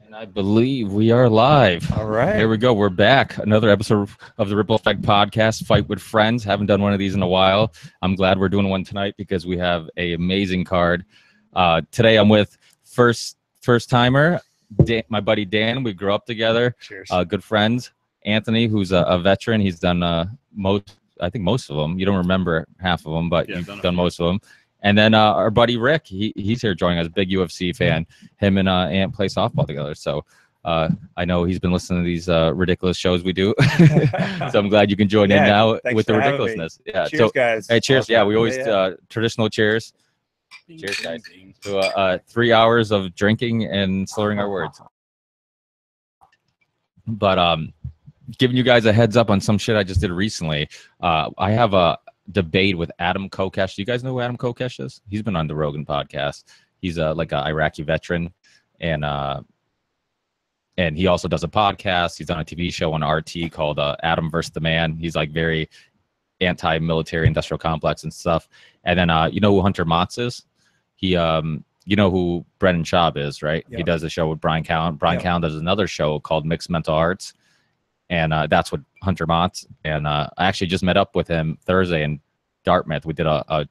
And I believe we are live. All right. Here we go. We're back. Another episode of the Ripple Effect podcast, Fight with Friends. Haven't done one of these in a while. I'm glad we're doing one tonight because we have an amazing card. Today I'm with first timer, my buddy Dan. We grew up together. Cheers. Good friends. Anthony, who's a veteran. He's done most of them. You don't remember half of them, but you've done most of them. And then our buddy Rick, he's here joining us, big UFC fan. Him and Ant play softball together. So I know he's been listening to these ridiculous shows we do. So I'm glad you can join in now with the ridiculousness. Yeah. Cheers, guys. Hey, cheers. Awesome. Yeah, we always traditional cheers. Cheers, guys. To 3 hours of drinking and slurring our words. But giving you guys a heads up on some shit I just did recently. I have a debate with Adam Kokesh. Do you guys know who Adam Kokesh is? He's been on the Rogan podcast. He's like an Iraqi veteran, and he also does a podcast. He's on a TV show on RT called Adam vs. the Man. He's like very anti-military industrial complex and stuff. And then you know who Hunter Motz is? He you know who Brennan Schaub is, right? Yep. He does a show with Brian Callen. Brian Callen does another show called Mixed Mental Arts. And that's what Hunter Motz. And I actually just met up with him Thursday in Dartmouth. We did I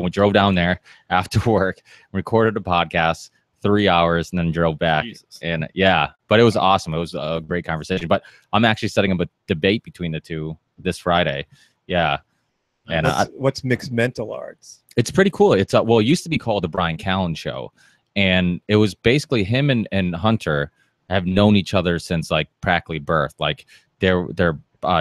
drove down there after work, recorded a podcast, 3 hours, and then drove back. Jesus. And yeah, but it was awesome. It was a great conversation. But I'm actually setting up a debate between the two this Friday. Yeah. And what's Mixed Mental Arts? It's pretty cool. It's well, it used to be called the Brian Callen Show, and it was basically him and Hunter have known each other since like practically birth. Like their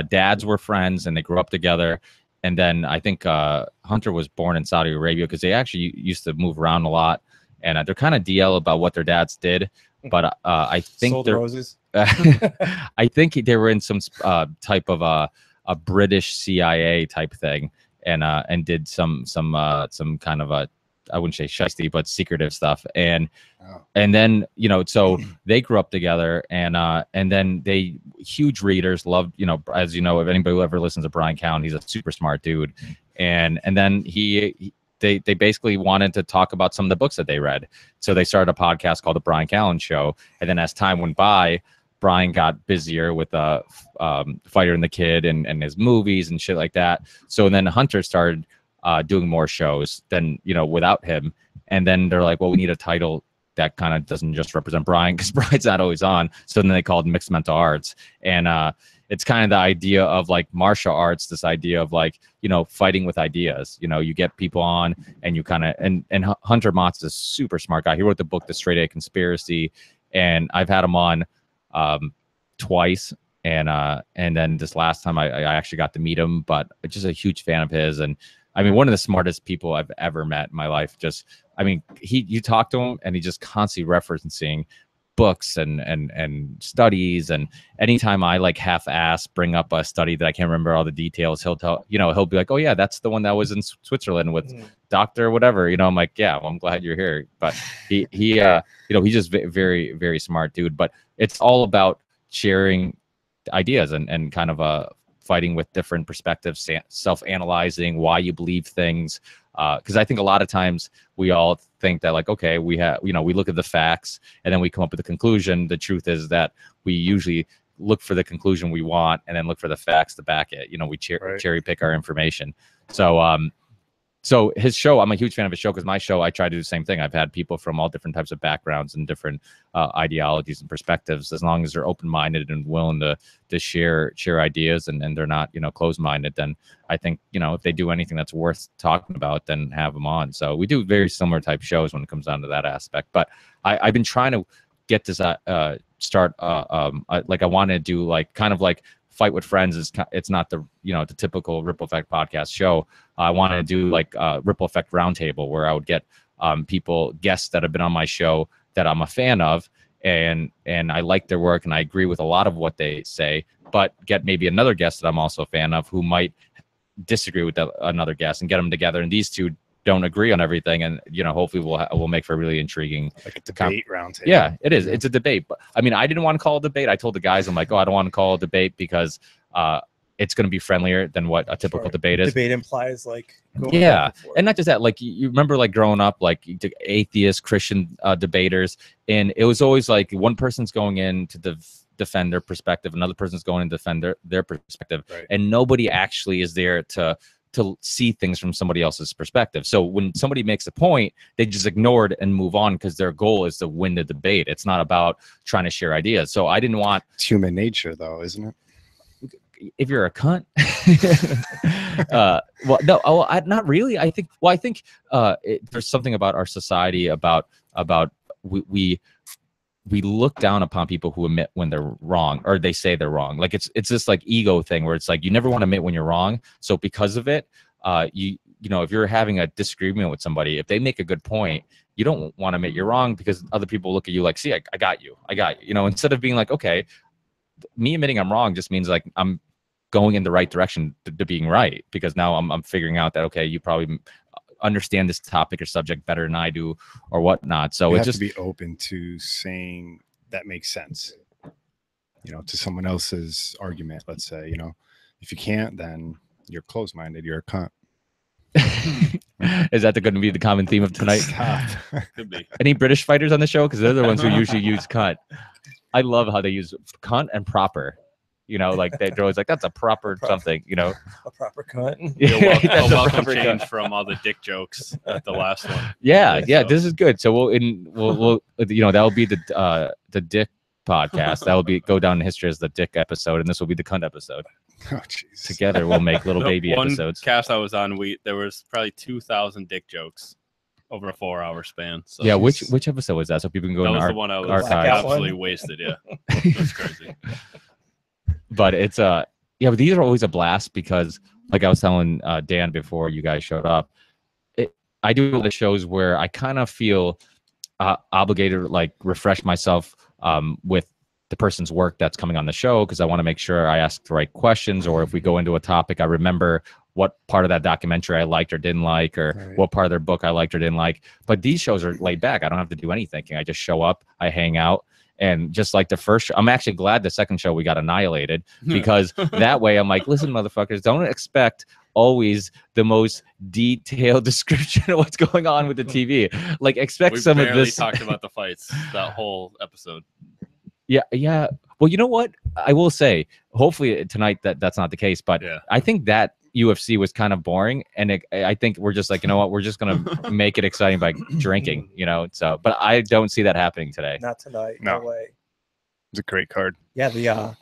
dads were friends and they grew up together. And then I think Hunter was born in Saudi Arabia because they actually used to move around a lot. And they're kind of DL about what their dads did. But I think Sold roses. I think they were in some type of a British CIA type thing, and did some kind of a, I wouldn't say shiesty, but secretive stuff. And then, you know, so they grew up together, and then they huge readers, loved, you know, as you know, if anybody who ever listens to Brian Callen, he's a super smart dude. And then they basically wanted to talk about some of the books that they read. So they started a podcast called The Brian Callen Show. And then as time went by, Brian got busier with Fighter and the Kid and his movies and shit like that. So then Hunter started doing more shows than, you know, without him. And then they're like, well, we need a title that kind of doesn't just represent Brian, because Brian's not always on. So then they called Mixed Mental Arts. And it's kind of the idea of like martial arts, this idea of like, you know, fighting with ideas. You know, you get people on and you kind of, and Hunter Motz is a super smart guy. He wrote the book, The Straight A Conspiracy. And I've had him on twice. And then this last time I actually got to meet him, but just a huge fan of his. And I mean, one of the smartest people I've ever met in my life. Just, I mean, you talk to him and he just constantly referencing books and studies. And anytime I like half-ass bring up a study that I can't remember all the details, he'll be like, oh yeah, that's the one that was in Switzerland with Dr. whatever. You know, I'm like, yeah, well, I'm glad you're here. But he you know, he's just very, very smart dude. But it's all about sharing ideas and kind of fighting with different perspectives, self-analyzing why you believe things. Because I think a lot of times we all think that like, okay, we have, you know, we look at the facts and then we come up with a conclusion. The truth is that we usually look for the conclusion we want and then look for the facts to back it. You know, we cherry pick our information. So his show, I'm a huge fan of his show because my show, I try to do the same thing. I've had people from all different types of backgrounds and different ideologies and perspectives, as long as they're open-minded and willing to share ideas and they're not, you know, closed-minded. Then I think, you know, if they do anything that's worth talking about, then have them on. So we do very similar type shows when it comes down to that aspect. But I've been trying to get this start like I want to do like kind of like Fight with Friends. It's not the, you know, the typical Ripple Effect podcast show. I wanted to do like a Ripple Effect roundtable where I would get guests that have been on my show that I'm a fan of, and I like their work and I agree with a lot of what they say, but get maybe another guest that I'm also a fan of who might disagree with another guest and get them together. And these two don't agree on everything, and you know, hopefully we'll make for a really intriguing, like a debate roundtable. Yeah, it is. It's a debate. But I mean, I didn't want to call it a debate. I told the guys, I'm like, oh, I don't want to call it a debate because it's going to be friendlier than what a typical debate is. Debate implies like going Yeah, back and forth. and not just that. Like you remember, like growing up, like atheist Christian debaters, and it was always like one person's going in to defend their perspective, another person's going to defend their perspective, Right. and nobody actually is there to see things from somebody else's perspective. So when somebody makes a point, they just ignore it and move on because their goal is to win the debate. It's not about trying to share ideas. So I didn't want. It's human nature, though, isn't it? If you're a cunt, well, no, not really. I think there's something about our society about we look down upon people who admit when they're wrong, or they say they're wrong. Like it's this like ego thing where it's like you never want to admit when you're wrong. So because of it, you know, if you're having a disagreement with somebody, if they make a good point, you don't want to admit you're wrong because other people look at you like, see, I got you. You know, instead of being like, okay, me admitting I'm wrong just means like I'm going in the right direction to being right, because now I'm figuring out that, okay, you probably understand this topic or subject better than I do or whatnot. So it's just to be open to saying that makes sense, you know, to someone else's argument. Let's say, you know, if you can't, then you're closed-minded, you're a cunt. Is that going to be the common theme of tonight? Could be. Any British fighters on the show? Because they're the ones who usually use cunt. I love how they use cunt and proper. You know, like they're always like, that's a proper something, you know. A proper cunt. A That's a welcome proper change cunt. from all the dick jokes at the last one. Yeah, So- this is good. So we'll you know, that'll be the dick podcast. That will go down in history as the dick episode, and this will be the cunt episode. Oh, jeez. Together we'll make little The baby one episodes. cast I was on, there was probably 2,000 dick jokes over a 4-hour span. So Yeah, which episode was that? So people can go that in was our the one I was archives. absolutely wasted. Yeah, it was crazy. But it's yeah, but these are always a blast because, like I was telling Dan before you guys showed up, I do a lot of shows where I kind of feel obligated to like refresh myself with the person's work that's coming on the show, because I want to make sure I ask the right questions, or if we go into a topic, I remember what part of that documentary I liked or didn't like, or what part of their book I liked or didn't like. But these shows are laid back. I don't have to do anything. I just show up, I hang out. And just like the first show, I'm actually glad the second show we got annihilated, because that way I'm like, listen, motherfuckers, don't expect always the most detailed description of what's going on with the TV. Like, expect We some of barely this. talked about the fights that whole episode. Yeah. Well, you know what? I will say, hopefully tonight that's not the case, but Yeah. I think that UFC was kind of boring, and I think we're just like, you know what? We're just gonna make it exciting by drinking, you know. So, but I don't see that happening today. Not tonight. No No. way. It's a great card. Yeah, the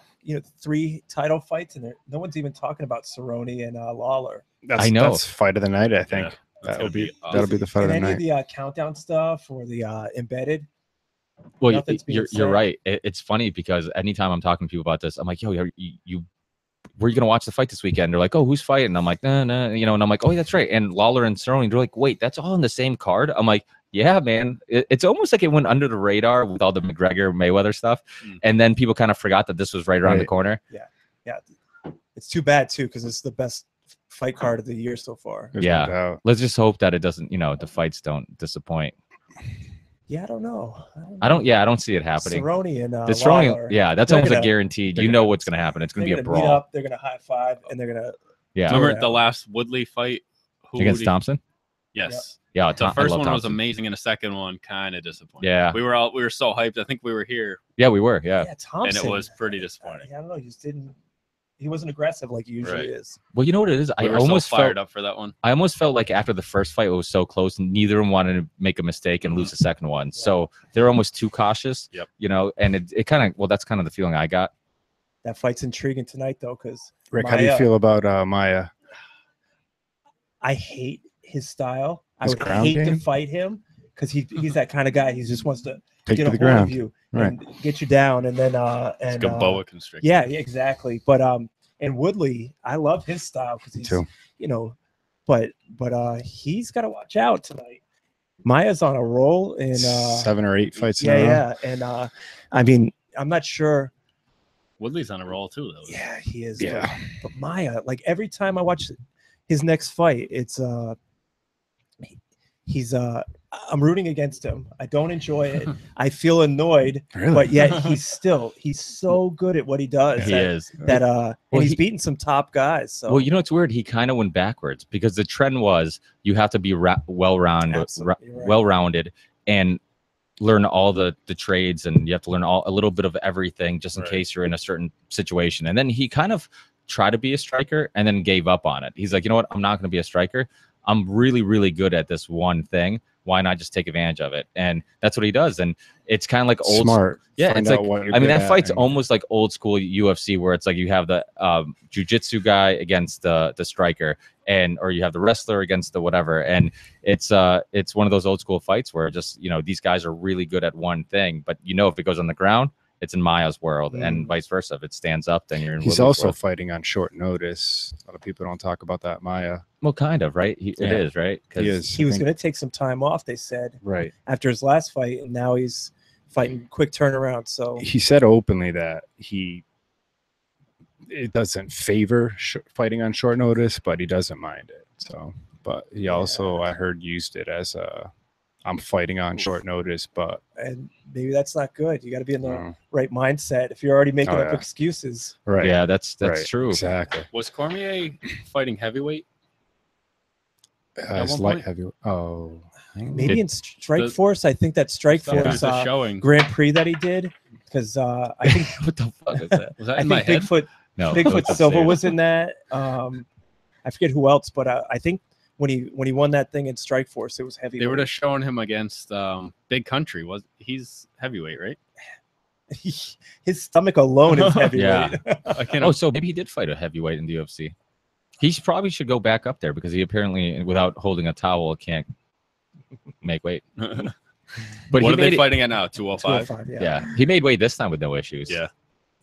3 title fights, and no one's even talking about Cerrone and Lawler. I know. That's fight of the night, I think. Yeah, that's that'll gonna be awesome. the fight of And the any night. of the countdown stuff or the embedded. Well, Nothing's being you're said. right. It's funny because anytime I'm talking to people about this, I'm like, yo, you were you gonna watch the fight this weekend? They're like, oh, who's fighting? And I'm like, nah, you know. And I'm like, oh, that's right. And Lawler and Cerrone, they're like, wait, that's all in the same card? I'm like, yeah, man. It's almost like it went under the radar with all the McGregor Mayweather stuff, and then people kind of forgot that this was right around the corner. Yeah, it's too bad too, because it's the best fight card of the year so far. There's Yeah. no doubt. Let's just hope that it doesn't, you know, the fights don't disappoint. Yeah, I don't know. I don't see it happening. Cerrone and The Cerrone, Lawler, yeah, that's they're almost a gonna- guaranteed. they're You know gonna- what's gonna happen. It's gonna they're be a gonna meet brawl. up. They're gonna high five, and they're gonna. Yeah, Remember Yeah. the last Woodley fight? Who against did- Thompson. Yes. Yeah, The I first love one was Thompson. amazing, and the second one kind of disappointing. Yeah. we were so hyped. I think we were here, Yeah, we were. Yeah. Yeah, Thompson. and it was pretty disappointing. I don't know. He just didn't. He wasn't aggressive like he usually Right. is. Well, you know what it is? We I were almost so fired felt. up for that one. I almost felt like after the first fight, it was so close, and neither of them wanted to make a mistake and lose the second one. So they're almost too cautious. Yep. You know, and it kind of, well, that's kind of the feeling I got. That fight's intriguing tonight, though, because Rick, how do you feel about Maya? I hate his style. I His would ground hate to game? fight him because he's that kind of guy. He just wants to Take get to a the hold ground. of you Right. and get you down, and then It's like a boa constrictor. yeah, exactly. But and Woodley, I love his style because he's too. but he's got to watch out tonight. Maya's on a roll, and 7 or 8 fights in a row. yeah, and I mean, I'm not sure. Woodley's on a roll too, though. Yeah, he is. Yeah. But Maya, like every time I watch his next fight, it's he's I'm rooting against him. I don't enjoy it. I feel annoyed, Really? but yet he's so good at what he does. He is. That and Well, he's he- beaten some top guys. So Well, you know, it's weird. He kind of went backwards because the trend was you have to be well-rounded, Absolutely right. well-rounded, and learn all the trades, and you have to learn a little bit of everything just in Right. case you're in a certain situation. And then he kind of tried to be a striker and then gave up on it. He's like, you know what? I'm not going to be a striker. I'm really, really good at this one thing. Why not just take advantage of it? And that's what he does. And it's kind of like old Smart. Yeah, Find it's like, out what you're I mean, good that at fight's and- almost like old school UFC, where it's like you have the jiu-jitsu guy against the striker, or you have the wrestler against the whatever. And it's one of those old school fights where just, you know, these guys are really good at one thing, but you know, if it goes on the ground, it's in Maya's world, and vice versa. If it stands up, then you're in. He's Woodley's also world. fighting on short notice. A lot of people don't talk about that, Maya. Well, kind of, right? It Yeah. is, right? 'Cause He is. he was going to take some time off. They said Right. after his last fight, and now he's fighting quick turnaround. So He said openly that it doesn't favor fighting on short notice, but he doesn't mind it. So, but he also, I heard, used it as I'm fighting on short notice, but and maybe that's not good. You got to be in the uh, right mindset. If you're already making Oh, up yeah. excuses, right. Yeah, that's right, true. Exactly. Was Cormier fighting heavyweight? It's one light point? heavy. Oh, maybe Did- in Strike Force, I think that Strike It was Force a showing. Grand Prix that he did, because I think What the fuck is that? Was that I in my think head? Bigfoot No, Bigfoot it's Silva upstairs. was in that. I forget who else, but I think when he won that thing in Strike Force, it was heavy. They were just showing him against Big Country. He's heavyweight, right? His stomach alone is heavy. Yeah. I can't. Oh, so maybe he did fight a heavyweight in the UFC. He probably should go back up there because he apparently, without holding a towel, can't make weight. But what he are they made it, fighting at now? 205. 205, yeah, he made weight this time with no issues. Yeah.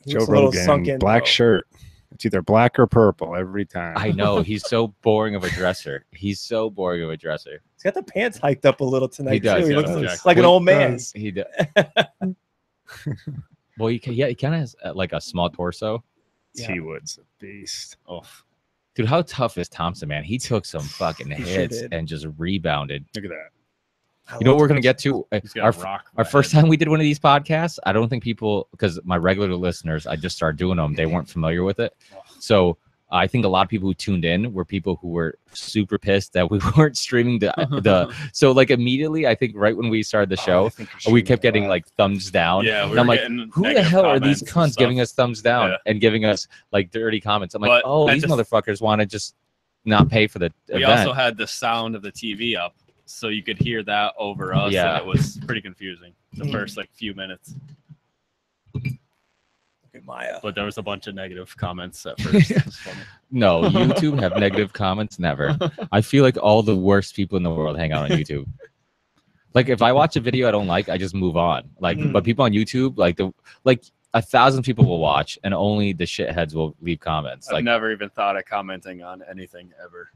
He Joe was a little Rogan, sunk in, black though. shirt. It's either black or purple every time. I know. He's so boring of a dresser. He's so boring of a dresser. He's got the pants hiked up a little tonight. He does, too. He yeah, looks does. like an Well, old man. does. He does. Well, he kind of has like a small torso. Yeah. T-Wood's a beast. Oh, Dude, how tough is Thompson, man? He took some fucking He sure hits did. and just rebounded. Look at that. I You know what love we're gonna get to? he's got Our, a rock. our first time we did one of these podcasts, I don't think people, because my regular listeners, I just started doing them, they weren't familiar with it. So I think a lot of people who tuned in were people who were super pissed that we weren't streaming the so like immediately, I think right when we started the show, we kept getting like thumbs down. Yeah, we and were I'm like, getting who the negative hell are these comments and cunts giving stuff. us thumbs down Yeah. and giving us like dirty comments? I'm like, But oh, I these just- motherfuckers want to just not pay for the We event. also had the sound of the TV up, so you could hear that over us. Yeah. And it was pretty confusing the first like few minutes. Look at Maya. But there was a bunch of negative comments at first. It was funny. No, YouTube have negative comments. Never. I feel like all the worst people in the world hang out on YouTube. Like if I watch a video I don't like, I just move on. Like, Mm. but people on YouTube, like 1,000 people will watch, and only the shitheads will leave comments. I've Like, never even thought of commenting on anything ever.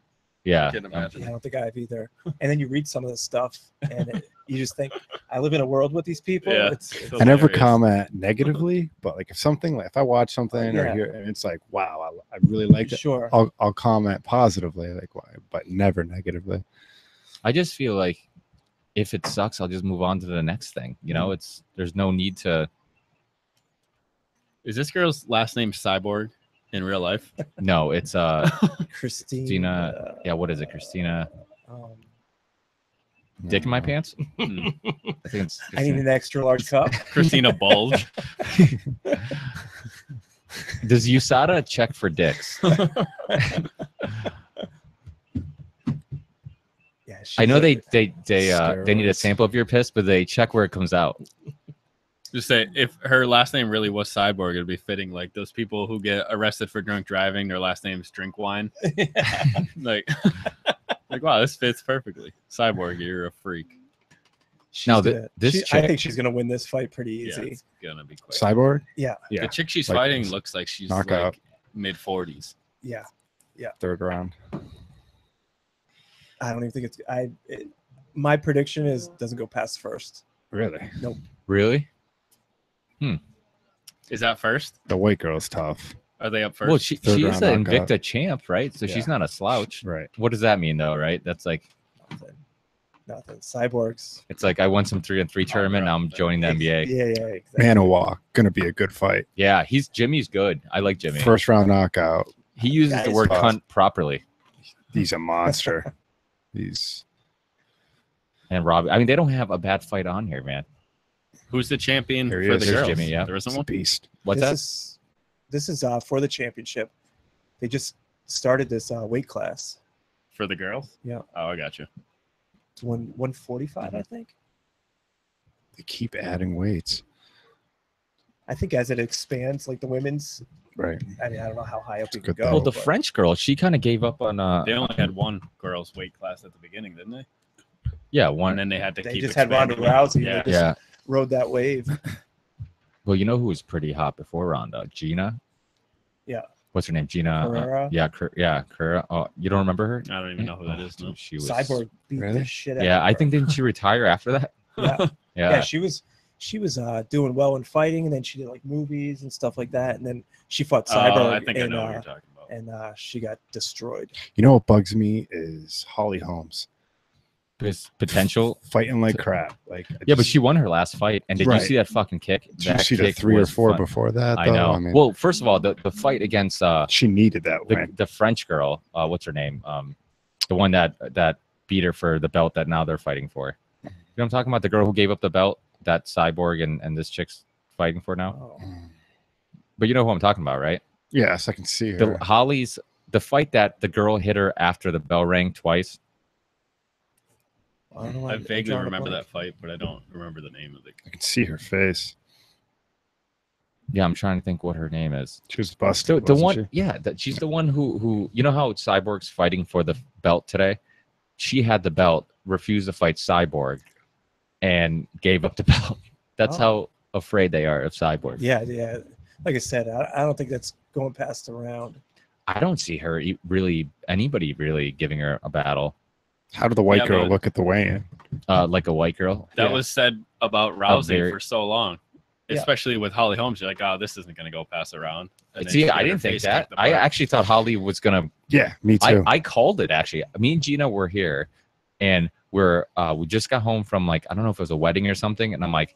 yeah, Can't imagine. Yeah, I don't think I have either. And then you read some of the stuff, and you just think, I live in a world with these people. Yeah. It's I never Hilarious. comment negatively, but like if I watch something Yeah. or hear, and it's like, wow, I really like it. sure. I'll comment positively, like, why, but never negatively. I just feel like if it sucks, I'll just move on to the next thing. You know, there's no need to. Is this girl's last name Cyborg in real life? No, it's Christina. Yeah, what is it, Christina? Um, Dick in my pants? Hmm. I think it's. I need an extra large cup. Christina Bulge. Does USADA check for dicks? Yeah, I know she's they need a Steroids. sample of your piss, but they check where it comes out. Just say if her last name really was Cyborg, it'd be fitting. Like those people who get arrested for drunk driving, their last name's Drink Wine. like, like wow, this fits perfectly. Cyborg, you're a freak. she's Now, gonna- this I chick- think she's gonna win this fight pretty Yeah, easy. it's gonna be quick. Cyborg, Yeah, yeah, The chick she's like fighting this. looks like she's Knockout. like mid 40s. yeah. third round. I don't even think it's. My prediction is doesn't go past first. Really, Really? Is that first? the white girl's tough, Are they up first? Well, she Third is round an knockout. Invicta champ, right? So she's Yeah. not a slouch. right? What does that mean, though? Right? That's like Nothing. Cyborgs. It's like I won some 3-on-3 tournament. Now I'm joining the NBA. Yeah, exactly. Manawa, gonna be a good fight. Yeah, Jimmy's good. I like Jimmy. First round knockout. He uses the Guys, word cunt properly. He's a monster. He's And Robbie. I mean, they don't have a bad fight on here, man. Who's the champion There he for is. the There's girls? Jimmy, yeah. There isn't a one. beast. What's This is for the championship. They just started this weight class. For the girls? Yeah. Oh, I got you. It's 145, I think. They keep adding weights. I think as it expands, like the women's, Right. I mean, I don't know how high up you good can though. go. Well, the but- French girl, she kind of gave up on. They only had one girls' weight class at the beginning, didn't they? Yeah, And one. then they had to They keep just had Ronda expanding it. Rousey. Yeah. And they just Yeah. rode that wave. Well, you know who was pretty hot before Ronda? Gina. Yeah. What's her name? Gina. Carrera? Yeah, Carrera. Oh, you don't remember her? I don't even know who that is. Dude, No. she was. Cyborg beat Really? the shit out Yeah, of I her. think didn't she retire after that? Yeah. Yeah. Yeah, she was doing well in fighting, and then she did like movies and stuff like that, and then she fought Cyborg, I think I and, know what you're talking about. and she got destroyed. You know what bugs me is Holly Holmes His potential. fighting like crap. Like Yeah, but she won her last fight. And did you Right. see that fucking kick? Did you That see the kick 3 or was 4 fun. before that? Though? I know. mean, Well, first of all, the fight against she needed that win. the French girl, what's her name? The one that beat her for the belt that now they're fighting for. You know what I'm talking about? The girl who gave up the belt that Cyborg and this chick's fighting for now. Oh. But you know who I'm talking about, right? Yes, I can see her. The fight that the girl hit her after the bell rang twice. I don't know why I I'm vaguely drawing a remember blank. that fight, but I don't remember the name of it. I can see her face. Yeah, I'm trying to think what her name is. She was busted. The wasn't one, she? yeah, she's the one who you know how Cyborg's fighting for the belt today. She had the belt, refused to fight Cyborg, and gave up the belt. That's Oh. how afraid they are of Cyborg. Yeah. Like I said, I don't think that's going past the round. I don't see her anybody really giving her a battle How did the white Yeah, girl but- look at the weigh-in? like a white girl. That Yeah. was said about Rousey very- for so long, Yeah. especially with Holly Holmes. You're like, oh, this isn't going to go past the round. And then See, she I had her didn't think face that. kicked I apart. actually thought Holly was gonna. Yeah, me too. I called it actually. Me and Gina were here, and we just got home from like I don't know if it was a wedding or something, and I'm like,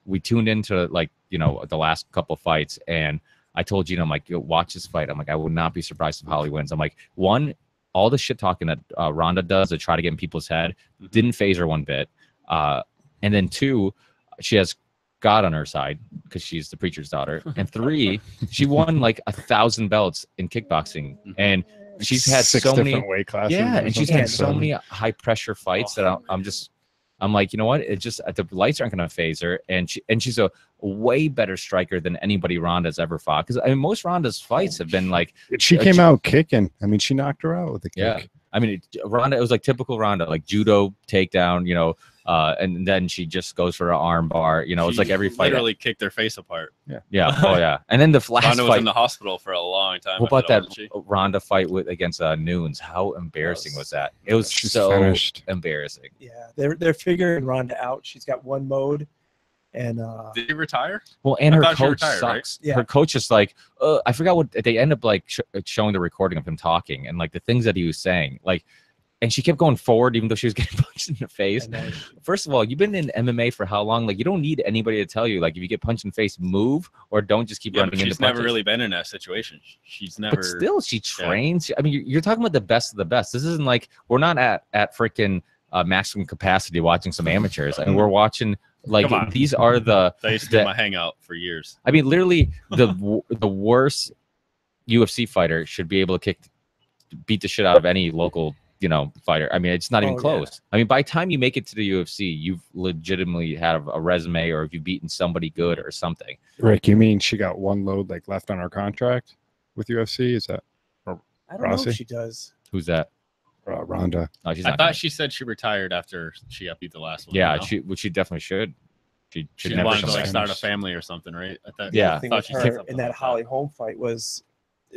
we tuned into like the last couple fights, and I told Gina, I'm like, yo, watch this fight. I'm like, I would not be surprised if Holly wins. I'm like, one, all the shit talking that Ronda does to try to get in people's head didn't phase her one bit, and then two, she has God on her side because she's the preacher's daughter, and three, she won like 1,000 belts in kickboxing, and she's had 6 so many. different weight classes. Yeah, or and she's something. had so many high pressure fights that I'm like, you know what? It just the lights aren't going to phase her, and she's a way better striker than anybody Ronda's ever fought. Because I mean, most Ronda's fights have been like, She came out kicking. I mean, she knocked her out with a kick. yeah. I mean, Ronda. It was like typical Ronda, like judo takedown, and then she just goes for an arm bar. It's She like every fight. literally kicked their face apart. Yeah. Oh yeah. And then the last Ronda was fight. in the hospital for a long time. What after about that wasn't she? Ronda fight against Nunes? How embarrassing was that? It was She's so finished. embarrassing. Yeah, they're figuring Ronda out. She's got one mode, and Did he retire? Well, and I her thought she coach retired, right? sucks. Yeah. Her coach is like, I forgot what they end up like showing the recording of him talking and like the things that he was saying, like, and she kept going forward even though she was getting punched in the face. and then First of all, you've been in MMA for how long? Like, you don't need anybody to tell you, like, if you get punched in the face, move or don't just keep Yeah, running but into she's never punches. really been in that situation. She's never. But still, she trains. I mean, you're talking about the best of the best. This isn't like we're not at freaking maximum capacity watching some amateurs. I mean, we're watching like Come on. these are the. That used to be my hangout for years. I mean, literally the worst UFC fighter should be able to beat the shit out of any local fighter. I mean, it's not even Oh, yeah. close. I mean, by the time you make it to the UFC, you've legitimately had a resume, or if you've beaten somebody good or something. Rick, you mean she got one load like left on her contract with UFC? Is that I don't know Rossi? if she does. Who's that? Ronda? Oh, she's I not. thought gonna- she said she retired after she got beat the last one. yeah, you know? she definitely should. She She never wanted to come like back. start a family or something, right? I thought, Yeah. The thing thought with she said her something in that like Holly Holm fight was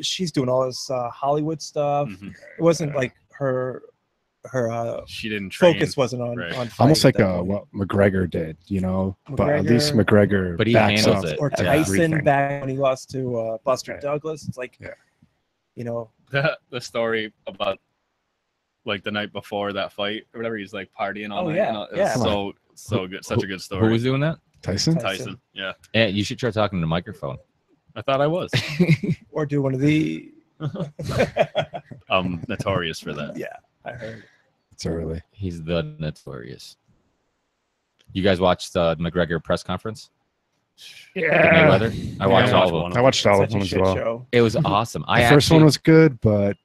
she's doing all this Hollywood stuff. Mhm. It wasn't like her She didn't train. focus wasn't on right. on Almost fighting like at that point. what McGregor did, but at least McGregor But he backs handles up it. or Tyson everything. back when he lost to Buster Okay. Douglas. It's like, Yeah. The story about like the night before that fight or whatever. He's like partying all Oh, night. yeah, and all- it yeah. was so good, such a good story. Who was doing that? Tyson? Tyson? Yeah, Yeah, you should try talking to the microphone. I thought I was. Or do one of the. I'm notorious for that. Yeah, I heard. It's early. He's the notorious. You guys watched the McGregor press conference? With Mayweather? I watched Yeah, all of them. I watched all of Such a them as shit well. show. It was awesome. The first one was good, but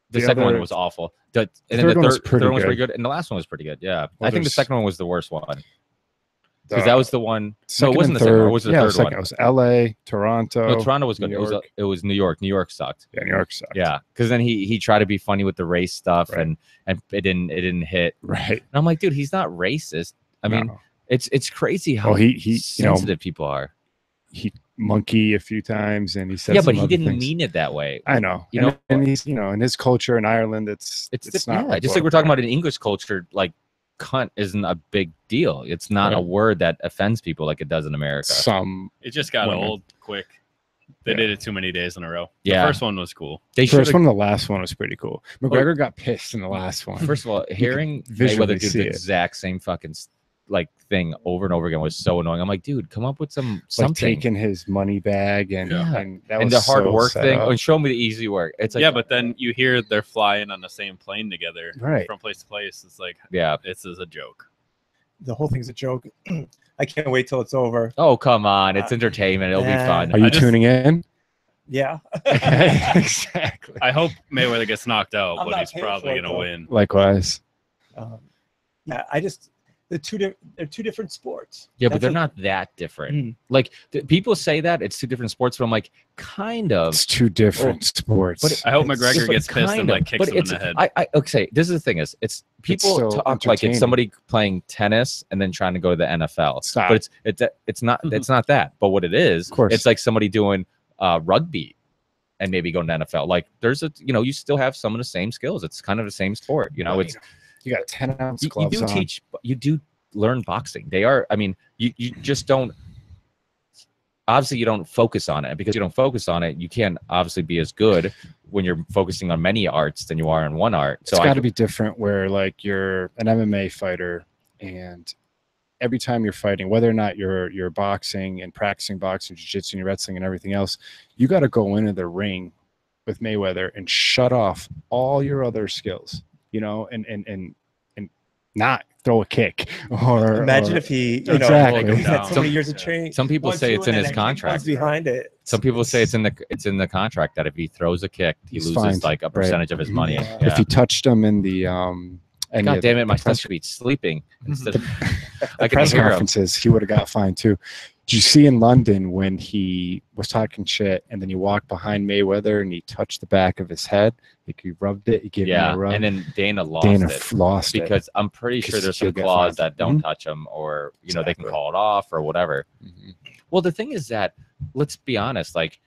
the the second one other- was awful. And then third one was third pretty one was good. pretty good, and the last one was pretty good. Yeah, Well, I think the there's- second one was the worst one because that was the one. No, second it wasn't and the second one. third. It was the Yeah, third second. one. It was L.A., Toronto. No, Toronto was good. New York. It was New York. New York sucked. Yeah, New York sucked. Yeah, because then he tried to be funny with the race stuff, Right. and it didn't hit. Right. And I'm like, dude, he's not racist. I mean, No. it's crazy how Well, he sensitive people are. he monkey a few times, and he said Yeah, some but he other didn't things. mean it that way. I know. You know- and he's in his culture in Ireland, it's not yeah, just like we're talking about in English culture, like cunt isn't a big deal. It's not a Right. word that offends people like it does in America. some. It just got Women. old quick. They Yeah. did it too many days in a row. Yeah. The first one was cool. They should. First one, the last one was pretty cool. McGregor got pissed in the last one. First of all, hearing visually Mayweather do see the it. exact same fucking like thing over and over again was so annoying. I'm like, dude, come up with some like something. taking his money bag and Yeah. and that And was the hard so work set thing. up. Oh, show me the easy work. It's like, yeah, but then you hear they're flying on the same plane together Right. from place to place. It's like, yeah. this is a joke. The whole thing's a joke. I can't wait till it's over. Oh, come on. It's entertainment. It'll be Yeah. fun. Are you I just- tuning in? Yeah. Exactly. I hope Mayweather gets knocked out, I'm but not he's paying probably for it, going to though. win. Likewise. Yeah. They're two different sports. Yeah, but That's they're a- not that different. Mm. Like people say that it's two different sports, but I'm like, kind of. It's two different sports. but I hope It's- McGregor But gets pissed and kind of. like kicks But him in it's the head. okay. This is the thing is it's people still talk like entertaining. it's somebody playing tennis and then trying to go to the NFL. It's not. But it's not it's not that. But what it is, Of course. it's like somebody doing rugby and maybe going to NFL. Like there's you still have some of the same skills. It's kind of the same sport. It's you got 10-ounce you gloves do on. teach you do learn boxing. They are, I mean, you just don't, obviously you don't focus on it, because you don't focus on it, you can't obviously be as good when you're focusing on many arts than you are in one art. It's got to be different where like you're an MMA fighter and every time you're fighting, whether or not you're boxing and practicing boxing, jiu-jitsu and wrestling and everything else, you got to go into the ring with Mayweather and shut off all your other skills, and not throw a kick or Imagine if he, Exactly. he's had so Some- many years of training. some people 1, say 2, it's in and his then he comes contract. behind it. Some people say it's in the contract that if he throws a kick, he He's loses fined, like a right. percentage of his money. Yeah. if he touched him in the God damn it, my son should be sleeping instead of I can press hear him. conferences, he would have got fined too. Did you see in London when he was talking shit and then he walked behind Mayweather and he touched the back of his head? Like he rubbed it, he gave him Yeah, a rub. and then Dana lost Dana it. lost it. Because I'm pretty sure Because there's he'll some get clause fined. that don't touch him, or they can Exactly. call it off or whatever. Mhm. Well, the thing is that, let's be honest, like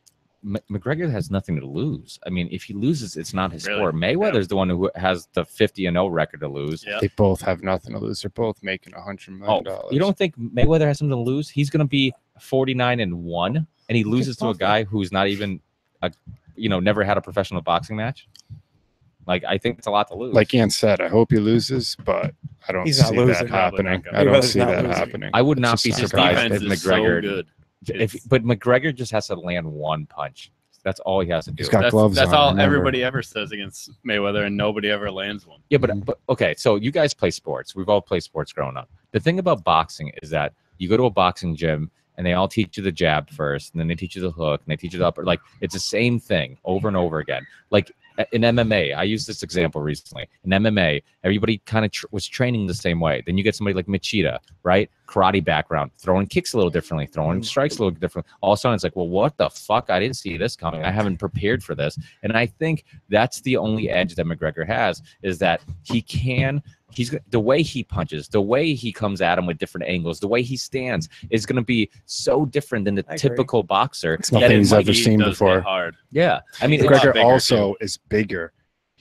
McGregor has nothing to lose. I mean, if he loses, it's not his Really? sport. Mayweather's the one who has the 50-0 record to lose. Yeah. They both have nothing to lose. They're both making $100 million. Oh, you don't think Mayweather has something to lose? He's going to be 49-1, and he loses to a guy who's not even never had a professional boxing match. Like, I think it's a lot to lose. Like Ian said, I hope he loses, but I don't He's not see losing. that Probably happening. not gonna. I don't Mayweather's see not that losing. happening. I would It's not just be not His gonna surprised defense if is so McGregor. good. But McGregor just has to land one punch. That's all he has to do. He's got That's, gloves that's on, all remember. everybody ever says against Mayweather, and nobody ever lands one. Yeah, but okay, so you guys play sports. We've all played sports growing up. The thing about boxing is that you go to a boxing gym and they all teach you the jab first, and then they teach you the hook, and they teach you the upper. Like, it's the same thing over and over again. Like in MMA, I used this example recently. In MMA, everybody kind of was training the same way. Then you get somebody like Machida, right? Karate background, throwing kicks a little differently, throwing strikes a little different. All of a sudden, it's like, well, what the fuck? I didn't see this coming. I haven't prepared for this. And I think that's the only edge that McGregor has, is that the way he punches, the way he comes at him with different angles, the way he stands is going to be so different than the I agree. typical boxer. It's nothing that it he's might ever be- seen does before. get hard. Yeah, I mean, He's a lot McGregor bigger, also is bigger.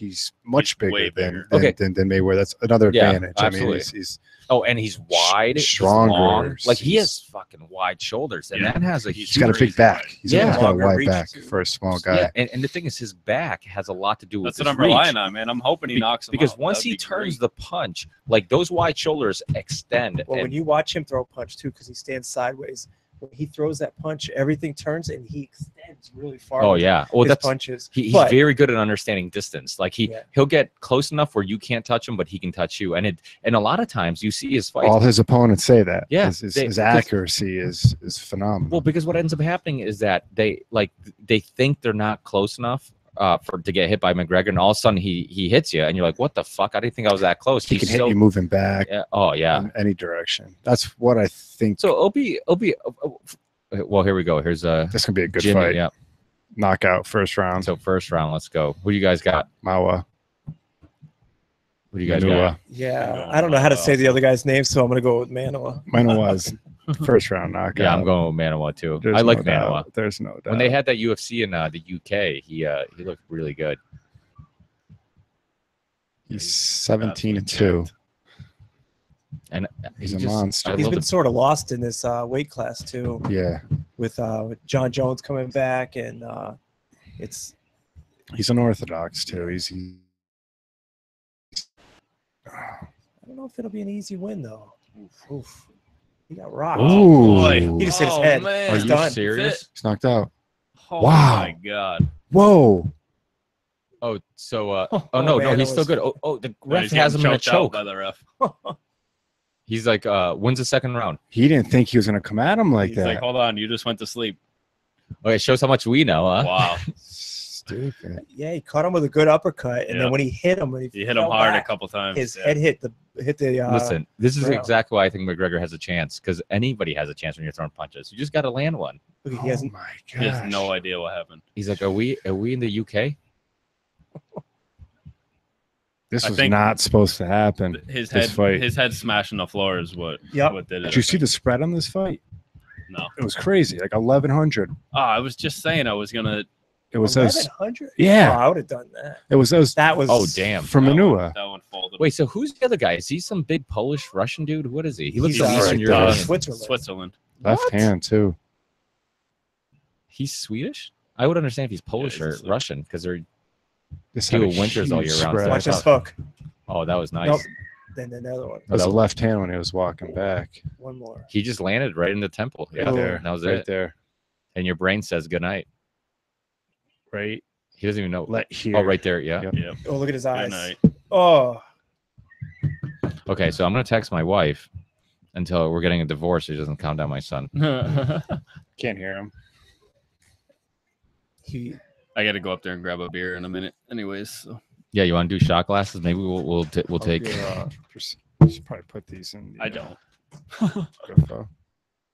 he's much way bigger bigger. than Mayweather. That's another Yeah, advantage. I absolutely. mean, he's Oh, and he's wide, stronger. he's long. Like he He's- has fucking wide shoulders, and Yeah. that has a He's he's got a big crazy back. wide. He's Yeah. got a Longer wide reach, back too. for a small guy. Yeah, and the thing is, his back has a lot to do with That's what his I'm reach. relying on, man. I'm hoping he knocks him Because out. once That'd he be turns great. the punch, like those wide shoulders extend. Well, when and- you watch him throw a punch too, because he stands sideways, when he throws that punch, everything turns and he extends really far. oh with yeah, well his that's punches. he's But- very good at understanding distance. Like Yeah. he'll get close enough where you can't touch him, but he can touch you. And a lot of times you see his fights. All his opponents say that. Yeah, his because- accuracy is phenomenal. Well, because what ends up happening is that they think they're not close enough to get hit by McGregor, and all of a sudden he hits you, and you're like, "What the fuck? I didn't think I was that close." he can hit you moving back Yeah. Oh yeah. in any direction. That's what I think. So Obi. Well, here we go. Here's This can be a good Jimmy. fight. Yeah. Knockout first round. So first round, let's go. Who do you guys got? Mawa. What do you guys Manua. got? Yeah, I don't know how to say the other guy's name, so I'm gonna go with Manoa. Manoa's first round knockout. Yeah, I'm going with Manoa too. There's I like no doubt. Manoa. There's no doubt. When they had that UFC in the UK, he looked really good. He's 17-2. And He's he a just- monster. I He's love been it. sort of lost in this weight class too, Yeah, with John Jones coming back, and it's he's unorthodox too. I don't know if it'll be an easy win though. Oof. He got rocked. Ooh. boy. He just hit his head. Man. Are He's you done. serious? He's knocked out. Oh Wow. my god. Whoa. Oh, so oh no, man, he's it still was- good. Oh, the No, ref he's has getting him in a choked out choke. by the ref. He's like, wins the second round. He didn't think he was going to come at him like He's that. like, hold on, you just went to sleep. Okay, shows how much we know, huh? Wow. Stupid. Yeah, he caught him with a good uppercut, and Yeah. then when he hit him, when You hit him fell hard back, a couple times. his Yeah. head hit the Listen, this is ground. exactly why I think McGregor has a chance, because anybody has a chance when you're throwing punches. You just got to land one. Look, he Oh hasn't. my He has gosh. no idea what happened. He's like, are we in the UK? This I was think- not supposed to happen. His This head, fight. his head smashing the floor is what Yep. what did it. Did you I see think. the spread on this fight? No. It was crazy. Like 1,100. Oh, I was just saying I was gonna. It was those. 1100. Yeah. Oh, I would have done that. It was those That was. Oh, damn. from Manua. That one folded. Wait, so who's the other guy? Is he some big Polish Russian dude? What is he? He looks He's, like uh, Eastern right European. there. Switzerland. Switzerland. Left What? hand too. He's Swedish? I would understand if he's Polish he's or Swedish. Russian, because they're This Dual had a winters all huge year round. spread. Watch his hook. oh, that was nice. Nope. Then another one. It was a left hand when he was walking back. One more. He just landed right in the temple. Right Yeah, there. that was right it. there. And your brain says goodnight. Right. He doesn't even know. Let here. Oh, right there. Yeah. Yep. Yep. Oh, look at his Good eyes. night. Oh, Okay, so I'm gonna text my wife until we're getting a divorce. So she doesn't count down my son. Can't hear him. he. I got to go up there and grab a beer in a minute. Anyways, so. Yeah, you want to do shot glasses? Maybe we'll take. You should probably put these in. I don't. GoPro.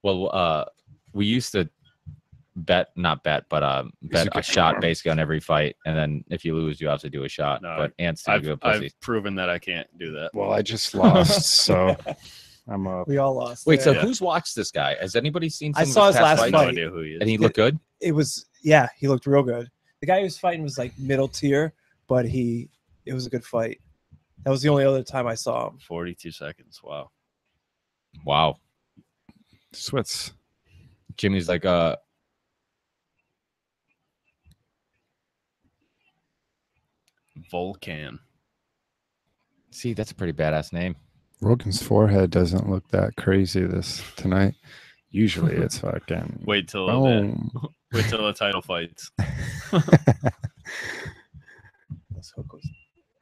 Well, we used to bet bet a shot basically on every fight, and then if you lose, you have to do a shot. No, but Ant's too good pussy. I've proven that I can't do that. Well, I just lost, so I'm up. We all lost. Wait, so there. whose watched this guy? Has anybody seen? I Some saw of his past last fights? No fight. idea who he is. and he looked good. It was. Yeah, he looked real good. The guy he was fighting was like middle tier, but it was a good fight. That was the only other time I saw him. 42 seconds. Wow. Wow, Switz. Jimmy's like Volcan. See, that's a pretty badass name. Rogan's forehead doesn't look that crazy this tonight. Usually it's fucking Wait till boom. wait till the title fights. This hook was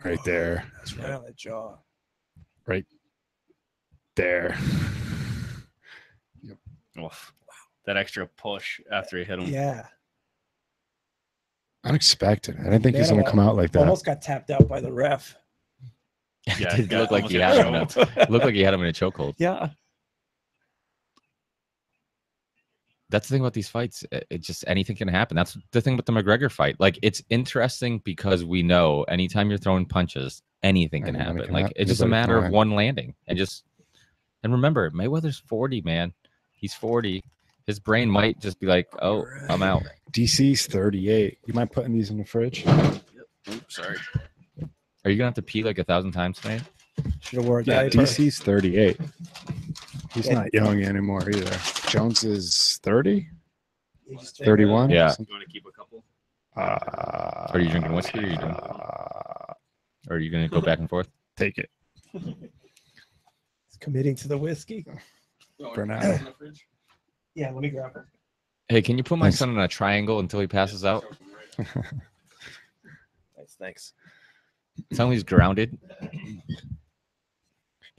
Right there. that's right on the jaw. There. Oof. That extra push after he hit him. Yeah, Unexpected. I didn't think he was Man, gonna come out like that. almost got tapped out by the ref. Yeah, it got- looked like almost he got had him. In choked. a, looked like he had him in a chokehold. Yeah, That's the thing about these fights. It just anything can happen. That's the thing with the McGregor fight. Like it's interesting because we know anytime you're throwing punches, anything can Anything happen. can Like happen. it's just a Anybody can matter of land. one landing and remember, Mayweather's 40, man. He's 40. His brain might just be like, "Oh, I'm out." DC's 38. You mind putting these in the fridge? Oops, sorry. Are you gonna have to pee like 1,000 times tonight? Should have worn a Yeah, diaper. DC's 38. He's Yeah. not young anymore either. Jones is 30, He just 31. Yeah. You want to keep a couple? Are you drinking whiskey? Or are you doing? Or are you gonna go back and forth? Take it He's committing to the whiskey. for now. Yeah, let me grab it. Hey, can you put my Thanks. son in a triangle until he passes out? Thanks. Tell him he's grounded.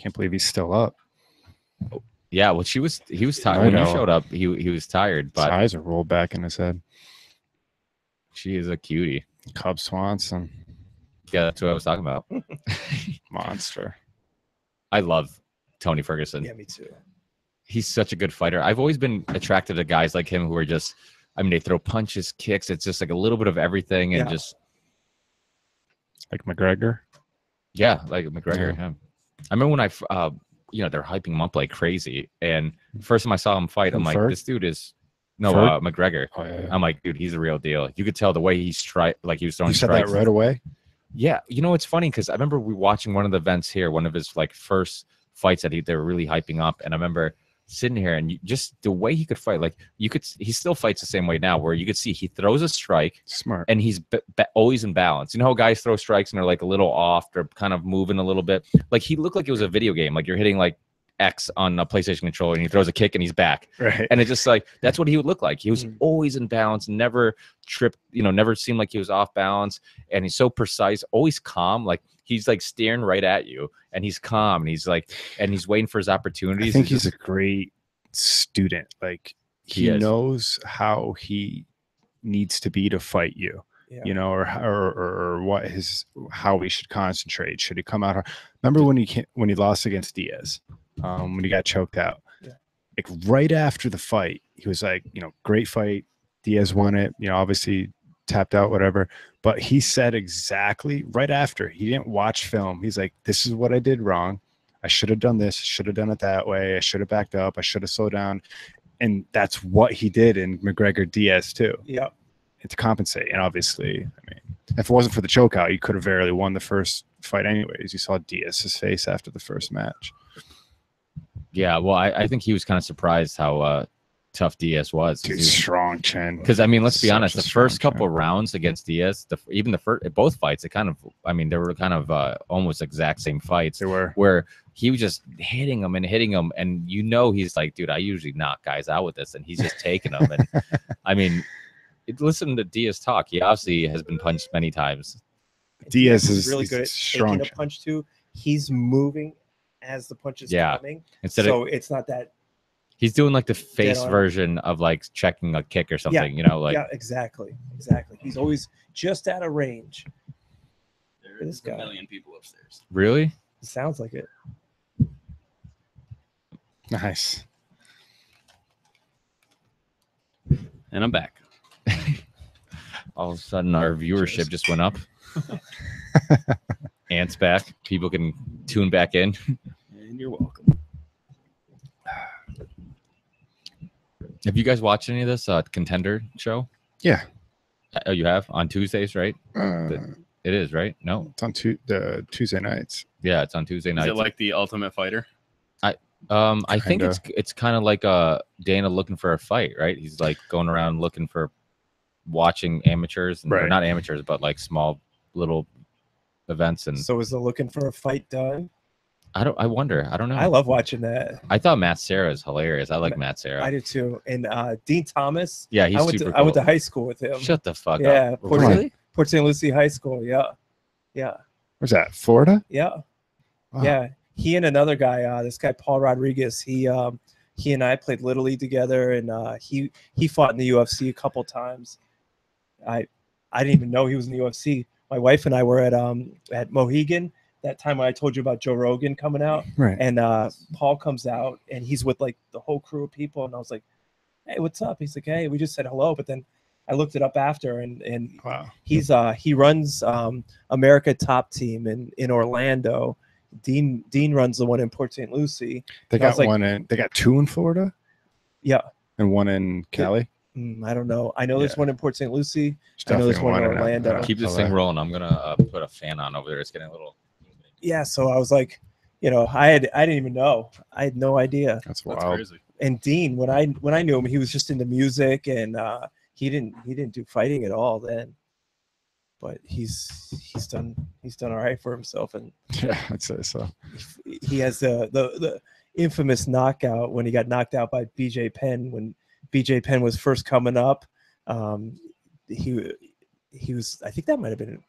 Can't believe he's still up. Yeah, well, he was tired I when you know. showed up. He was tired, His but eyes are rolled back in his head. she is a cutie. Cub Swanson, Yeah, that's what I was talking about. monster. I love Tony Ferguson. Yeah, me too. He's such a good fighter. I've always been attracted to guys like him who are just, I mean, they throw punches, kicks. It's just like a little bit of everything, and Yeah. just Like McGregor. yeah, like McGregor. Yeah. Yeah. I remember when they're hyping him up like crazy, and first time I saw him fight, I'm like, Ferg? this dude is no Ferg? McGregor. Oh yeah. I'm like, dude, he's a real deal. You could tell the way he like he was throwing You said that strikes. right away. Yeah, you know it's funny because I remember we watching one of the events here, one of his like first fights that they were really hyping up, and I remember sitting here and just the way he could fight, like he still fights the same way now, where you could see he throws a strike Smart. and he's always in balance. You know how guys throw strikes and they're like a little off, they're kind of moving a little bit. Like he looked like it was a video game, like you're hitting like X on a PlayStation controller and he throws a kick and he's back. Right. And it's just like that's what he would look like. He was always in balance, never tripped, never seemed like he was off balance. And he's so precise, always calm. Like he's like staring right at you, and he's calm, and he's waiting for his opportunities. I think he's a great student. Like He he is. knows how he needs to be to fight you. Yeah. Or how he should concentrate. Should he come out? Remember when he lost against Diaz, when he got choked out? Yeah. Like right after the fight, he was like, great fight. Diaz won it. Obviously tapped out, whatever. But he said exactly right after. He didn't watch film. He's like, this is what I did wrong. I should have done this. Should have done it that way. I should have backed up. I should have slowed down. And that's what he did in McGregor Diaz too. Yeah. To compensate. And obviously, I mean, if it wasn't for the chokeout, you could have barely won the first fight anyways. You saw Diaz's face after the first match. Yeah, well, I think he was kind of surprised how tough Diaz was. Dude, strong chin. Because I mean, let's be Such honest, a the strong first couple chin. rounds against Diaz, even the first both fights, they were kind of almost exact same fights They were. where he was just hitting him, and he's like, dude, I usually knock guys out with this, and he's just taking them. And I mean, listen to Diaz talk. He obviously has been punched many times. Diaz He's is really he's good at strong. taking a punch too. He's moving as the punch is Yeah. coming, Instead of it's not that. he's doing like the face on. version of like checking a kick or something, Yeah, exactly. He's always just out of range. There's guy. a million people upstairs. Really? It sounds like it. Nice. And I'm back. All of a sudden, our viewership just went up. Ant's back. People can tune back in. And you're welcome. Have you guys watched any of this Contender show? Yeah. Oh, you have on Tuesdays, right? Uh, It is, right? No. it's on the Tuesday nights. Yeah, it's on Tuesday Is nights. it like the Ultimate Fighter? I think Kinda. it's kind of like Dana looking for a fight, right? He's like going around looking for watching amateurs, or Right. not amateurs, but like small little events. And So is the looking for a fight done? I wonder. I don't know. I love watching that. I thought Matt Serra is hilarious. I like Matt Serra. I do too. And Dean Thomas. Yeah, he's I went super I went to cool. high school with him. Shut the fuck Yeah, up. Port, Really? Port St. Lucie High School. Yeah. Where's that? Florida? Yeah. Wow. Yeah. He and another guy, this guy Paul Rodriguez, he and I played Little League together, and he fought in the UFC a couple times. I didn't even know he was in the UFC. My wife and I were at Mohegan that time when I told you about Joe Rogan coming out, Right. and Paul comes out and he's with like the whole crew of people, and I was like, "Hey, what's up?" He's like, "Hey, we just said hello," but then I looked it up after, and Wow. he runs America Top Team in Orlando. Dean runs the one in Port St. Lucie. They And I was got like- one in. They got two in Florida Yeah. and one in Cali. I don't know. I know there's one in Port St. Lucie. I know definitely there's one in Orlando. Keep this thing rolling. I'm gonna put a fan on over there. It's getting a little. Yeah, so I was like, I didn't even know. I had no idea. That's That's wild. crazy. And Dean, when I knew him, he was just into music, and he didn't do fighting at all then. But he's done all right for himself, and Yeah, I'd say so. he has the infamous knockout when he got knocked out by BJ Penn when BJ Penn was first coming up. He was, I think that might have been,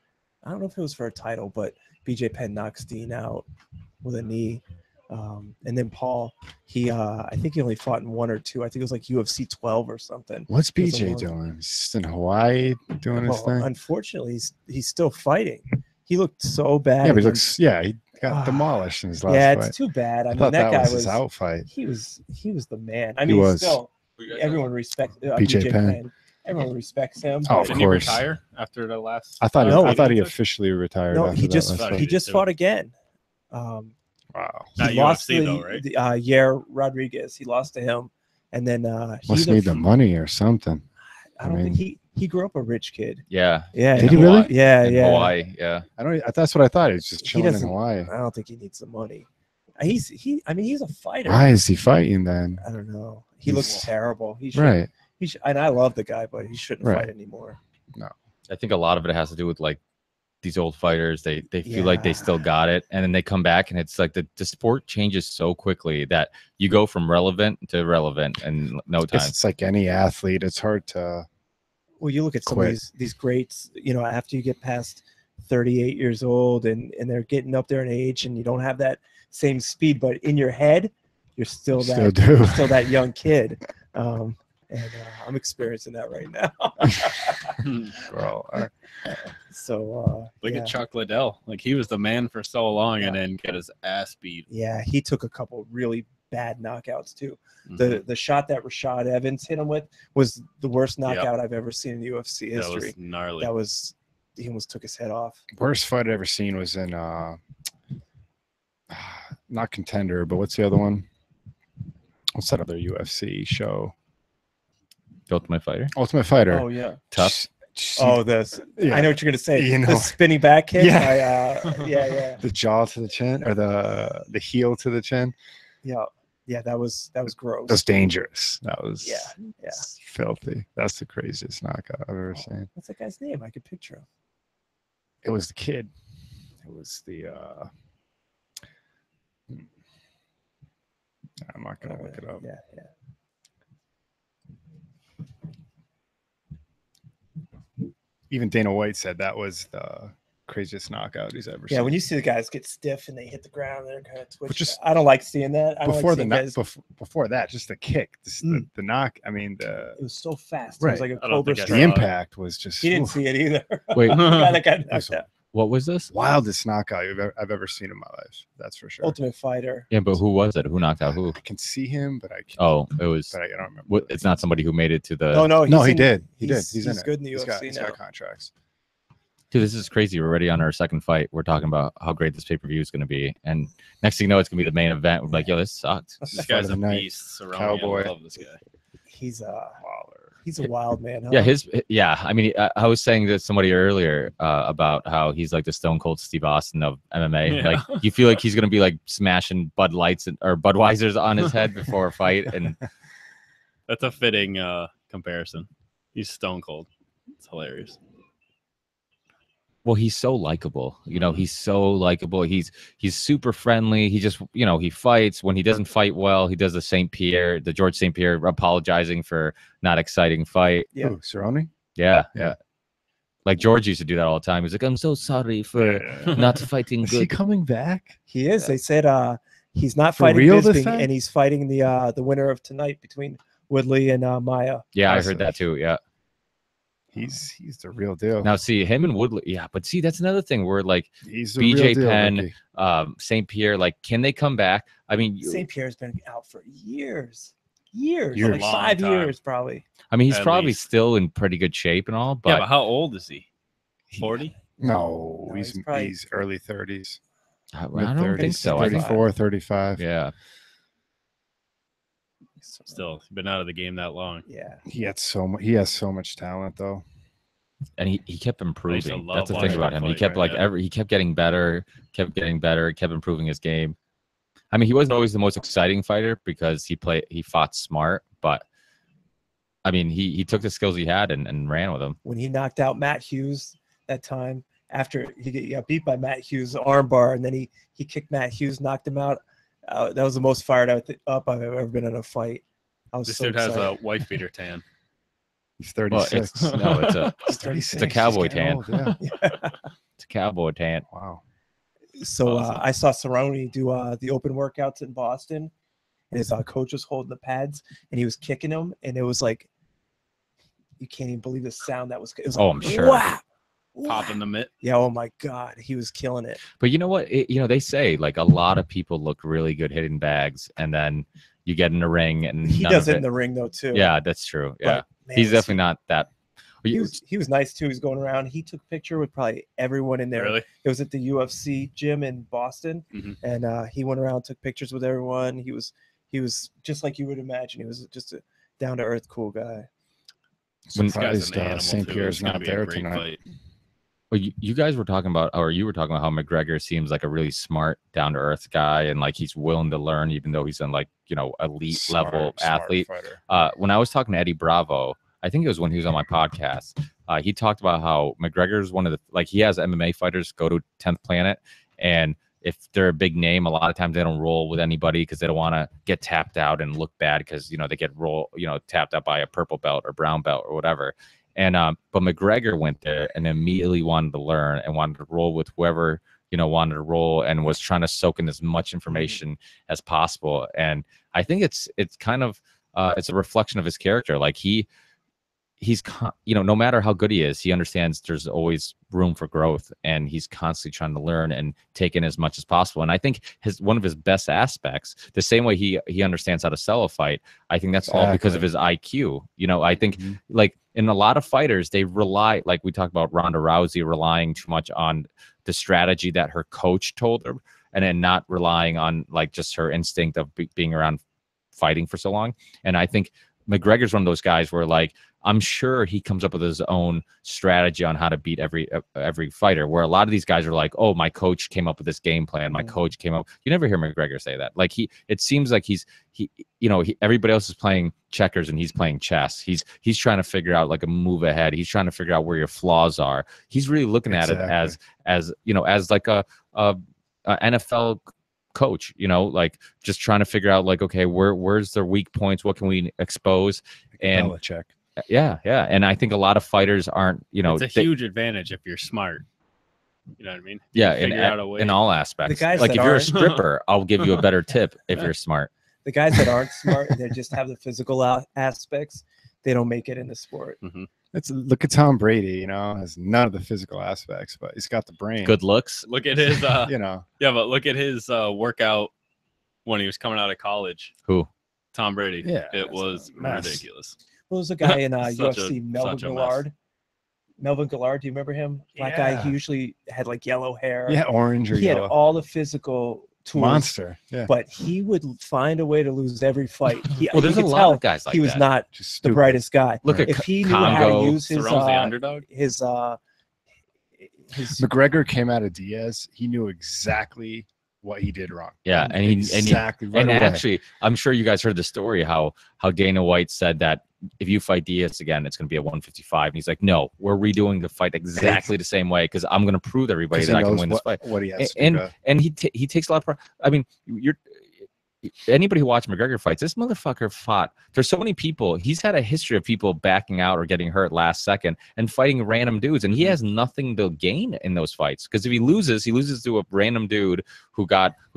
I don't know if it was for a title, but BJ Penn knocks Dean out with a knee. And then Paul, I think he only fought in 1 or 2. I think it was like UFC 12 or something. What's It was a BJ long- doing? He's just in Hawaii doing his Well, thing. unfortunately, he's still fighting. He looked so bad. Yeah, but he against- he got demolished in his last yeah, fight. it's too bad. I I mean, thought that guy was was his out fight. he was the man. I He mean, was. still everyone respects BJ Penn. Everyone respects him. Oh, but- of Didn't he course. retire after the last? I thought No, I thought he took? officially retired. no, after he that just last fight. fight. he just too. fought again. Wow. Not He lost UFC to though, right? Yair Rodriguez. He lost to him, and then he Must either- need the money or something. I don't think he grew up a rich kid. Yeah. Yeah, Did he in really? Hawaii. Yeah, In yeah. Hawaii. Yeah. That's what I thought. He's just He chilling in doesn't- Hawaii. I don't think he needs the money. I mean, he's a fighter. Why is he fighting then? I don't know. He looks He's- terrible. He should. Right. He should, and I love the guy, but he shouldn't Right. fight anymore. I think a lot of it has to do with like these old fighters. They feel like they Yeah. still got it, and then they come back, and it's like the sport changes so quickly that you go from relevant to relevant in no time. It's like any athlete. It's hard to. Well, you look at some Quit. of these greats, after you get past 38 years old and they're getting up there in age and you don't have that same speed, but in your head, you're still Still do. still that young kid. And I'm experiencing that right now. Bro, So Look yeah. at Chuck Liddell. Like he was the man for so long, and Yeah. then get his ass beat. Yeah, he took a couple really bad knockouts too. Mhm. The shot that Rashad Evans hit him with was the worst knockout I've ever seen in UFC that history. was gnarly. That was he almost took his head off. worst fight I'd ever seen was in not Contender, but what's the other one? What's that other UFC show? The Ultimate Fighter. Ultimate Fighter. Oh yeah. Tough. Oh, this. Yeah. I know what you're gonna say. You know. The spinning back kick. Yeah. Yeah. The jaw to the chin or the heel to the chin. Yeah. That was gross. That's dangerous. That was Yeah. filthy. That's the craziest knockout I've ever seen. What's that guy's name? I could picture him. It was the kid. It was the I'm not gonna look it up. Yeah. Even Dana White said that was the craziest knockout he's ever Yeah. seen. When you see the guys get stiff and they hit the ground, they're kind of twitching. just- I don't like seeing that. I don't before like the seeing knock, guys. before that, just the kick, the knock. I mean, It was so fast. It Right. was like a I don't cobra think I the strike. impact was just He didn't oof, see it either. Wait, The guy that got knocked was out. what was this? wildest knockout I've ever seen in my life. That's for sure. Ultimate Fighter. Yeah, but who was it? Who knocked out who? I can see him, but I can't. Oh, it was. But I don't remember. What, it's not somebody who made it to the. No, no, he's he in- did. He did. He's in it. good in the He's got, UFC he's now. got contracts. Dude, this is crazy. We're already on our second fight. We're talking about how great this pay-per-view is going to be, and next thing you know, it's going to be the main event. We're like, yo, this sucked. This Fight guy's of a the night. beast. Cerrone. Cowboy. I love this guy. He's Waller. a wild man. Huh? Yeah, I mean, I was saying to somebody earlier about how he's like the Stone Cold Steve Austin of MMA. Yeah. Like, you feel like he's going to be like smashing Bud Lights or Budweisers on his head before a fight, and That's a fitting comparison. He's stone cold. It's hilarious. well, he's so likable. He's so likable. He's super friendly. He just, he fights. When he doesn't fight well, he does the George St. Pierre apologizing for not exciting fight. Yeah. Ooh, Cerrone? Yeah. Yeah. Like George used to do that all the time. He's like, I'm so sorry for not fighting Is he good. coming back? He is. They said he's not For fighting real this Bisping, time? and he's fighting the winner of tonight between Woodley and Maya. Yeah, I Awesome. heard that too. Yeah. He's the real deal. Now, see him and Woodley. Yeah, but see, that's another thing where like He's the BJ real deal, Penn, Ricky. St. Pierre, like, can they come back? I mean, St. Pierre's been out for years, Years. like Long 5 time. years probably. he's At probably least. still in pretty good shape and all, Yeah, but but how old is he? 40? No, No, he's he's probably- he's early 30s. I don't think so. I think, 34, 35. yeah. Still been out of the game that long. Yeah. He has so much talent though. And he kept improving. love That's the thing watching about him him. He fight, kept like yeah. he kept getting better, kept improving his game. I mean, he wasn't always the most exciting fighter because he fought smart, but I mean, he took the skills he had and ran with them. When he knocked out Matt Hughes that time, after he got beat by Matt Hughes armbar, and then he kicked Matt Hughes, knocked him out. That was the most fired up I've ever been in a fight. I was This so dude has excited. a wife beater tan. He's Well, 36. it's 36. it's a cowboy He's getting tan. old, yeah. It's a cowboy tan. Wow. So Awesome. I saw Cerrone do the open workouts in Boston, and his coach was holding the pads, and he was kicking them, and it was like, you can't even believe the sound that was. It was like, Oh, I'm sure. Wow. Popping the mitt. Yeah. Oh my God, he was killing it. But you know what? They say like a lot of people look really good hitting bags, and then you get in the ring and He none does of it in the ring though too. Yeah, that's true. Yeah, But, man, he's definitely not that. He was nice too. He's going around. He took a picture with probably everyone in there. Really? It was at the UFC gym in Boston, Mhm. and he went around, took pictures with everyone. He was just like you would imagine. He was just a down to earth, cool guy. This guy's Surprised an animal, St. too. Pierre's It's gonna not be a there great tonight. fight. Well, you guys were talking about, or you were talking about how McGregor seems like a really smart, down to earth guy, and like he's willing to learn, even though he's an elite level athlete. Fighter. When I was talking to Eddie Bravo, I think it was when he was on my podcast, he talked about how McGregor is one of the, he has MMA fighters go to 10th Planet, and if they're a big name, a lot of times they don't roll with anybody because they don't want to get tapped out and look bad because they get tapped out by a purple belt or brown belt or whatever. And but McGregor went there and immediately wanted to learn and wanted to roll with whoever wanted to roll, and was trying to soak in as much information as possible. And I think it's kind of it's a reflection of his character. Like he's no matter how good he is, he understands there's always room for growth, and he's constantly trying to learn and take in as much as possible. And I think one of his best aspects, the same way he understands how to sell a fight, I think that's all because of his IQ. I think like in a lot of fighters, they rely, like we talked about Ronda Rousey relying too much on the strategy that her coach told her, and then not relying on like just her instinct of being around fighting for so long. And I think McGregor's one of those guys where like, I'm sure he comes up with his own strategy on how to beat every fighter, where a lot of these guys are like, oh, my coach came up with this game plan. My coach came up. You never hear McGregor say that. Like it seems like everybody else is playing checkers and he's playing chess. He's trying to figure out like a move ahead. He's trying to figure out where your flaws are. He's really looking at it as like a NFL coach, like just trying to figure out like, okay, where's their weak points? What can we expose? And Belichick. Yeah. And I think a lot of fighters aren't, it's a huge advantage if you're smart. You know what I mean? Yeah, Figure out a way. in all aspects. The guys like that if you're a aren't- stripper, I'll give you a better tip if you're smart. The guys that aren't smart and they just have the physical aspects, they don't make it in the sport. Look at Tom Brady. Has none of the physical aspects, but he's got the brain. Good looks. Look at his Yeah, but look at his workout when he was coming out of college. Who? Tom Brady. Yeah, It was mess. ridiculous. Well, there's a guy in Such a- UFC, Melvin such a mess. Gillard. Melvin Gillard, do you remember him? Black guy. He usually had like yellow hair. Yeah, orange or He had yellow. all the physical tools. Monster. Yeah. But he would find a way to lose every fight. Well, there's you a could lot tell of guys like he was that. not Just the stupid. brightest guy. Look at If he knew how Congo. to use his Cerrone's the underdog. his McGregor came out of Diaz. He knew exactly what he did wrong. Yeah, and exactly right and away. actually, I'm sure you guys heard the story how Dana White said that if you fight Diaz again, it's going to be a 155. And he's like, no, we're redoing the fight exactly the same way because I'm going to prove to everybody 'Cause that he I can knows win this fight. what he has to do. And he takes a lot of. I mean, anybody who watched McGregor fights, this motherfucker fought. There's so many people. He's had a history of people backing out or getting hurt last second and fighting random dudes, and he has nothing to gain in those fights because if he loses to a random dude who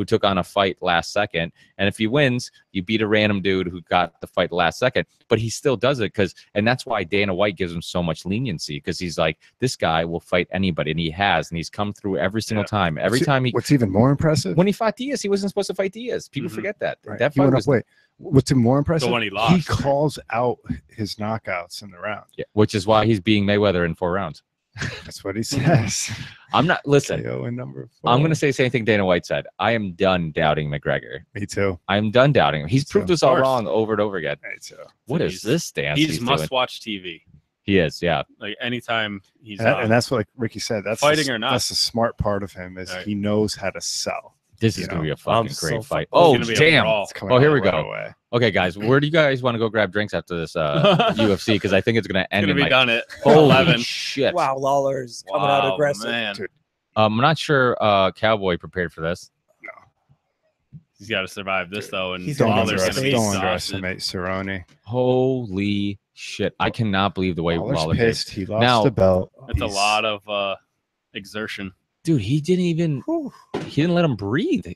took on a fight last second, and if he wins, you beat a random dude who got the fight last second. But he still does it and that's why Dana White gives him so much leniency because he's like, this guy will fight anybody, and he's come through every single time. What's even more impressive? When he fought Diaz, he wasn't supposed to fight Diaz. People forget that. Right. That He fight went was up weight. What's even more impressive? The one he lost. calls out his knockouts in the round. which is why he's beating Mayweather in 4 rounds. That's what he says. I'm not. Listen, KO in number 4. I'm gonna say the same thing Dana White said. I am done doubting McGregor. Me too. I'm done doubting him. He's proved us all course. wrong over and over again. Me too. What is this stance? He's doing? must-watch TV. He is, yeah. Like anytime he's And that's what, like Ricky said. That's Fighting or not. That's the smart part of him is Right. he knows how to sell. This You is gonna know, be a fucking so great fight. fucking- Oh It's gonna be a damn! brawl. It's coming Oh, here out we right go. away. Okay, guys, where do you guys want to go grab drinks after this UFC? Because I think it's gonna end gonna in be like done at holy 11. shit. Wow, Lawler's coming out Wow, aggressive. man. Dude. I'm not sure Cowboy prepared for this. He's got to survive this though, and He's Don't, gonna Lawler's gonna be don't space. underestimate Cerrone. Holy shit! I cannot believe the way Lawler's Lawler did. pissed. He lost Now- the belt. That's a He's- lot of exertion. Dude, he didn't let him breathe.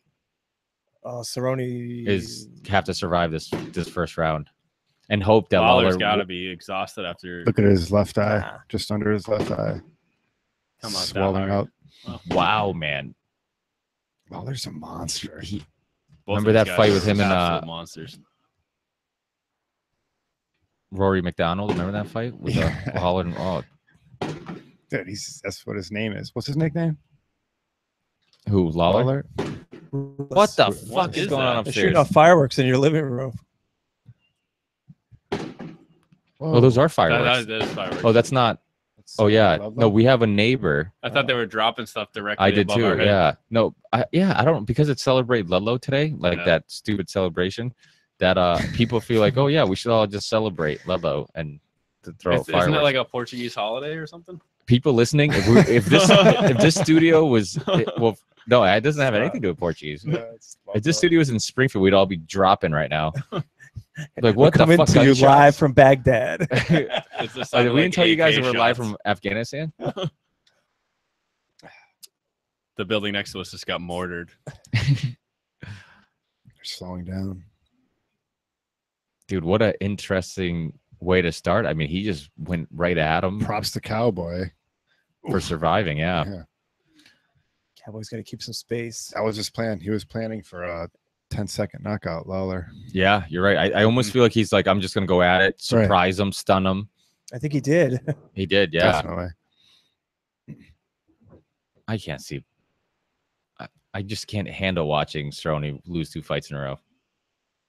Cerrone Is have to survive this first round, and hope that Lawler's Lawler got to be exhausted after. Look at his left eye, Nah. just under his left eye, Come out that swelling hard. up. Wow, man. Lawler's a monster. He, Both Remember of these that guys fight are with him and, absolute monsters. Rory McDonald. Remember that fight with Lawler? And, oh, Dude, that's what his name is. What's his nickname? who Lawler? What the What fuck is is going on that? They're shooting upstairs? off fireworks in your living room. Oh, those are That fireworks. is fireworks. Oh, that's not. Oh yeah, no, we have a neighbor. I thought they were dropping stuff directly. I did above too. our head. Yeah, no, I don't because it's Celebrate Ludlow today, like Yeah. that stupid celebration. That people feel like, oh yeah, we should all just celebrate Ludlow and to throw Isn't fireworks. it like a Portuguese holiday or something? People listening, if this studio was well, no, it doesn't have anything to do with Portuguese. If this studio was in Springfield, we'd all be dropping right now. Like what the Coming fuck? to you gunshots? live from Baghdad. It's the Oh, sound did of, we like, didn't tell you guys AK that we're live shots. from Afghanistan? The building next to us just got mortared. They're slowing down. Dude, what an interesting way to start. I mean, he just went right at him Props to Cowboy. for surviving. Yeah. Yeah. Cowboy's got to keep some space. That was his plan. He was planning for a 10-second knockout, Lawler. Yeah, you're right. I almost feel like he's like, I'm just going to go at it, surprise him, stun him. I think he did. He did. Yeah. Definitely. I can't see. I just can't handle watching Cerrone lose 2 fights in a row.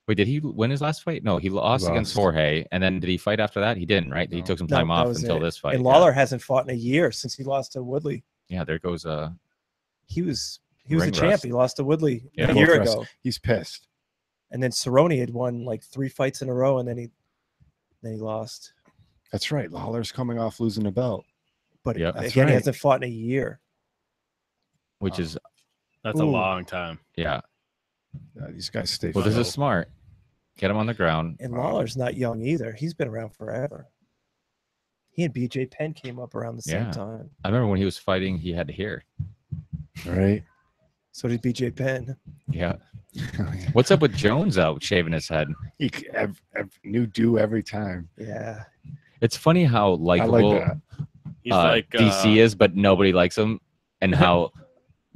Wait, did he win his last fight? No, he lost against Jorge. And then did he fight after that? He didn't, right? He No. took some No, time that off was until it. this fight. And yeah. Lawler hasn't fought in a year since he lost to Woodley. Yeah, there goes He was a Ring champ. rust. He lost to Woodley Yeah. a year Both rust. ago. He's pissed. And then Cerrone had won like 3 fights in a row, and then he lost. That's right. Lawler's coming off losing the belt. But Yep. That's again, right. he hasn't fought in a year. which is, That's a Ooh. long time. yeah. These guys stay. Well, this slow. is smart. Get him on the ground. And Lawler's not young either. He's been around forever. He and BJ Penn came up around the same Yeah. time. I remember when he was fighting, he had hair. right. So did BJ Penn. Yeah. What's up with Jones out shaving his head? He new do every time. Yeah. It's funny how I likable like that. He's like DC is, but nobody likes him, and how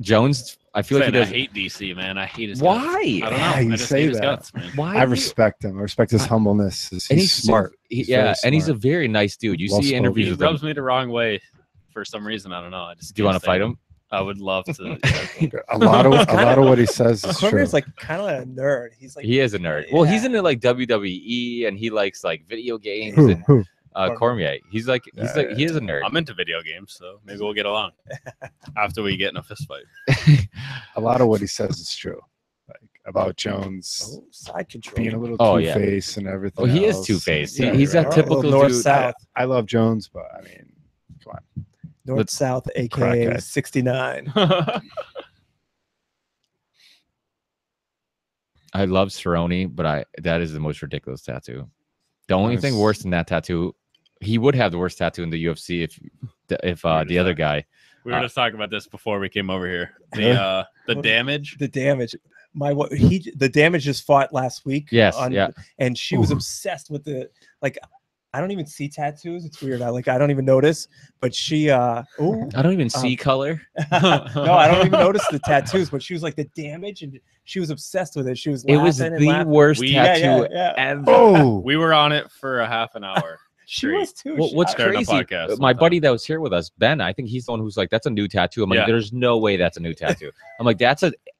Jones. I feel like he I does. hate DC, man. I hate his guts. Why? I don't know. Yeah, I you just say hate his that. guts, man. Why? I respect him. I respect his humbleness. And He's smart. He's very yeah, and he's a smart. very nice dude. You Well see spoken. interviews He with him. rubs me the wrong way for some reason. I don't know. I just Do you want can't to fight stand him? I would love to. a lot of what he says is true. Cormier's like kind of a nerd. He's like He is a nerd. Well, he's Yeah. into like WWE, and he likes like video games. Who? And Who? Cormier, he's like he is a nerd. I'm into video games, so maybe we'll get along after we get in a fist fight. A lot of what he says is true. Like about Jones side control. being a little Oh, yeah. two-faced and everything. Oh, he is else. two-faced. Yeah, He's right. that typical north dude. south. I love Jones, but I mean, come on. North Let's- south, aka Crackhead. 69. I love Cerrone, but that is the most ridiculous tattoo. The only thing Nice. worse than that tattoo, he would have the worst tattoo in the UFC if the other guy. We were just talking about this before we came over here. The damage. The damage. The damage just fought last week. Yes, yeah. And she was Ooh. obsessed with the I don't even see tattoos. It's weird. I don't even notice. But she ooh. I don't even see color. No, I don't even notice the tattoos. But she was like the damage, and she was obsessed with it. She was It was laughing and the laughing. worst We- Yeah, tattoo yeah. ever. Oh, We were on it for a half an hour. She straight. was too. What's Starting a crazy? podcast My sometime. buddy that was here with us, Ben. I think he's the one who's like, "That's a new tattoo." I'm like, Yeah. "There's no way that's a new tattoo." I'm like,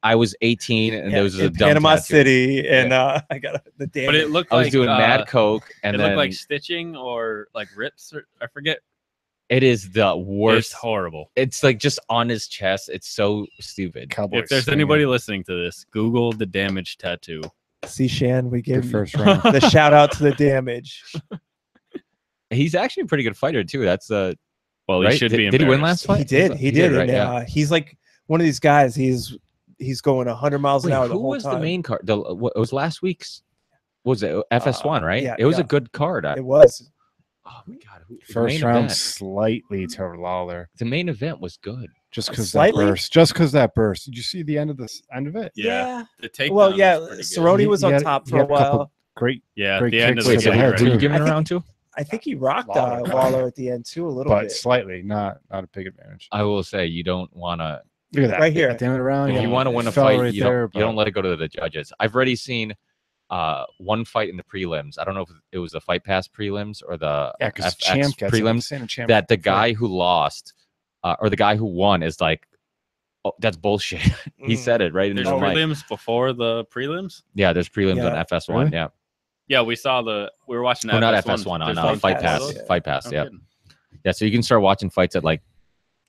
I was 18 and there was a in dumb Panama tattoo. City, and I got the damn. But it looked I was like doing mad coke, and it then looked like stitching or like rips, or I forget. it is the worst. It's horrible. It's like just on his chest. It's so stupid. Cowboy If there's swinging. anybody listening to this, Google the damage tattoo. See, Shan, we the gave you first round. the shout out to the damage. He's actually a pretty good fighter too. That's Well, right? he should be. Did he win last embarrassed. fight? He did, right? and Yeah. he's like one of these guys. He's going 100 miles an Wait, hour the who whole was time. the main card? It was last week's. Was it FS1? Right? yeah, it was yeah. a good card. It was. Oh my god! The First main round event. slightly to Lawler, The main event was good. just because that Slightly? burst. Just because that burst. Did you see the end of it? Yeah. The takedown. Well, yeah. was pretty good. Cerrone was He on had- top he for a had a couple while. Great, Yeah. great The end of kicks the Wait, to so the fight, head, were too. you right? giving I it think- around too? I think he rocked Lawler. Lawler at the end too, a little but bit. slightly, not a big advantage. I will say you don't want to. Look at that. Right here. At the end of the round, If yeah, you want to it win a fell fight, right you there, don't but let it go to the judges. I've already seen one fight in the prelims. I don't know if it was the Fight Pass prelims or the Yeah, because FX champ gets it. prelims. Saying a champ That the gets it. guy who lost or the guy who won is like, oh, that's bullshit. He said it right in There's the mic. prelims before the prelims. Yeah, there's prelims Yeah. on FS1. Really? Yeah, Yeah, we were watching. oh, not FS1. FS1 on There's one Fight Pass, Pass. before yeah. Fight Pass. those? Yeah, No kidding. yeah. So you can start watching fights at like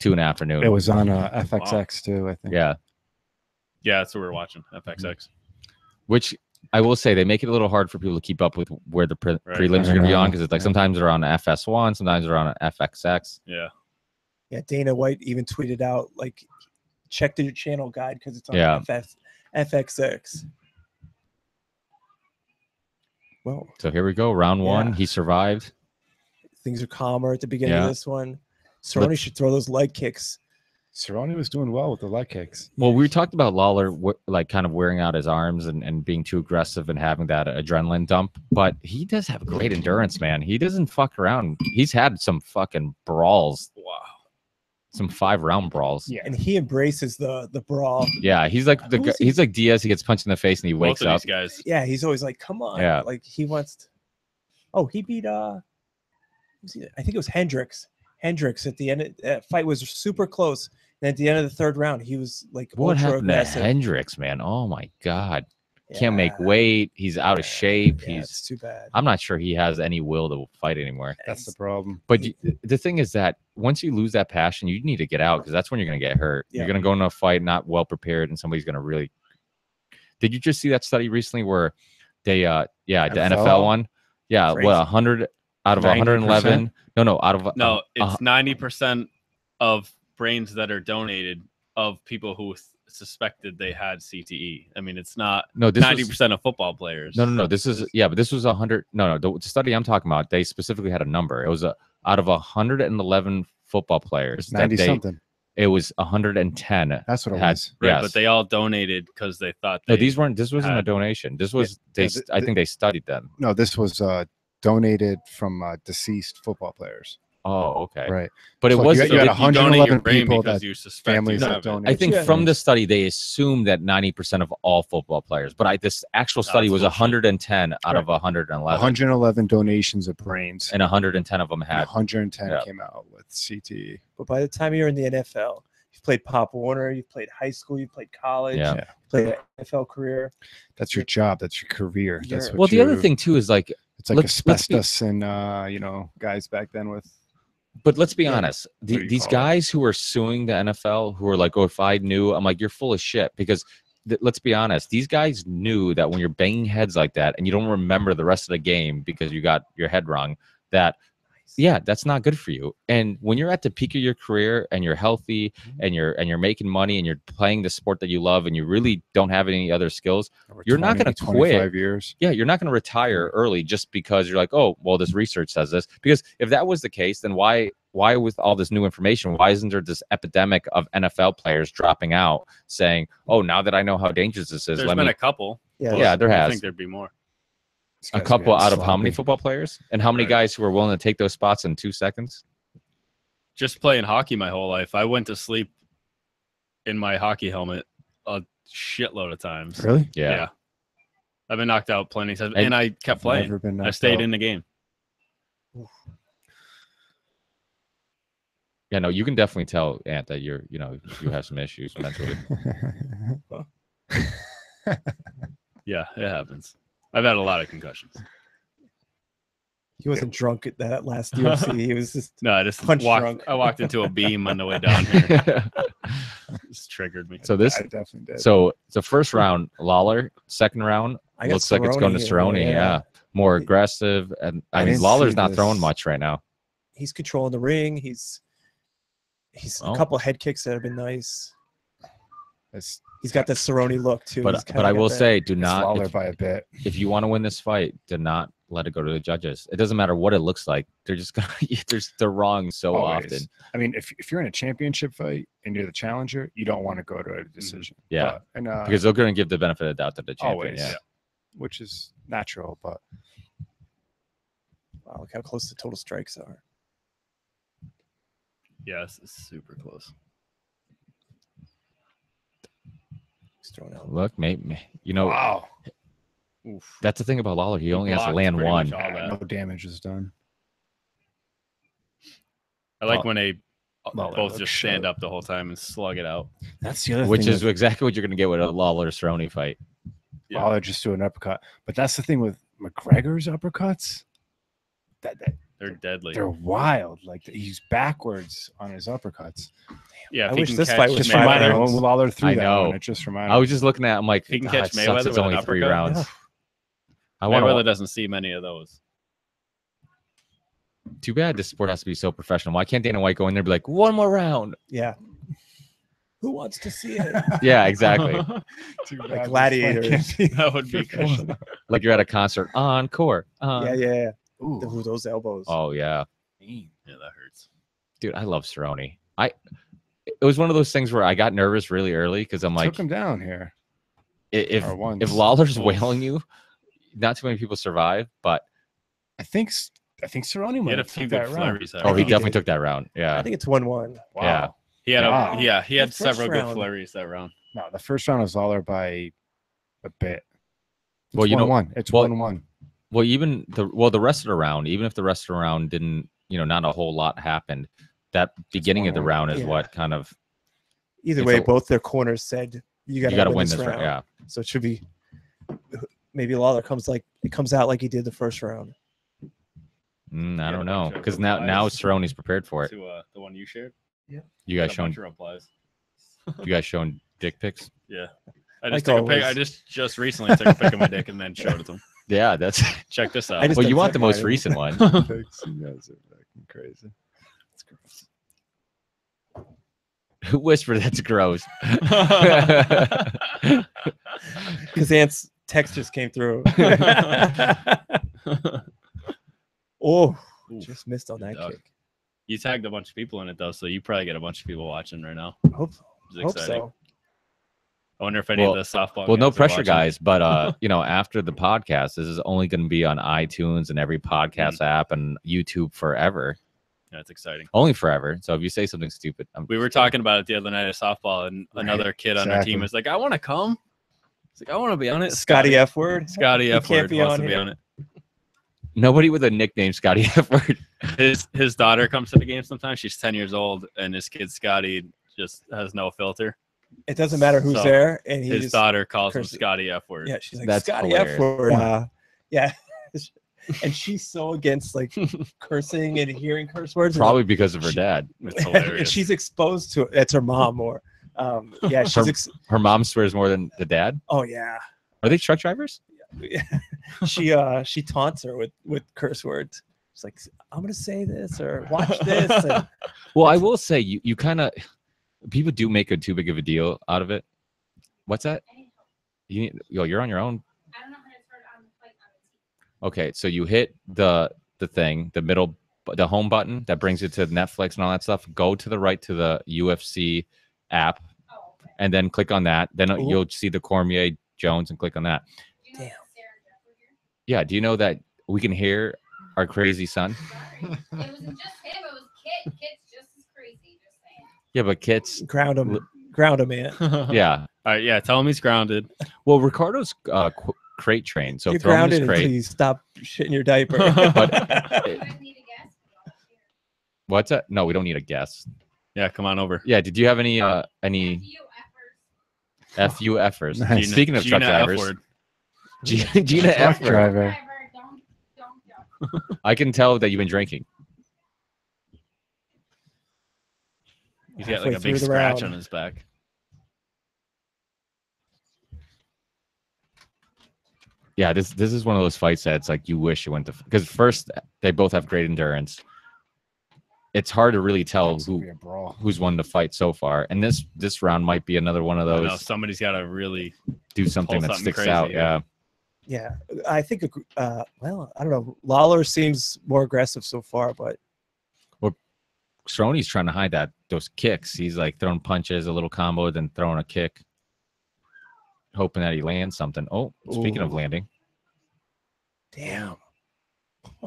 2 in the afternoon. It was on FXX too, I think. Yeah, Yeah, that's what we were watching. FXX. which I will say they make it a little hard for people to keep up with where the Right. prelims are going to be on Yeah. because it's like Yeah. sometimes they're on FS1, sometimes they're on FXX. Yeah. Yeah, Dana White even tweeted out like, check the channel guide because it's on Yeah. FXX. Well, So here we go, round one. Yeah. He survived. things are calmer at the beginning Yeah. of this one. Cerrone should throw those leg kicks. Cerrone was doing well with the leg kicks. Well, we talked about Lawler like kind of wearing out his arms and being too aggressive and having that adrenaline dump, but he does have great endurance, man. He doesn't fuck around. He's had some fucking brawls, Wow. some 5-round brawls. Yeah. And he embraces the brawl. Yeah, he's like Who is he? he's like Diaz. He gets punched in the face and he wakes Both of up. these guys. Yeah, he's always like, come on. Yeah. Like he wants to... Oh, he beat I think it was Hendricks. Hendricks at the end that fight was super close. And at the end of the third round, he was like What ultra happened to aggressive. Hendricks, man? Oh my god, can't make Yeah. weight. He's out of shape. Yeah, He's. it's too bad. I'm not sure he has any will to fight anymore. That's the problem. But the thing is that once you lose that passion, you need to get out because that's when you're going to get hurt. Yeah. You're going to go into a fight not well prepared, and somebody's going to really. Did you just see that study recently where they, the NFL one? Yeah, Crazy. what 100 out of 111? No, out of No, it's 90% of brains that are donated of people who suspected they had CTE. I mean, it's not no, this 90% of football players. No. This is but this was 100. No, the study I'm talking about, they specifically had a number. It was out of 111 football players. It's 90 something. It was 110. That's what it had- was. Right, yes. but they all donated because they thought No, they these weren't. This wasn't a had- donation. This was they. Yeah, I think they studied them. No, this was donated from deceased football players. Oh, okay. Right. But it So was. you it got did- 111 donate your brain people because that you suspect families you that have it. donate. I think Yeah. from the study they assumed that 90% of all football players, but this actual study that's was bullshit. 110 out of 111, 111 donations of brains, and 110 of them and had. 110 Yeah. came out with CTE. But by the time you're in the NFL, you've played Pop Warner, you've played high school, you've played college, Yeah. Yeah. played an NFL career. That's your job. That's your career. That's You're- what Well, the other you- thing too is like, it's like let's be- asbestos and guys back then with but let's be Yeah. honest, What do you these call it? guys who are suing the NFL, who are like, oh, if I knew, I'm like, you're full of shit because. Let's be honest. These guys knew that when you're banging heads like that and you don't remember the rest of the game because you got your head wrong, that yeah, that's not good for you. And when you're at the peak of your career and you're healthy and you're making money and you're playing the sport that you love and you really don't have any other skills, over You're not 20, gonna 25 quit. years. yeah, you're not going to retire early just because you're like, oh, well, this research says this. Because if that was the case, then why with all this new information, why isn't there this epidemic of NFL players dropping out saying, oh, now that I know how dangerous this is, There's let been me. a couple. Yeah. Yeah, there I has. think there'd be more. These A guys are couple getting out of how many sloppy. football players? And how many Right. guys who are willing to take those spots in 2 seconds? Just playing hockey my whole life. I went to sleep in my hockey helmet a shitload of times. Really? Yeah. I've been knocked out plenty of times, And and I kept playing. Never been I knocked stayed out. in the game. Yeah, no, you can definitely tell, Ant, that you have some issues mentally. Yeah, it happens. I've had a lot of concussions. He wasn't drunk at that last UFC. He was just No, I just punch walked. drunk. I walked into a beam on the way down here. Just triggered me. So this, I definitely did. so the first round, Lawler. Second round I got looks like it's going to Cerrone here, Cerrone. Yeah, more aggressive, and I mean didn't Lawler's see not throwing this. much right now. He's controlling the ring. He's Oh. a couple head kicks that have been nice. It's He's got the Cerrone look too. He's But kinda I got will that- say, do it's not Lawler by a bit. if you want to win this fight, do not let it go to the judges. It doesn't matter what it looks like. They're just gonna they're wrong so Always. often. I mean, if you're in a championship fight and you're the challenger, you don't want to go to a decision. Yeah. But, and Because they're going to give the benefit of the doubt to the champion. always, Yeah. which is natural. But Wow, look how close the total strikes are. Yes, it's super close. He's throwing out. Look, maybe wow, Oof. that's the thing about Lawler. He only has to blocked land pretty one. much all that. no damage is done. I like Oh. when they Lawler both looks just stand sharp. up the whole time and slug it out. That's the other Which thing. is exactly what you're going to get with a Lawler Cerrone fight. Yeah. Lawler just do an uppercut. But that's the thing with McGregor's uppercuts. That They're deadly. they're wild. Like he's backwards on his uppercuts. Yeah, I if he wish can this catch fight was Just five reminded me rounds. when Lawler threw I that know. one. It just reminded I me. was just looking at. I'm like, He can "Ah, catch it sucks Mayweather It's with only an 3 uppercut? rounds. Yeah. I want Mayweather to. doesn't see many of those. Too bad this sport has to be so professional. Why can't Dana White go in there and be like, one more round? Yeah. Who wants to see it? Yeah, exactly. Too Like bad this gladiators. fight can't be- That would be cool. Like you're at a concert. Encore. Yeah. Ooh, Ooh, those elbows. Oh yeah, mean. Yeah, that hurts. dude, I love Cerrone. It was one of those things where I got nervous really early because I'm like, Took him down here. if Or once. if Lawler's Oof. wailing you, not too many people survive. But I think Cerrone He might had a have few took good that round. flurries. oh, he think he definitely did. took that round. I Yeah, think it's 1-1. Wow. Yeah. He had Wow. he had The first several good round. flurries that round. No, the first round was Lawler by a bit. Well, It's you know- 1-1. It's well- 1-1. well, even the rest of the round, even if the rest of the round didn't, not a whole lot happened. That beginning of the 1-1. round is Yeah. what kind of Either It's way, a- both their corners said you got you got to to win this this round. Yeah. So it should be maybe Lawler comes out like he did the first round. I Yeah, don't a know bunch of because now replies. Cerrone's prepared for it. To the one you shared. You guys A showing bunch of replies. dick pics? Yeah. I Like just took a pic. I always. just recently took a pic of my dick and then showed it to him. Yeah, that's. Check this out. I just Well, you don't want the check most mine. recent one. You guys are fucking crazy. It's gross. Who whispered that's gross? Because Ant's text just came through. Oh, Oof. just missed on that Duck. kick. You tagged a bunch of people in it though, so you probably get a bunch of people watching right now. Hope It's hope exciting. so. I wonder if any Well- of the softball. Well, no guys are pressure, watching. guys. But after the podcast, this is only going to be on iTunes and every podcast app and YouTube forever. Yeah, it's exciting. Only forever. So if you say something stupid, We were talking about it the other night at softball, and another kid on our exactly. team was like, "I want to come." It's like, "I want to be on it." Scotty F word. Scotty He F can't word be wants on to be here. on it. Nobody with a nickname Scotty F word. His daughter comes to the game sometimes. She's 10 years old, and his kid Scotty just has no filter. It doesn't matter who's So, there, and he His just daughter calls him curses. Scotty F word. yeah, she's like That's Scotty F hilarious. word. Yeah, and she's so against like cursing and hearing curse words. and, Probably because of her dad. It's and hilarious. she's exposed to it. It's her mom more. Yeah, she's Her mom swears more than the dad. oh yeah. Are they truck drivers? She taunts her with curse words. She's like, I'm gonna say this or watch this. And Well, I will say you kind of people do make too big of a deal out of it. What's that? You're on your own. I don't know how to turn on the plate on the TV. Okay, so you hit the thing, the home button that brings it to Netflix and all that stuff. Go to the right to the UFC app, Oh, okay. and then click on that. Then Ooh. you'll see the Cormier Jones and click on that. Do you know Damn. that Sarah and Jeff were here? Yeah. Do you know that we can hear our crazy son? Sorry. It wasn't just him, it was Kit. Kit's just as crazy, just saying. Yeah, but Kit's. ground him, man. Yeah. All right, yeah. Tell him he's grounded. Well, Ricardo's crate trained, so You're throw him grounded his until crate. you stop shitting your diaper. But You guys need to get What's that? No, we don't need a guess. Yeah, come on over. Yeah, did you have any You effers. FUFers? Nice. Speaking of truck Gina drivers, F-word. Gina Truck F. driver. Don't. I can tell that you've been drinking. He's got Halfway like a big through the scratch round. on his back. Yeah, this is one of those fights that's like you wish it went to, because first they both have great endurance. It's hard to really tell It's gonna be a brawl. who's won the fight so far, and this round might be another one of I know those somebody's got to really. do something that something sticks crazy, out. yeah. Yeah, Yeah, I think. Well, I don't know. Lawler seems more aggressive so far, but Cerrone's trying to hide those kicks. He's like throwing punches, a little combo, then throwing a kick, hoping that he lands something. Oh, speaking of Ooh. landing, damn.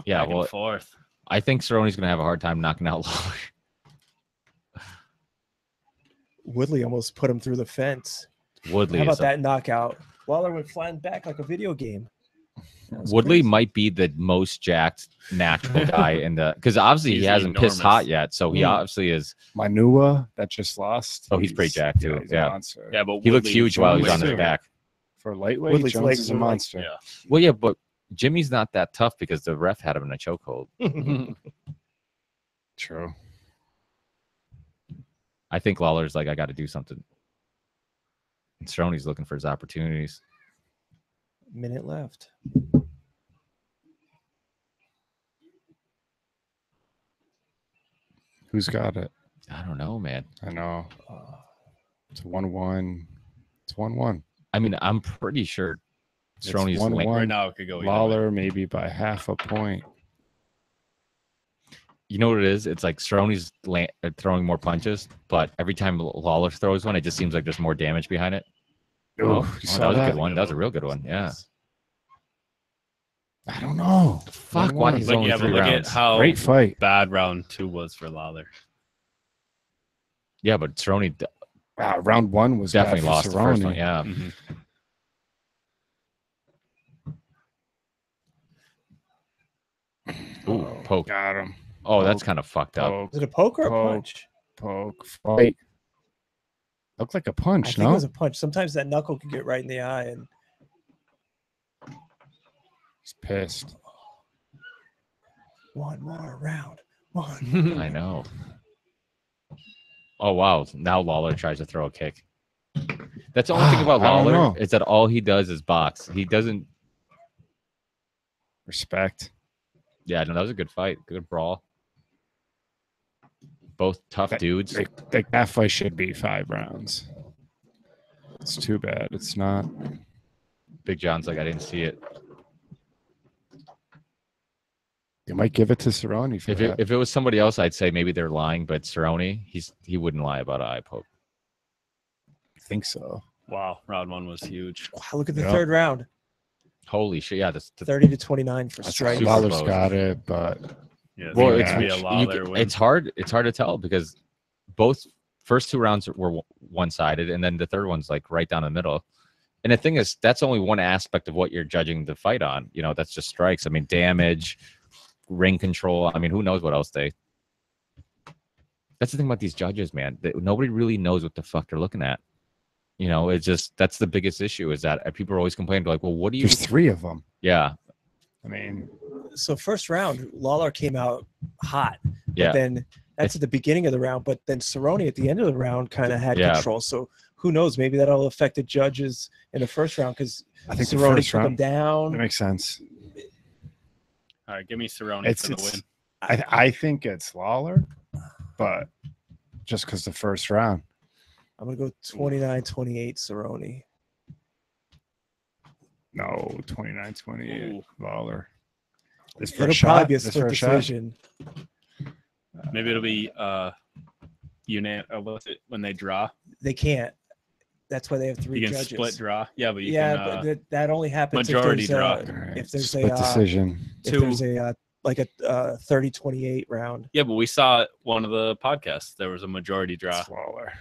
yeah. Back and Well, forth. I think Cerrone's gonna have a hard time knocking out Lawler. Woodley almost put him through the fence. Woodley, How about is that knockout? Lawler went flying back like a video game. That was Woodley crazy. might be the most jacked natural guy in the, because obviously he He's hasn't pissed enormous. hot yet, so he Mm. obviously is. Manua that just lost. Oh, he's pretty jacked, too. He's a Yeah. monster. Yeah, but He looked Woodley huge while he was Jones on his too. back. For lightweight, Woodley's Jones legs is a were like- monster. Yeah. Well, yeah, but Jimmy's not that tough because the ref had him in a chokehold. True. I think Lawler's like, I got to do something. And Cerrone's looking for his opportunities. Minute left. Who's got it? I don't know, man. I know. Uh, It's 1-1. It's 1-1. I mean, I'm pretty sure It's Cerrone's 1-1. Right now it could go either way. Lawler maybe by half a point. You know what it is? It's like Cerrone's throwing more punches, but every time Lawler throws one, it just seems like there's more damage behind it. Oh, that you was saw a that? good one. That was a real good one. Yeah. I don't know. Fuck, why he's But only yeah, but 3 look rounds. at how Great fight. bad round 2 was for Lawler. Yeah, but Cerrone Round 1 was definitely bad for lost the first one. Cerrone. Yeah. Mhm. Ooh, poke. Got him. Oh, that's Poke. kind of fucked up. Poke, is it a poke or a Poke. punch? poke, fight. Looked like a I punch, think no? it was a punch. Sometimes that knuckle can get right in the eye, and He's pissed. one more round. One. I know. Oh wow! Now Lawler tries to throw a kick. That's the only thing about I don't Lawler know. is that all he does is box. He doesn't. Respect. Yeah, no, that was a good fight. Good brawl. Both tough dudes. Like that fight should be 5 rounds. It's too bad. It's not. Big John's like, I didn't see it. They might give it to Cerrone for that. If it was somebody else, I'd say maybe they're lying. But Cerrone, he wouldn't lie about an eye poke. I think so. Wow, round 1 was huge. Wow, look at the Yeah. third round. Holy shit! Yeah, this. 30-29 for That's strike. super Lawler's close. got it, but Yeah, Well, it's it's gonna be a Lawler win. it's hard. It's hard to tell because both first 2 rounds were one-sided, and then the third one's like right down the middle. And the thing is, that's only one aspect of what you're judging the fight on. You know, that's just strikes. I mean, damage, ring control. I mean, who knows what else they. That's the thing about these judges, man. Nobody really knows what the fuck they're looking at. You know, it's just that's the biggest issue is that people are always complaining like, well, what do you? there's 3 of them. Yeah, I mean, So first round, Lawler came out hot. yeah. But then that's at the beginning of the round. But then Cerrone at the end of the round kind of had Yeah. control. So who knows? Maybe that'll affect the judges in the first round because I think the Cerrone first took him round that down. makes sense. All right, give me Cerrone It's, for the it's win. I think it's Lawler, but just because the first round. I'm gonna go 29-28 Cerrone. No, 29-28 Ooh. Lawler. This It'll first probably shot, be a this split first shot. decision. Maybe it'll be what's it when they draw? They can't. That's why they have 3 You can judges. split draw. Yeah, but you Yeah, can but that only happens majority if draw. there's All right, if there's split a decision. if Two. there's a like a 30-28 round. Yeah, but we saw it one of the podcasts. There was a majority draw. It's Lawler.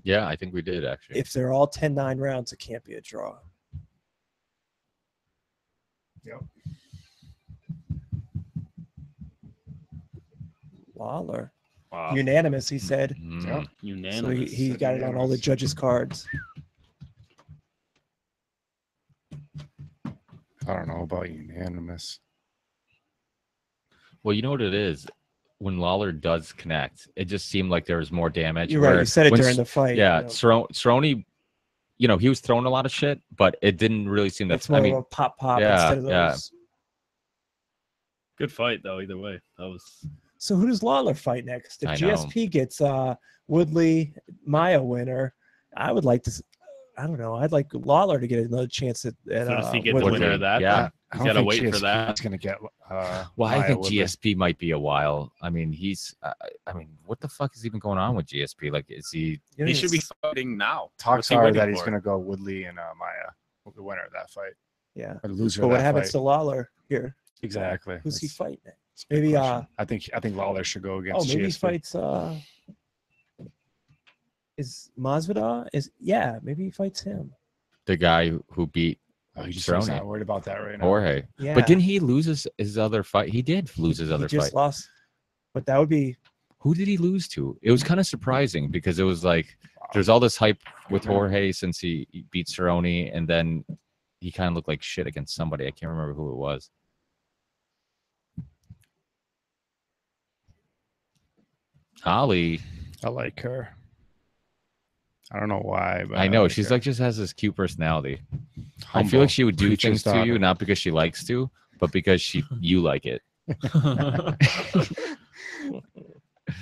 Yeah, I think we did actually. If they're all 10-9 rounds, it can't be a draw. Yep. Lawler. Wow. Unanimous, he said. Mm. Yep. So Unanimous. he got it on all the judges' cards. I don't know about unanimous. Well, you know what it is. When Lawler does connect, it just seemed like there was more damage. You're right. where You said it when during the fight. Yeah, you know. Cerrone, you know, he was throwing a lot of shit, but it didn't really seem that. It's more I mean, of a pop yeah, instead of those. yeah. Good fight though. Either way, that was. So who does Lawler fight next? If I know. GSP gets Woodley Maya winner, I would like to. I don't know. I'd like Lawler to get another chance at So does he get the Woodley. winner of that? Yeah. then? I He's don't got to think wait for GSP that. is going to get. Well, I Maya think Woodley. GSP might be a while. I mean, he's. I mean, what the fuck is even going on with GSP? Like, is he? You know, He should be it's- fighting now. Talks What's he are waiting that he's for? going to go Woodley and Maya, the winner of that fight, Yeah. or the loser But of what that happens fight. to Lawler here? Exactly. Who's he That's- fighting? that's a good Maybe, question. I think Lawler should go Oh, against maybe he GSP. fights. Is Masvidal? Maybe he fights him. The guy who beat Oh, he's Cerrone. not worried about that right now. Jorge. Yeah. But didn't he lose his other fight? He did lose his other he just fight. lost. But that would be Who did he lose to? It was kind of surprising because it was like there's all this hype with Jorge since he beat Cerrone, and then he kind of looked like shit against somebody. I can't remember who it was. Holly, I like her. I don't know why, but I know like she's her. like just has this ccute personality. I Humble. feel like she would do Preacher's things to you daughter. not because she likes to, but because you like it.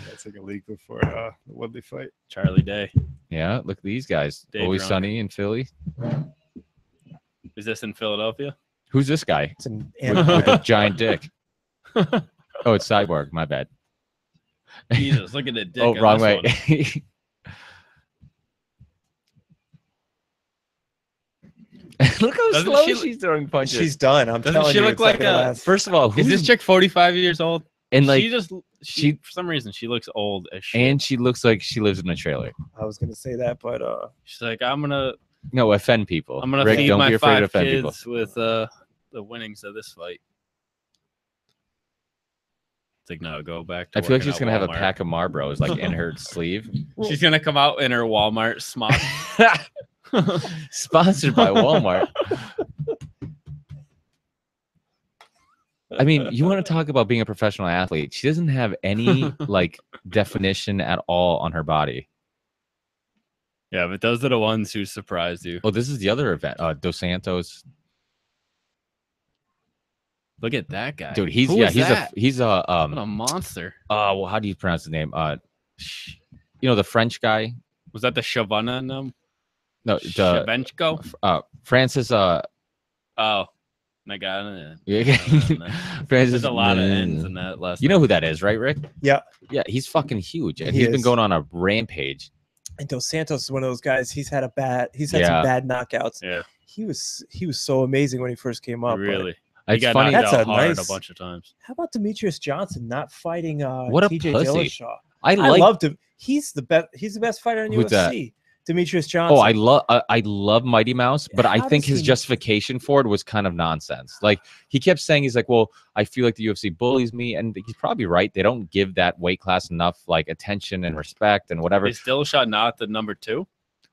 Let's take a leak before the Woodley fight. Charlie Day. Yeah, look at these guys. Day Always drunk. sunny in Philly. Is this in Philadelphia? Who's this guy it's an with a giant dick? Oh, it's Cyborg. My bad. Jesus, look at the dick. Oh, on wrong this way. one. Look how Doesn't slow she- she's throwing punches. She's done. I'm Doesn't telling she you. look it's not like gonna a- last. First of all, Is this who's- chick 45 years old? and like, she just she- for some reason she looks old as shit. and she looks like she lives in a trailer. I was gonna say that, but She's like, I'm gonna No, offend people. Rick, feed don't my be afraid to 5 offend people. kids with the winnings of this fight. It's like, no, go back to I feel like working she's at gonna have a Walmart. pack of Marlboros like in her sleeve. She's gonna come out in her Walmart smock. Sponsored by Walmart. I mean, you want to talk about being a professional athlete? She doesn't have any like definition at all on her body. Yeah, but those are the ones who surprised you. Oh, this is the other event. Dos Santos, Look at that guy, dude. He's Who yeah, is he's that? a What a monster. well, how do you pronounce his name? You know the French guy? Was that the Shavana? No, No, the Shavenchko. Francis. Oh, my God. Francis. There's a lot of ends in that last. You know who that is, right, Rick? Yeah. Yeah, he's fucking huge, and He he's been is. going on a rampage. and Dos Santos is one of those guys. He's had Yeah. some bad knockouts. Yeah, He was so amazing when he first came up. but really. He It's got funny. knocked That's out a hard nice- a bunch of times. How about Demetrius Johnson not fighting What a TJ pussy. Dillashaw? I I like. loved him. He's the best. He's the best fighter in Who's that? UFC. Demetrius Johnson. Oh, I love Mighty Mouse, but I How think does his he- justification for it was kind of nonsense. Like he kept saying, he's like, well, I feel like the UFC bullies me, and he's probably right. They don't give that weight class enough like attention and respect and whatever. Is Dillashaw not the number 2?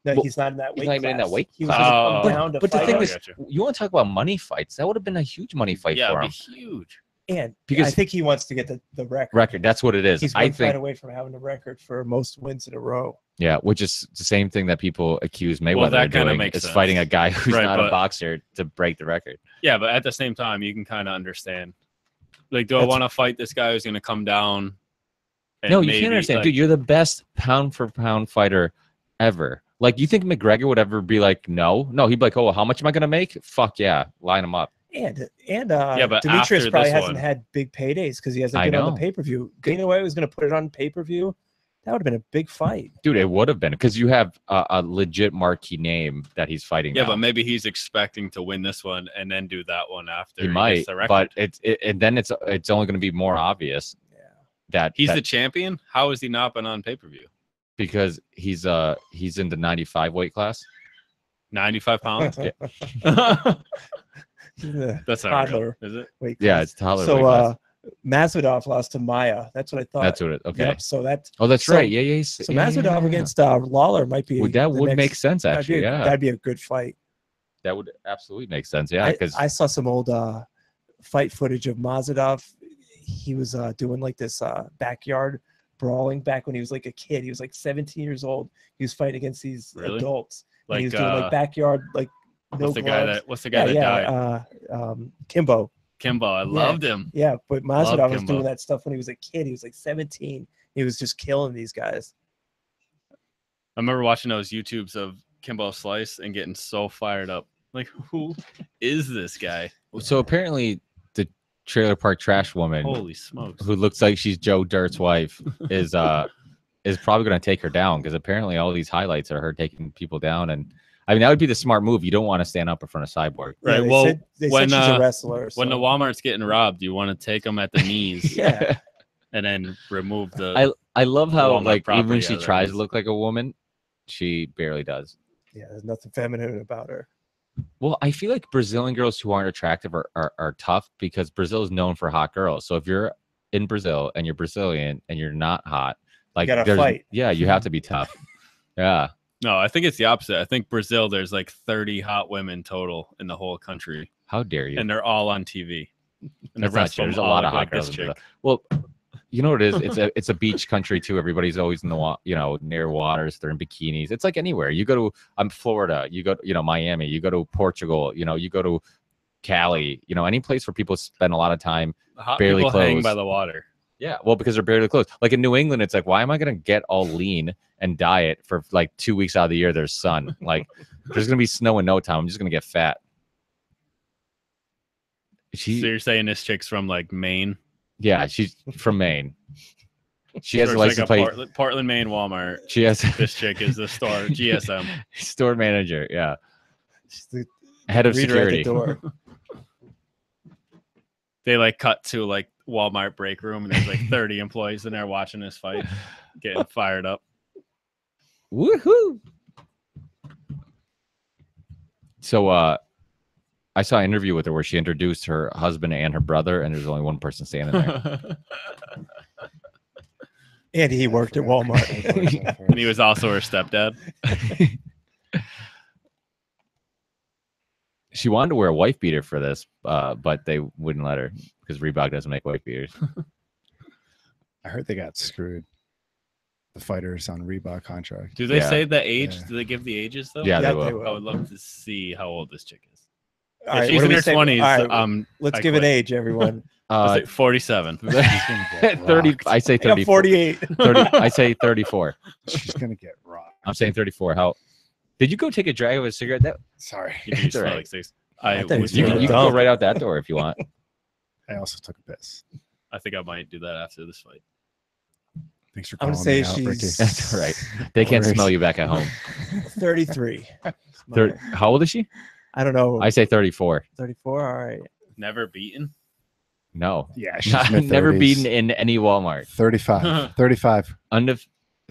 No, Well, he's not in that weight not even in that class. weight He was class. gonna Oh. come down to But the fight thing him. is, you want to talk about money fights? That would have been a huge money fight Yeah, for it'd him. be huge. and because- I think he wants to get the record. Record. That's what it is. He's I one fight think. away from having a record for most wins in a row. Yeah, which is the same thing that people accuse Mayweather Well, that of kinda doing. makes Is sense. fighting a guy who's Right, not a but- boxer to break the record. Yeah, but at the same time, you can kind of understand. Like, do I That's- want to fight this guy who's going to come down? and No, you maybe, can't understand, like- dude. You're the best pound for pound fighter ever. Like, you think McGregor would ever be like, no? No, he'd be like, oh, how much am I gonna make? Fuck yeah, line him up. And but Demetrius after probably this hasn't one- had big paydays because he hasn't I been on know. the pay per view. Dana White was going to put it on pay per view. That would have been a big fight. Dude, it would have been because you have a legit marquee name that he's fighting. Yeah, now. but maybe he's expecting to win this one and then do that one after he gets might. the record. But and then it's only going to be more obvious Yeah. that He's that- the champion. How has he not been on pay per view? because he's in the 95 weight class. 95 pounds. He's a That's not toddler. real, is it? weight Yeah, class. it's toddler weight So class. Masvidal lost to Maya. That's what I thought. That's what it. Okay. Yep, so that's Oh, that's so- right. Yeah, yeah. so Masvidal against Lawler might be. Well, that the would next- make sense actually. Yeah, that'd be a good fight. that would absolutely make sense. Yeah, because I saw some old fight footage of Masvidal. He was doing like this backyard brawling back when he was like a kid. He was like 17 years old. He was fighting against these Really? adults. And he was Like, doing like backyard, like no what's the guy gloves. what's the guy that died? Kimbo. Kimbo. I loved him. Yeah, but Masvidal was Kimbo. doing that stuff when he was a kid. He was like 17. He was just killing these guys. I remember watching those YouTubes of Kimbo Slice and getting so fired up. Like, who is this guy? so apparently the trailer park trash woman Holy smokes. who looks like she's Joe Dirt's wife is probably going to take her down because apparently all these highlights are her taking people down. And I mean, that would be the smart move. You don't want to stand up in front of Cyborg. Right. they well, said, they when said she's a wrestler. when the so- Walmart's getting robbed, you want to take them at the knees yeah, and then remove the. I love how Walmart like even when property she out of tries it. to look like a woman, she barely does. yeah, there's nothing feminine about her. Well, I feel like Brazilian girls who aren't attractive are tough because Brazil is known for hot girls. So if you're in Brazil and you're Brazilian and you're not hot, like gotta there's- fight. Yeah, you have to be tough. Yeah. No, I think it's the opposite. I think Brazil, there's like 30 hot women total in the whole country, How dare you? and they're all on TV. And That's the not rest true. of There's them a all lot of look hot like this girls in chick. Brazil. Well, you know what it is? It's a beach country too. Everybody's always in the near waters. They're in bikinis. It's like anywhere. You go to Florida. You go to Miami. You go to Portugal. You go to Cali. Any place where people spend a lot of time. Hot Barely people hang clothes. by the water. Yeah, well, because they're barely clothes. Like in New England, it's like, why am I going to get all lean and diet for like 2 weeks out of the year? There's sun. Like, there's going to be snow in no time. I'm just going to get fat. So you're saying this chick's from like Maine? Yeah, she's from Maine. She has So a it's license like plate. a Portland, Maine Walmart. She has This chick is the store GSM. store manager. Yeah, She's the head of reader at the security. door. They like cut to like Walmart break room and there's like 30 employees in there watching this fight, getting fired up. Woohoo! So, I saw an interview with her where she introduced her husband and her brother, and there's only one person standing there. And he worked at Walmart. And he was also her stepdad. She wanted to wear a wife beater for this, but they wouldn't let her because Reebok doesn't make wife beaters. I heard they got screwed. The fighters on Reebok contract. Do they Yeah. say the age? Yeah. Do they give the ages though? Yeah, Yeah, they will. they I will. would love to see how old this chick is. All If right, she's what in do her we say? 20s, All right, let's I give an quit. age, everyone. 47. She's gonna get 30. rocked. I say I got 30. 48. 30. I say 34. She's gonna get rocked. I'm saying 34. How? Did you go take a drag of a cigarette? That Sorry. You do It's smell all right. like six. I think it's you Yeah, can, you can dumb. go right out that door if you want. I also took a piss. I think I might do that after this fight. Thanks for I'm calling gonna me say out, Ricky. she's That's all right. They can't Worries. smell you back at home. 33. How old is she? I don't know. I say 34. 34. All right. Never beaten. No, Yeah, she's never mid-30s. beaten in any Walmart. 35. 35. Under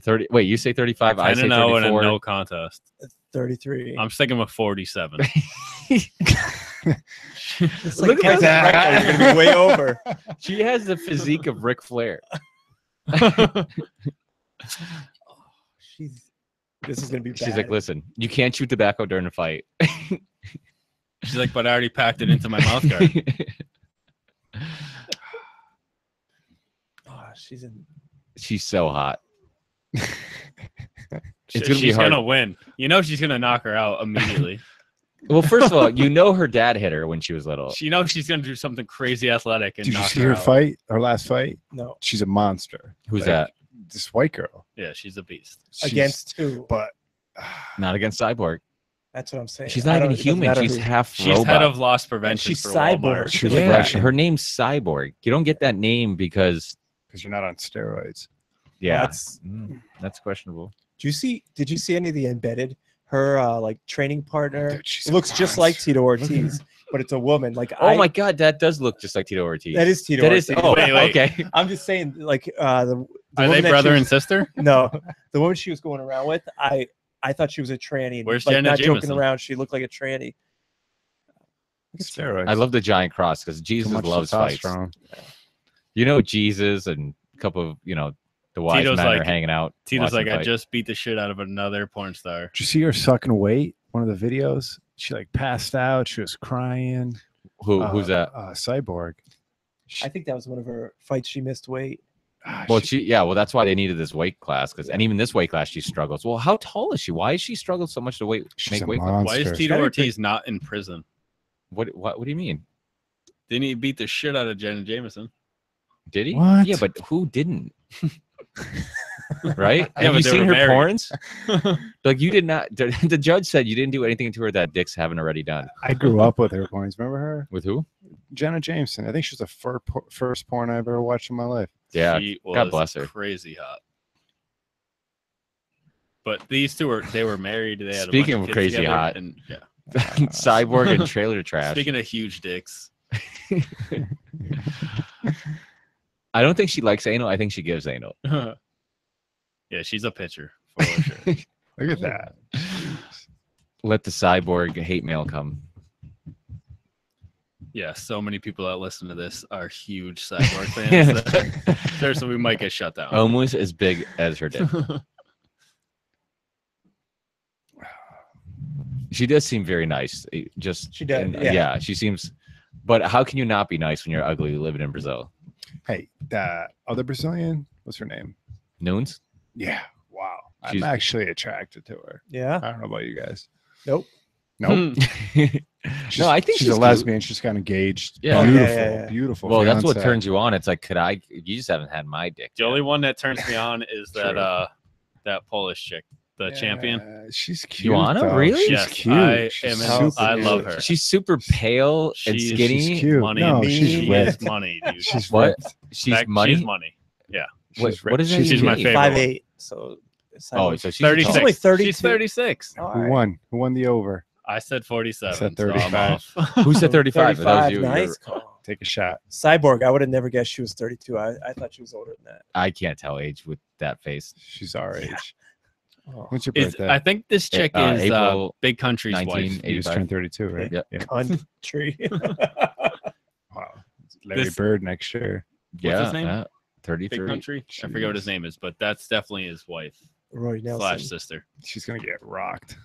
30. Wait, you say 35? I say 10-0 in a 34. no contest. 33. I'm sticking with 47. It's Look like at Tyson that. Recco, you're gonna be way over. She has the physique of Ric Flair. This is gonna be bad. She's like, listen, you can't chew tobacco during a fight. She's like, but I already packed it into my mouth guard. Oh, she's in. She's so hot. It's gonna be She's hard. gonna win. You know she's gonna knock her out immediately. Well, first of all, her dad hit her when she was little. She knows she's gonna do something crazy athletic and Did you knock see her her out. fight? Her last fight? No, She's a monster. Who's Like, that? This white girl. Yeah, she's a beast. She's- against two. But Not against Cyborg. That's what I'm saying. She's I not don't- even it doesn't human. matter She's who- half She's robot. head of loss prevention she's for cyborg. Walmart. She's Yeah, Russian. her name's Cyborg. You don't get that name because you're not on steroids. That's. that's questionable. Did you see any of the embedded? Her like training partner Dude, she's it a looks just like monster. Tito Ortiz, but it's a woman. Like Oh my God, that does look just like Tito Ortiz. that is Tito That Ortiz. is. Oh, Wait, wait. okay. I'm just saying, like the Are woman they that brother she and was- sister? No, the woman she was going around with, I thought she was a tranny. Where's like, Janet not joking Jameson? around. She looked like a tranny. Steroids. I love the giant cross because Too Jesus much loves fights. testosterone. You know, Jesus and a couple of the wise Tito's men like- are hanging out. Tito's watching like, the I fight. just beat the shit out of another porn star. Did you see her sucking weight? One of the videos, she like passed out. She was crying. Who's that? Cyborg. I think that was one of her fights. She missed weight. Well, well, that's why they needed this weight class and even this weight class she struggles. Well, how tall is she? Why is she struggled so much to she's make a weight? monster. Why is Tito Ortiz not in prison? What do you mean? Didn't he beat the shit out of Jenna Jameson? Did he? What? Yeah, but who didn't? Right? Yeah, Have but you they seen were her married. porns? Like you did not. The judge said you didn't do anything to her that dicks haven't already done. I grew up with her porns. Remember her? With who? Jenna Jameson. I think she's the first porn I've ever watched in my life. Yeah. She was God bless her. crazy hot. But these two were married. They had Speaking a bunch of kids crazy together, hot. and yeah. Cyborg and trailer trash. Speaking of huge dicks, I don't think she likes anal. I think she gives anal. yeah, she's a pitcher for sure. Look at that. Let the cyborg hate mail come. Yeah, so many people that listen to this are huge Cyborg fans. that- Seriously, we might get shut down. Almost as big as her dick. She does seem very nice. She does, and, yeah. she seems. But how can you not be nice when you're ugly living in Brazil? Hey, that other Brazilian, what's her name? Noons? Yeah. Wow. She's- I'm actually attracted to her. Yeah. I don't know about you guys. Nope. Nope. No, I think she's she's a cute. lesbian. She's got engaged. Yeah. Beautiful. Yeah. Beautiful. Well, that's what fiancé. turns you on. It's like, you just haven't had my dick. The yet. only one that turns me on is that True. that Polish chick, the champion. Yeah, she's cute. Joanna? though. Really? She's Yes, cute. I She's am in- super I love cute. her. She's super pale and She's- skinny. She's cute. Money No, and she's she ripped. is money, dude. She's What? ripped. She's That- money. She's money. What She's does that ripped. She's even my mean? favorite. 5'8". So. Oh, so she's 36. tall. only 32. She's 36. All Who right. won? Who won the over? I said 47. I said so I'm 35. off. Who said 35? That was you. Nice You're- call. Take a shot. Cyborg. I would have never guessed she was 32. I thought she was older than that. I can't tell age with that face. She's our age. Oh, When's your It's, birthday? I think this chick is April Big Country's 19. wife. You just 85. turned 32, right? Yeah. country. Wow. Larry This- Bird next year. Yeah. his name? 33. Big Country. I forget what his name is, but that's definitely his wife Roy Nelson. / sister. She's gonna get rocked.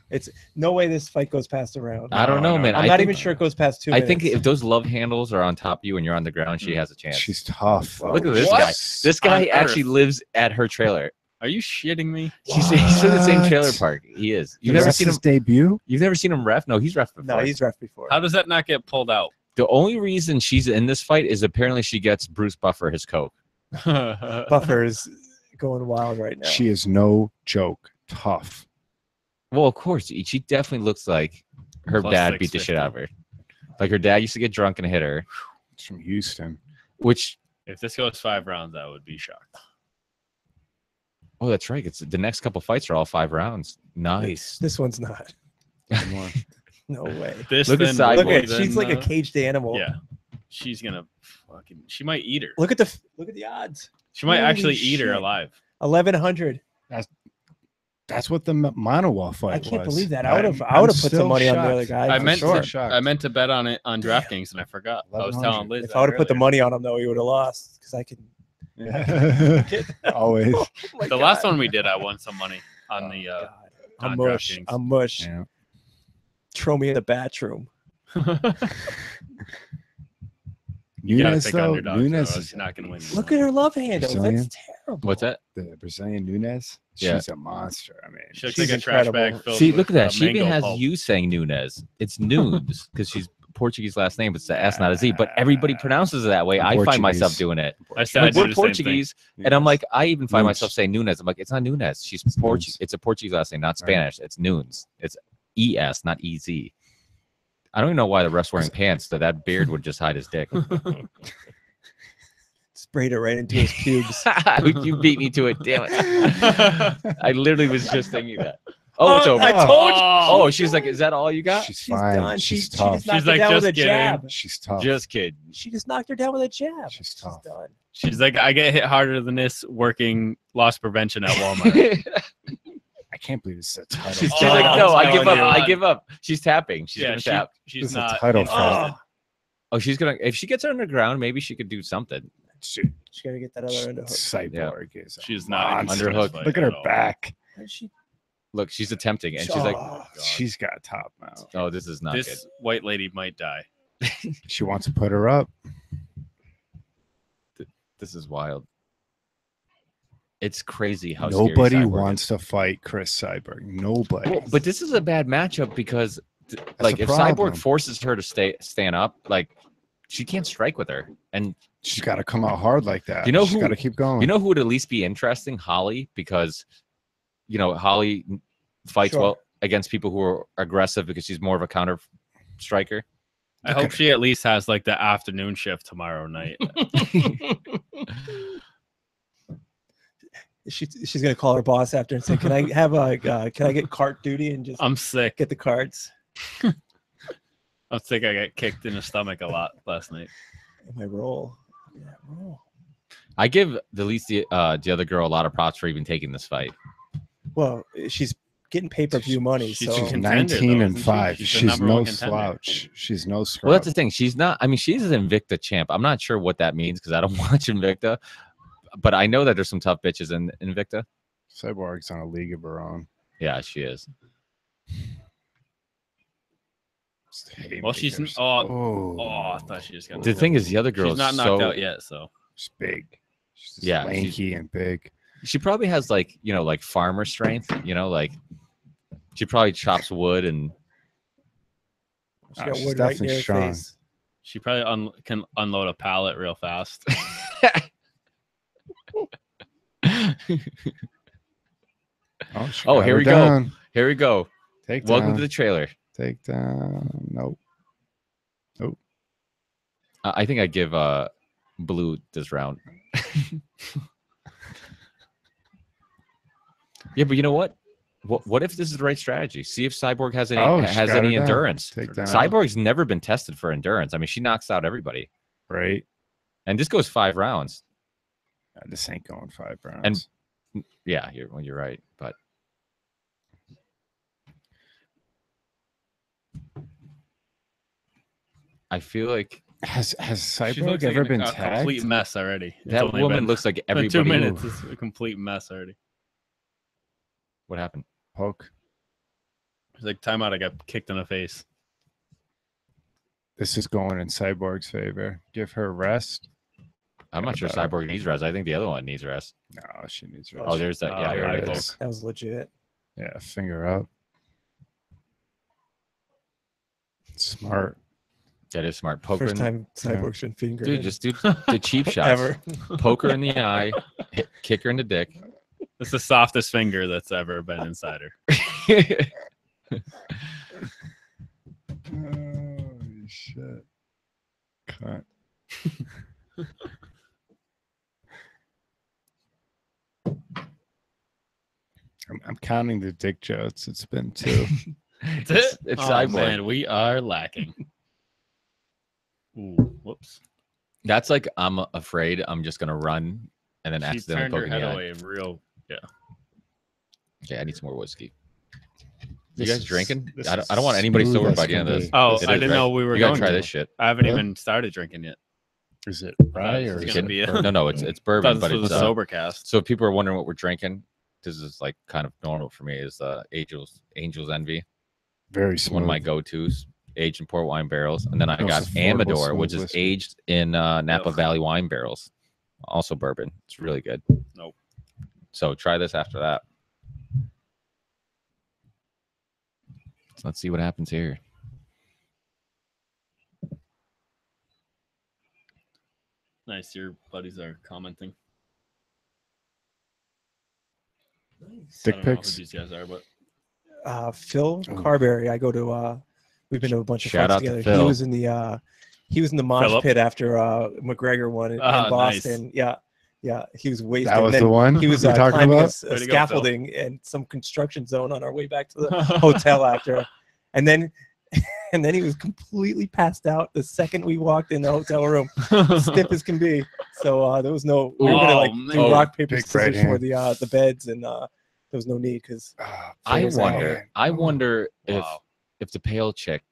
No way this fight goes past a round. I don't know, man. I'm I not think- even sure it goes past 2 I minutes. think if those love handles are on top of you and you're on the ground, she has a chance. She's tough. Look at this What? guy. This guy On actually Earth. lives at her trailer. Are you shitting me? He's in the same What? trailer park. He is. You've Is never this seen him. his debut? You've never seen him ref? No, he's ref before. No, he's ref before. How does that not get pulled out? The only reason she's in this fight is apparently she gets Bruce Buffer his coke. Buffer is going wild right now. She is no joke. Tough. Well, of course, she definitely looks like her Plus dad beat the shit out of her. Like her dad used to get drunk and hit her, It's from Houston. which If this goes 5 rounds, I would be shocked. oh, that's right. It's the next couple fights are all 5 rounds. Nice. This one's not. One more. No way. This Look at then Cyborg. Look will at then, she's like a caged animal. Yeah, she's gonna fucking. She might eat her. Look at the odds. She might Holy actually eat her shit. alive. 1100. That's what the Manawa fight I can't was. believe that. I would have I'm put some still money on the shocked. other guy. I for meant sure. to. I meant to bet on it on DraftKings and I forgot. I was 1100. telling Liz. If I would have put the earlier. money on him though, he would have lost because I could. Always. Oh my The last God. one we did, I won some money on the. God. on I'm mush. DraftKings. I'm mush. Yeah. Throw me in the bathroom. You gotta Nunes, pick though, underdogs. Nunes Or else is you're not gonna win. Look at her love handles. Brazilian? That's terrible. What's that? the Brazilian Nunes. Yeah. She's a monster. I mean, She looks She's like a trash incredible. bag filled See, with, look at that. She even mango has pulp. you saying Nunes. It's Nunes because she's Portuguese last name. It's the S, not a Z. But everybody pronounces it that way. I find myself Portuguese. doing it. I said I Like, do we're the same thing. Portuguese, and I'm like, I even find Nunes. myself saying Nunes. I'm like, it's not Nunes. She's Portuguese. It's a Portuguese last name, not Right. Spanish. It's Nunes. It's ES, not EZ. I don't even know why the ref's wearing pants. That beard would just hide his dick. Sprayed it right into his pubes. You beat me to it. Damn it. I literally was just thinking that. Oh, it's over. I told you. Oh, she's like, is that all you got? she's She's fine. done. She's She tough. just knocked She's her like, down with a just kidding. jab. She's tough. Just kidding. She just knocked her down with a jab. She's tough. done. She's like, I get hit harder than this working loss prevention at Walmart. I can't believe it's a title. She's Oh, like, no, I give up. God. I give up. She's tapping. She's yeah, gonna tap. she's This is a not. title interested. fight. Oh, she's gonna. If she gets her underground, maybe she could do something. Dude, She got to get that other underhook. Cyborg is a She's not monster. Underhook. Look at her all. back. How did she? Look, she's attempting, and she's like, Oh, she's got top mount. "Oh, this is not This white lady might die. She wants to put her up. good. This is wild. It's crazy how scary Nobody Cyborg wants is. to fight Chris Cyborg. Nobody. Well, but this is a bad matchup because, like, the if problem. Cyborg forces her to stand up, like, she can't strike with her, and She's got to come out hard like that. You know She's who- got to keep going. you know who would at least be interesting? Holly, because Holly fights Sure. well against people who are aggressive because she's more of a counter striker. I hope she at least has like the afternoon shift tomorrow night. She's gonna call her boss after and say, "Can I have can I get cart duty and just I'm sick. get the carts?" I'm sick. I got kicked in the stomach a lot last night. My roll. Yeah, roll. I give the other girl a lot of props for even taking this fight. Well, she's getting pay-per-view money, She's so She's contender, 19 though, and isn't she? 5. She's the She's number no one contender. slouch. She's no scrub. Well, that's the thing. She's not. I mean, she's an Invicta champ. I'm not sure what that means because I don't watch Invicta, but I know that there's some tough bitches in Invicta. Cyborg's on a league of her own. Yeah, she is. Well, she's Haymakers. oh, I thought she just got. The thing is, the other girl she's is not knocked so out yet, so she's big. She's just Yeah, lanky and big. she probably has like farmer strength. Like she probably chops wood and she got she's wood right definitely near her strong. face. she probably can unload a pallet real fast. She Oh, got here her we go. down. Here we go. Take Welcome down. to the trailer. Take down. Nope. I think I give Blue this round. Yeah, but you know what? What if this is the right strategy? See if Cyborg has any Oh, she got her down. endurance. Take down. Cyborg's never been tested for endurance. I mean, she knocks out everybody, Right. and this goes 5 rounds. This ain't going 5 rounds. Yeah, you're right, but I feel like Has She Cyborg looks like ever been a tagged? complete mess already. It's that only woman been- looks like been everybody. 2 minutes. It's a complete mess already. What happened? Poke. It's like timeout. I got kicked in the face. This is going in Cyborg's favor. Give her rest. I'm not sure better. Cyborg needs rest. I think the other one needs rest. No, she needs rest. Oh, there's that. Yeah, Oh, you're there right. it Poke. is. That was legit. Yeah, finger up. Smart. That is smart. Poker, First time Cyborg's been finger. dude. Just do the cheap shots. ever. Poke her in the eye, kick her in the dick. It's the softest finger that's ever been inside her. Oh shit! Cut. I'm counting the dick jokes. It's been 2. It's Oh, Cyborg. man, we are lacking. Ooh, whoops. That's like I'm afraid I'm just gonna run and then She accidentally turned her poke in head the eye. away real. Okay, I need some more whiskey. You This guys is- drinking? this I is don't want anybody smooth sober as by the end of can this. be. Oh, It I is, didn't right? know we were You gotta going try to. this shit. I haven't Really? even started drinking yet. Is it rye or It's is gonna it be a- bourbon? No, it's Thought bourbon, this but was it's a sober cast. so if people are wondering what we're drinking, this is like kind of normal for me. Is Angel's Envy, Very it's smooth. one of my go-tos, aged in port wine barrels, and then I No, got it's affordable Amador, smooth which is whiskey. aged in Napa Ugh. Valley wine barrels, also bourbon. It's really good. Nope. So try this after that. So let's see what happens here. Nice, your buddies are commenting. Dick I don't know who pics? these guys are, but Phil Oh. Carberry. I go to. We've been to a bunch of Shout fights out to together. Phil. He was in the. He was in the mosh Philip. pit after McGregor won in Ah, Boston. Yeah, he was wasted. That was And the then one he was we're talking climbing about. a Way to go, Phil. scaffolding in some construction zone on our way back to the hotel after, and then he was completely passed out the second we walked in the hotel room, stiff as can be. So there was no. We were gonna like Oh, do man. rock paper Big right scissors for hand. the beds, and there was no need because I Phil's wonder. out. I wonder Wow. if the pale chick,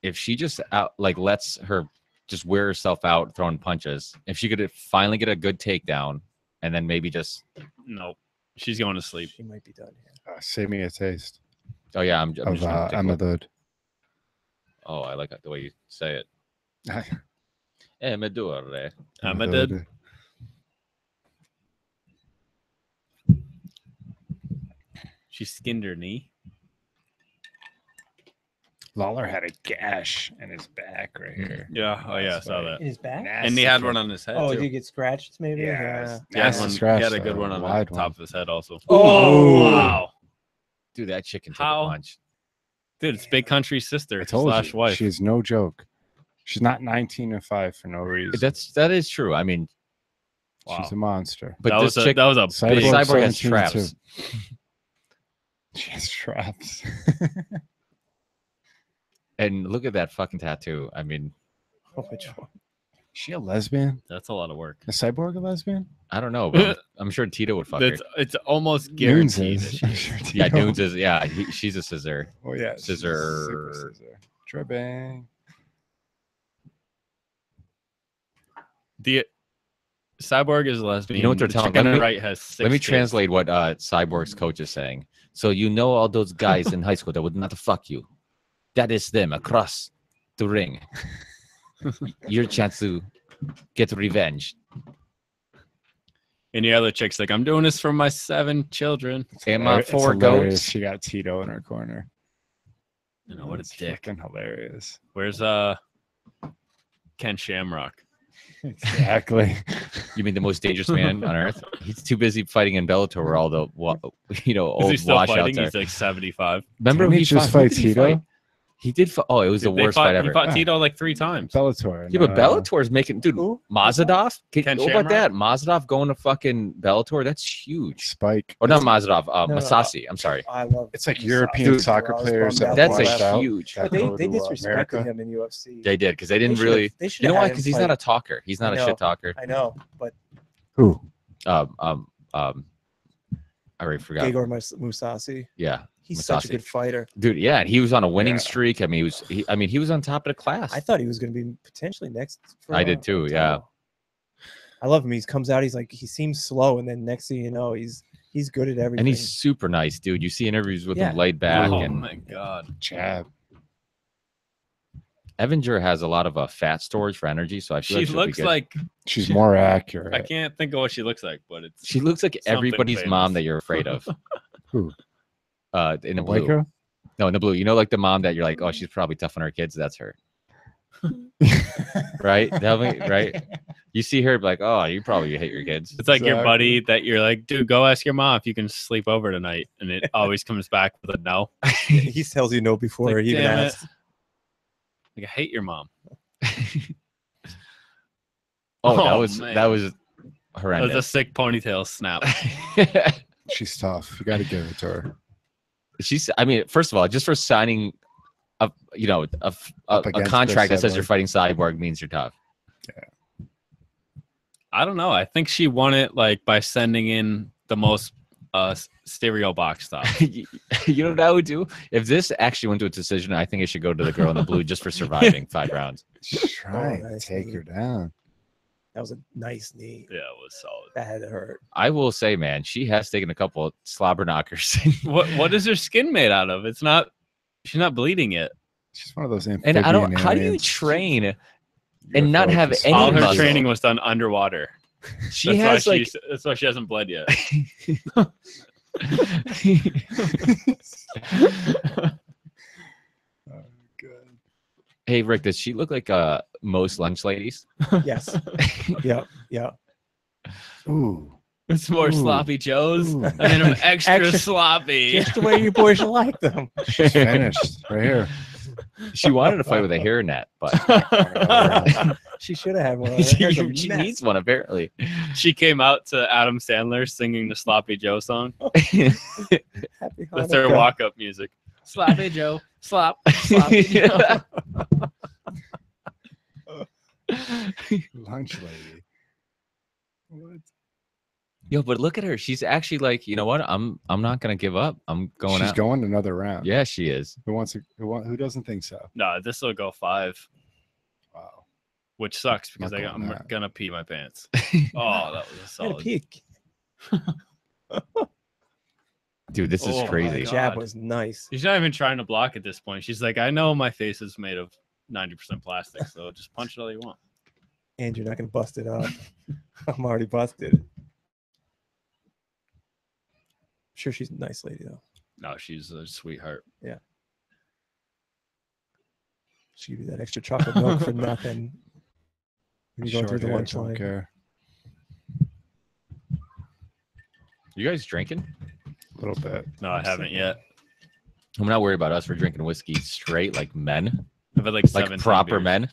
if she just lets her just wear herself out throwing punches. If she could finally get a good takedown, and then maybe just Nope. She's going to sleep. She might be done here. Save me a taste oh yeah, I'm of just gonna take a look. Amadud. Oh, I like the way you say it. Medure. Ahmed. She skinned her knee. Lawler had a gash in his back right here. Yeah. Oh yeah, I saw That's that. In his back? And he had one on his head. Oh, too. did he get scratched maybe? Yeah. He had, Nasty one, scratch, he had a good though. one on the Wide top one. of his head also. Oh, Wow. Dude, that chicken took How? a punch. Dude, it's Big Country's sister I told slash you, wife. she's no joke. She's not 19-5 for no reason. That is true. I mean, Wow. She's a monster. but that this was chick, that was a Cyborg big. Cyborg has 17-2. traps. She has traps. And look at that fucking tattoo. I mean, which one? Is she a lesbian? That's a lot of work. Is Cyborg a lesbian? I don't know, but I'm sure Tito would fuck her. It's almost Nunes guaranteed. is. that I'm she- sure Yeah, Tito- Dunes is. Yeah, she's a scissor. Oh yeah, she's a Scissor. super scissor. Tripping. The Cyborg is a lesbian. You know what they're The telling- chick on let the me- right has 6 Let me kids. translate what Cyborg's coach is saying. So you know all those guys in high school that would not fuck you. That is them across the ring. Your chance to get revenge. And the other chick's like, I'm doing this for my 7 children. And my It's 4 hilarious. goats. She got Tito in her corner. You know what a It's dick. fucking hilarious. Where's Ken Shamrock? Exactly. You mean the most dangerous man on earth? He's too busy fighting in Bellator where all the Is he old still fighting? washouts are. He's like 75. Remember Didn't he he just fought, who fight did he Tito? fight? He did. Oh, it was the They worst fought- fight ever. He fought Ah. Tito like 3 times. Bellator. Yeah, but Bellator is making, dude. Who? Mazadov. Ken What about Shamrock? that? Mazadov going to fucking Bellator. That's huge. Spike. Or not Mazadov. no. Masasi. I'm sorry. I love. It's like Dude, European dude, soccer I was players bummed that out That's washed a out huge. that But go they to, disrespected America. him in UFC. They did because they didn't They should've- really. They should You know have why? had him Because he's fight- not a talker. He's not I a know. shit talker. I know, but Who? I already forgot. Gegor Mousasi, Yeah, he's such a Mousasi. good fighter. dude. Yeah, and he was on a winning Yeah. streak. I mean, he was on top of the class. I thought he was going to be potentially next. For, I did too, yeah. title. I love him. He comes out. He's like he seems slow, and then next thing you know, he's good at everything. and he's super nice, dude. You see interviews with Yeah. him laid back, Oh and my god. Jab. Evanger has a lot of fat storage for energy, so I feel She like she'll be looks good. like She's more accurate. I can't think of what she looks like, but it's She looks like something everybody's famous. mom that you're afraid of. Who? In the White blue. girl? No, in the blue. You know, like the mom that you're like, oh, she's probably tough on her kids. That's her, right? Right? You see her, be like, oh, you probably hate your kids. It's like your Exactly. buddy that you're like, dude, go ask your mom if you can sleep over tonight, and it always comes back with a no. he tells you no before Like, he even damn it. asks. Like, I hate your mom. Oh, that Oh, was man. that was That was a horrendous. sick ponytail snap. She's tough. You got to give it to her. She's. I mean, first of all, just for signing a Up a against contract that Chris says you're Cyborg. fighting Cyborg means you're tough. I don't know. I think she won it like by sending in the most stereo box stuff. You know what I would do if this actually went to a decision? I think it should go to the girl in the blue just for surviving 5 rounds. She's trying to nice take knee. her down. That was a nice knee. Yeah, it was solid. That had to hurt. I will say, man, she has taken a couple of slobber knockers. What is her skin made out of? It's not. She's not bleeding yet. She's one of those And I don't. amphibian How do you aliens. train and not UFO have just- any All her muscle. training was done underwater. She has like. That's why she hasn't bled yet. Oh, good. Hey Rick, does she look like most lunch ladies? Yes. yeah. Yeah. Ooh. It's more Ooh. sloppy joes, Ooh. and then I'm extra, Extra- sloppy. Just the way you boys like them. She's finished right here. She wanted to fight with a hairnet, but She should have had one. Her hair's a she mess. needs one apparently. She came out to Adam Sandler singing the Sloppy Joe song. Happy That's their Hanukkah. walk-up music. Sloppy Joe, slop, sloppy Joe. Lunch lady. What? Yo, but look at her. She's actually like, you know what? I'm not gonna give up. I'm going She's out. going another round. Yeah, she is. Who wants to? Who doesn't think so? No, this will go 5. Wow. which sucks because Not I'm going that. gonna pee my pants. Oh, that was a Had a solid. peek. Dude, this is Oh my crazy. God. Jab was nice. She's not even trying to block at this point. She's like, I know my face is made of 90% plastic, so just punch it all you want. And you're not gonna bust it up. I'm already busted. Sure, she's a nice lady though. No, she's a sweetheart. She give you that extra chocolate milk for nothing. When you go through the Short lunch hairs, don't line. care. You guys drinking? A little bit. No, I haven't yet. I'm not worried about us. We're drinking whiskey straight like men, I've had like like 17 proper beers. men.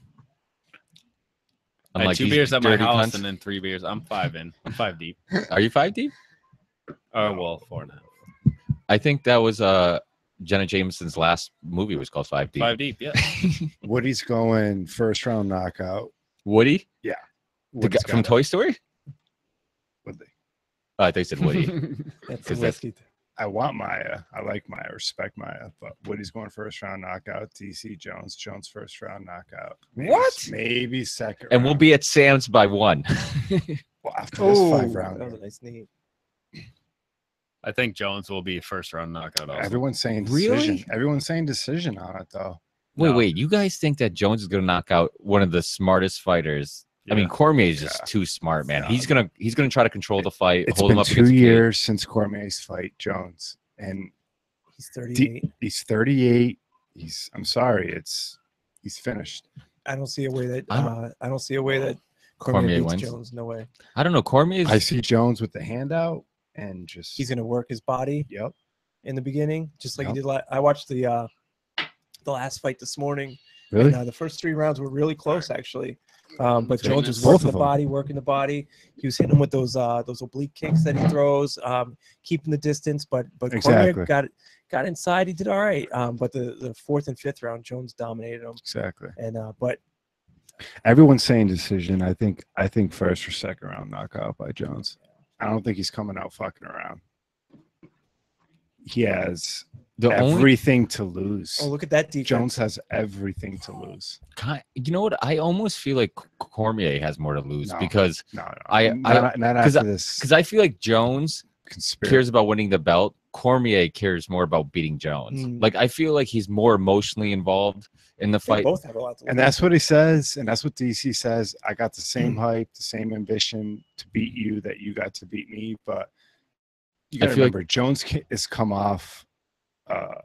I had 2 these beers at my dirty house cunts. and then 3 beers. I'm 5 in. I'm 5 deep. Are you 5 deep? Oh, well, 4.5. I think that was Jenna Jameson's last movie was called 5 Deep. 5 deep, yeah. Woody's going first round knockout. Woody? Yeah. The guy from Toy Story? Woody. Oh, I thought you said Woody. That's the 'Cause that's- whiskey. I want Maya. I like Maya. Respect Maya. But Woody's going first round knockout. DC Jones first round knockout. Maybe, What? Maybe second. And we'll round. be at Sam's by 1. Well, after this Oh, 5 that round. was a nice knee. I think Jones will be first round knockout. Also. Everyone's saying Really? decision. Everyone's saying decision on it though. Wait, No. wait. You guys think that Jones is going to knock out one of the smartest fighters? I mean, Yeah. Cormier is just Yeah. too smart, man. No, He's gonna try to control the fight, It's hold him been up 2 against the cage. years since Cormier's fight Jones, and He's 38. he's 38. I'm sorry. He's finished. I don't see a way that I'm- I don't see a way that Cormier Cormier beats wins. Jones. No way. I don't know. Cormier is I see Jones with the handout and just He's gonna work his body Yep. in the beginning, just like Yep. he did. I watched the last fight this morning. Really? And, the first 3 rounds were really close, actually. But So Jones was both working of the them. body, working the body. He was hitting him with those oblique kicks that he throws, keeping the distance. But Exactly. Cormier got inside. He did all right. But the 4th and 5th round, Jones dominated him. Exactly. And but Everyone's saying decision. I think first or second round knockout by Jones. I don't think he's coming out fucking around. He has the only. everything to lose. look at that defense. Jones has everything to lose. You know what? I almost feel like Cormier has more to lose No. because No, not not 'cause after this because I feel like Jones conspiracy. cares about winning the belt. Cormier cares more about beating Jones. Mm. Like I feel like he's more emotionally involved in the They fight. both have a lot to lose. And that's what he says, and that's what DC says. I got the same Hmm. hype, the same ambition to beat you that you got to beat me. But you I got to feel like- remember, Jones has come off, a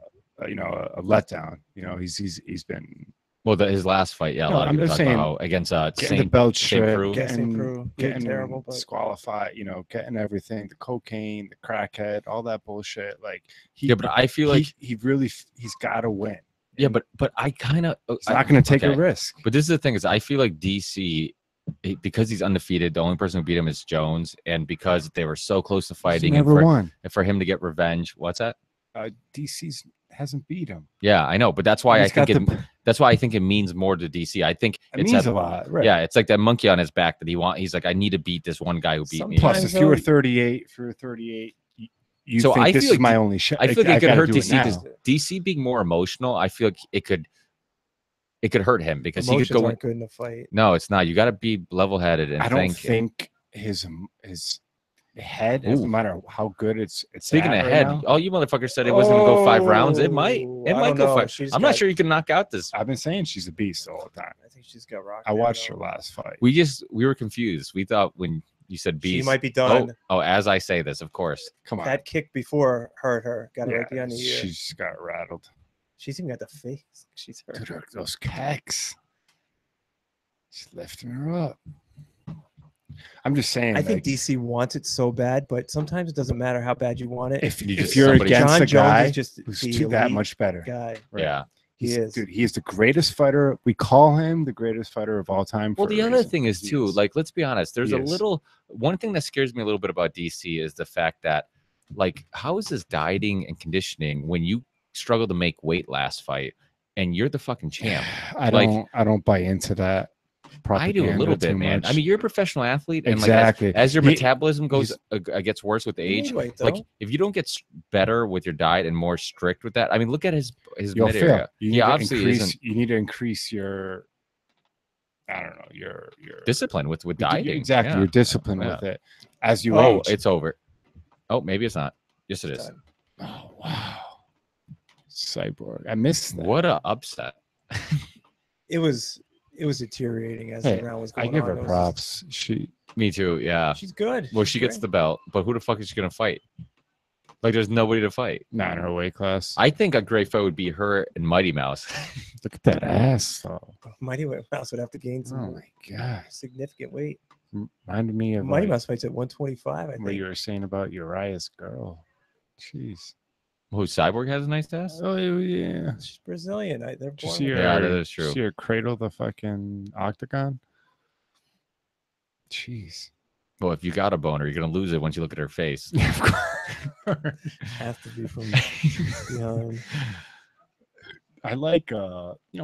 letdown. He's been Well, his last fight, yeah, a No, lot of I'm people just talk about saying, how against getting the Saint. belt Saint stripped, Preux. Yeah, Saint getting, Preux. He did getting terrible, but disqualified. Getting everything, the cocaine, the crackhead, all that bullshit. Like he, Yeah, but I feel like he's got to win. yeah, but I kind of He's not going to take a okay. risk. But this is the thing is I feel like DC because he's undefeated, the only person who beat him is Jones, and because they were so close to He's fighting, and never won. for him to get revenge, what's that? DC's hasn't beat him. Yeah, I know, but that's why I He's think got it. That's why I think it means more to DC. I think It it's means that, a lot, right? Yeah, it's like that monkey on his back that he's like, I need to beat this one guy who beat me. Plus, Sometimes if you were though- 38, you So think I this feel is like my only shot. I feel like it could gotta hurt do it DC. now. Does DC being more emotional, I feel like it could hurt him because he emotions could go. aren't good in a fight. No, it's not. You got to be level-headed and I don't think. think his head, no Ooh. matter how good it's Speaking at of right head, now. all you motherfuckers said it wasn't gonna go 5 rounds. It might. Oh, It I might don't go know. 5. She's I'm not got- sure you can knock out this. I've been saying she's a beast all the time. I think she's got rocked. I there, watched though. her last fight. We were confused. We thought when you said She beast. might be done. Oh, as I say this, of course. Come on, That kick before hurt her. Got her yeah, right behind the ear. she's got rattled. She's even got the face. She's hurt. Dude, those kicks. She's lifting her up. I'm just saying. I think like, DC wants it so bad, but sometimes it doesn't matter how bad you want it. if You just- you're somebody- against John a Jones guy is just who's the that elite much better, guy. right? Yeah. He is. Dude, he is the greatest fighter. We call him the greatest fighter of all time. Well, for the a other reason. thing is He too, like, let's be honest. There's He a is. little one thing that scares me a little bit about DC is the fact that, like, how is this dieting and conditioning when you struggle to make weight last fight and you're the fucking champ? I like- don't buy into that. I do a propaganda little too bit, man. I much. mean, you're a professional athlete, and Exactly. like as your He- metabolism gets worse with He age. made weight, Like though. if you don't get better with your diet and more strict with that, I mean, look at his You'll mid fail. area. You He need to obviously increase. isn't. You need to increase your I don't know, you're discipline with dieting. exactly. Yeah. You're disciplined Yeah. with it as you Oh, age. it's over. Oh, maybe it's not. Yes, it is. Done. Oh wow, Cyborg. I missed that. What a upset. It was deteriorating as Hey, the round was I going give on. her It was props. She Me too. Yeah. she's good. Well, She's she gets great. the belt, but who the fuck is she gonna fight? Like, there's nobody to fight. not in her weight class. I think a great fight would be her and Mighty Mouse. Look at that ass though. Mighty Mouse would have to gain Oh some my god. significant weight. Reminded me of Mighty like, Mouse fights at 125. I what think. you were saying about Uriah's girl. Jeez. Who, Cyborg has a nice ass? Oh yeah. She's Brazilian. They're Did you born see with her? Yeah, it. that is true. See her cradle the fucking octagon. Jeez. Well, if you got a boner, you're gonna lose it once you look at her face. Of course. Has to be from behind. I like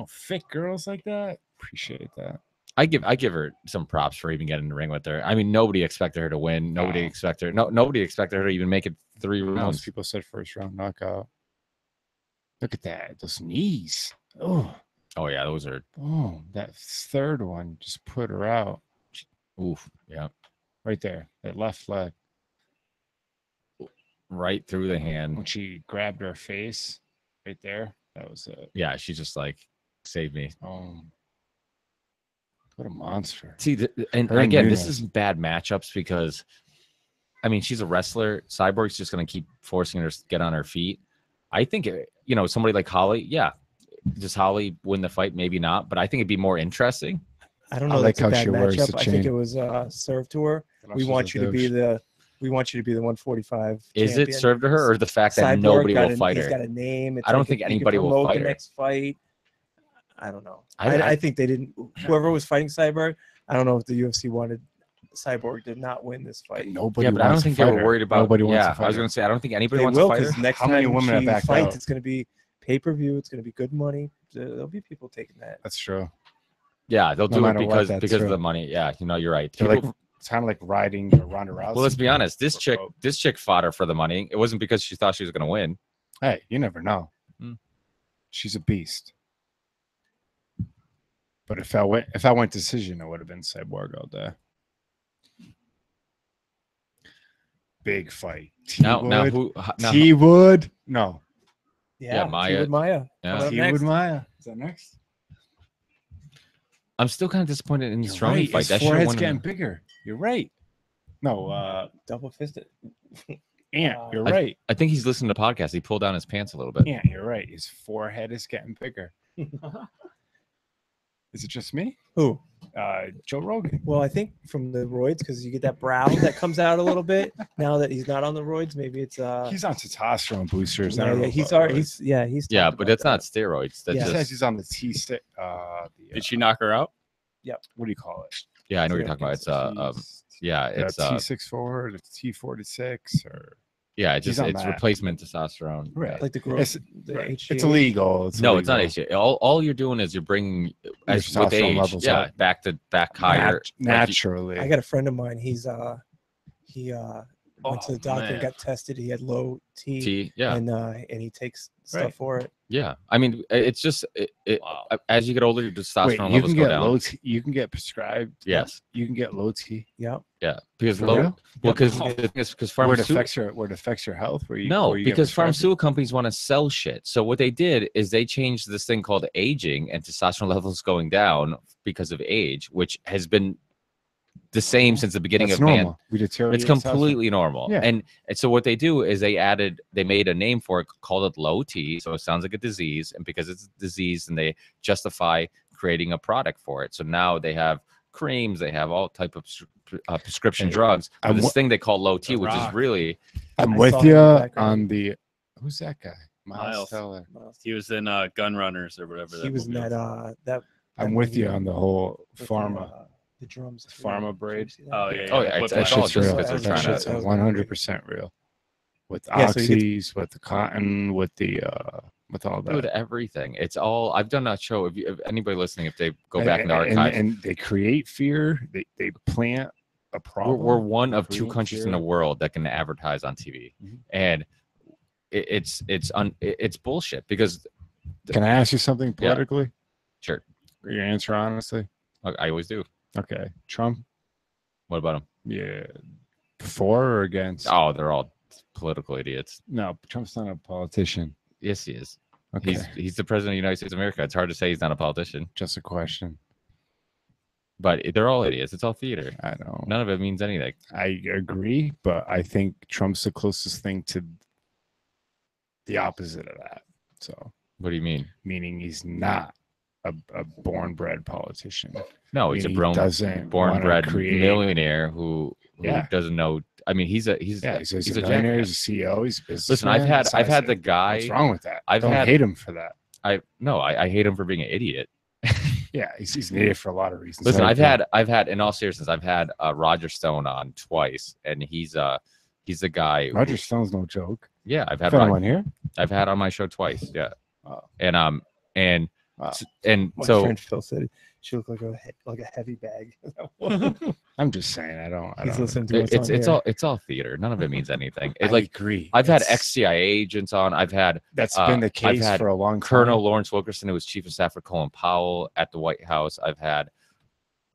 fit girls like that. Appreciate that. I give her some props for even getting in the ring with her. I mean, nobody expected her to win. Nobody No. expected nobody expected her to even make it 3 Most rounds. people said first round knockout. Look at that. Those knees. Oh, Oh yeah, those are that third one just put her out. oof. Yeah, Right there. That left leg. right through the When hand. she grabbed her face right there. That was it. Yeah, she's just like, save me. What a monster. See, and Her and again, this Nunes. is bad matchups because, I mean, she's a wrestler. Cyborg's just going to keep forcing her to get on her feet. I think, somebody like Holly, yeah. Does Holly win the fight? Maybe not, but I think it'd be more interesting. I don't I know. like That's a how bad she wears matchup. the I think chain. it was served to her. We want you to be the 145. Is it champion. served to her or the fact that Cyborg nobody got will fight He's her? got a name. It's I don't like think he could anybody will promote fight the her. next fight. I don't know. I- I think they didn't. Whoever was fighting Cyborg, I don't know if the UFC wanted Cyborg did not win this fight. Nobody Yeah, but I don't wants to think they fight were her. worried about. Nobody wants Yeah, to fight I was her. going to say I don't think anybody They wants will to fight because her. next How many time women have she backed fights, out? it's going to be pay-per-view. It's going to be good money. There'll be people taking that. That's true. Yeah, they'll No do it matter what, because that's of true. the money. Yeah, you're right. They're People- like it's kind of like riding Ronda Rousey. well, let's be honest. This for chick fought her for the money. It wasn't because she thought she was going to win. Hey, you never know. Hmm. She's a beast. But if I went decision, it would have been Cyborg all day. Big fight. Now, T-Wood. who? Now, T-Wood. No. Yeah, Maya. T-Wood Maya. Yeah. Coming up T-Wood next. Maya. Is that next? I'm still kind of disappointed in the You're Strowman right. fight. His That should have forehead's won. getting bigger. You're right. No, Double fisted. Ant, you're I- right. I think he's listening to podcasts. He pulled down his pants a little bit. Ant, you're right. His forehead is getting bigger. Is it just me? Who? Joe Rogan. Well, I think from the roids because you get that brow that comes out a little bit. Now that he's not on the roids, maybe it's He's on testosterone boosters. I yeah, don't know he's about already roids. he's Yeah, talked but about that's not that. steroids. That's Yeah. He says just he's on the T6. Did she knock her out? What do you call it? yeah. I know what you're talking about. It's it's T64 or the T46 or yeah. It's he's just on it's that. replacement testosterone. Right. like the growth. It's, The right. HGH. It's illegal. No, it's not illegal. HGH. All you're doing is you're bringing as with testosterone age, levels yeah, up. back higher. Like Naturally. I got a friend of mine. He went to the doctor, man. got tested. He had low T, T, yeah, and he takes stuff Right. for it. yeah. I mean, it's just as you get older, your testosterone Wait, you levels can go get down. low T. You can get prescribed. Yes. You can get low T. Yeah. Yeah, because For low. real? Well, because Where it pharmaceutical. affects your health. Where you No, where you get because prescribed? pharmaceutical companies want to sell shit. So what they did is they changed this thing called aging and testosterone levels going down because of age, which has been the same since the beginning That's of man. normal. We deteriorate It's testosterone. completely normal. Yeah. And so what they do is they made a name for it, called it low T. So it sounds like a disease. And because it's a disease, and they justify creating a product for it. So now they have creams, they have all type of prescription Hey, drugs for I'm this wa- thing they call low T, The which is Rock. really, I'm I with saw him in you the background. on the. Who's that guy? Miles. Teller. He was in Gun Runners or whatever. He was in movie that I'm that with movie you on the whole with pharma. the drums. Pharma braid. Did you see that? Oh, yeah, oh yeah, it's That all shit's just real. because they're That trying shit's to. was 100% real. With Yeah, so you oxys, with the cotton, with the with all that. Dude, everything. It's all. I've done that show. If anybody listening, if they go back in the And- archives, and they create fear. They plant a problem. we're one of two create countries in fear. the world that can advertise on TV, Mhm. and it's bullshit because Can I ask you something politically? sure. Your answer honestly. I always do. Okay, Trump. What about him? Yeah, for or against? Oh, they're all political idiots. No, Trump's not a politician. Yes, he is. Okay, He's the president of the United States of America. It's hard to say he's not a politician, just a question. but they're all idiots. It's all theater. I know. None of it means anything. I agree, but I think Trump's the closest thing to the opposite of that. So, What do you mean? meaning he's not a born bred politician. No, he's a Meaning he doesn't wanna born-bred create- millionaire who Yeah. doesn't know. I mean, he's a He's a a millionaire, he's a CEO, he's a businessman. Listen, I've had the guy. What's wrong with that? I've Don't had- hate him for that. I hate him for being an idiot. Yeah, he's an idiot for a lot of reasons. Listen, I I've agree. had in all seriousness, I've had Roger Stone on twice, and he's the guy. who- Roger Stone's no joke. Yeah, I've had Found one here. I've had on my show twice. Yeah, Oh. and Wow. My so friend Phil said she looked like a heavy bag. I'm just saying, I don't. He's listening to us it's on here. it's all theater. None of it means anything. I It, like agree. I've had That's- ex-CIA agents on. I've had That's been the I've case had for a long time. Colonel Lawrence Wilkerson, who was chief of staff for Colin Powell at the White House. I've had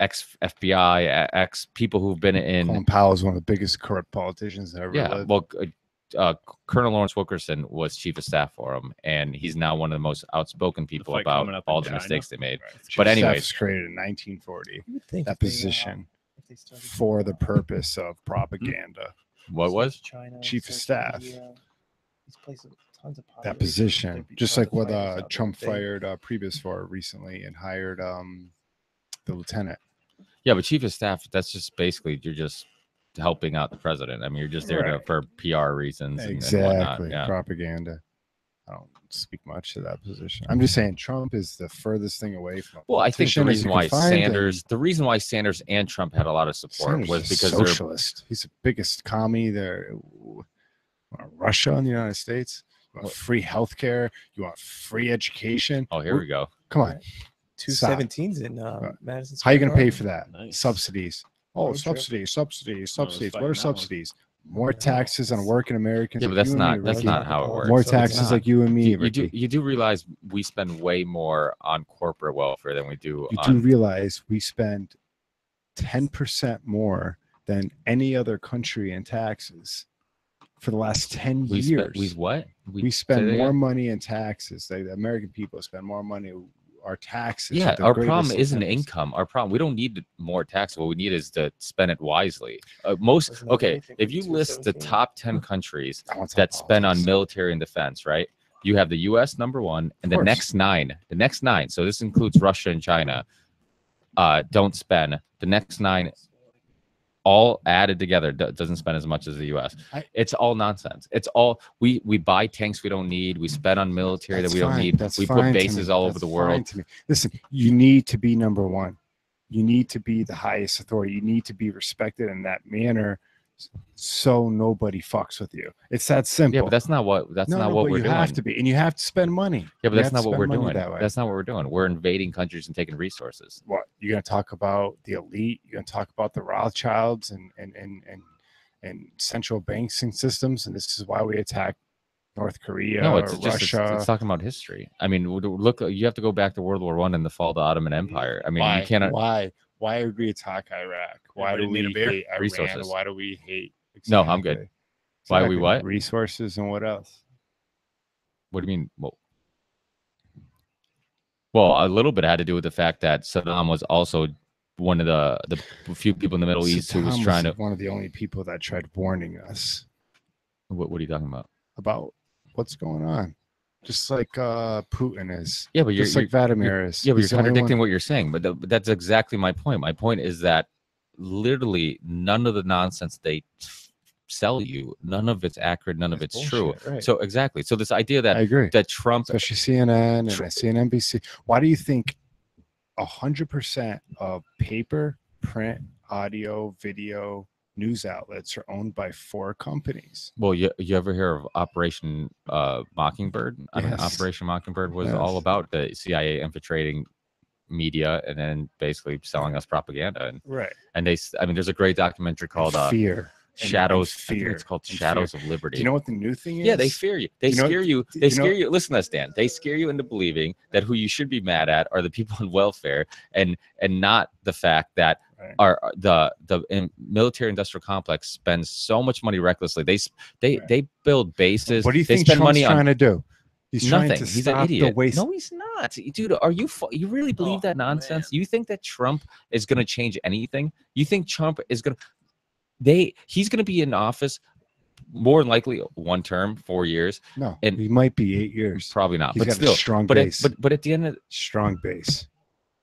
ex FBI, ex people who've been in. Colin Powell is one of the biggest corrupt politicians that ever Yeah, lived. well, Colonel Lawrence Wilkerson was chief of staff for him, and he's now one of the most outspoken people fight about coming up in all the China. mistakes they made. Chief but of Staff anyways- was created in 1940. You would think That if they, position if they started for to, the purpose of propaganda. What was? China, Chief of social staff. media, these places with tons of That population, position, there'd be just tons like of what fighters out there. Trump They- fired Priebus for recently and hired the lieutenant. Yeah, but chief of staff, that's just basically you're just helping out the president. I mean, you're just there Right. for PR reasons and whatnot. Exactly, Yeah. propaganda. I don't speak much to that position. I'm just saying Trump is the furthest thing away from. Well, I think the politician as reason you why can find, the reason why Sanders and Trump had a lot of support Sanders was is because a they're socialist. He's the biggest commie there. Russia and the United States. You want free healthcare. You want free education. oh, here we go. Come on. Two Stop. 17s in Madison. How are you going to pay Square for that? Nice. Subsidies. Oh, Road trip. subsidies. I was What fighting are that one. subsidies? More taxes on working Americans. Yeah, but like that's you and not me, that's Ricky. not how it works. More So it's taxes not. like you and me, You do Ricky. you do realize we spend way more on corporate welfare than we do You do on realize we spend 10% more than any other country in taxes for the last 10 we years. spend, we what We say spend that more again? money in taxes. The American people spend more money. Our taxes. Yeah, are the our problem greatest isn't in 10%. income. Our problem, we don't need more tax. What we need is to spend it wisely. Most Wasn't that okay, anything if from you list the 217? top 10 countries I want to that talk spend on politics. military and defense, right? You have the U.S. number one, and the course. next nine. So this includes Russia and China. Don't spend. The next nine, all added together, doesn't spend as much as the U.S. It's all nonsense. It's all we buy tanks we don't need. We spend on military That's that we don't fine. need. That's We fine put to bases me. all over That's the fine world. to me. Listen, you need to be number one. You need to be the highest authority. You need to be respected in that manner, so nobody fucks with you. It's that simple. Yeah, but that's not what but we're you doing. have to be, and you have to spend money. Yeah, but You that's have to not what spend we're money doing. that way. That's not what we're doing. We're invading countries and taking resources. What you're going to talk about the elite? You're going to talk about the Rothschilds and central banking systems, and this is why we attack North Korea No, or it's just Russia. it's talking about history. I mean, look, you have to go back to World War I and the fall of the Ottoman Empire. I mean, you cannot. Why would we attack Iraq? Why do Everybody need we a beer? hate Iran? Resources. Why do we hate? No, I'm good. Exactly. Why we Exactly. what? Resources and what else? What do you mean? Well, a little bit had to do with the fact that Saddam was also one of the few people in the Middle East who was Saddam trying to. one of the only people that tried warning us What are you talking about? about what's going on, just like Putin is. Yeah, but Just like Vladimir is. Yeah, but He's you're the only contradicting one- what you're saying. But that's exactly my point. My point is that literally none of the nonsense they sell you, none of it's accurate, none of It's it's true. bullshit, right. So exactly. So this idea I that agree. Trump, Especially CNN and CNBC. Why do you think 100% of paper, print, audio, video news outlets are owned by 4 companies? well, you ever hear of Operation Mockingbird? I mean, Yes. Operation Mockingbird was Yes. all about the CIA infiltrating media and then basically selling us propaganda. Right. And they, I mean, there's a great documentary called Fear. shadows. I think fear. it's called and Shadows fear. of Liberty. Do you know what the new thing is? Yeah, they fear you. They You know- scare you. you They know- scare you. Listen to this, Dan. They scare you into believing that who you should be mad at are the people on welfare, and not the fact that Right. the military industrial complex spends so much money recklessly. They Right. they build bases. What do you they think spend Trump's money trying on to do? He's trying nothing. to He's an stop the idiot. waste. No, he's not, dude. Are you you really believe Oh, that nonsense? man. You think that Trump is going to change anything? You think Trump is going to? He's going to be in office more than likely 1 term, 4 years. No, and he might be 8 years. Probably not. He's but got still, a strong but base. but at the end of Strong base.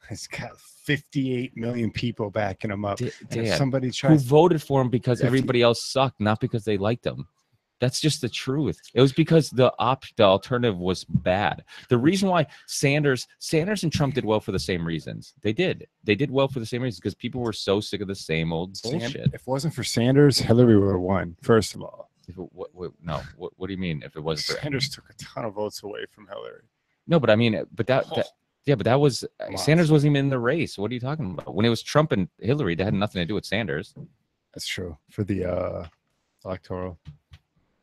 He's got 58 million people backing him up. And if Dan, somebody who tries, voted for him because 50 everybody else sucked, not because they liked him. That's just the truth. It was because the alternative was bad. The reason why Sanders and Trump did well for the same reasons. They did well for the same reasons, because people were so sick of the same old bullshit. if it wasn't for Sanders, Hillary would have won. First of all, What do you mean? If it wasn't for Sanders took a ton of votes away from Hillary. no, but I mean, but that was Lots. Sanders wasn't even in the race. What are you talking about? When it was Trump and Hillary, that had nothing to do with Sanders. That's true for the electoral.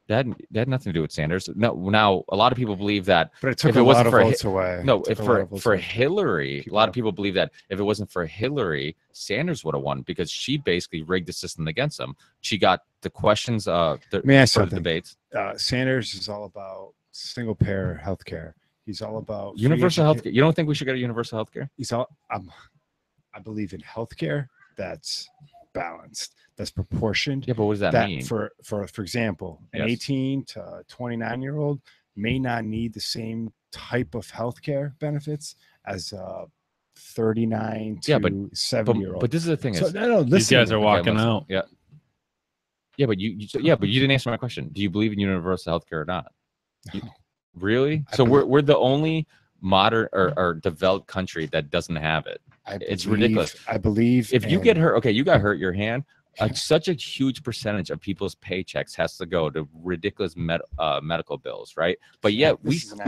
That had nothing to do with Sanders. No, now a lot of people believe that But it took if a it lot wasn't of for votes away. no, It if took a lot of votes for away. Hillary, Keep a lot going. of people believe that if it wasn't for Hillary, Sanders would have won, because she basically rigged the system against him. She got the questions Let me ask for the something. debates. Sanders is all about single payer healthcare. He's all about free Universal educa- healthcare. You don't think we should get a universal healthcare? He's all. I believe in healthcare that's balanced, that's proportioned. Yeah, but what does that mean? For example, an Yes. 18 to 29-year-old may not need the same type of healthcare benefits as a 39 to Yeah, but 70-year-old. But this is the thing: So is no, These listen. guys are to me. walking listen. out. Yeah. Yeah, but you didn't answer my question. Do you believe in universal healthcare or not? No. Really? I So believe- we're the only modern or developed country that doesn't have it. It's ridiculous. I believe If you in- get hurt, okay, you got hurt your hand. Such a huge percentage of people's paychecks has to go to ridiculous medical bills, right? But Yeah, yet this is an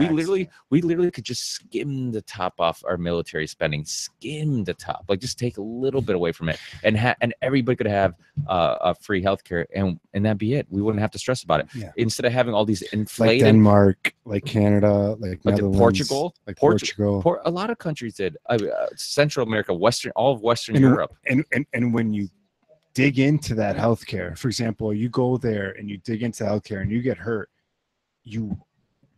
we literally could just skim the top off our military spending, skim the top, like just take a little bit away from it, and everybody could have a free healthcare, and that'd be it. We wouldn't have to stress about it. Yeah. Instead of having all these like inflated, Denmark, like Canada, like Like Netherlands, Portugal? like Portu- Portugal, a lot of countries did. Central America, all of Western And- Europe. and when you dig into that healthcare, for example, you go there and you dig into healthcare and you get hurt, you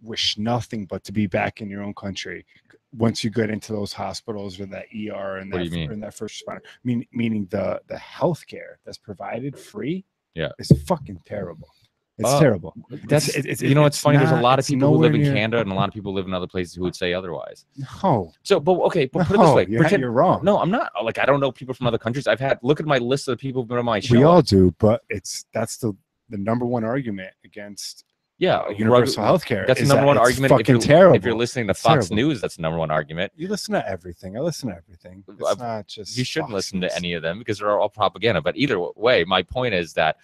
wish nothing but to be back in your own country. Once you get into those hospitals or that ER and What do that, you mean? or in that first responder, meaning the healthcare that's provided free, Yeah. is fucking terrible. It's terrible. That's It's it's funny. There's a lot of it's people who live in nowhere near- Canada and a lot of people who live in other places who would say otherwise. No, So, but okay, but put it this no, way: you're wrong. No, I'm not. Like, I don't know people from other countries. Look at my list of people who've been on my show. we all do, but that's the number one argument against universal health care. That's the number one argument. Fucking terrible. If you're listening to It's Fox terrible. News, that's the number one argument. You listen to everything. I listen to everything. It's I've- not just You shouldn't Fox listen News. to any of them because they're all propaganda. But either way, my point is that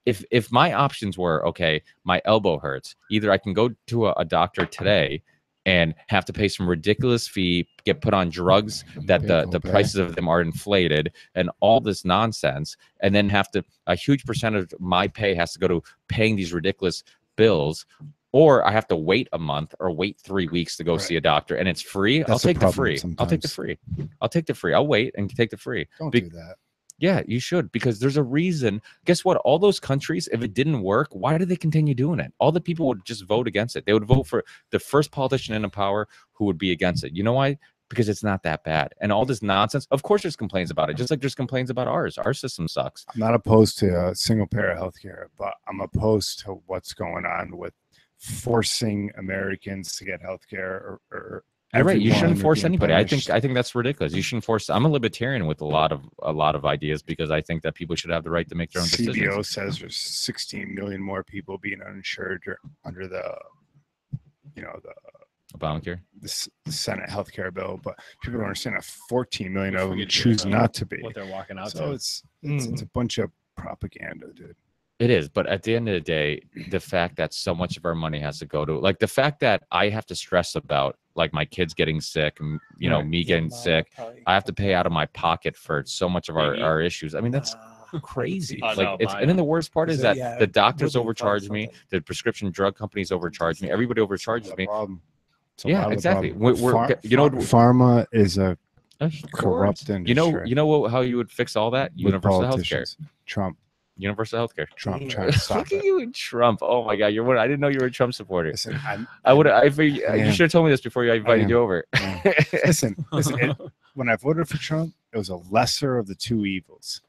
if my options were, okay, my elbow hurts, either I can go to a doctor today and have to pay some ridiculous fee, get put on drugs that Big the old bag. prices of them are inflated, and all this nonsense, and then have to a huge percentage of my pay has to go to paying these ridiculous bills, or I have to wait a month or wait 3 weeks to go Right. see a doctor, and it's free. That's I'll the take the problem free. I'll take the sometimes. free. I'll take the free. I'll wait and take the free. Don't Be- do that. Yeah, you should, because there's a reason. Guess what? All those countries, if it didn't work, why do they continue doing it? All the people would just vote against it. They would vote for the first politician in power who would be against it. You know why? Because it's not that bad. And all this nonsense, of course there's complaints about it, just like there's complaints about ours. Our system sucks. I'm not opposed to single payer healthcare, but I'm opposed to what's going on with forcing Americans to get healthcare or You're right. You everyone shouldn't or force being anybody. punished. I think that's ridiculous. You shouldn't force. I'm a libertarian with a lot of ideas because I think that people should have the right to make their own CBO decisions. says there's 16 million more people being uninsured under the Obamacare. the Senate healthcare bill, but people don't understand that 14 million of them Forget choose about not to be. What they're walking out So to. it's a bunch of propaganda, dude. It is, but at the end of the day, the fact that so much of our money has to go to, like, the fact that I have to stress about, like, my kids getting sick, me Right. getting sick, I have to pay out of my pocket for so much of our issues. I mean, that's crazy. Oh, Like no, it's, mine. and then the worst part is So, that yeah, the doctors Woodley found overcharge me, something. the prescription drug companies overcharge me, everybody overcharges Not me. a problem. It's a Yeah, lot of exactly. problem. You know what- pharma is a Of corrupt course. industry. You know how you would fix all that? with Universal healthcare. politicians. Trump Universal healthcare. trying to stop Look at it. you and Trump. Oh my God, you're one. I didn't know you were a Trump supporter. Listen, I would. You am. should have told me this before I invited am. you over. listen. When I voted for Trump, it was a lesser of the two evils.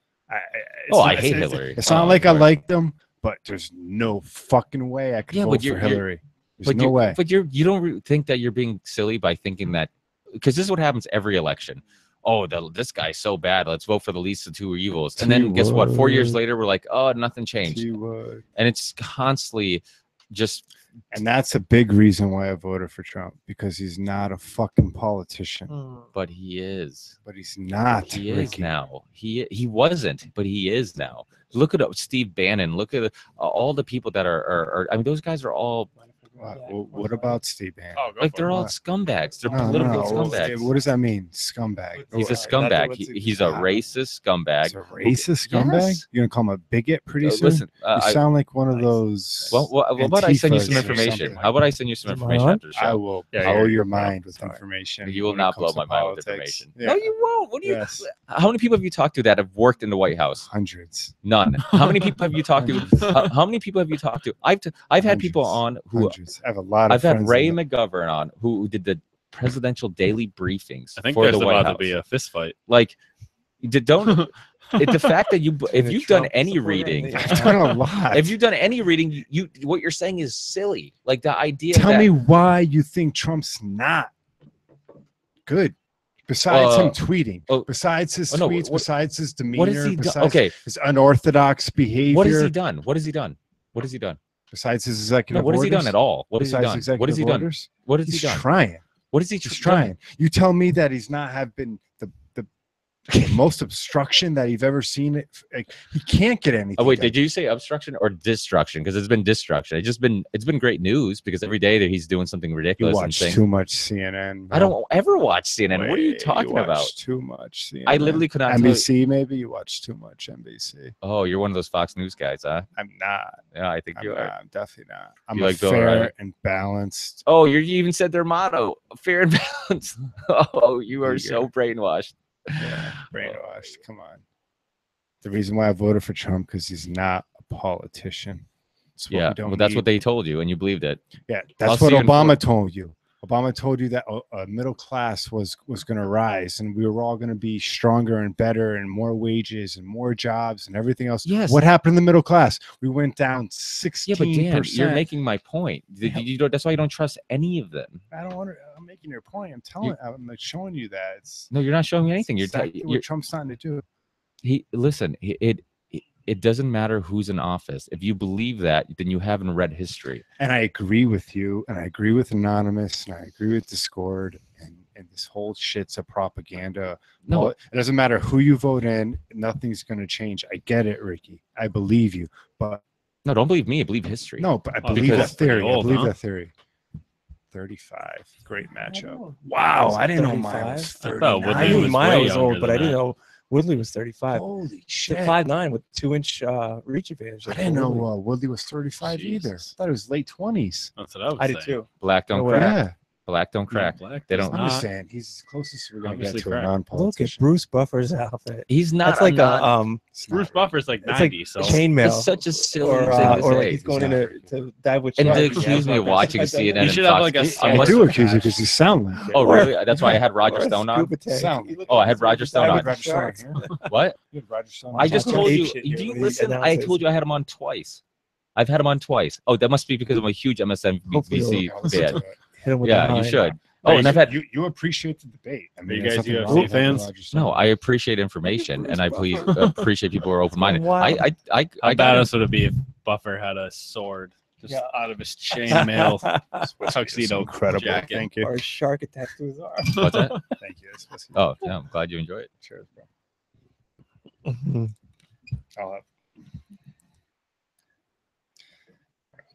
I hate Hillary. It's not like I like them, but there's no fucking way I could Yeah, vote but for you're- Hillary. There's no way. But you don't think that you're being silly by thinking that, because this is what happens every election. Oh, this guy's so bad. Let's vote for the least of two evils. And then guess what? 4 years later, we're like, oh, nothing changed. And it's constantly just. And that's a big reason why I voted for Trump, because he's not a fucking politician. But he is. But he's not. He is Ricky. now. He wasn't, but he is now. Look at Steve Bannon. Look at all the people that are. I mean, those guys are all. What about Steve Bannon? Oh, go Like for they're it. all scumbags. They're No, political no. scumbags. What does that mean? Scumbag. He's a scumbag. He's a racist scumbag. He's a racist scumbag? Yes. You're gonna call him a bigot pretty soon? Listen, you sound like one of those. well, how about I send you some Antifas or information? something. How about I send you some Am I information on? after the show? I will Yeah, blow you're your fine. mind with Sorry. information. You will when it not comes blow to my mind with politics. information. Yeah. No, you won't. What do you? Yes. How many people have you talked to that have worked in the White House? Hundreds. None. How many people have you talked to? How many people have you talked to? I've had people on who Hundreds. I have a lot of I've had friends Ray in the- McGovern on who did the presidential daily briefings I think for there's the White about House. to be a fist fight. Like, don't. The fact that if you've done Trump any supporter reading, in the- I've done a lot. if you've done any reading, you what you're saying is silly. Like the idea. Tell that, me why you think Trump's not good. Besides him tweeting, besides his no, tweets, besides his demeanor, what has he done? besides Okay, his unorthodox behavior. what has he done? What has he done? What has he done? Besides his executive No, what has he orders? done at all? What has he Besides done? What has he executive done? orders? What has he He's done? trying. What is he He's trying. You tell me that he's not have been the most obstruction that you've ever seen. Like, he can't get anything. Oh wait, done. did you say obstruction or destruction? Because it's been destruction. It's been great news because every day that he's doing something You ridiculous and watch saying, too much CNN. I don't ever watch CNN. What are you Wait, talking watch about? Too much CNN. I literally could not tell you- NBC, maybe you watch too much NBC. Oh, you're one of those Fox News guys, huh? I'm not. Yeah, I think I'm you not. are. I'm definitely not. I'm You a like Bill fair O'Reilly? and balanced. Oh, you even said their motto, fair and balanced. Oh, you are Eager. so brainwashed. Yeah, brainwashed. Come on. The reason why I voted for Trump because he's not a politician. That's what Yeah, we don't well, that's what need. they told you, and you believed it. Yeah, I'll that's what see you in Obama told you. Obama told you that a middle class was going to rise, and we were all going to be stronger and better, and more wages and more jobs and everything else. Yes. What happened in the middle class? We went down 16%. Yeah, but Dan, you're making my point. You don't, that's why you don't trust any of them. I don't want to. I'm making your point. I'm like showing you that it's. No, you're not showing me anything. You're, exactly what Trump's trying to do. It doesn't matter who's in office. If you believe that, then you haven't read history. And I agree with you, and I agree with Anonymous, and I agree with Discord, and this whole shit's a propaganda. No. Well, it doesn't matter who you vote in, nothing's going to change. I get it, Ricky. I believe you, but No, don't believe me. Believe history. no, but I Oh, believe that that's pretty theory. old, I believe huh? that theory. 35, great matchup. know. Wow, Was I it didn't know mine was 35? I thought 39. I Woodley knew was mine way was old, younger but I than didn't that. know Woodley was 35. Holy He's shit! 5'9" with 2-inch reach advantage. I like didn't know Woodley. Woodley was 35 either. I Jesus. thought it was late 20s. That's what I was I did saying. too. Black don't No way. crack. Yeah, Black don't crack. Black They does don't- I'm just not- saying he's as close as we're gonna get Obviously to a correct. Look at non-politician. Bruce Buffer's outfit. He's not. That's like not, It's Bruce not Buffer's like It's like 90, so chainmail. It's such a silly Or, thing to or like say. he's going He's in not to dive with And to sharks. accuse me of watching CNN. You should and have Fox. like a I I must- do accuse you because you sound like it. Oh, really? That's why I had Roger Or a Stone on. scuba tank. Sound. You look Oh, I like had he's going Roger to Stone dive on. with Roger Stone sharks. here. What? You had Roger Stone. I just Talk told ape you. shit Do here you when he listen? I announces. told you I had him on twice. I've had him on twice. Oh, that must be because I'm a huge Hopefully MSNBC you'll Listen fan. to it. Hit him with Yeah, the you hind. should. Oh, Oh, and I've had you appreciate the debate. I mean, you there's guys nothing UFC wrong with fans? Roger Stone. No, I appreciate information, and I please appreciate people who are open minded. Wild. I How got badass would it be if Buffer had a sword just Yeah. out of his chainmail It's tuxedo incredible. jacket? Thank you. Or a shark attached to his arm. What's that? Thank you. That's what's- Oh, yeah, I'm glad you enjoy it. Cheers, bro. I'll have-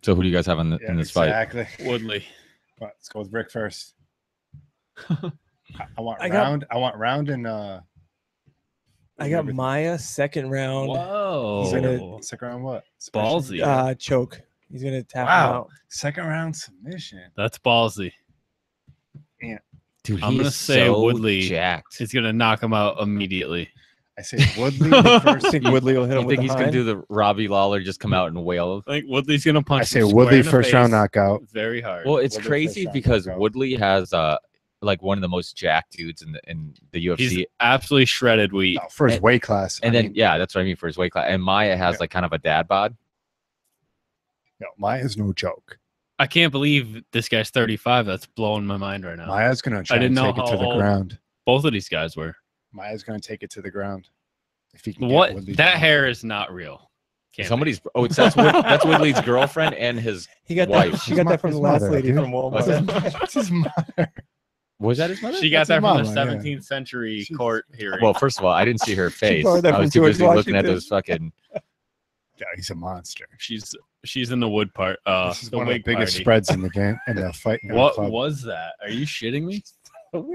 So, who do you guys have in yeah, this fight? exactly. Woodley. Come on, let's go with Rick first. I want I got- round. I want round and I got Maya second round. Whoa. Second round what? Ballsy. Choke. He's gonna tap him Wow. out. Second round submission. That's ballsy. Dude, I'm gonna he's say so Woodley jacked. is gonna knock him out immediately. I say Woodley the first. I think Woodley will hit him You with think the he's gonna hind. do the Robbie Lawler, just come out and wail? I think Woodley's gonna punch. I say him square Woodley in the first round face knockout. very hard. Well, it's Woodley crazy first round because knockout. Woodley has like one of the most jacked dudes in the UFC. He's absolutely shredded wheat. No, for his weight class. And I then mean, yeah, that's what I mean for his weight class. And Maya has Yeah. like kind of a dad bod. no, Maya's no joke. I can't believe this guy's 35. That's blowing my mind right now. Maya's gonna try didn't and know take it to how the old- ground. Both of these guys were. Maya's gonna take it to the ground. If he can get What? Woodley That down. hair is not real. Can't be. Somebody's that's Woodley's girlfriend and his He got wife. that. She got that from the His last mother, lady dude. from What's Walmart. That's his mother. Was that his mother? She got That's that his from the mama, yeah. 17th century She's- court hearing. Well, first of all, I didn't see her face. borrowed that I was from too George busy looking at Washington. those fucking. Yeah, he's a monster. she's in the wood part. This is The one of the wig biggest party. spreads in the game in the fight. What club. was that? Are you shitting me?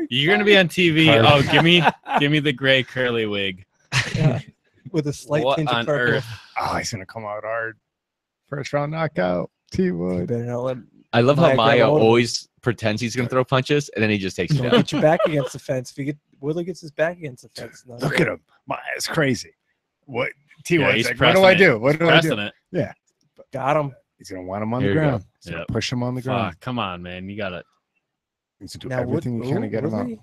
You're gonna be on TV. Oh, give me the gray curly wig. Yeah. With a slight What tinge of on purple. earth? Oh, he's gonna come out hard. First round knockout. T You Wood. better not let I love how Maya grab Maya hold of him. always pretends he's gonna throw punches and then he just takes it Don't down. get your back against the fence. If you get Woodley gets his back against the fence. not Look good. at him. Maya's crazy. What T Yeah, Wood's he's like, what do I pressing do? What do I do? Pressing it. Got him. He's gonna want him on Here the you go. ground. He's gonna Yep. push him on the ground. Fuck, come on, man. You gotta. He's gonna do Now everything he can to get him out. Woodley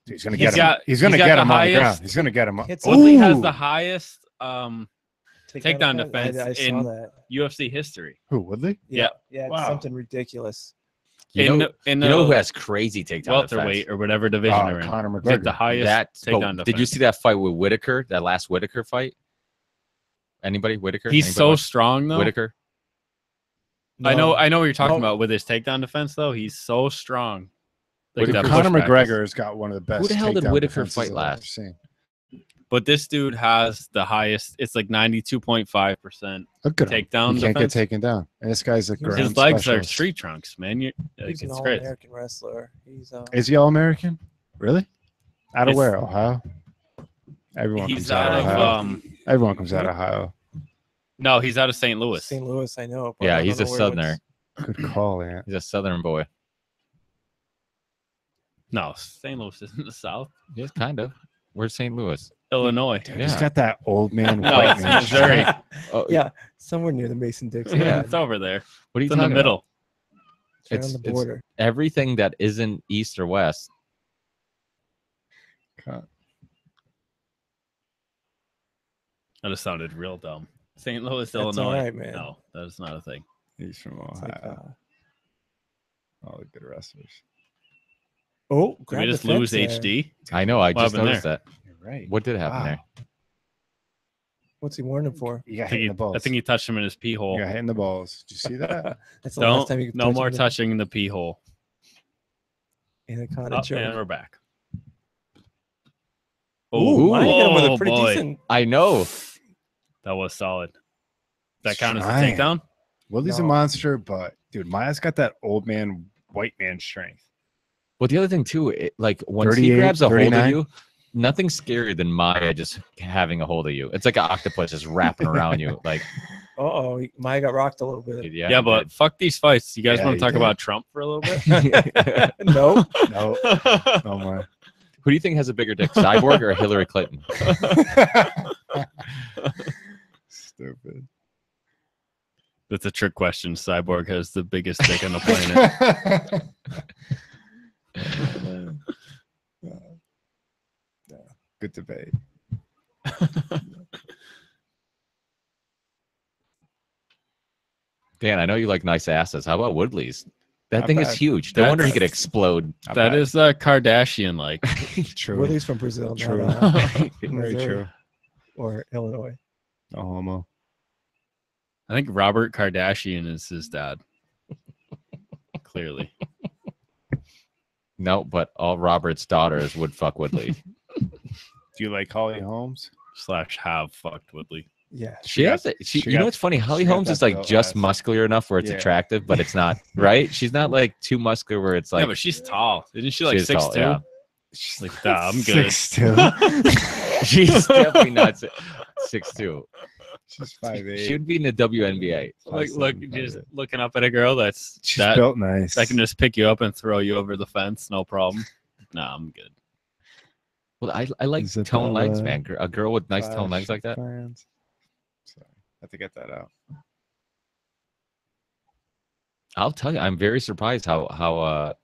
He's gonna He's get him. got- He's gonna he's got get the him on the ground. highest- He's gonna get him up. hits Woodley has Ooh. the highest Takedown defense I saw in- that. UFC history. Who Woodley? Yeah, it's Wow. something ridiculous. You know, in you know who has crazy takedown welterweight defense? or whatever division they're in. Conor He's got McGregor. the highest That takedown did you defense. see that fight with Whitaker? That last Whitaker fight? Anybody? Whitaker? He's Anybody so watch strong though. Whitaker. I know what you're talking No. about with his takedown defense though. He's so strong. Like, Whitaker- that Conor pushback is- McGregor has got one of the best. Who the hell did takedown Whitaker defenses fight I've last? ever seen. But this dude has the highest. It's like 92.5% Look at him. takedown He can't defense. get taken down. And this guy's a ground His legs are specialist. street trunks, man. Like, He's an it's great. all-American wrestler. He's Is he all American? Really? Out of It's- where? Ohio. Everyone He's comes out out of of Ohio. Everyone comes out of Ohio. no, he's out of St. Louis. St. Louis. I know. but Yeah, I don't he's know a where southerner. Good call, Ant. He's a southern boy. No, St. Louis isn't the South. Yes, kind of. Where's St. Louis? Illinois. Dude, Yeah. He's got that old man No, white it's man Missouri. strength. Oh, Yeah, somewhere near the Mason-Dixon. Yeah. It's over there. What are you It's in the talking middle. about? Right It's- on the it's- border. Everything that isn't east or west. That just sounded real dumb. St. Louis, That's all Illinois. right, man. No, that is not a thing. He's from It's like, Ohio. All the good wrestlers. oh, Did grab we the just lose fence there. HD? I know. I What just happened noticed that. You're right. What did happen Wow. there? What's he warning for? You got I hit think, in the balls. I think he touched him in his pee hole. You got hit in the balls. Did you see that? That's the last Don't. time you could No touch more him in touching in the pee hole. Anaconda Oh, choke. and we're back. Ooh, Maya hit him with a oh, pretty boy. decent. I know. That was solid. That count as a Trying. takedown? Willie's a No. monster, but dude, Maya's got that old man, white man strength. Well, the other thing too, like once he 38, grabs a hold of 39. you, nothing's scarier than Maya just having a hold of you. It's like an octopus just wrapping around you. Like, Oh, Maya got rocked a little bit. yeah, Yeah, he but fuck these fights. You guys Yeah, want he to talk did. about Trump for a little bit? did. No, No, no more. Who do you think has a bigger dick, Cyborg or Hillary Clinton? Stupid. That's a trick question. Cyborg has the biggest dick on the planet. Good debate. Dan, I know you like nice asses. How about Woodley's? That Not thing is bad. huge. No wonder he That's- could explode. Not That bad. is Kardashian like. true. Willie's from Brazil, True. not Very Missouri true. or Illinois. No homo. I think Robert Kardashian is his dad. Clearly. No, but all Robert's daughters would fuck Woodley. Do you like Holly Holmes? / have fucked Woodley. Yeah, She has it. she You know got- what's funny? Holly she got Holmes that is like built just ass. muscular enough where it's Yeah. attractive, but it's not right. She's not like too muscular where it's like. yeah, but she's tall. Isn't she like is 6'2"? tall, yeah. Like, nah, I'm good. 6'2". She's definitely not 6'2". She's 5'8". She would be in the WNBA. Look, just looking up at a girl that's She's built nice. that can just pick you up and throw you over the fence, no problem. Nah, I'm good. Well, I like toned legs, man. A girl with nice toned legs like that. Plans. Sorry, I have to get that out. I'll tell you, I'm very surprised how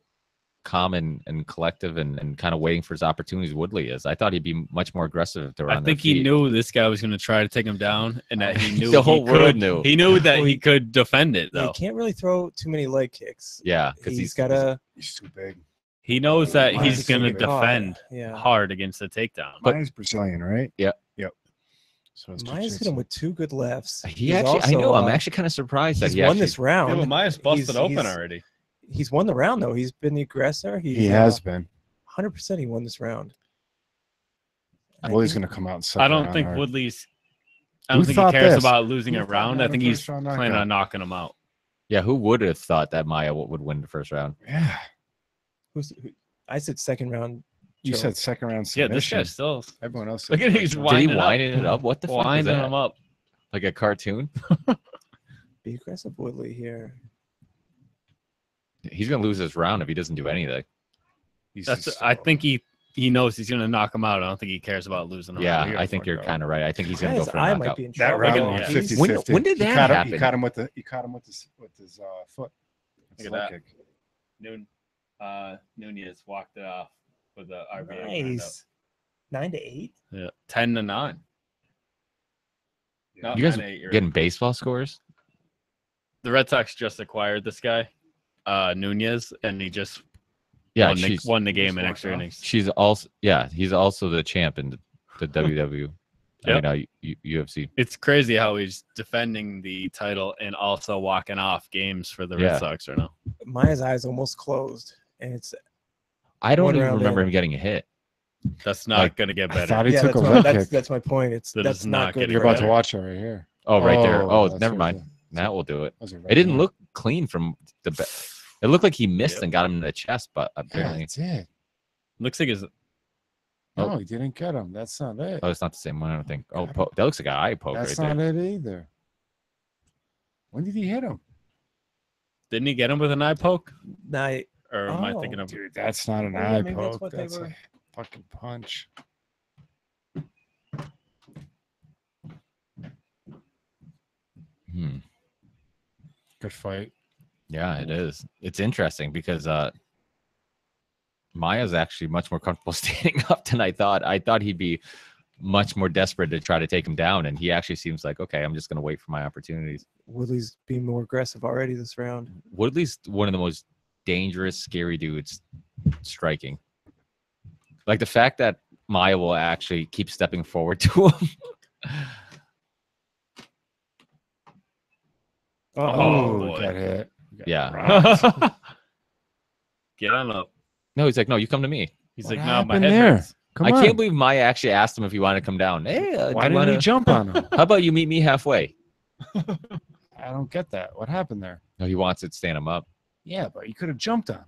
calm and collective and kind of waiting for his opportunities Woodley is. I thought he'd be much more aggressive to run. I think he knew this guy was going to try to take him down, and that he knew the whole world knew. He knew that he could defend it, Yeah, though. he can't really throw too many leg kicks. Yeah, because he's got to. He's too big. He knows that Why he's is he going to so big? defend Yeah. hard against the takedown. But- Mine's Brazilian, right? Yep. So it's Maya's hit him with 2 good lefts. He He's actually, I also, know. I'm actually kind of surprised that he's he won actually, this round. Yeah, but Maya's busted He's- open he's- already. He's won the round though. He's been the aggressor. He has been. 100%. He won this round. And I Well, he's think- going to come out and suck I don't around think hard. Woodley's. I Who don't think he thought cares this? about losing Who a thought round. he I had think a he's first-round planning knockout? on knocking him out. yeah. Who would have thought that Maya would win the first round? Yeah. I said second round. You choke. said second round Yeah, submission. this guy's still Everyone else. look said at he's first round. Did he winding up. winding it up? What the fuck was Winding that? him up. Like a cartoon? Be aggressive, Woodley here. He's gonna lose this round if he doesn't do anything. He's That's. just I slow. think he knows he's going to knock him out. I don't think he cares about losing him. Yeah, he got I think fucked you're up. kind of right. I think he's gonna go His for a eye might knockout. be in That trouble. round at- went yeah. 50 When did that happen? He caught him with his foot. Look at that. Nunez walked it off with the RBA. Nice. 9-8. Yeah, 10-9. Yeah. You guys 9-8, you're getting baseball scores? the Red Sox just acquired this guy, Nunez, and he just Yeah, won the game in walked extra off. innings. she's also he's also the champ in the WW. Yep. I mean, UFC. It's crazy how he's defending the title and also walking off games for the Yeah. Red Sox right now. Maya's eyes almost closed, and it's I don't One even round remember in. him getting a hit. That's not Like, going to get I better. thought he yeah. took That's a my, leg that's, kick. that's my point. It's That that's is not not good. getting You're for about to him. watch it right here. Oh, right there. Oh, that's never right mind. there. That will do it. Was it It didn't right look clean from the back. It looked like he missed Yep. and got him in the chest, but there? apparently, Yeah, it did. Looks like his No, he didn't get him. That's not it. oh, it's not the same one. I don't think. Oh, that looks like an eye poke That's right not there. it either. When did he hit him? didn't he get him with an eye poke? Nah, Or am I Oh. thinking of Dude, that's not an Oh, yeah, eye maybe that's poke. what they That's were- a fucking punch. Hmm. Good fight. Yeah, it is. It's interesting because Maya's actually much more comfortable standing up than I thought. I thought he'd be much more desperate to try to take him down, and he actually seems like, okay, I'm just going to wait for my opportunities. Woodley's being more aggressive already this round. Woodley's one of the most dangerous, scary dudes striking. Like the fact that Maya will actually keep stepping forward to him. Oh, boy. got hit. Yeah. Rocked. Get on up. No, he's like, no, you come to me. He's What like, no, my happened head there? hurts. Come I on. can't believe Maya actually asked him if he wanted to come down. Hey, Why didn't he jump on him? How about you meet me halfway? I don't get that. What happened there? No, he wants it to stand him up. Yeah, but you could have jumped on him.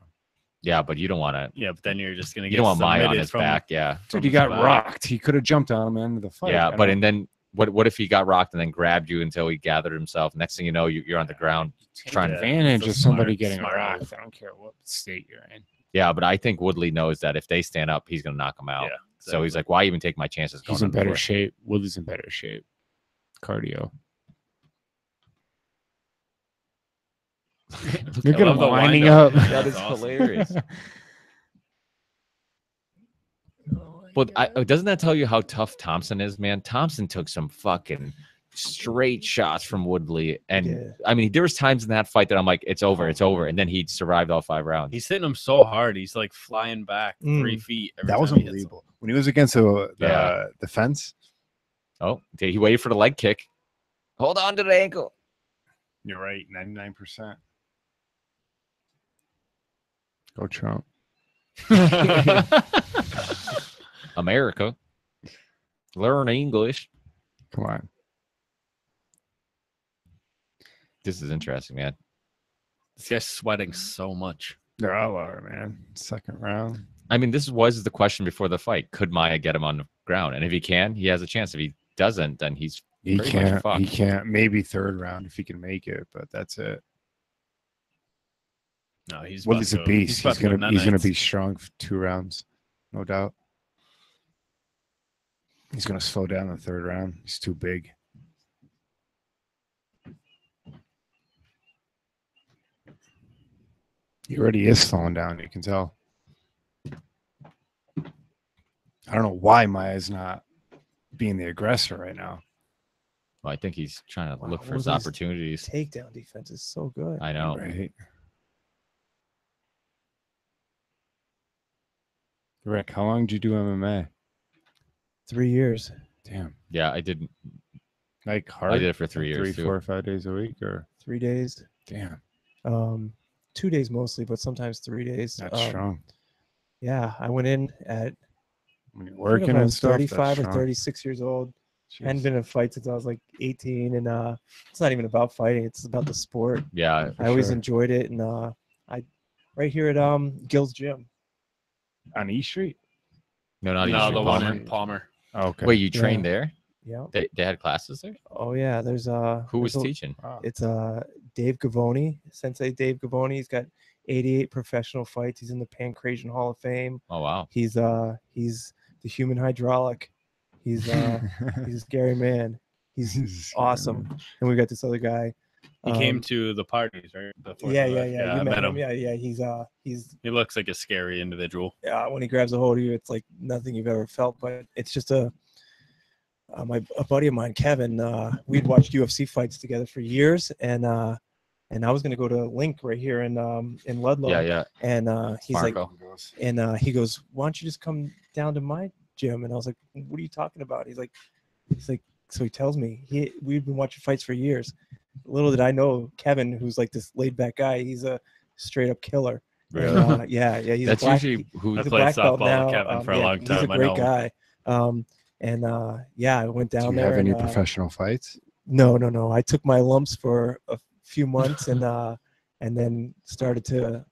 Yeah, but you don't want to. Yeah, but then you're just gonna You get don't want Maya on submitted his from- back. Yeah. from Dude, he his got back. rocked. He could have jumped on him and ended the fight. Yeah, I but don't- and then what if he got rocked and then grabbed you until he gathered himself? Next thing you know, you're on the ground take trying to. advantage It's a of somebody smart- getting smart rocked. move. I don't care what state you're in. Yeah, but I think Woodley knows that if they stand up, he's going to knock him out. Yeah, So he's exactly. like, why even take my chances? Going He's in on the better floor? shape. Woodley's in better shape. Cardio. Look Look at at love him the winding wind-up. up. That is That's awesome. hilarious. Well, doesn't that tell you how tough Thompson is, man? Thompson took some fucking straight shots from Woodley, and Yeah. I mean, there was times in that fight that I'm like, it's over, and then he survived all 5 rounds. He's hitting him so hard. He's like flying back 3 feet. Every That was time he hits him. unbelievable. When he was against the Yeah. the fence, Oh, he waited for the leg kick. Hold on to the ankle. you're right, 99%. Go Trump. America, learn English. Come on. This is interesting, man. This guy's sweating so much. They're all are, man. Second round. I mean, this was the question before the fight. Could Maya get him on the ground. And if he can, he has a chance. If he doesn't, then he's He pretty much can't. fucked. He can't. Maybe third round if he can make it, but that's it. No, he's Willie's a about to go- beast. about He's to go gonna nights. be strong for 2 rounds, no doubt. He's gonna slow down in the third round. He's too big. He already is slowing down. You can tell. I don't know why Maya's not being the aggressor right now. Well, I think he's trying to Wow, look for what his was his opportunities. Takedown defense is so good. I know. Right. Rick, how long did you do MMA? 3 years. Damn. Yeah, I did. Like hard? I did it for 3 years. 3, too. 4, or 5 days a week, or 3 days. damn, 2 days mostly, but sometimes 3 days. that's strong. Yeah, I went in at When you're I working think I and was stuff, 35 that's or strong. 36 years old. Jeez. Hadn't been in a fight since I was like 18, and it's not even about fighting; it's about the sport. Yeah, For I always sure. enjoyed it, and I right here at Gil's gym. On E Street. no, not No, Eastern the one Palmer. in Palmer. Oh, okay. Wait, you trained Yeah. there? Yeah. They had classes there. Oh yeah. There's Who was there's a- teaching? Wow. It's Dave Gavoni, Sensei Dave Gavoni. He's got 88 professional fights. He's in the Pancratian Hall of Fame. Oh wow. He's the human hydraulic. He's a scary man. He's awesome. And we got this other guy. He came to the parties, right? Yeah. I You met him. him. Yeah. He's He looks like a scary individual. when he grabs a hold of you, it's like nothing you've ever felt. But it's just a buddy of mine, Kevin. We'd watched UFC fights together for years, and I was gonna go to Link right here in Ludlow. Yeah. And he's like, Marco. and he goes, "Why don't you just come down to my gym?" And I was like, "What are you talking about?" He's like, so he tells me we've been watching fights for years. Little did I know, Kevin, who's like this laid back guy, he's a straight up killer. Really? And, yeah. He's That's a black, usually who. I he's a played black belt softball now. with Kevin for a yeah, long time. He's a I great know him. guy. Yeah, I went Do down you there. have any and, professional fights? No. I took my lumps for a few months and then started to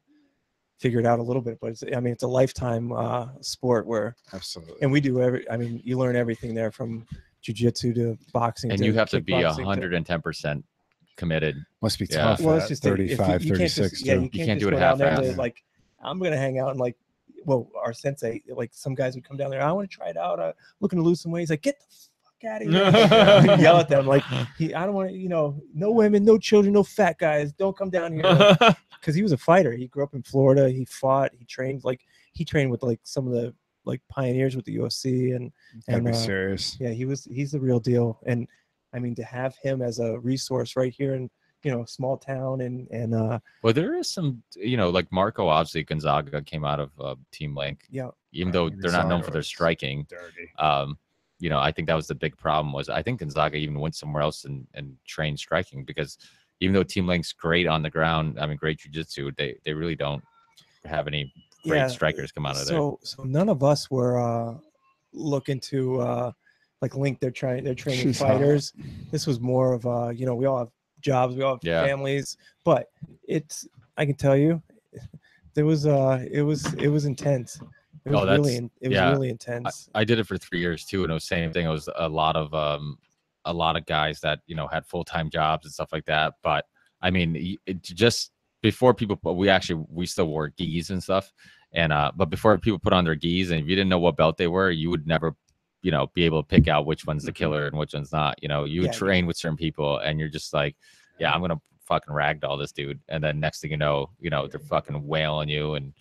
figure it out a little bit. But it's a lifetime sport where, Absolutely. and we do you learn everything there from jiu-jitsu to boxing. And to you have to be kickboxing to- 110% committed. Must be Yeah. tough. Well, it's at just that if 35, you can't 36 just, yeah, too. you can't can't just do it go down there half-assed. to, like, I'm gonna hang out and like, well, our sensei, like some guys would come down there. I want to try it out. Looking to lose some weight. He's like, get the fuck out of here. We'd yell at them like, I don't want to, no women, no children, no fat guys. Don't come down here. Because he was a fighter. He grew up in Florida. He fought. He trained with like some of the like pioneers with the UFC and Gotta be and serious. yeah, he's the real deal. And I mean, to have him as a resource right here in small town and Well, there is some, like Marco, obviously Gonzaga came out of Team Link, yeah, even though they're not known for their Gonzaga is striking. Dirty. I think that was the big problem. Was I think Gonzaga even went somewhere else and trained striking, because even though Team Link's great on the ground, great jiu-jitsu, they really don't have any great strikers come out of there. So none of us were looking to like Link. They're training She's hot. fighters. This was more of we all have jobs, we all have Yeah. families, but I can tell you, it was intense. It was really intense. I did it for 3 years too, and it was the same thing. It was a lot of guys that had full-time jobs and stuff like that. But I mean, just before people, we still wore gis and stuff, and but before people put on their gis, and if you didn't know what belt they were, you would never be able to pick out which one's the killer and which one's not. You would train with certain people, and you're just like, yeah, I'm gonna fucking ragdoll this dude, and then next thing you know, they're fucking wailing you.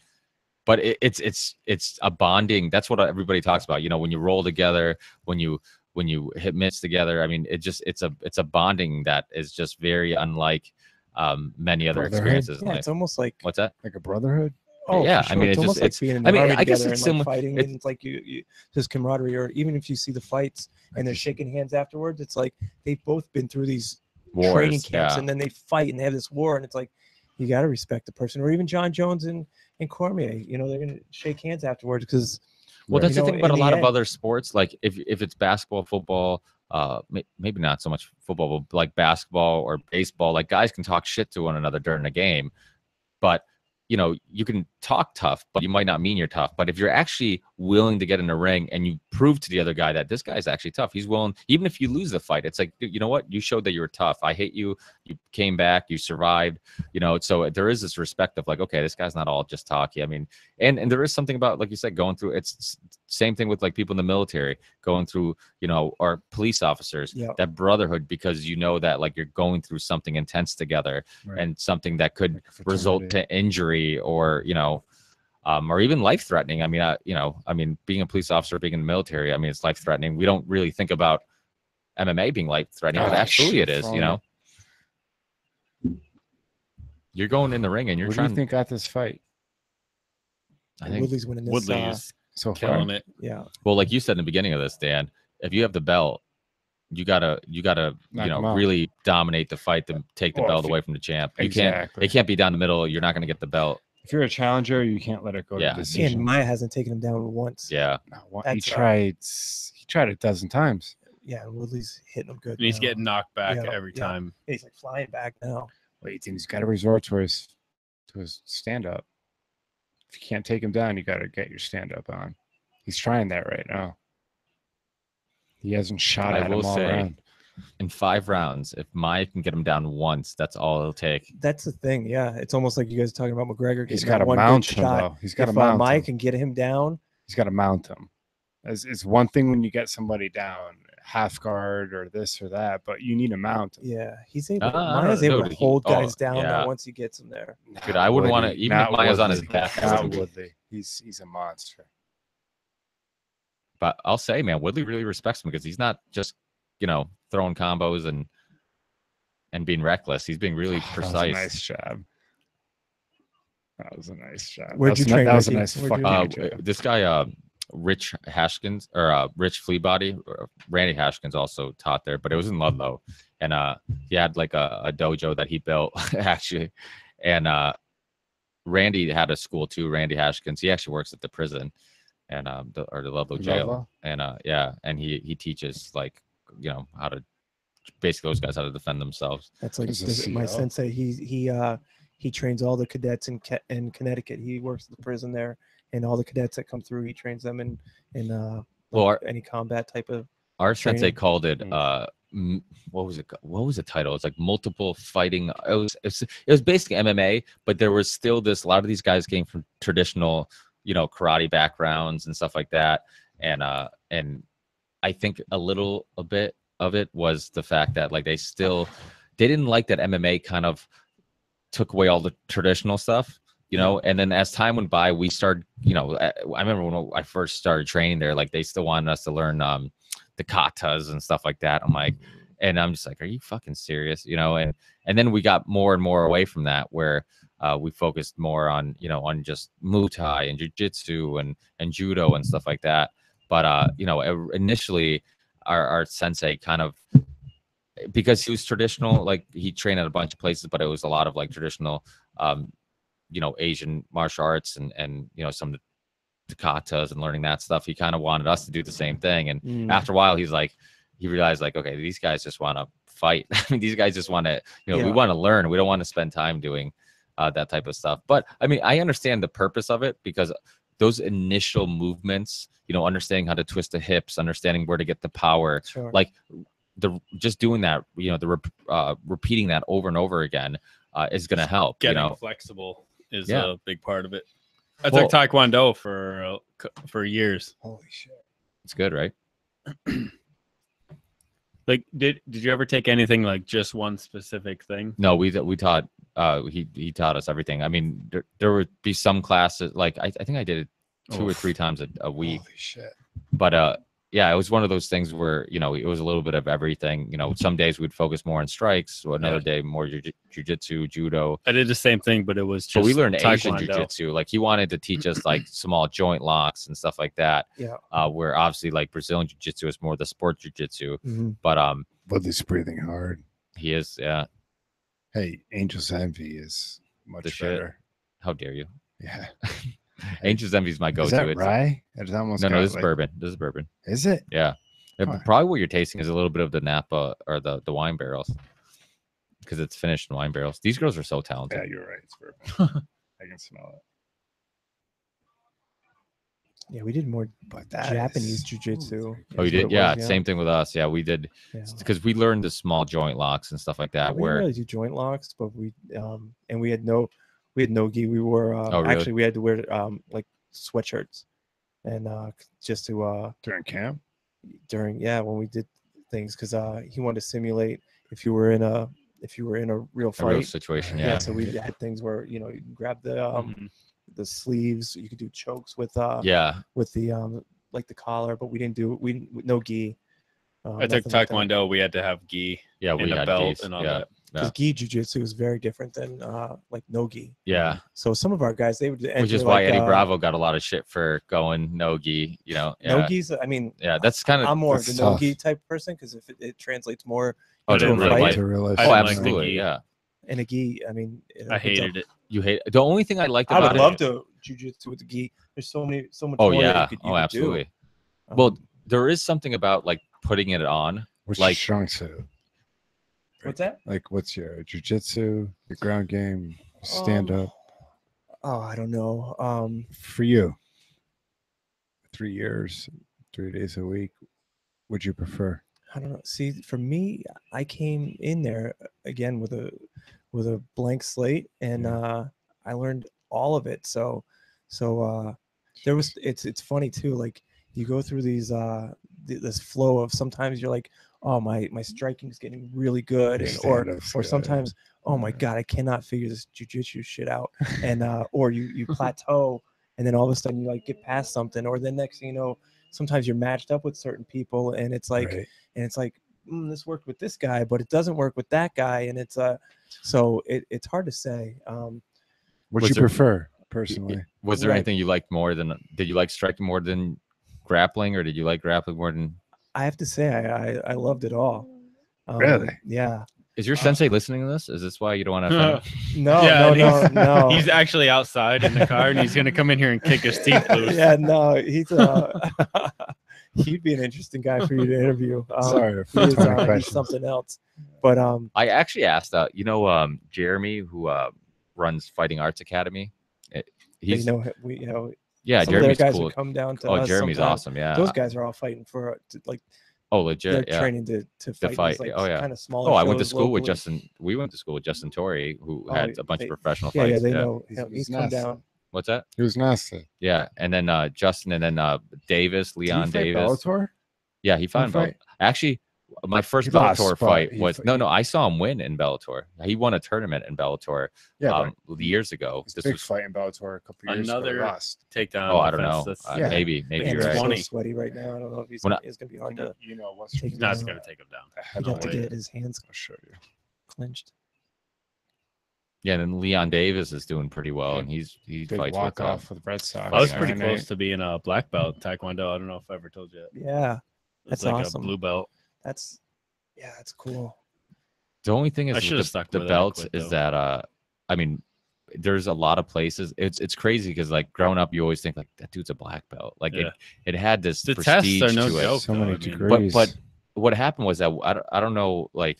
But it's a bonding. That's what everybody talks about. When you roll together, when you hit mitts together. I mean, it's a bonding that is just very unlike many other Brotherhood? experiences in Yeah, life. it's almost like What's that? Like a brotherhood. oh Yeah, for I sure. mean, it's it's almost just- like it's- being in the I mean, army I guess together it's and like similar- fighting, it's- and it's like you just camaraderie. Or even if you see the fights and they're shaking hands afterwards, it's like they've both been through these training Wars, camps, yeah. and then they fight and they have this war, and it's like you got to respect the person. Or even John Jones and Cormier, they're gonna shake hands afterwards because Well, that's You the know, thing about in a the lot of end- other sports. Like if it's basketball, football, maybe not so much football, but like basketball or baseball, like guys can talk shit to one another during the game, but you can talk tough, but you might not mean you're tough. But if you're actually willing to get in the ring and you prove to the other guy that this guy's actually tough, he's willing, even if you lose the fight, it's like, you know what? You showed that you were tough. I hate you. You came back, you survived, you know? So there is this respect of like, okay, this guy's not all just talky. I mean, and there is something about, like you said, going through, it's same thing with like people in the military going through, you know, or police officers, that brotherhood, because you know that like you're going through something intense together, and something that could result to injury or, you know, or even life threatening. I mean, you know, I mean, being a police officer, being in the military, I mean, it's life threatening. We don't really think about MMA being life threatening, but absolutely it is, you know. You're going in the ring and you're trying. What do you think got this fight? I think Woodley's winning this. Woodley's so killing far. it. Yeah. Well, like you said in the beginning of this, Dan, if you have the belt, you gotta you know, really dominate the fight to take the belt away from the champ. You can't. It can't be down the middle. You're not going to get the belt. If you're a challenger, you can't let it go to decision. And Maya hasn't taken him down once. Yeah. He tried a dozen times. Yeah, Woodley's hitting him good. And he's getting knocked back every time. He's like flying back now. Wait, he's got to resort to his stand up. If you can't take him down, you got to get your stand up on. He's trying that right now. He hasn't shot at him all around. In 5 rounds, if Maya can get him down once, that's all it'll take. That's the thing. Yeah, it's almost like you guys are talking about McGregor. He's got to mount him, though. He's got to mount him. Maya can get him down. He's got to mount him. It's one thing when you get somebody down, half guard or this or that, but you need to mount him. Yeah, he's able. Maya's able to hold guys down once he gets him there. Dude, I wouldn't want to, even if Maya's on his back. Not Woodley. He's a monster. But I'll say, man, Woodley really respects him because he's not just, you know, throwing combos and being reckless. He's being really precise. That was a nice job. That was a nice job. Where'd you train? That was a nice fucking this guy, Rich Hashkins, or Rich Fleabody, Randy Hashkins also taught there, but it was in Ludlow. And he had like a dojo that he built, actually. And Randy had a school too, Randy Hashkins. He actually works at the prison and the Ludlow jail. And and he teaches, like, you know, how to basically those guys how to defend themselves. That's like my sensei. He trains all the cadets in Connecticut. He works at the prison there, and all the cadets that come through, he trains them in any combat type of. Our training. sensei called it what was it? What was the title? It's like multiple fighting. It was basically MMA, but there was still this. A lot of these guys came from traditional, you know, karate backgrounds and stuff like that, and I think a bit of it was the fact that like they didn't like that MMA kind of took away all the traditional stuff, you know. And then as time went by, we started, you know, I remember when I first started training there, like they still wanted us to learn the katas and stuff like that. I'm just like, are you fucking serious, you know? And then we got more and more away from that, where we focused more on, you know, on just Muay Thai and jiu-jitsu and judo and stuff like that. But you know, initially our sensei kind of, because he was traditional, like he trained at a bunch of places, but it was a lot of like traditional you know, Asian martial arts and you know, some of the katas and learning that stuff. He kind of wanted us to do the same thing. And after a while, he realized like, okay, these guys just want to fight. I mean, these guys just want to, you know, we want to learn. We don't want to spend time doing that type of stuff. But I mean, I understand the purpose of it, because those initial movements, you know, understanding how to twist the hips, understanding where to get the power, like just doing that, you know, repeating that over and over again is going to help. Getting, you know, flexible is a big part of it. I took Taekwondo for years. Holy shit. It's good, right? Like, did you ever take anything like just one specific thing? No, we taught. He taught us everything. I mean, there would be some classes, like I think I did it 2 or 3 times a week. Holy shit. But yeah, it was one of those things where, you know, it was a little bit of everything. You know, some days we'd focus more on strikes, so another day more jiu-jitsu, judo. I did the same thing, but it was just. But we learned Taekwondo. Asian jiu-jitsu. Like he wanted to teach us like small joint locks and stuff like that. Yeah. Where obviously like Brazilian jiu-jitsu is more the sport jiu-jitsu. But Woodley's breathing hard. He is, yeah. Hey, Angel's Envy is much better. How dare you? Yeah. Angel's Envy is my go-to. Is that rye? It's almost no, this is bourbon. This is bourbon. Is it? Yeah. Probably what you're tasting is a little bit of the Napa or the wine barrels, because it's finished in wine barrels. These girls are so talented. Yeah, you're right. It's bourbon. I can smell it. Yeah, we did more But that Japanese is- jiu-jitsu. Oh, you is what did? it Yeah, was, same thing with us. Yeah, we did Yeah. because we learned the small joint locks and stuff like that. We didn't Where really do joint locks, but and we had no gi. We wore Oh, really? actually we had to wear like sweatshirts, and just to during camp. during when we did things because he wanted to simulate if you were in a real a fight. real situation, Yeah, yeah. so we had things where you can grab the sleeves. You could do chokes with Yeah, with the like the collar, but we didn't do no gi. I took Taekwondo. We had to have gi yeah, we and a had belt these. and all Yeah, that. because gi jiu-jitsu is very different than like no gi. yeah. So some of our guys they would enter, Which is why like, Eddie Bravo got a lot of shit for going no gi. You know, yeah, no gis. I mean, yeah. That's kind of I'm more of the that's no tough. gi type person because if it translates more Oh, into to a real fight life. To real life. I Oh, didn't like the absolutely, gi. yeah. and a gi, I mean, I hated it. You hate the only thing I liked I about would it. love to jiu-jitsu with the gi. There's so much Oh more that yeah, you could do. absolutely. Well, Um, there is something about like putting it on. What's like- your strong suit? what's that? Like, what's your jujitsu, your ground game, stand up Oh, I don't know. for you? 3 years, 3 days a week. Would you prefer? I don't know. See, for me, I came in there again with a blank slate, and I learned all of it. So there was. It's funny too. Like you go through these this flow of sometimes you're like, oh my striking is getting really good, Your and stand-up's or good. sometimes oh my Yeah. god I cannot figure this jujitsu shit out, and or you plateau, and then all of a sudden you like get past something, or the next thing you know, sometimes you're matched up with certain people, and it's like. Right. And it's like this worked with this guy, but it doesn't work with that guy, and it's so it's hard to say. What Was do you there- prefer personally? Was there Right. anything you liked more than? Did you like striking more than grappling, or did you like grappling more than? I have to say I loved it all. Really? Yeah. Is your sensei listening to this? Is this why you don't want to? No, Yeah, no, and no, no. He's actually outside in the car, and he's gonna come in here and kick his teeth loose. Yeah, no, he's he'd be an interesting guy for you to interview. Sorry, he is, 20 he's questions. something else. But I actually asked, Jeremy, who runs Fighting Arts Academy. He's we some yeah, of their Jeremy's guys cool. would come down to Oh, us. Jeremy's sometimes. awesome. Yeah. Those guys are all fighting for like Oh, they're legit. Yeah. training to fight. fight. These, like, Oh, yeah. kind of smaller. Oh, I went to shows school with locally. Justin. We went to school with Justin Torrey, who Oh, had a bunch they- of professional Yeah, fights. they know. He's- He's he's come nasty. down. What's that? It was nasty. Yeah, and then Justin, and then Davis, Did Leon he fight Davis. Bellator? Yeah, he fought in fight? Actually, my first He lost, Bellator but fight he was fi- no. I saw him win in Bellator. He won a tournament in Bellator Yeah, years ago. but This big was fight in Bellator a couple years ago. Another- He lost. Takedown. oh, I don't know. defense, that's- Yeah. Maybe Man, you're he's right. so 20. sweaty right now. I don't know if he's When I- it's gonna be hard to. You know what's Take No, it's down. gonna take him down. He'd No have to way. get his hands I'll show you. clenched. Yeah, and then Leon Davis is doing pretty well, and he Big fights walk with off with Red Sox. I was Fighting pretty Iron close Eight. to being a black belt Taekwondo. I don't know if I ever told you that. Yeah, It's That's like awesome. a blue belt. that's cool. The only thing I is should've with stuck the with it. I belts quit, is though. that I mean, there's a lot of places. It's crazy because like growing up, you always think like that dude's a black belt. Like Yeah. it had this The prestige tests are no to it. joke. So though, many I mean. degrees. But what happened was that I don't know, like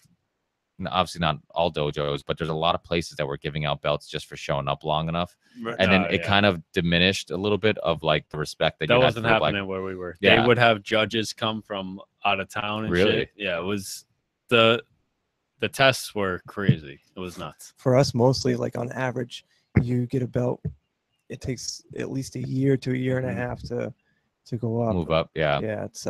obviously not all dojos, but there's a lot of places that were giving out belts just for showing up long enough, and then it kind of diminished a little bit of like the respect that that you had wasn't for the black. happening where we were. Yeah. They would have judges come from out of town and Really? shit. Yeah, it was the tests were crazy. It was nuts. For us, mostly like on average, you get a belt. It takes at least a year to a year and a half to go up. Move up, yeah. Yeah, it's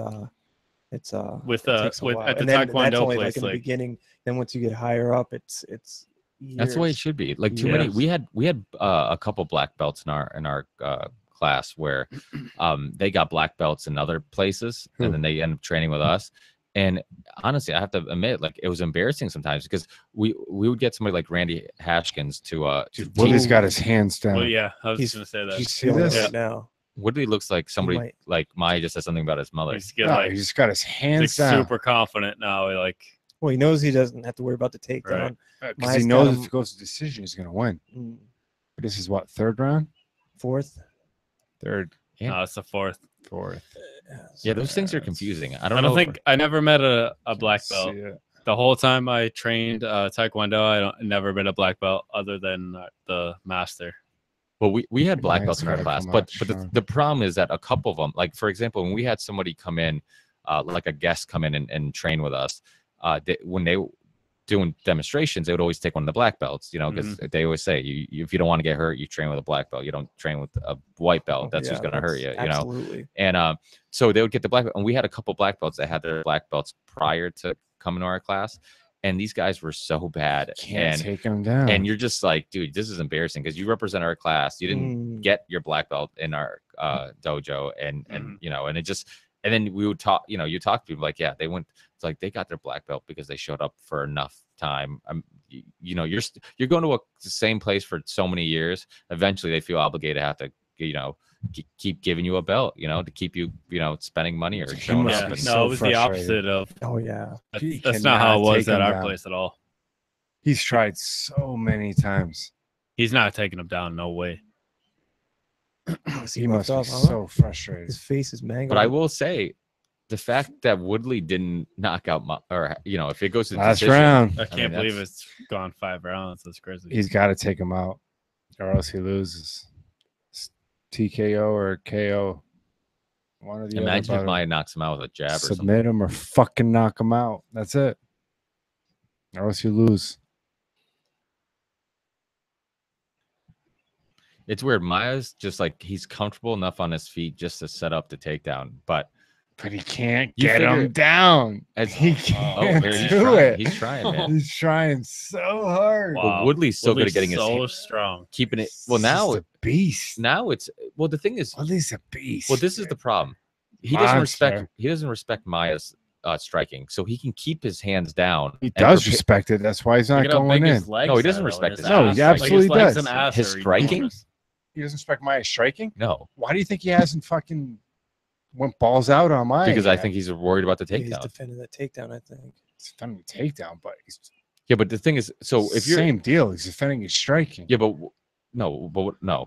With it takes a with while. at the And then that's Taekwondo only place, like in the like beginning. Then once you get higher up, it's That's the way it years. should be. Like too many. Yes. We had a couple black belts in our class where they got black belts in other places, Who? and then they end up training with us. And honestly, I have to admit, like it was embarrassing sometimes because we would get somebody like Randy Hashkins to Willie's teach. got his hands down. well, yeah, I was He's- just gonna say Did that. you see Feeling it this? right now. Woodley looks like somebody might- like Maya just said something about his mother. He's get, No, like, he's got his like hands down super confident now. Like Well, he knows he doesn't have to worry about the takedown. Right. because he Maya's knows got if him- it goes to decision, he's going to win. Mm, But this is what, third round? Fourth. Third, Yeah. no, it's the fourth. fourth. Yeah, those things are confusing. I I don't don't know. think I never met a black See belt. it. The whole time I trained Taekwondo, I never been a black belt other than the master. Well, we had black Mine's belts in our gotta class, come but out but the, strong. the problem is that a couple of them, like for example, when we had somebody come in, like a guest come in and train with us, when they doing demonstrations, they would always take one of the black belts, you know, because they always say if you don't want to get hurt, you train with a black belt. You don't train with a white belt. That's who's gonna hurt you, you know. Absolutely. And so they would get the black belt, and we had a couple black belts that had their black belts prior to coming to our class, and these guys were so bad. Can't take them down. And you're just like, dude, this is embarrassing because you represent our class. You didn't get your black belt in our dojo, and you know, and it just, and then we would talk, you know, you talk to people like, yeah, they went. It's like they got their black belt because they showed up for enough time. You know, you're going to the same place for so many years. Eventually, they feel obligated to have to, you know, keep giving you a belt, you know, to keep you, you know, spending money or showing up. And No, it was the opposite of. Oh yeah. That's not how it was at our place at all. He's tried so many times. He's not taking him down. No way. He must be so frustrated. His face is mangled. But I will say, the fact that Woodley didn't knock out or you know, if it goes to last decision, round, I can't believe it's gone 5 rounds. That's crazy. he's got to take him out, or else he loses. It's TKO or KO. One of the imagine other. if Maya knocks him out with a jab or something. Submit him or fucking knock him out. That's it. Or else you lose. It's weird. Maya's just like, he's comfortable enough on his feet just to set up the takedown, but he can't You get figure- him down. He Oh, can't he's do trying. it. He's trying, man. He's trying so hard. But Woodley's so good at getting his so hand- strong. keeping it. Well, He's now just a beast. it's well. The thing is, Woodley's a beast. well, this is the problem. He Monster. doesn't respect Maya's striking, so he can keep his hands down. He and does prepare- respect it. That's why he's not Look at how going big in. his legs No, he doesn't are, though, respect and it. his No, he ass. absolutely his legs does. and ass His are striking? enormous. He doesn't respect Maya's striking. No, Why do you think he hasn't fucking went balls out on Maya? because I yet? think he's worried about the Yeah, he's takedown. defending that takedown, I think. he's defending the takedown, but he's Yeah, but the thing is, so if you're same deal, he's defending his striking. yeah, but no,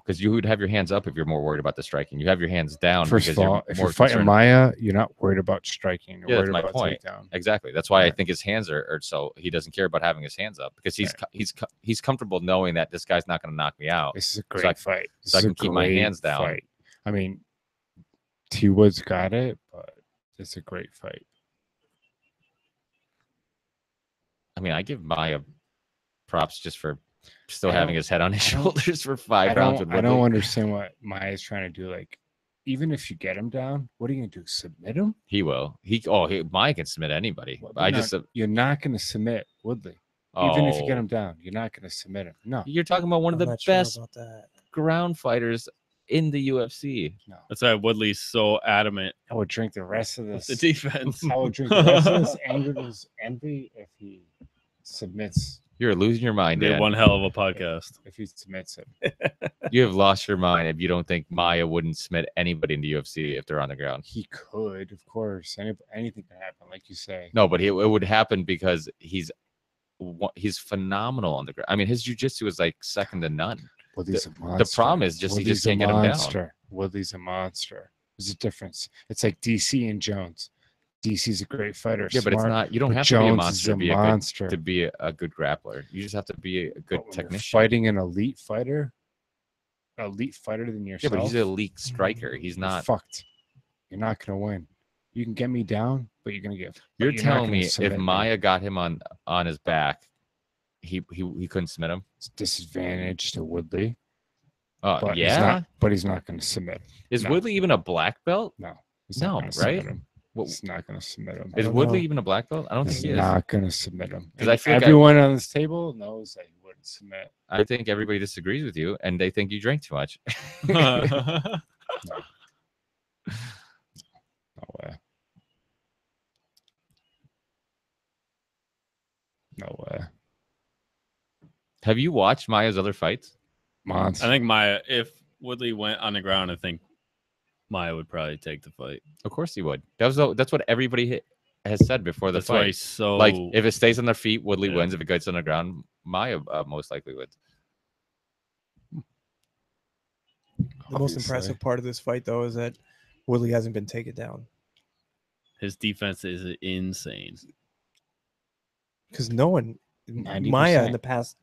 because you would have your hands up if you're more worried about the striking. You have your hands down. First because of all, you're if more you're fighting concerned- Maya, you're not worried about striking. You're Yeah, that's worried my about point. takedown. Exactly. That's why I Right. think his hands are so he doesn't care about having his hands up because Right. he's comfortable knowing that this guy's not going to knock me out. This is a So great I- fight. This so I is a can keep my great hands down. fight. I mean, T Wood's got it, but it's a great fight. I mean, I give Maya props just for still I having don't- his head on his I don't- shoulders for 5 rounds. With I don't Woodley. understand what Maya's trying to do. Like, even if you get him down, what are you gonna do? Submit him? He will. Maya can submit anybody. Well, I you're just not, you're not gonna submit Woodley. Even if you get oh, him down, you're not gonna submit him. No, you're talking about one of I'm the not sure best about that. ground fighters in the UFC. no. That's why Woodley's so adamant I would drink the rest of with this. the defense. I would drink the rest of this anger, this envy, if he submits. You're losing your mind, Be Dan. one hell of a podcast. If he submits it, You have lost your mind if you don't think Maya wouldn't submit anybody in the UFC if they're on the ground. he could, of course. Anything can happen, like you say. No, but it would happen because he's phenomenal on the ground. I mean, his jiu-jitsu is like second to none. Woodley's a monster. The problem is just he just Woodley's a can't get him down. monster. Woodley's a monster. There's a difference. It's like DC and Jones. DC's a great fighter. Yeah, but it's smart, not. You don't but have to be a Jones monster is to a be monster. to be a good grappler. You just have to be a good But when you're technician. Fighting an elite fighter than Yeah, yourself. but he's an elite striker. He's you're not. fucked. You're not gonna win. You can get me down, but you're gonna get. but You're not telling gonna me if submit Maya got him on his back, he couldn't submit him. it's a disadvantage to Woodley. Yeah. But he's not, but he's not gonna submit. Is no. Woodley even a black belt? No, he's No, not gonna submit right? him. What- He's not gonna submit him. Is don't Woodley know. even a black belt? I don't think He's he is. not gonna submit him. 'Cause I feel like everyone on this table knows that he wouldn't submit. I think everybody disagrees with you, and they think you drink too much. No way. No way. Have you watched Maya's other fights? Monster. I think Maya, if Woodley went on the ground, I think Maya would probably take the fight. Of course he would. That's what everybody has said before the That's why fight. he's so Like if it stays on their feet, Woodley Yeah. wins. If it gets on the ground, Maya most likely would. The most impressive part of this fight, though, is that Woodley hasn't been taken down his defense is insane. because no one, 90%. Maya, in the past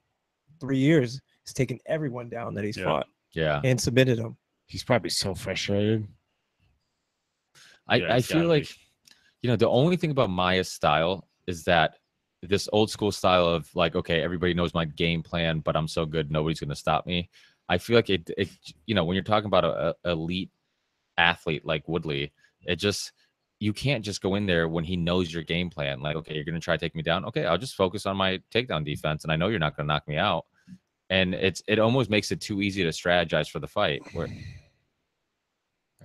3 years, has taken everyone down that he's Yeah. fought. Yeah. and submitted him. He's probably so frustrated. Yeah, I it's feel gotta like, be. the only thing about Maya's style is that this old school style of like, okay, everybody knows my game plan, but I'm so good, nobody's going to stop me. I feel like it, when you're talking about a elite athlete like Woodley, you can't just go in there when he knows your game plan. Like, okay, you're going to try to take me down. Okay, I'll just focus on my takedown defense, and I know you're not going to knock me out. And it almost makes it too easy to strategize for the fight. Where,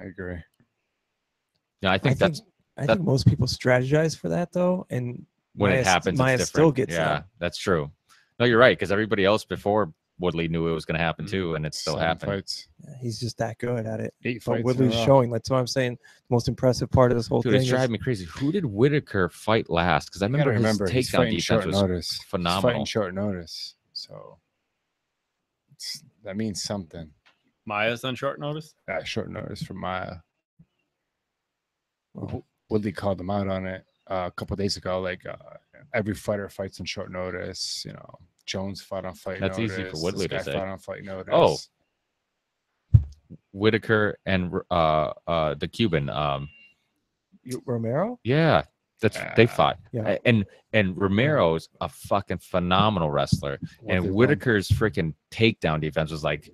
I agree. I think I think most people strategize for that though, and when it happens, Maya it's still different. gets Yeah, them. that's true. No, you're right, because everybody else before Woodley knew it was going to happen Mhm. too, and it still 7 happened. fights. He's just that good at it. 8 But fights. Woodley's in a row. showing. That's what I'm saying. The most impressive part of this whole Dude, thing it's is driving me crazy. Who did Whitaker fight last? Because I You gotta remember his he's takedown fighting defense short was notice. He's phenomenal. fighting short notice, so that means something. Maya's on short notice. Short notice from Maya. Well, Woodley called him out on it a couple days ago. Like every fighter fights on short notice. Jones fought on fight That's notice. easy for Woodley to this guy say. fought on fight notice. Oh. Whitaker and the Cuban. Romero. Yeah, they fought. Yeah. And Romero's a fucking phenomenal wrestler, Woodley and won. Whitaker's freaking takedown defense was like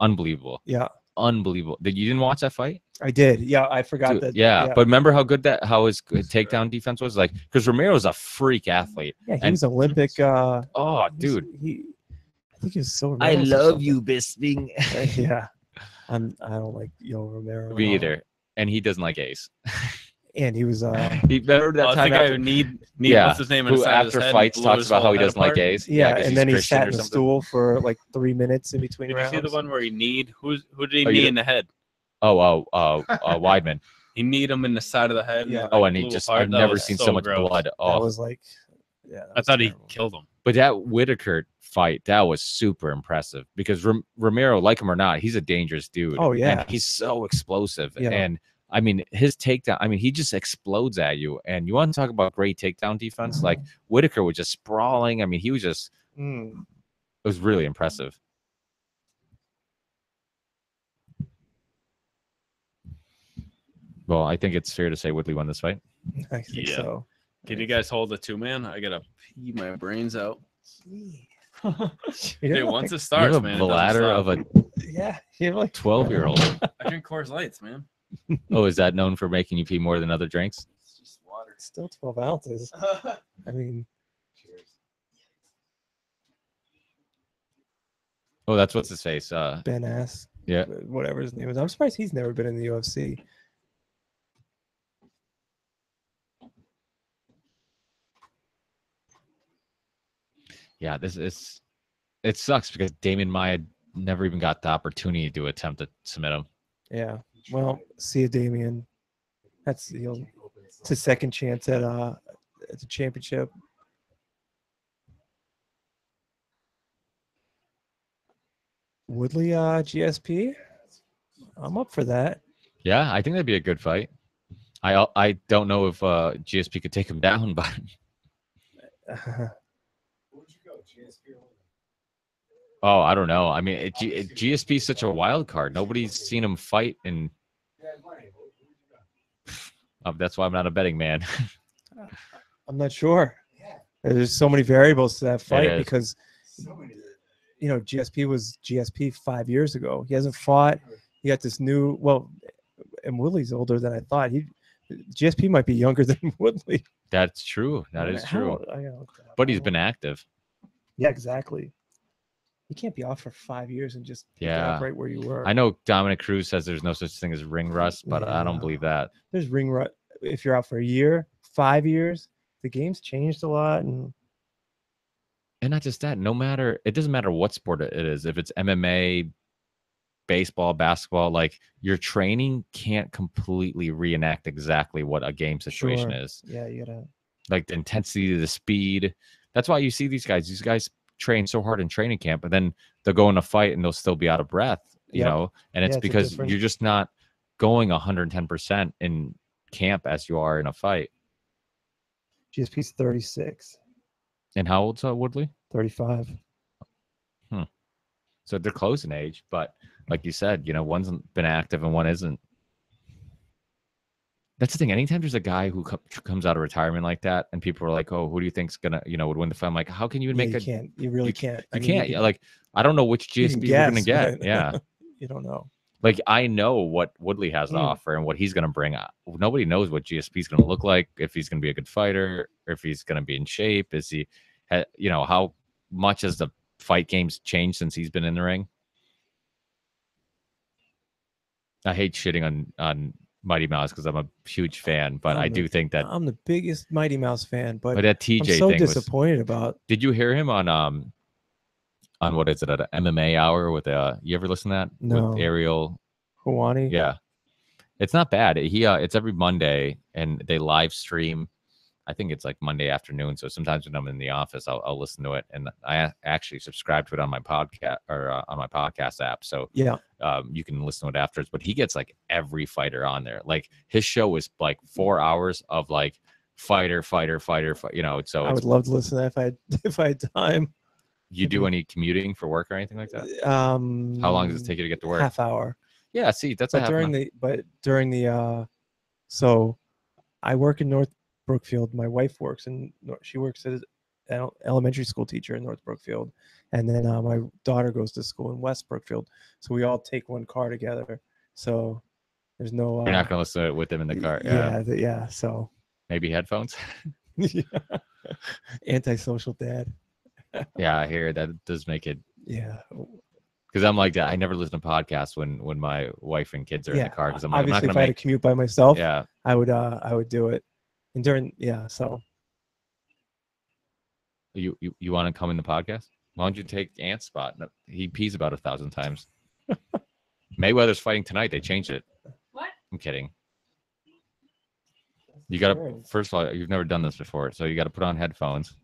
unbelievable. Yeah, Unbelievable. You didn't watch that fight? I did. Yeah, I forgot Dude, that. yeah, but remember how his takedown defense was? Like, because Romero's a freak athlete. yeah, he and- was Olympic. Oh, I dude. think he was silver. medalist or something. Bisping. Yeah, I don't like Romero. at Me all. either. And he doesn't like Ace. And he was. He remember that Oh, I time think I after, need yeah, what's his name? in the who side of his after head and fights blew talks his about how whole he head doesn't like apart? Ace. Yeah, 'cause and he's then he Christian sat or in the something. stool for like 3 minutes in between Did you rounds. see the one where he kneed? Who did he Oh, you knee did- in the head? Weidman. He kneed him in the side of the head. Yeah. And, Oh, like, and he blew just, apart. I've That never was seen so much gross. blood. That Oh, was like, yeah. that I was thought he terrible. killed him. but that Whitaker fight, that was super impressive because Romero, like him or not, he's a dangerous dude. Oh, yeah. And he's so explosive. Yeah. And I mean, his takedown, he just explodes at you. And you want to talk about great takedown defense? Like Whitaker was just sprawling. He was just, Mm. it was really impressive. Well, I think it's fair to say Woodley won this fight. I think Yeah. so. Can you guys hold the 2-man? I gotta pee my brains out. You Hey, know, once it You starts, have a man, it doesn't bladder stop. of a yeah, you're like 12-year-old. I drink Coors Lights, man. Oh, is that known for making you pee more than other drinks? It's just water. still 12 ounces. I mean, Oh, that's what's his face. Ben Ass, Yeah. whatever his name is. I'm surprised he's never been in the UFC. Yeah, it sucks because Damian Maya never even got the opportunity to attempt to submit him. Yeah. Well, see you, Damien. It's his second chance at the championship. Woodley GSP. I'm up for that. Yeah, I think that'd be a good fight. I don't know if GSP could take him down, but oh, I don't know. GSP is such a wild card. Nobody's seen him fight, and that's why I'm not a betting man. I'm not sure. There's so many variables to that fight is. because GSP was GSP 5 years ago. He hasn't fought. He got this new and Woodley's older than I thought. GSP might be younger than Woodley. That's true. That is true. I gotta look that up. But he's been active. Yeah, exactly. You can't be off for 5 years and just pick it up Yeah. right where you were. I know Dominic Cruz says there's no such thing as ring rust, but I don't Yeah. believe that. There's ring rut. If you're out for a year, 5 years, the game's changed a lot, and And not just that, it doesn't matter what sport it is. If it's MMA, baseball, basketball, like your training can't completely reenact exactly what a game situation Sure. is. yeah, you gotta. Like the intensity, the speed. That's why you see these guys. These guys train so hard in training camp, and then they'll go in a fight and they'll still be out of breath, you Yep. know? And it's Yeah, it's a because different- you're just not going 110% in camp as you are in a fight. GSP's 36, And how old's Woodley? 35. So they're close in age, but like you said, you know, one's been active and one isn't. That's the thing. Anytime there's a guy who comes out of retirement like that, and people are like, "Oh, who do you think's gonna, you know, would win the fight?" I'm like, how can you even make you a? can't. You really can't. You can't. Like, I don't know which you can GSP we're gonna guess, get. but Yeah. You don't know. Like, I know what Woodley has to Mm. offer and what he's gonna bring. Nobody knows what GSP is gonna look like. If he's gonna be a good fighter, or if he's gonna be in shape. Is he, you know, how much has the fight games changed since he's been in the ring? I hate shitting on Mighty Mouse because I'm a huge fan, but I do think that I'm the biggest Mighty Mouse fan. But that TJ I'm so thing disappointed about. Did you hear him on what is it, at an MMA hour with you ever listen to that? No. With Ariel Hawani? Yeah. It's not bad. It's every Monday and they live stream. I think it's like Monday afternoon. So sometimes when I'm in the office, I'll listen to it. And I actually subscribe to it on my podcast or on my podcast app. So Yeah. you can listen to it afterwards. But he gets like every fighter on there. Like his show is like 4 hours of like fighter, you know. So I would love to listen to that if I had time. You do any commuting for work or anything like that? How long does it take you to get to work? Half hour. Yeah, see, that's but during the so I work in North Brookfield. My wife works she works as an elementary school teacher in North Brookfield, and then my daughter goes to school in West Brookfield. So we all take one car together. So there's no. You're not gonna listen to it with them in the car. Yeah. So maybe headphones. Yeah. Antisocial dad. Yeah, I hear that does make it. Yeah. Because I'm like that. I never listen to podcasts when my wife and kids are in the car. Because I'm like, obviously, I'm not if gonna I had to commute by myself, yeah, I would do it. And so you want to come in the podcast? Why don't you take Ant's spot? He pees about 1,000 times. Mayweather's fighting tonight. They changed it. What? I'm kidding. You gotta first of all, you've never done this before, so you gotta put on headphones.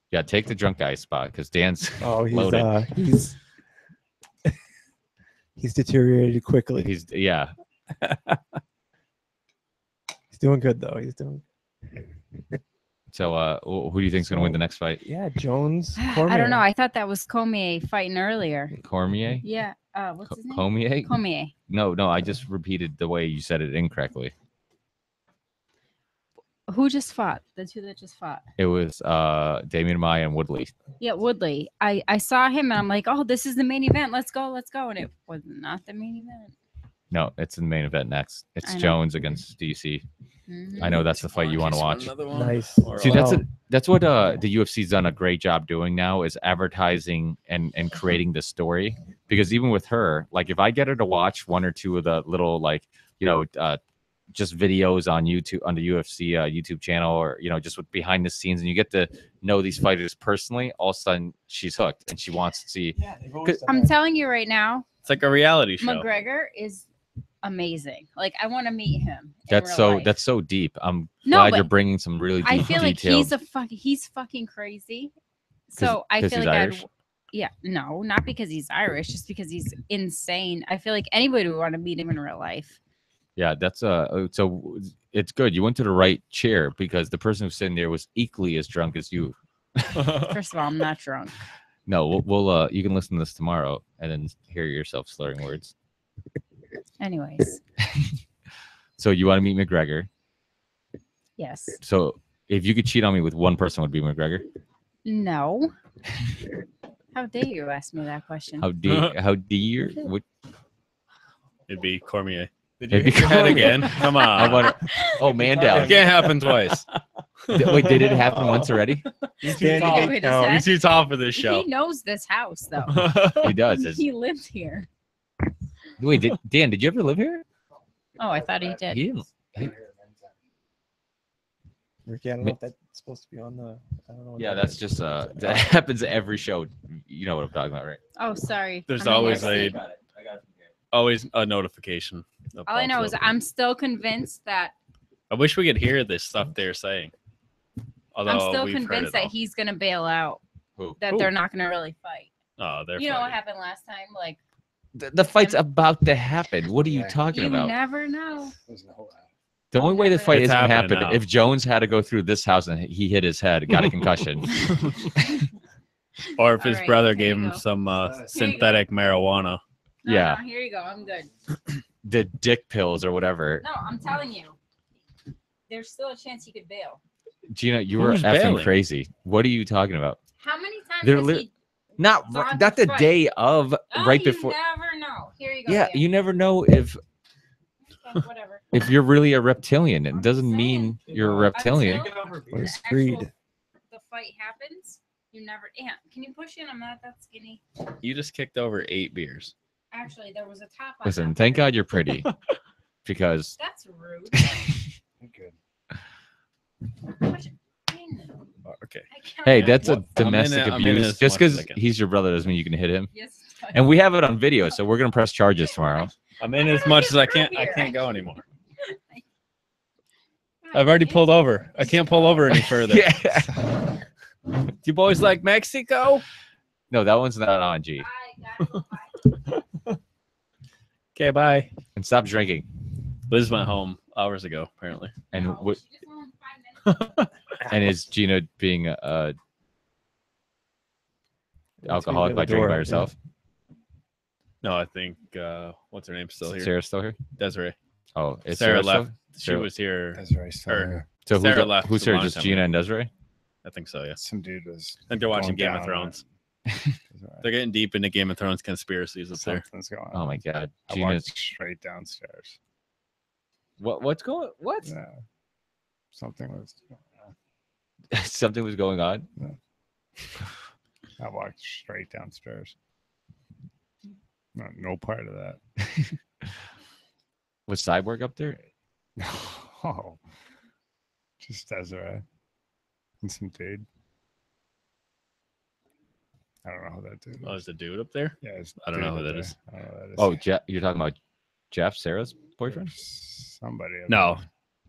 Yeah, take the drunk guy spot because Dan's loaded. He's deteriorated quickly. He's doing good though. He's doing. So, who do you think's gonna win the next fight? Yeah, Jones. Cormier. I don't know. I thought that was Cormier fighting earlier. Cormier? Yeah. What's his name? Cormier? Cormier. No, I just repeated the way you said it incorrectly. Who just fought? The two that just fought. It was Damian Maia and Woodley. Yeah, Woodley. I saw him and I'm like, oh, this is the main event. Let's go. And it was not the main event. No, it's the main event next. It's Jones against DC. Mm-hmm. I know that's the fight you want to watch. Nice. See, that's what the UFC's done a great job doing now is advertising and creating the story. Because even with her, like if I get her to watch one or two of the little just videos on YouTube, on the UFC YouTube channel, or just with behind the scenes, and you get to know these fighters personally, all of a sudden she's hooked and she wants to see. Yeah, I'm telling you right now, it's like a reality show. McGregor is amazing. Like I want to meet him. That's so deep. I'm glad you're bringing some really deep. I feel like detailed... he's fucking crazy. So I feel like no, not because he's Irish, just because he's insane. I feel like anybody would want to meet him in real life. Yeah, that's so it's good. You went to the right chair because the person who's sitting there was equally as drunk as you. First of all, I'm not drunk. No, we'll you can listen to this tomorrow and then hear yourself slurring words. Anyways. So you want to meet McGregor? Yes. So if you could cheat on me with one person, would it be McGregor? No. How dare you ask me that question? How dare you? It'd be Cormier. Did you hit your head again? Come on. Oh, man down. It can't happen twice. Wait, did it happen once already? He's too tall for this show. He knows this house, though. He does. He lives here. Wait, Dan, did you ever live here? Oh, I thought he did. He didn't. Ricky, I don't know if that's supposed to be on the. I don't know. Yeah, that's just that happens every show. You know what I'm talking about, right? Oh, sorry. There's always a notification. All I know is I'm still convinced that. I wish we could hear this stuff they're saying. Although I'm still convinced that he's gonna bail out. That they're not gonna really fight. Oh, they're. You know what happened last time? Like. The fight's about to happen. What are you talking about? You never know. The only way the fight is going to happen now. if Jones had to go through this house and he hit his head, got a concussion. Or if his All right, brother here gave you him go. some you synthetic marijuana. No, Yeah. no, here you go. I'm good. The dick pills or whatever. No, I'm telling you. There's still a chance he could bail. Gina, you were Who's effing bailing? crazy. What are you talking about? How many times They're has he Not gone not to the fight? day of, Oh, right you before. never know. Here you go. Yeah, you never know if Okay, whatever. you're really a reptilian. It I'm doesn't just mean saying. you're a reptilian. Until What the is greed? actual- the fight happens, you never. Yeah, can you push in? I'm not that skinny. You just kicked over 8 beers. Actually, there was a top on. Listen, that thank beer. God you're pretty, because That's rude. Good. Push it in. Okay. I can't- hey, that's a What? I'm in domestic it- I'm in it abuse. as Just much as because I can. he's your brother doesn't mean you can hit him. Yes. And we have it on video, so we're gonna press charges tomorrow. I'm in as much as I can't. I can't go anymore. I've already pulled over. I can't pull over any further. Yeah. Do you boys like Mexico? No, that one's not on G. Okay, bye. And stop drinking. Liz went home hours ago, apparently. And what? And is Gina being a alcoholic by drinking by herself? No, I think what's her name still here? Sarah's still here. Desiree. Oh, is Sarah Sarah left. She Sarah- was here. That's right. Still Or- here. So who's, Sarah left who's a here? long Just time Gina ago. and Desiree? I think so. Yeah. Some dude was. I think they're watching going Game of down Thrones. on it. That's all right. They're getting deep into Game of Thrones conspiracies up there. Something's going on. Oh my God, I Gina's. walked straight downstairs. What's going? What? Yeah. Something was. Something was going on. I walked straight downstairs. No part of that. Was Cyborg up there? Oh, just Desiree and some dude. I don't know who that dude Oh, is. is the dude up there? Yeah, it's I don't dude know who up that there. is. I don't know who that is. Oh, Jeff. You're talking about Jeff, Sarah's boyfriend? Somebody. up No,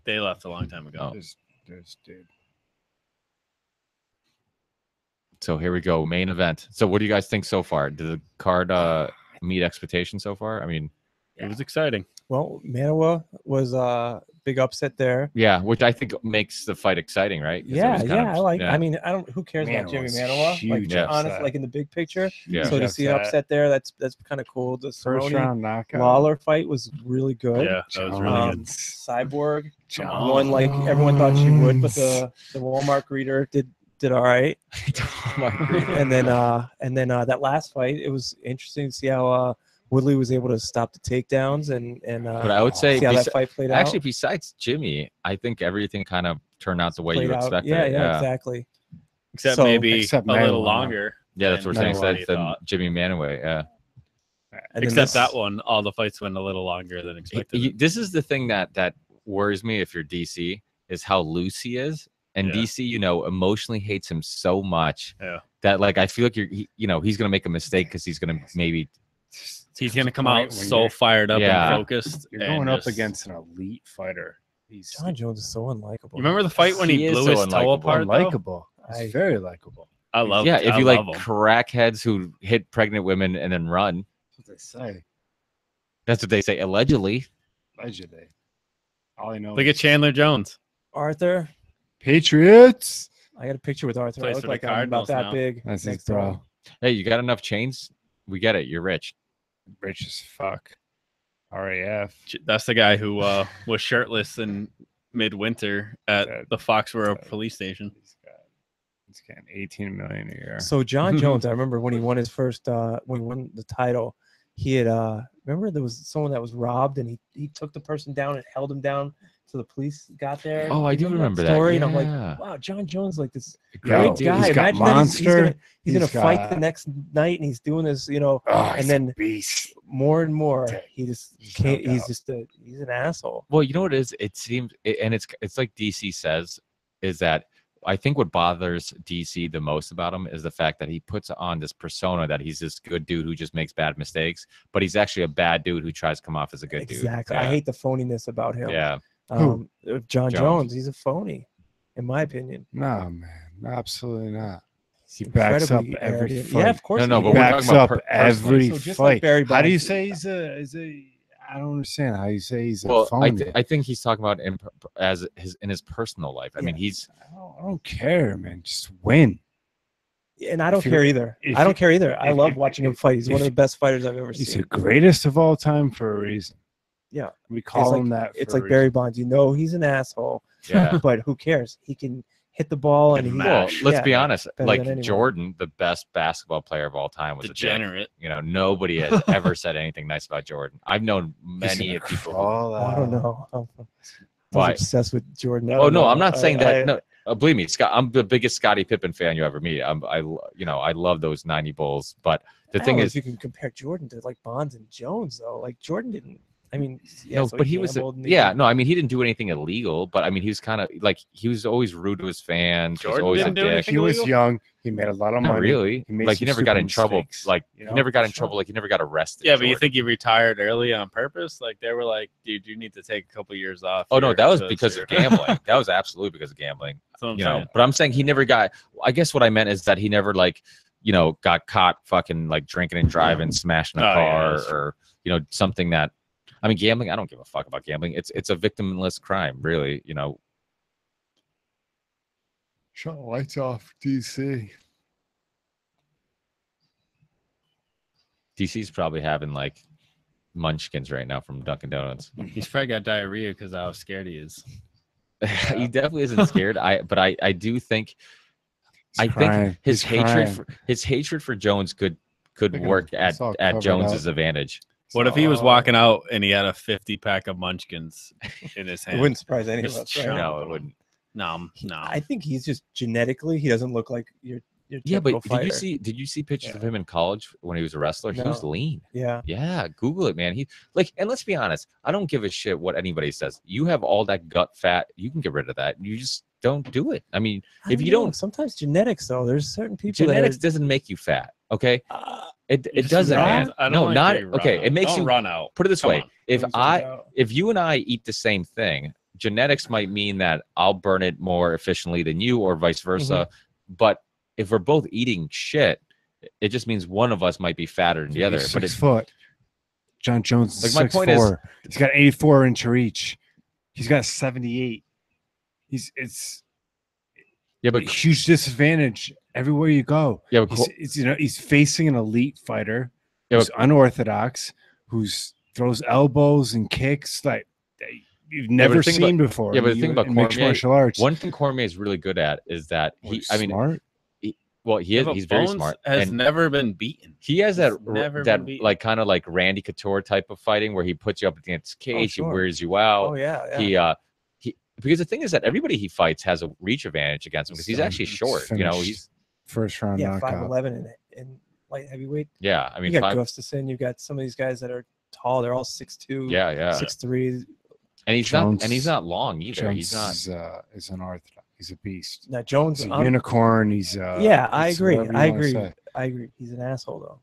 there. they left a long time ago. Oh. There's dude. So here we go, main event. So what do you guys think so far? Did the card meet expectations so far? I mean, It was exciting. Well, Manawa was a big upset there. yeah, which I think makes the fight exciting, right? 'Cause it Yeah, was kind yeah. of- I like. yeah. I mean, I don't. Who cares about Jimmy Manawa's Manawa? Like, huge honest, upset. like in the big picture. Yeah. So to see an upset there, that's kind of cool. The First Cerrone round knockout. Lawler fight was really good. Yeah, that was really good. Cyborg John. won like everyone thought she would, but the Walmart greeter did all right. And then that last fight, it was interesting to see how Woodley was able to stop the takedowns and But I would say see how that besi- fight played actually, out. besides Jimmy, I think everything kind of turned out the way Played you out. expected. Yeah, it. yeah, exactly. Except So- maybe Except a little Manuwa. longer. Yeah, that's what we're than saying. anybody Than thought. Jimmy Manaway. Yeah. And then Except this- that one, all the fights went a little longer than expected. This is the thing that worries me if you're DC is how loose he is. And Yeah. DC, emotionally hates him so much Yeah. that like I feel like he's gonna make a mistake because he's gonna maybe He's gonna come Point out when so you're- fired up Yeah. and focused. You're and going up just- against an elite fighter. He's John Jones is so unlikable. You remember the fight when He he is blew so his toe unlikable. apart? though? unlikable. I- He's very likable. I love. yeah. If I you like love him. crackheads who hit pregnant women and then run, That's what they say. that's what they say allegedly. Allegedly. All I know. Look at Chandler Jones. Arthur. Patriots. I got a picture with Arthur. I Plays look for the like I'm about Cardinals that now. big. That's his next to him. bro. Hey, you got enough chains? We get it. You're rich. Rich as fuck. RAF. That's the guy who was shirtless in midwinter at That- the Foxborough that- police station. He's getting 18 million a year. So John Jones, I remember when he won his first when he won the title, he had remember there was someone that was robbed and he took the person down and held him down till the police got there. Oh, I You do remember that. story. And I'm Yeah. like, wow, John Jones, like this Great great dude. guy. He's got Imagine that Monster. he's gonna He's fight the got- next night and he's doing this, Oh, and he's then a beast. more and more Yeah, he just there's no can't, he's doubt. just he's an asshole. Well, you know what it is? It seems, and it's like DC says, is that I think what bothers DC the most about him is the fact that he puts on this persona that he's this good dude who just makes bad mistakes, but he's actually a bad dude who tries to come off as a good dude. Exactly. Yeah. I hate the phoniness about him. Yeah. John Jones. Jones, he's a phony, in my opinion. No, man. Absolutely not. He's He backs up incredibly every arrogant. fight. Yeah, of course. No, he but is. we're Backs talking about up personally. every So just like fight. Barry How do you Bonds- say he's a? I don't understand how you say he's a Well, phony. I think he's talking about in his personal life. I mean, he's I don't care, man. Just win. And I don't care either. I don't care either. I love watching him fight. He's one of the best fighters I've ever He's seen. the greatest of all time for a reason. Yeah. We call him that. It's like Barry Bonds. You know he's an asshole. Yeah. But who cares? He can hit the ball and he. Well, let's be honest. better Like than anyone. Jordan, the best basketball player of all time, was a dick. Degenerate. You know, nobody has ever said anything nice about Jordan. I've known many people. I don't know. I was Why? obsessed with Jordan. Oh no, I'm not saying that. No, believe me, Scott. I'm the biggest Scottie Pippen fan you ever meet. I love those '90 Bulls. But the thing is, you can compare Jordan to like Bonds and Jones, though. Like Jordan didn't. I mean, no, so but he was. No, I mean, he didn't do anything illegal. But I mean, he was kind of like he was always rude to his fans. Jordan he was always didn't a do dick. anything He was illegal? young. He made a lot of Not money. really. Like he never got in trouble. Like he never got in trouble. Like he never got arrested. Yeah, but you Jordan. think he retired early on purpose? Like they were like, dude, you need to take a couple years off. Oh no, here that was because because you're-" of gambling. That was absolutely because of gambling. That's what I'm You saying. know, but I'm saying he never got. I guess what I meant is that he never like, got caught fucking like drinking and driving, smashing a Oh, yeah, car, that's true. or something that. I mean, gambling. I don't give a fuck about gambling. It's a victimless crime, really. Shut the lights off, DC. DC's probably having like munchkins right now from Dunkin' Donuts. He's probably got diarrhea because how scared he is. He definitely isn't scared. But I do think. He's crying. Think his He's crying. hatred for Jones could Look at him. work It's all at covered Jones's up. advantage. What if he was walking out and he had a 50-pack of munchkins in his It hand? wouldn't surprise any of Just us. Right? chomp. No, it wouldn't. No. I think he's just genetically. He doesn't look like your Yeah, but typical fighter. did you see pictures of him in college when he was a wrestler? He was No. lean. Yeah. Yeah, Google it, man. And let's be honest, I don't give a shit what anybody says. You have all that gut fat, you can get rid of that. You just don't do it. I mean, if you don't, sometimes genetics though. There's certain people. genetics doesn't make you fat. Okay, it Just doesn't, run. man. I don't No, like not that you run okay. out. It makes Don't you run out. Put it this Come way: on. if you and I eat the same thing, genetics might mean that I'll burn it more efficiently than you, or vice versa. But if we're both eating shit, it just means one of us might be fatter than the other. He's But 6 it's foot. John Jones is Like, my point is- 6'4". He's got 84-inch reach. He's got 78. It's yeah, a but huge disadvantage everywhere you go. yeah, but He's facing an elite fighter Yeah, who's unorthodox, who's throws elbows and kicks like you've never the thing seen before. yeah, but the thing about in mixed Cormier- martial arts. one thing Cormier is really good at is that Smart. he's very Bones smart, Has and never been beaten. he has that He's never been beaten. like kind of like Randy Couture type of fighting where he puts you up against the cage, sure. he wears you out. Oh yeah. He because the thing is that everybody he fights has a reach advantage against him because he's actually short. Finished. He's First round Yeah, knockout. 5'11" and light heavyweight. I You mean, got Gustafson. You got some of these guys that are tall. They're all 6'2", yeah, 6'3". and he's not long either. Jones He's not. is unorthodox. He's a beast. Now Jones. He's a unicorn. He's yeah, I he's agree. whatever you I wanna agree. say. I agree. He's an asshole though.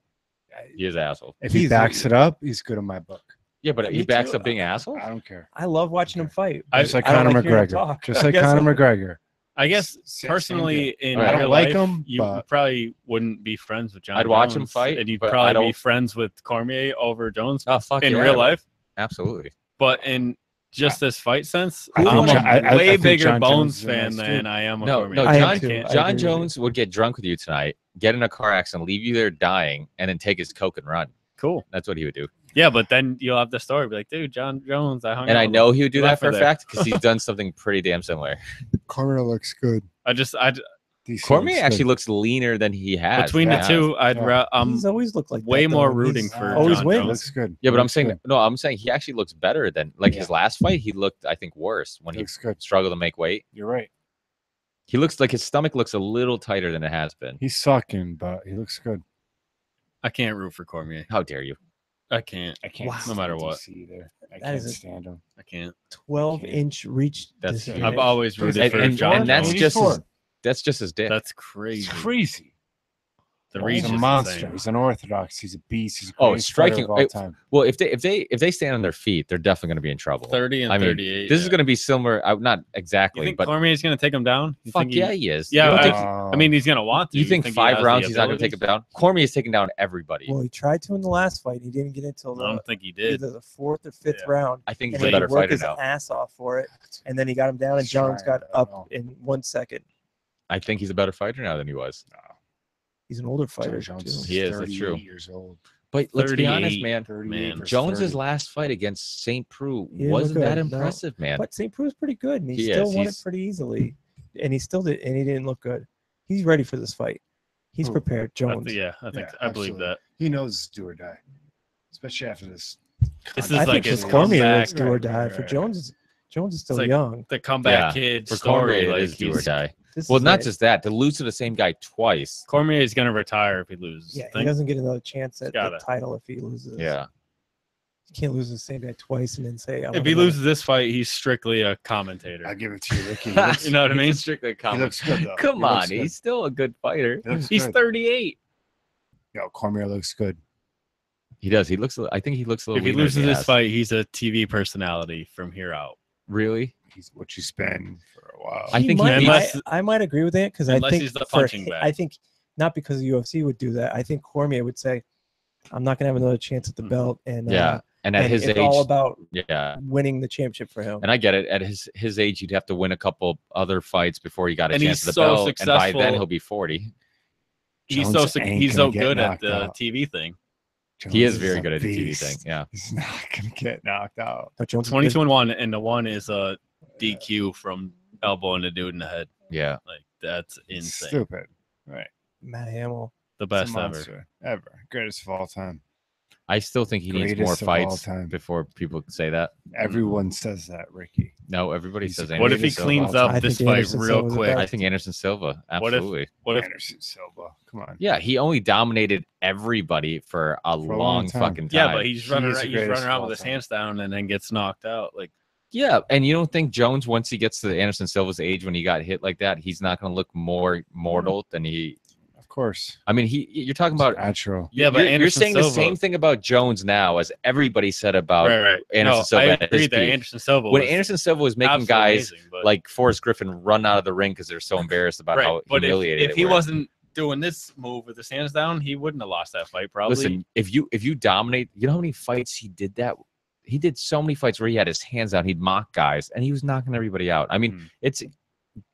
He is an asshole. If he He's- backs it up, he's good in my book. Yeah, but Me he backs too. up being an asshole. I don't care. I love watching him fight. I- Just like I don't Conor like hearing him McGregor. talk. Just I like guess Conor McGregor. I guess Same personally, in I don't real like life, him, you but- probably wouldn't be friends with John. I'd watch him Jones, fight, and you'd but I probably be don't- friends with Cormier over Jones Oh fuck in yeah, real life. absolutely. But in just this fight sense, I I'm think a John- I way think bigger John Bones Jones is a fan nice than dude. I am a No, Cormier. no, I am John, too. I John agree with you. Jones would get drunk with you tonight, get in a car accident, leave you there dying, and then take his coke and run. Cool. That's what he would do. Yeah, but then you'll have the story, be like, dude, John Jones, I hung And out I with know him. he would do Left that for a there. fact because he's done something pretty damn similar. Cormier looks good. I Cormier actually looks leaner than he has. between to the be two, honest. He's always looked like way that, though, more and rooting he's for always John wins. Jones. Looks good. Yeah, but I'm Looks saying good. no. I'm saying he actually looks better than his last fight. He looked, I think, worse when he Looks good. struggled to make weight. You're right. He looks like his stomach looks a little tighter than it has been. He's sucking, but he looks good. I can't root for Cormier. How dare you? I can't. I can't. Wow. stand No matter what. DC either. I That can't is a- stand him. I can't. 12-inch reach. That's- disadvantage. I've always rooted And, for and, John and that's Jones. just his, 84. that's just his dick. That's crazy. He's crazy. The He's reach a is monster. insane. He's unorthodox. He's a beast. He's a Oh, greatest striking- fighter of all it- time. Well, if they stand on their feet, they're definitely going to be in trouble. 30 and I mean, 38. This is going to be similar. Not You exactly, think but Cormier's going to take him down? You fuck think yeah, he is. Yeah, You don't think- I mean, he's going to want to. you think he 5 has the rounds he's not going to take him ability? down? Cormier's taking down everybody. Well, he tried to in the last fight. He didn't get it till I don't think he did. either the 4th or 5th Yeah. round. I think And he's a he better worked fighter his now. ass off for it, and then he got him down, and He's Jones trying, got I don't up know. in 1 second. I think he's a better fighter now than he was. He's an older Joe fighter Jones too. is He is, that's 38 true. years old. But let's be honest, 38, man. 38 Man, versus Jones's 30. last fight against St. Preux He didn't look wasn't that good, no. impressive, man. But St. Preux is pretty good, and he He still is, won he's- it pretty easily. And he still did, and he didn't look good. He's ready for this fight. He's Who? prepared. Jones. Yeah, I think Yeah, I believe absolutely. that. He knows do or die, especially after this. This is I like think his for Cormier, comeback. it's do or Right, die. right, For right. Jones is still like- young. The comeback kid for story. Cormier, Like it is do or he's, die. This Well, is not it. just that, to lose to the same guy twice. Cormier is gonna retire if he loses. Yeah, I he think. doesn't get another chance at the Gotta. title if he loses. Yeah. You can't lose the same guy twice and then say, I If wanna he win it. loses this fight, he's strictly a commentator. I give it to you, Ricky. He You looks, know what I mean? He's strictly a he comment. looks good though. Come He on, looks good. he's still a good fighter. He looks He's good. 38. Yo, Cormier looks good. He does. He looks. I think he looks a little. If he leaner loses than this has. fight, he's a TV personality from here out. really? He's what you spend for a while. I think he might, beats- Unless- I might agree with that because I unless think he's the for punching bag. I think not because the UFC would do that. I think Cormier would say, "I'm not going to have another chance at the Mhm. belt," and Yeah. And at and his it's age, all about yeah. winning the championship for him. And I get it. At his age, you'd have to win a couple other fights before he got a And chance he's at the so belt. And by then successful. he'll be 40. He's Jones so ain't he's gonna so get good at knocked the out. TV thing. He is Jones very a good at the TV beast. thing. Yeah. He's not gonna get knocked out. No, Jones is 22 good. and 1, and the one is a DQ from elbowing the dude in the head. Yeah. Like that's insane. Stupid. Right. Matt Hamill. The He's a best ever. monster. Ever. Greatest of all time. I still think he needs more Greatest of all fights time. before people say that. Everyone says that, Ricky. No, everybody He's says the Anderson What if he Greatest of cleans all up time. I this think fight Anderson real Silva's the quick? best. I think Anderson Silva. What if- Absolutely. What if Anderson Silva. Come on. Yeah, he only dominated everybody for a For a long long time. fucking time. yeah, but he's running He's the around, he's greatest running of around all with his time. hands down and then gets knocked out. Like Yeah, and you don't think Jones, once he gets to Anderson Silva's age, when he got hit like that, he's not going to look more mortal than he. Of course. I mean, you're talking It's about. natural. yeah, but you're Anderson saying Silva, the same thing about Jones now as everybody said about right. Anderson No, Silva I at his agree that peak. Anderson Silva When was Anderson Silva was making absolutely guys amazing, but, like Forrest Griffin run out of the ring because they're so embarrassed about right. how But humiliated if they he were. wasn't doing this move with his hands down, he wouldn't have lost that fight. Probably. Listen, if you dominate, you know how many fights he did that. He did so many fights where he had his hands down, he'd mock guys, and he was knocking everybody out. I mean, Mhm. it's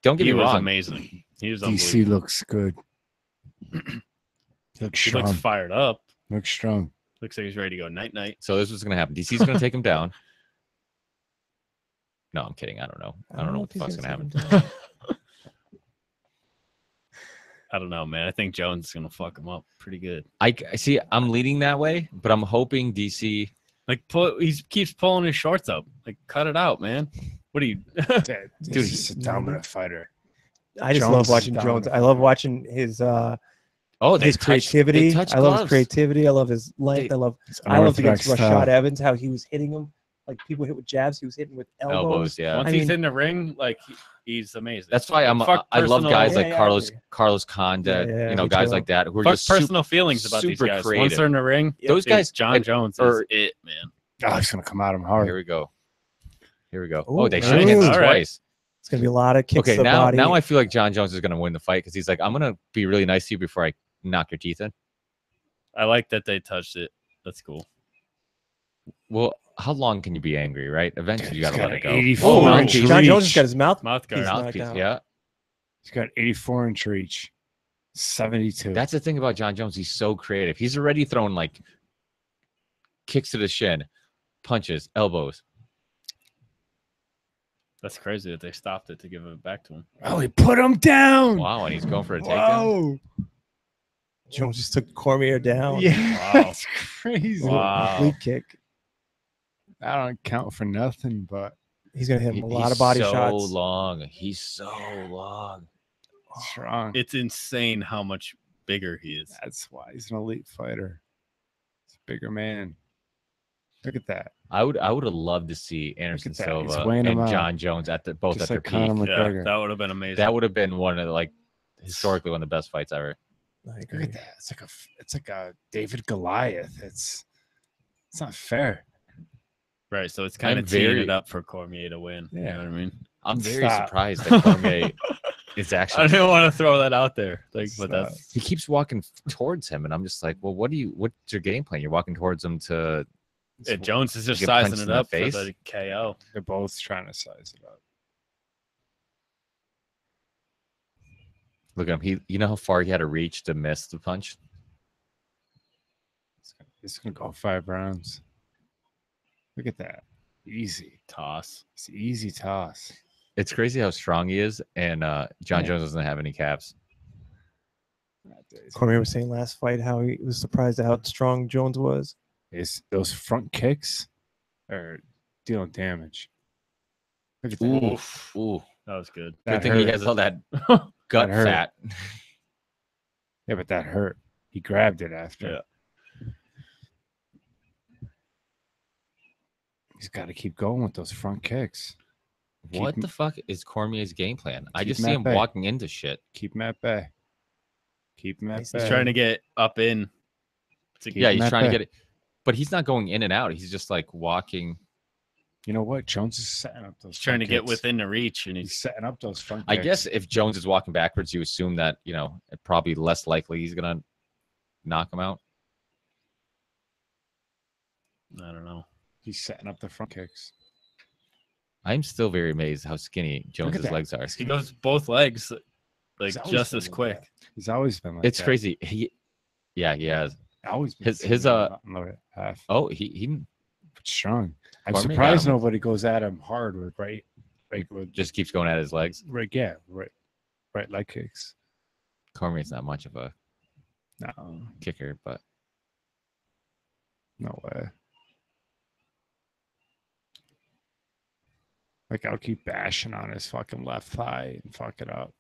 don't get he me was wrong. amazing. He was DC unbelievable. looks good. Looks He strong. looks fired up. Looks strong. Looks like he's ready to go night night. So this was gonna happen. DC's gonna take him down. No, I'm kidding. I don't know. I don't know what the if fuck's he's gonna take happen. him down. I don't know, man. I think Jones is gonna fuck him up pretty good. I see. I'm leaning that way, but I'm hoping DC. Like he keeps pulling his shorts up. Like cut it out, man. What are you? Dude, Dude, he's a dominant fighter. I just Jones love is watching down Jones. to I love fight. watching his Oh, they his creativity. They touch I love his gloves. creativity. I love his length. They- I love against Unorthodox Rashad style. Evans how he was hitting him like people hit with jabs. He was hitting with elbows. Elbows. Yeah. Once I he's mean- in the ring, like he's amazing. That's why Fuck I love personal- guys Yeah, like yeah, I Carlos agree. Condit, Yeah, you know, me guys too. like that who are Fuck just super, personal feelings about these super guys. Once creative. they're in the ring, Those dude, guys- John Jones or- is it, man. Oh, he's gonna come at him hard. Here we go. Here we go. Ooh, Oh, they nice. shook hands All right. twice. It's gonna be a lot of kicks Okay, to the now body. I feel like John Jones is going to win the fight because he's like, I'm going to be really nice to you before I knock your teeth in. I like that they touched it. That's cool. Well, how long can you be angry, right? Eventually, you He's got to got let it an go. 84 Oh, inch mouthpiece. John Jones reach. has got his mouth. Mouth guard. He's knocked Mouthpiece, out. yeah. He's got 84-inch reach. 72. That's the thing about John Jones. He's so creative. He's already thrown like kicks to the shin, punches, elbows. That's crazy that they stopped it to give it back to him. Oh, he put him down. Wow, and he's going for a takedown. Whoa. Jones just took Cormier down. Yeah, Wow. that's crazy. Wow. Leap kick. I don't count for nothing, but He's gonna hit him a lot He's of body so shots. long. He's so long. strong. It's insane how much bigger he is. That's why he's an elite fighter. He's a bigger man. Look at that. I would have loved to see Anderson that. He's Silva weighing him and out. John Jones at both Just at like their Conor peak. Yeah, McGregor. that would have been amazing. That would have been one of the, like, historically one of the best fights ever. I Look agree. at that. It's like a David Goliath. It's not fair. right. So it's kind I'm of teeing very- it up for Cormier to win. You Yeah. know what I mean? I'm very Stop. surprised that Cormier is I actually. didn't want to throw that out there. Like, but Stop. that's He keeps walking towards him, and I'm just like, well, what's your game plan? You're walking towards him to. yeah, Jones is just get sizing punched it in the up for face? the KO. They're both trying to size it up. Look at him. You know how far he had to reach to miss the punch? It's gonna go 5 rounds. Look at that. Easy. Toss. It's an easy toss. It's crazy how strong he is, and John Yeah. Jones doesn't have any calves. Cormier was saying last fight how he was surprised at how strong Jones was. Is those front kicks are dealing damage. Look at that. Ooh, ooh. That was good. Good thing he has all that gut hurt. fat. Yeah, but that hurt. He grabbed it after. Yeah. He's got to keep going with those front kicks. What Keep the fuck is Cormier's game plan? I keep just him see at him bay. walking into shit. Keep him at bay. Keep him at He's bay. He's trying to get up in. Yeah, him he's at trying to bay. get it, but he's not going in and out. He's just like walking. You know what? Jones is setting up those. He's trying to front get kicks. within the reach, and He's he's setting up those front. I kicks. guess if Jones is walking backwards, you assume that it probably less likely he's gonna knock him out. I don't know. he's setting up the front kicks. I'm still very amazed how skinny Jones's that. legs are. He goes both legs, like He's always just been as like quick. that. He's always been like It's that. crazy. He has. Always been His- seen his, him on the half. Oh, he But strong. I'm Cormier got surprised him. nobody goes at him hard with with just keeps going at his legs. right leg kicks. Cormier's not much of a No, kicker, but no way. Like I'll keep bashing on his fucking left thigh and fuck it up.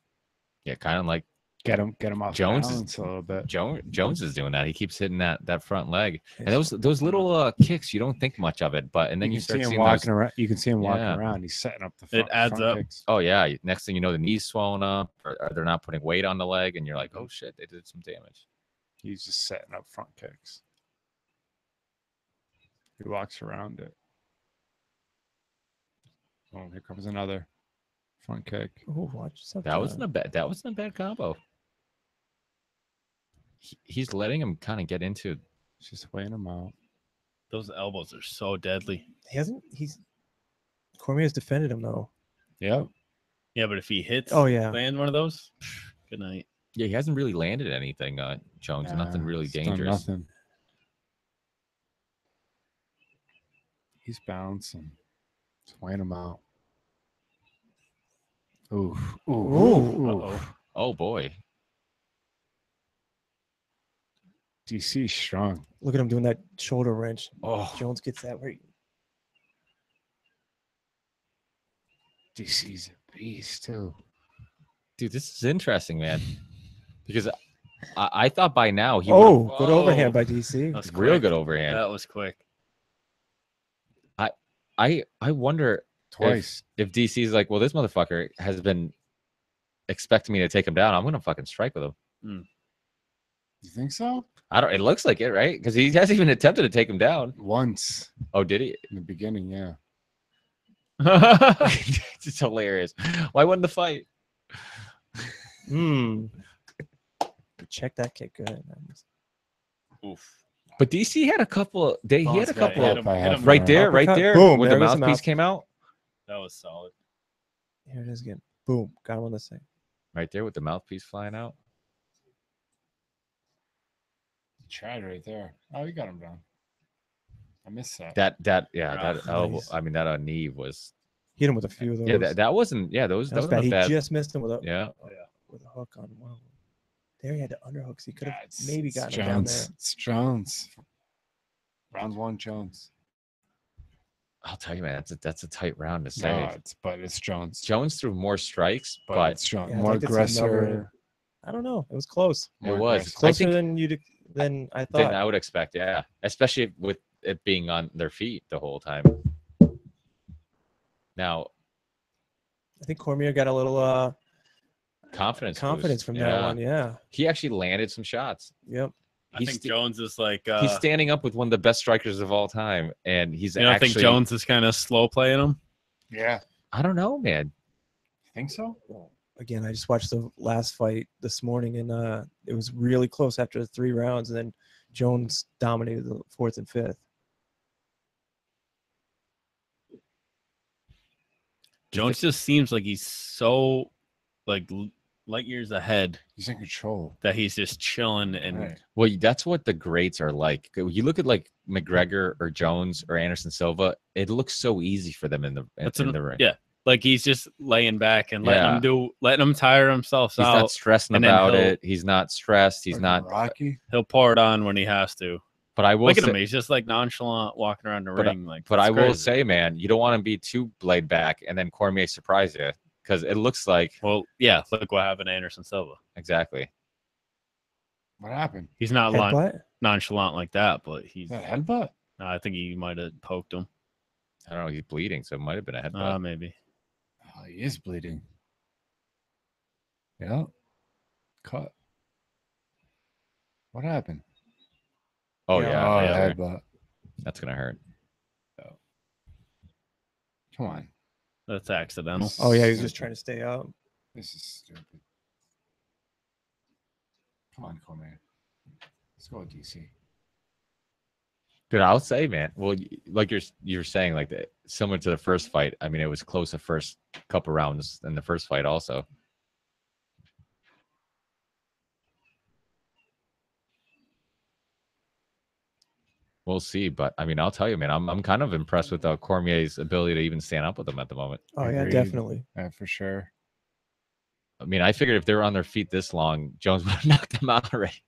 yeah, kind of like Get him off Jones is- balance a little bit. Jones is doing that. He keeps hitting that front leg, and those little kicks, you don't think much of it, but and then you you can start see him seeing walking those. around. You can see him walking Yeah. around. He's setting up the It adds front up. kicks. Oh yeah, next thing you know, the knee's swollen up, or they're not putting weight on the leg, and you're like, oh shit, they did some damage. He's just setting up front kicks. He walks around it. Oh, here comes another front kick. Oh, watch yourself. That wasn't a bad combo. He's letting him kind of get into. He's just weighing him out. Those elbows are so deadly. Cormier's defended him though. Yep. Yeah, but if he hits, Oh yeah. land one of those, good night. Yeah, he hasn't really landed anything, Jones. Nothing really He's done dangerous. Nothing. He's bouncing. Just weighing him out. Ooh. Ooh. Ooh. Uh-oh. Oh boy, DC strong. Look at him doing that shoulder wrench. oh Jones gets that right. DC's a beast too. dude, this is interesting, man. Because I thought by now he Oh, would good Whoa. overhand by DC. That's real quick. good overhand. That was quick. I wonder Twice. if DC's like, well, this motherfucker has been expecting me to take him down. I'm gonna fucking strike with him. You think so? I don't. It looks like it, right? Because he hasn't even attempted to take him down. Once Oh, did he? in the beginning, yeah. It's hilarious. Why wouldn't the fight? Check that kick good. Oof. But DC had a couple. He had a Bounce back, couple hit him, hit him. right there, right Uppercut. there, Boom, where there the goes the mouthpiece mouth. came out. That was solid. Here it is again. Boom. Got him on the side. Right there with the mouthpiece flying out. Tried right there. Oh, you got him down. I missed that. That Ah, elbow. nice. I mean, that knee was. Hit him with a few of those. Yeah, that wasn't. Yeah, those. That was Those bad. not He bad. just missed him with a Yeah. with a hook on one of them. There he had the underhooks. He could have It's- maybe it's gotten him down Jones. there. It's Jones. Round one, Jones. I'll tell you, man, that's a tight round to No, say. it's Jones. Jones threw more strikes, But but it's Jones. Yeah, I'd More like to see another- aggressor. I don't know. It was close. it more was. aggressive. I Closer think than I than thought. I would expect. Yeah, especially with it being on their feet the whole time. Now, I think Cormier got a little confidence confidence boost. from that one. Yeah. He actually landed some shots. Yep. I He's think st- Jones is like. He's standing up with one of the best strikers of all time, and he's You don't actually. think Jones is kind of slow playing him? Yeah. I don't know, man. You think so? Again, I just watched the last fight this morning, and it was really close after the 3 rounds, and then Jones dominated the 4th and 5th. Jones just seems like he's so like light years ahead. He's in control. That he's just chilling and Right. Well, that's what the greats are like. You look at like McGregor or Jones or Anderson Silva. It looks so easy for them in the ring. Yeah, like he's just laying back and letting him tire himself He's out. not stressing about it. He's not stressed. He's not Rocky. He'll pour it on when he has to. But I will look at say, him. He's just like nonchalant walking around the ring. But I will say, man, you don't want to be too laid back and then Cormier surprise you because it looks like. Well, yeah. Look what happened to Anderson Silva. Exactly. What happened? He's not nonchalant like that, but he's that headbutt. No, I think he might have poked him. I don't know. He's bleeding, so it might have been a headbutt. Maybe. Oh, he is bleeding. Yeah. Cut. What happened? Oh yeah, headbutt. That's gonna hurt. Oh. Come on. That's accidental. Oh yeah, he was just trying to stay out. This is stupid. Come on, Cormier. Let's go, DC. Dude, I'll say, man. Well, like you're saying, like similar to the first fight. I mean, it was close the first couple rounds in the first fight, also. We'll see, but I mean, I'll tell you, man, I'm kind of impressed with Cormier's ability to even stand up with him at the moment. Oh yeah, definitely. Yeah, for sure. I mean, I figured if they were on their feet this long, Jones would have knocked them out already.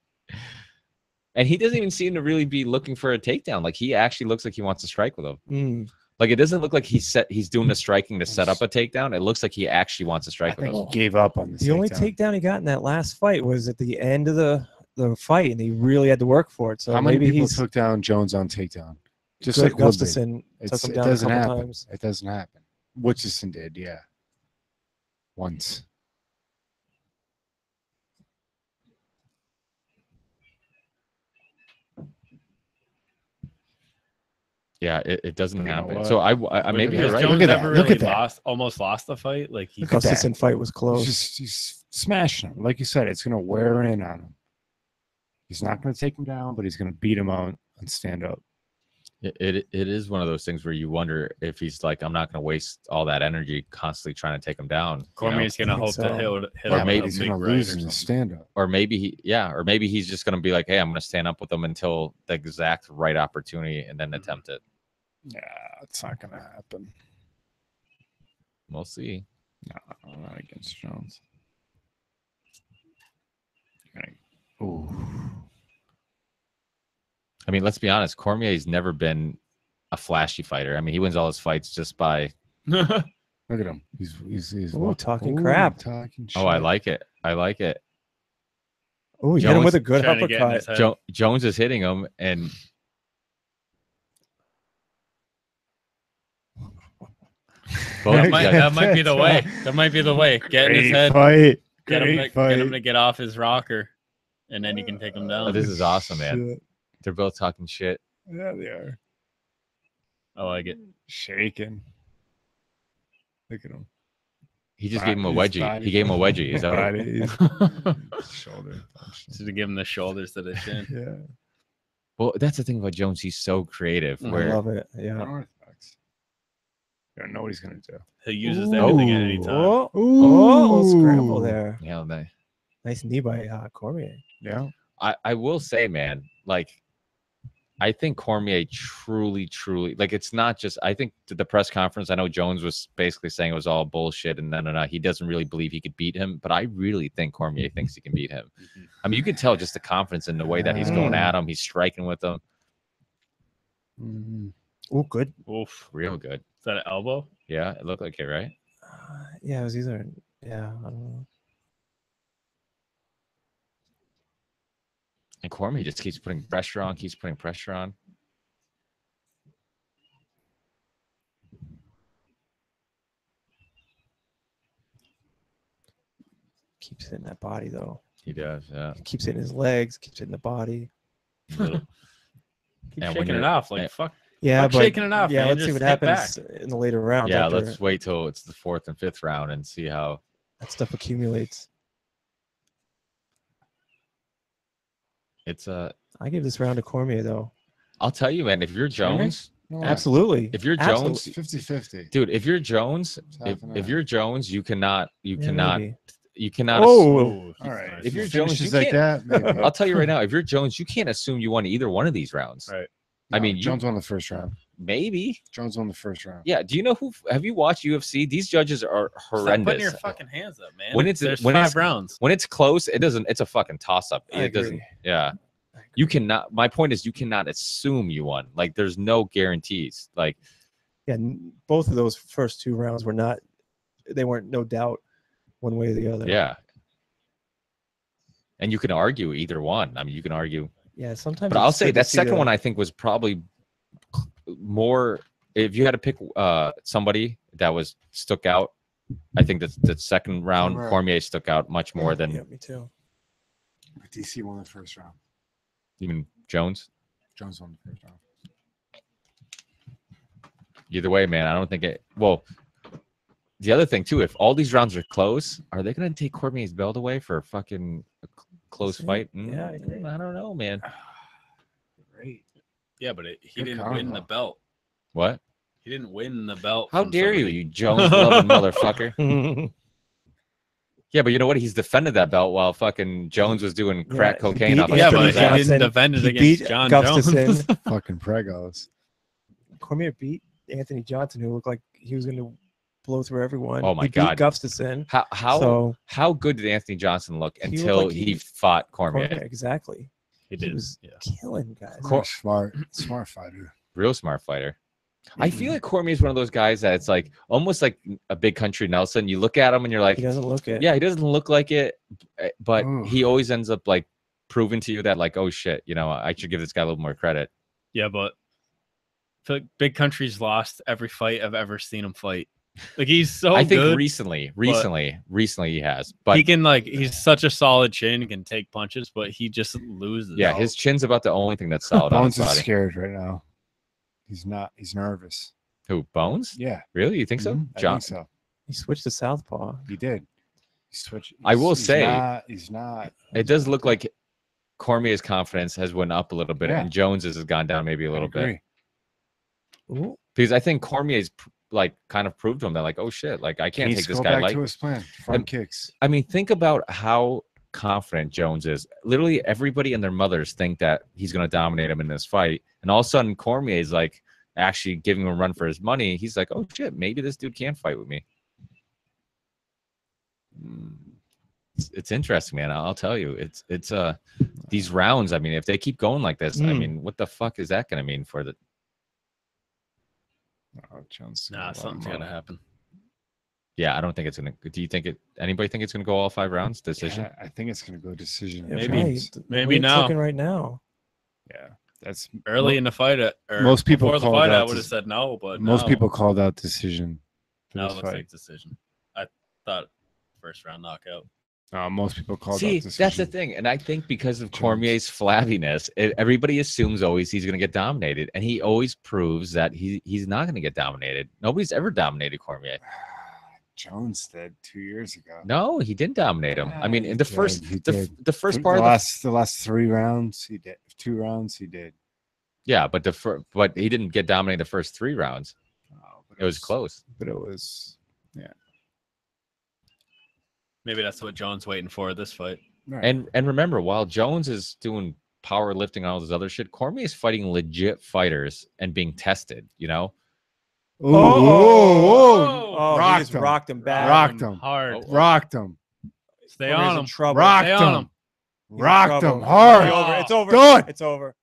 And he doesn't even seem to really be looking for a takedown. Like he actually looks like he wants to strike with him. Like it doesn't look like he's doing the striking to set up a takedown. It looks like he actually wants to strike with him. He gave up on the only takedown he got in that last fight was at the end of the fight, and he really had to work for it. So how many maybe people took down Jones on takedown? Just like Gustafsson took him down a couple times. It doesn't happen. Richardson did, yeah. Once. Yeah, it doesn't happen. So I maybe you're right. Jones Look at never that. Look really at that. almost lost the fight. Like The Gustafsson fight was close. He's smashing him. Like you said, it's going to wear in on him. He's not going to take him down, but he's going to beat him out and stand up. It is one of those things where you wonder if he's like, I'm not going to waste all that energy constantly trying to take him down. Cormier's going to hope that he'll hit or him. maybe he's going to lose in the stand up. Or maybe he's just going to be like, hey, I'm going to stand up with him until the exact right opportunity and then attempt it. Yeah, it's not going to happen. We'll see. No, not against Jones. Ooh. I mean, let's be honest. Cormier's never been a flashy fighter. I mean, he wins all his fights just by. Look at him. He's talking crap. Talking shit. Oh, I like it. Oh, he hit him with a good uppercut. Jones is hitting him, and that might be the way. That might be the way. Get in his head. Get him to get off his rocker, and then you can take him down. Oh, this is awesome, man. Shit. They're both talking shit. Yeah, they are. I like it. Shaking. Look at him. He just gave him a wedgie. He gave him a wedgie. Is that right? Shoulder. To give him the shoulders to the chin. Yeah. Well, that's the thing about Jones. He's so creative. I love it. Yeah. Unorthodox. You don't know what he's going to do. He uses everything at any time. Oh, scramble there. Yeah, nice knee by Cormier. Yeah. I will say, man, like, I think Cormier truly, like, it's not just, I think the press conference, I know Jones was basically saying it was all bullshit and no, he doesn't really believe he could beat him, but I really think Cormier thinks he can beat him. I mean, you can tell just the confidence in the way that he's going at him. He's striking with him. Oh, good. Oof, real good. Is that an elbow? Yeah, it looked like it, right? Yeah, it was either, yeah, I don't know. And Cormier just keeps putting pressure on, Keeps hitting that body, though. He does, yeah. Keeps hitting his legs, keeps hitting the body. Keep shaking it off, like, fuck. Yeah, but shaking it off. Yeah, man. let's see what happens in the later rounds. Yeah, let's wait till it's the 4th and 5th round and see how that stuff accumulates. It's I give this round to Cormier, though. I'll tell you, man, if you're Jones, absolutely. If you're Jones, 50-50. Dude, if you're Jones, if you're Jones, you cannot You cannot. Oh, all right. If you're If Jones, finishes you like that, maybe. I'll tell you right now. If you're Jones, you can't assume you won either one of these rounds. Right. I mean, Jones won the first round. maybe. Jones won the first round. Yeah. Do you know who? Have you watched UFC? These judges are Stop horrendous. putting your fucking hands up, man. When it's- There's when 5 it's- rounds. When it's close, it doesn't. It's a fucking toss up. I It doesn't. agree. Yeah. You cannot. My point is, you cannot assume you won. Like, there's no guarantees. Like, Yeah, both of those first 2 rounds were not. They weren't no doubt one way or the other. yeah. And you can argue either one. I mean, you can argue. Yeah. Sometimes. But I'll it's say good to that see second the- one, I think, was probably more. If you had to pick somebody that was stuck out, I think that the second round Right. Cormier stuck out much more than Yeah, me too. DC won the first round. even Jones. Jones won the first round. Either way, man, I don't think it. Well, the other thing too, if all these rounds are close, are they going to take Cormier's belt away for a fucking close See? fight? Yeah, I agree. I don't know, man. Great. Yeah, but he Good didn't win combo. the belt. What? He didn't win the belt. How from dare you, somebody. you Jones loving motherfucker? Yeah, but you know what? He's defended that belt while fucking Jones was doing crack he cocaine beat off his Yeah, Anthony but he ass. Johnson. didn't defend it He against beat John Gustafson. Jones. Fucking pregos. Cormier beat Anthony Johnson, who looked like he was going to blow through everyone. Oh my he God. beat Gustafson. How So good did Anthony Johnson look He looked until like he he- fought Cormier? Cormier, exactly. He He did. was Yeah. killing guys. Smart fighter. Real smart fighter. I feel like Cormier is one of those guys that it's like almost like a big country Nelson. You look at him and you're like, He doesn't look it. yeah, he doesn't look like it, but Ooh. he always ends up like proving to you that like, oh shit, you know, I should give this guy a little more credit. Yeah, but I feel like Big Country's lost every fight I've ever seen him fight. Like he's so I think good. recently he has, but He can he's such a solid chin, he can take punches, but he just loses. yeah, his chin's about the only thing that's solid on his Bones is body. scared right now. He's not. He's nervous. Who, Bones? Yeah. Really? You think so? Mhm, I John, think so. He switched to southpaw. He did. He switched. I will he's say- not, he's not. it does look like Cormier's confidence has went up a little bit, Yeah. and Jones's has gone down maybe a I little bit. agree. Ooh, Because I think Cormier's like kind of proved to him that like, oh shit, like I can't He take needs to this go guy back like. to his plan. Front And- kicks. I mean, think about how confident Jones is. Literally everybody and their mothers think that he's going to dominate him in this fight, and all of a sudden Cormier is like actually giving him a run for his money. He's like, oh shit, maybe this dude can fight with me. It's interesting, man. I'll tell you, it's these rounds. I mean, if they keep going like this, I Mm. mean, what the fuck is that going to mean for the? Oh, Jones. Nah, something's gonna happen. Yeah, I don't think it's gonna. Do you think it? Anybody think it's gonna go all 5 rounds? Decision? Yeah, I think it's gonna go decision. yeah, Maybe. right. The Maybe way it's now. looking right now. Yeah, that's Early in the fight, or most people before the called fight, I out would have to- said no, but most now- people called out decision. For now it this looks fight. like decision. I thought first round knockout. Most people called See, out decision. that's the thing, and I think because of Jones. Cormier's flabbiness, everybody assumes always he's going to get dominated, and he always proves that he's not going to get dominated. Nobody's ever dominated Cormier. Jones did 2 years ago. No, he didn't dominate him. I mean, Yeah, in the he first, did, he the, did. the first The part of last 3 rounds, he did. 2 rounds, he did. yeah, but but he didn't get dominated the first 3 rounds. Oh, but It was close. But it was. Maybe that's what Jones waiting for this fight. Right. And remember, while Jones is doing powerlifting and all this other shit, Cormier is fighting legit fighters and being tested. You know, Ooh, whoa, Oh, Rocked he just him. rocked him back. Rocked him. hard. Oh, Rocked him. Stay Cormier's on in him. trouble. Rocked Stay on him. him. He's in Rocked trouble. him hard. It's over. It's over. Done. It's over.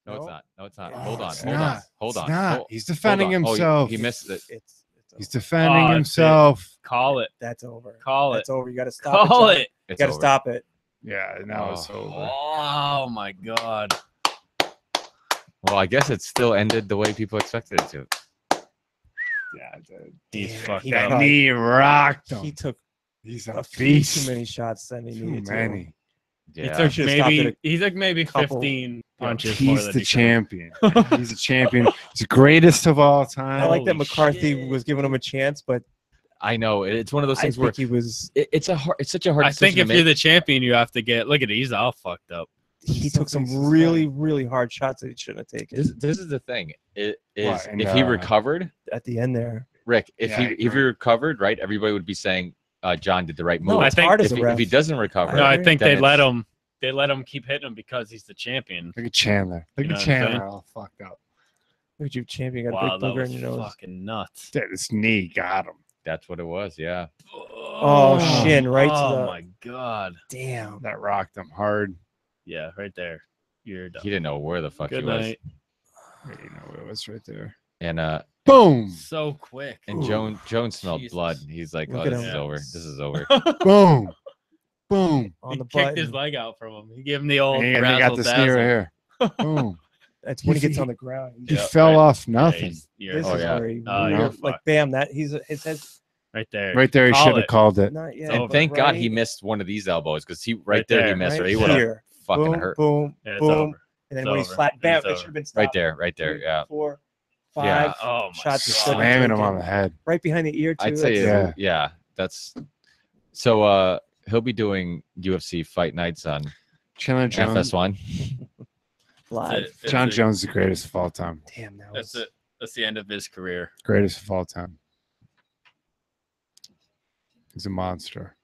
no, it's No. not. No, it's not. Oh, Hold on. it's Hold on. not. Hold It's on. not. Hold- He's defending hold on. Oh, himself. he missed it. It's He's over. defending Oh, it's it. himself. Call it. That's over. Call it. That's over. You got to stop Call it. it. You It's got to over. stop it. Yeah, now it's Oh. over. Oh my god. Well, I guess it still ended the way people expected it to. Yeah, dude. He's Yeah, fucked he up. That knee rocked He him. took He's a a few beast. too many shots than he Too needed many. He Yeah. took Should've stopped maybe at he took maybe couple- 15 punches more He's than the he could've. champion. He's a champion. He's the greatest of all to. time. I like that Holy McCarthy shit. was giving him a chance, but I know it's one of those I things where think he was. it's such a hard. I think decision if to you're make. the champion, you have to get. Look at it. He's all fucked up. He took some Something's really, really hard shots that he shouldn't have taken This is the thing. It is What, and, if he recovered, at the end there. Rick. If Yeah, I he agree. recovered, right, everybody would be saying John did the right move. No, I it's think hard as if, a ref. if he doesn't recover, No, I think then they let it's- him. They let him keep hitting him because he's the champion. Look at Chandler. Look You know at what I'm saying? Chandler all fucked up. Look at you, champion. Got a Wow, big that booger was in your nose. fucking nuts. Dude, his knee got him. That's what it was. Yeah. Oh, shin right to Oh the. my god. Damn. That rocked him hard. Yeah, right there. You're done. He didn't know where the fuck Good he was. night. You know, it was right there. And Boom. So quick. and Joan smelled Jesus. blood. He's like, Look oh, at this him. is over. This is over. Boom. Boom. On He the kicked his button. leg out from him. He gave him the old And he got the knee right here. Boom. That's when he He- gets on the ground. He Yeah, fell right. off nothing. This Oh, is yeah. where he Oh, you're like fucked. bam. That his head's right there. Right there, he Call should have it. called it. not yet. And And but thank God he right- missed one of these elbows because he right Right there he there. missed, or right he would have here. fucking boom, hurt. boom, Yeah, it's boom, over. and then It's when he's over. flat, bam, It's it over. should have been Right stopped. there, right there. 3, Yeah. 4, 5 Yeah. Oh my shots. God. Slamming him on the head. right behind the ear too. I'd say, Yeah. yeah, that's so. He'll be doing UFC fight nights on Chandler Jones. FS1. live. It's John a- Jones is the greatest of all time. Damn, that That's was it. That's the end of his career. Greatest of all time. He's a monster.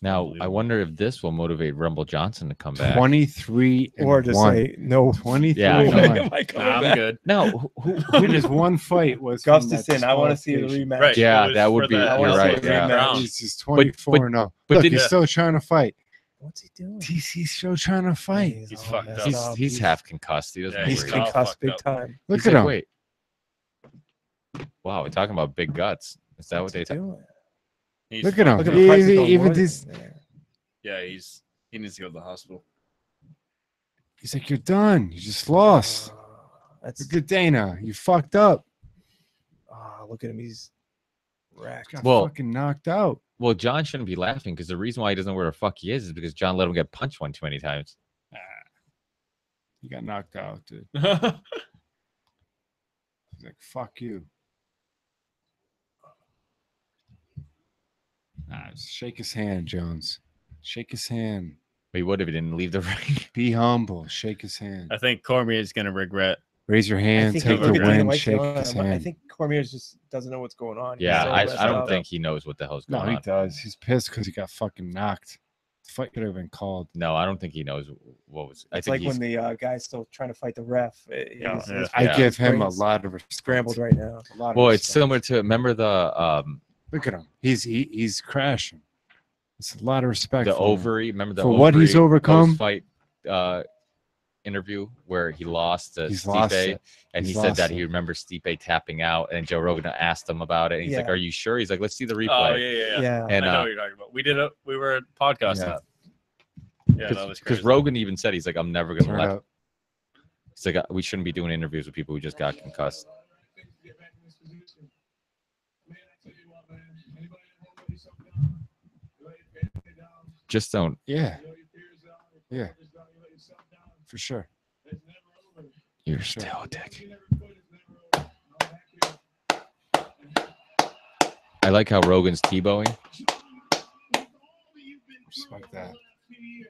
Now, I wonder if this will motivate Rumble Johnson to come back. 23 and or just 1. say no. 23 Yeah, I and know. 1. Am I Nah, coming I'm back? good. Now, who And his one fight was from that Gustafson, I want to see the disqualification. rematch. Right. Yeah, it was that would for be- the- you're it was right, for the yeah. crown. He's 24 now. but Look, did- he's still trying to fight. What's he doing? He's still trying to fight. He's all fucked messed up. he's up. he's half concussed. He doesn't. Yeah, know He's where he's he is. all concussed fucked big up. time. Look He's at like, him. Wait. Wow, we're talking about big guts. Is that What's what he they? doing? He's Look at him. Look at He- the price he- of even wood. this, Yeah, he needs to go to the hospital. he's like, you're done. You just lost. That's Look at Dana. You fucked up. look at him. He's racked. Got Well- fucking knocked out. Well, John shouldn't be laughing because the reason why he doesn't know where the fuck he is because John let him get punched one too many times. You got knocked out, dude. He's He's like, fuck you. Just shake his hand, Jones. Shake his hand. But he would if he didn't leave the ring. Be humble. Shake his hand. I think Cormier is gonna regret. Raise your I hand. think Take he- the look at Dana win. White's Shake on his him. I hand. think Cormier just doesn't know what's going on. He's Yeah, so I messed don't up. think he knows what the hell's No, going he on. does. He's pissed because he got fucking knocked. The fight could have been called. No, I don't think he knows what was. I It's think like he's, when the guy's still trying to fight the ref. Yeah. I Yeah. give him a brain's lot of respect. scrambled right now. A lot of well, it's respect. similar to remember the Look at him. He's crashing. It's a lot of respect. the for him. ovary. Remember the For what he's ovary overcome? post-fight interview where he lost to He's Stipe, lost it. and He's he said lost that it. he remembers Stipe tapping out, and Joe Rogan asked him about it. And he's like, Yeah. "Are you sure?" He's like, "Let's see the replay." Oh yeah. Yeah. And I know what you're talking about. We were podcasting. Yeah, that was because crazy. Rogan even said he's like, "I'm never gonna Turn let." up. He's like, "We shouldn't be doing interviews with people who just got concussed." Just don't. Yeah. Yeah. For sure. You're Sure. still a dick. I like how Rogan's T-bowing. Respect that. He's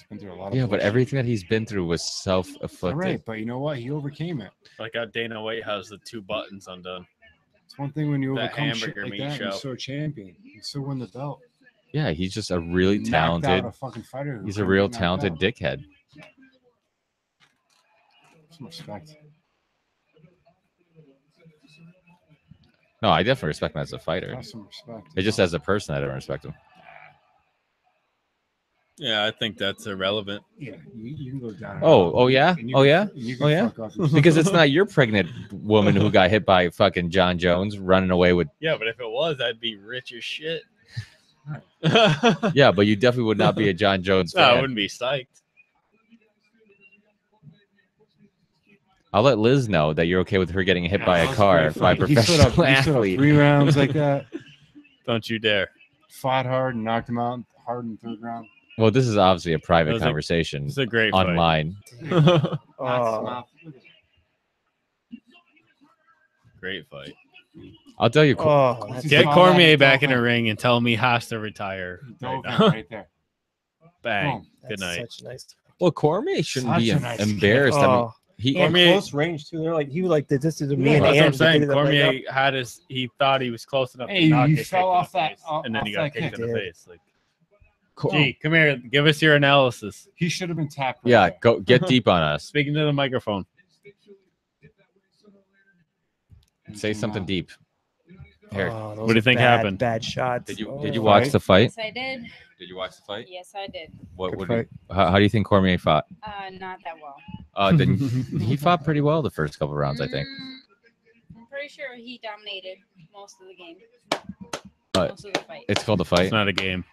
been through a lot of Yeah, but bullshit. everything that he's been through was All self-afflicted. right, but you know what? He overcame it. Like how Dana White has the 2 buttons undone. It's one thing when you That overcome shit hamburger like meat that. You're show. so champion. You still win the belt. Yeah, he's just a really Knocked out talented. a fucking fighter who He's a couldn't real get knocked talented out. dickhead. Some respect. No, I definitely respect him as a fighter. Have some respect. It's just as a person, I don't respect him. Yeah, I think that's irrelevant. Yeah, you can go down. Oh yeah, And you oh can- yeah. and you can Oh, yeah? fuck off yourself. Because it's not your pregnant woman who got hit by fucking John Jones running away with. Yeah, but if it was, I'd be rich as shit. Yeah, but you definitely would not be a John Jones No, I fan. wouldn't be psyched. I'll let Liz know that you're okay with her getting hit by Yeah, a that was car great by a fight. He stood up- professional he stood up athlete. 3 rounds like that. Don't you dare. Fought hard and knocked him out hard in the 3rd round. Well, this is obviously a That private was a- conversation It's a great online. fight. Oh, Great fight. I'll tell you. oh, that's Get All Cormier that back in dove a ring and tell him he has to retire. Right Dove in now. right there. Bang. Boom. Good that's night. Such nice. Well, Cormier shouldn't Such be a nice embarrassed. I mean, Oh, He And Cormier- close range too. They're like he was like this is to me Yeah, and That's what I'm Ant, they saying. did it right Cormier had his. He thought he was close enough. Hey, to not you get fell kicked in off the that- face, off- and then he off got that kicked in kick. the face. Like, Co- gee, come here. Give us your analysis. He should have been tapped. Right yeah, there. go get deep on us. Speaking to the microphone. Say something deep. Here. Oh, those What do you are think bad, happened? Bad shots. Did you Oh. watch the fight? Yes, I did. Did you watch the fight? Yes, I did. What Good would fight. how do you think Cormier fought? Not that well. Then he fought pretty well the first couple rounds, I think. I'm pretty sure he dominated most of the game. Uh, Most of the fight. It's called a It's fight. not a game.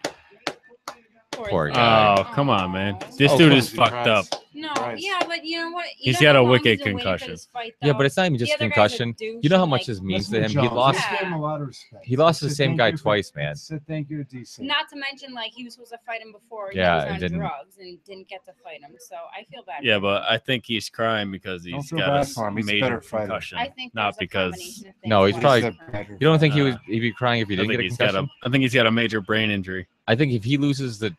poor guy. Oh, come on, man. This Oh, dude come is on, fucked up. No, Christ. yeah, but you know what? You He's know got how a long wicked he's been waiting for concussion. this fight, Yeah, though? but it's not even just The other guy's a concussion. douche You know how and, much like, this means to Listen him. to He Jones. lost. Let's give him a lot of respect. He lost to the Said same thank guy you for- twice, man. Said thank you to DC. Not to mention, like, he was supposed to fight him before. Yeah, he and was on didn't. drugs and didn't get to fight him. So I feel bad. Yeah, for but him. I think he's crying because Don't he's feel got bad a for him. He's a major better fighter. concussion. I think Not there's a because combination of things No, he's going probably- on for him. You don't think he Uh, would? He'd be crying if he I didn't think get a he's got concussion. a. I think he's got a major brain injury. I think if he loses the,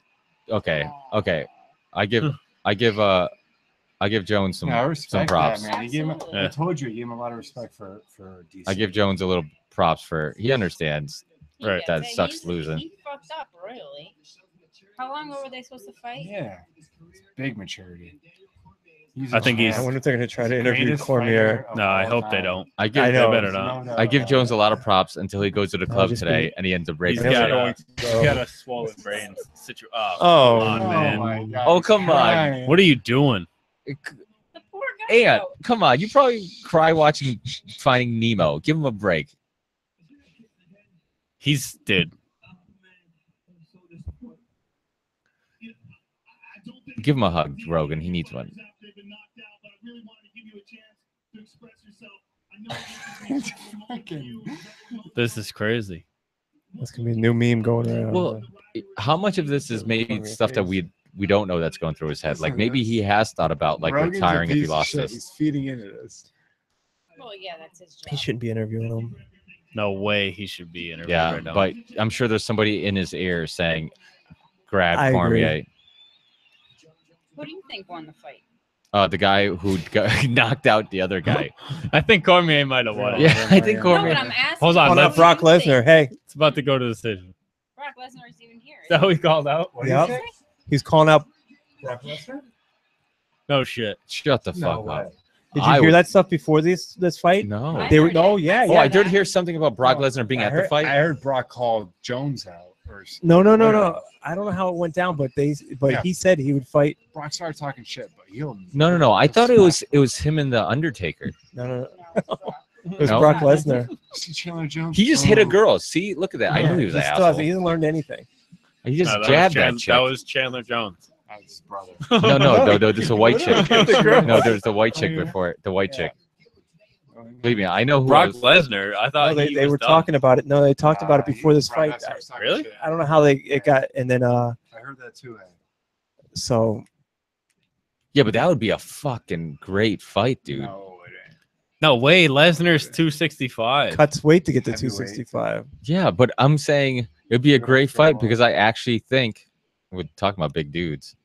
okay. I give Jones some Yeah, I respect some props. That, man. He gave him, Absolutely. I told you, he gave him a lot of respect for DC. I give Jones a little props for he understands. He Right, gets that it. sucks He's- losing. He fucked up royally. How long were they supposed to fight? Yeah, it's big maturity. He's I think a he's- I man. wonder if they're going to try to interview Greatest Cormier. fighter of No, I all hope they time. don't. I give I They know. better not. No, I give no, Jones a no. lot of props until he goes to the club just today be- and he ends up He's breaking They're got shit. a, going he's got a swollen brain. Oh, come on, Oh man. my God, Oh, he's come on. crying. What are you doing? The poor guy. And though. come on, you probably cry watching Finding Nemo. Give him a break. He's dude. Give him a hug, Rogan. He needs one. This is crazy. That's going to be a new meme going around. Well, how much of this is maybe stuff that we don't know that's going through his head? Like maybe he has thought about like Rogan's a retiring if he piece of lost shit. this. He's feeding into this. Well, yeah, that's his job. he shouldn't be interviewing him. No way he should be interviewed Yeah, right now. but I'm sure there's somebody in his ear saying, "Grab I agree. Cormier." Who do you think won the fight? The guy who got knocked out the other guy. I think Cormier might have won. it. Yeah, I think No, Cormier. but I'm asking. Hold on, Oh, let's- not Brock Lesnar. Hey, It's about to go to decision. Brock Lesnar is even here. Is that what he called out? What do you Yep. think? he's calling out. Brock Lesnar? No shit. Shut the No fuck way. up. Did I you hear would- that stuff before this fight? No. I They were. heard Oh it. yeah, Oh, yeah. I did hear something about Brock Lesnar being I at heard, the fight. I heard Brock called Jones out. Or No. I don't know how it went down, but Yeah. he said he would fight. Brock started talking shit, but he'll. No. I thought it was him and the Undertaker. No. No, it's Brock. It was No. Brock Lesnar. See Chandler Jones. He just hit a Oh. girl. See, look at that. I knew he was an He still hasn't- asshole. He hasn't learned anything. He just No, jabbed that was chick. That was Chandler Jones. That's his brother. No. There's a white chick. The girl. No, there's the white chick Oh, yeah. before it. The white Yeah. chick. Believe me, I know who. Brock it was. Lesnar. I thought No, he they was were done. talking about it. No, they talked about it before this fight. Brock starts talking Really? shit. I don't know how it got, and then I heard that too. so Yeah, but that would be a fucking great fight, dude. No, it ain't. No way. Lesnar's 265. cuts weight to get to Heavyweight. 265. Yeah, but I'm saying it'd be a Good great for fight all. because I actually think we're talking about big dudes,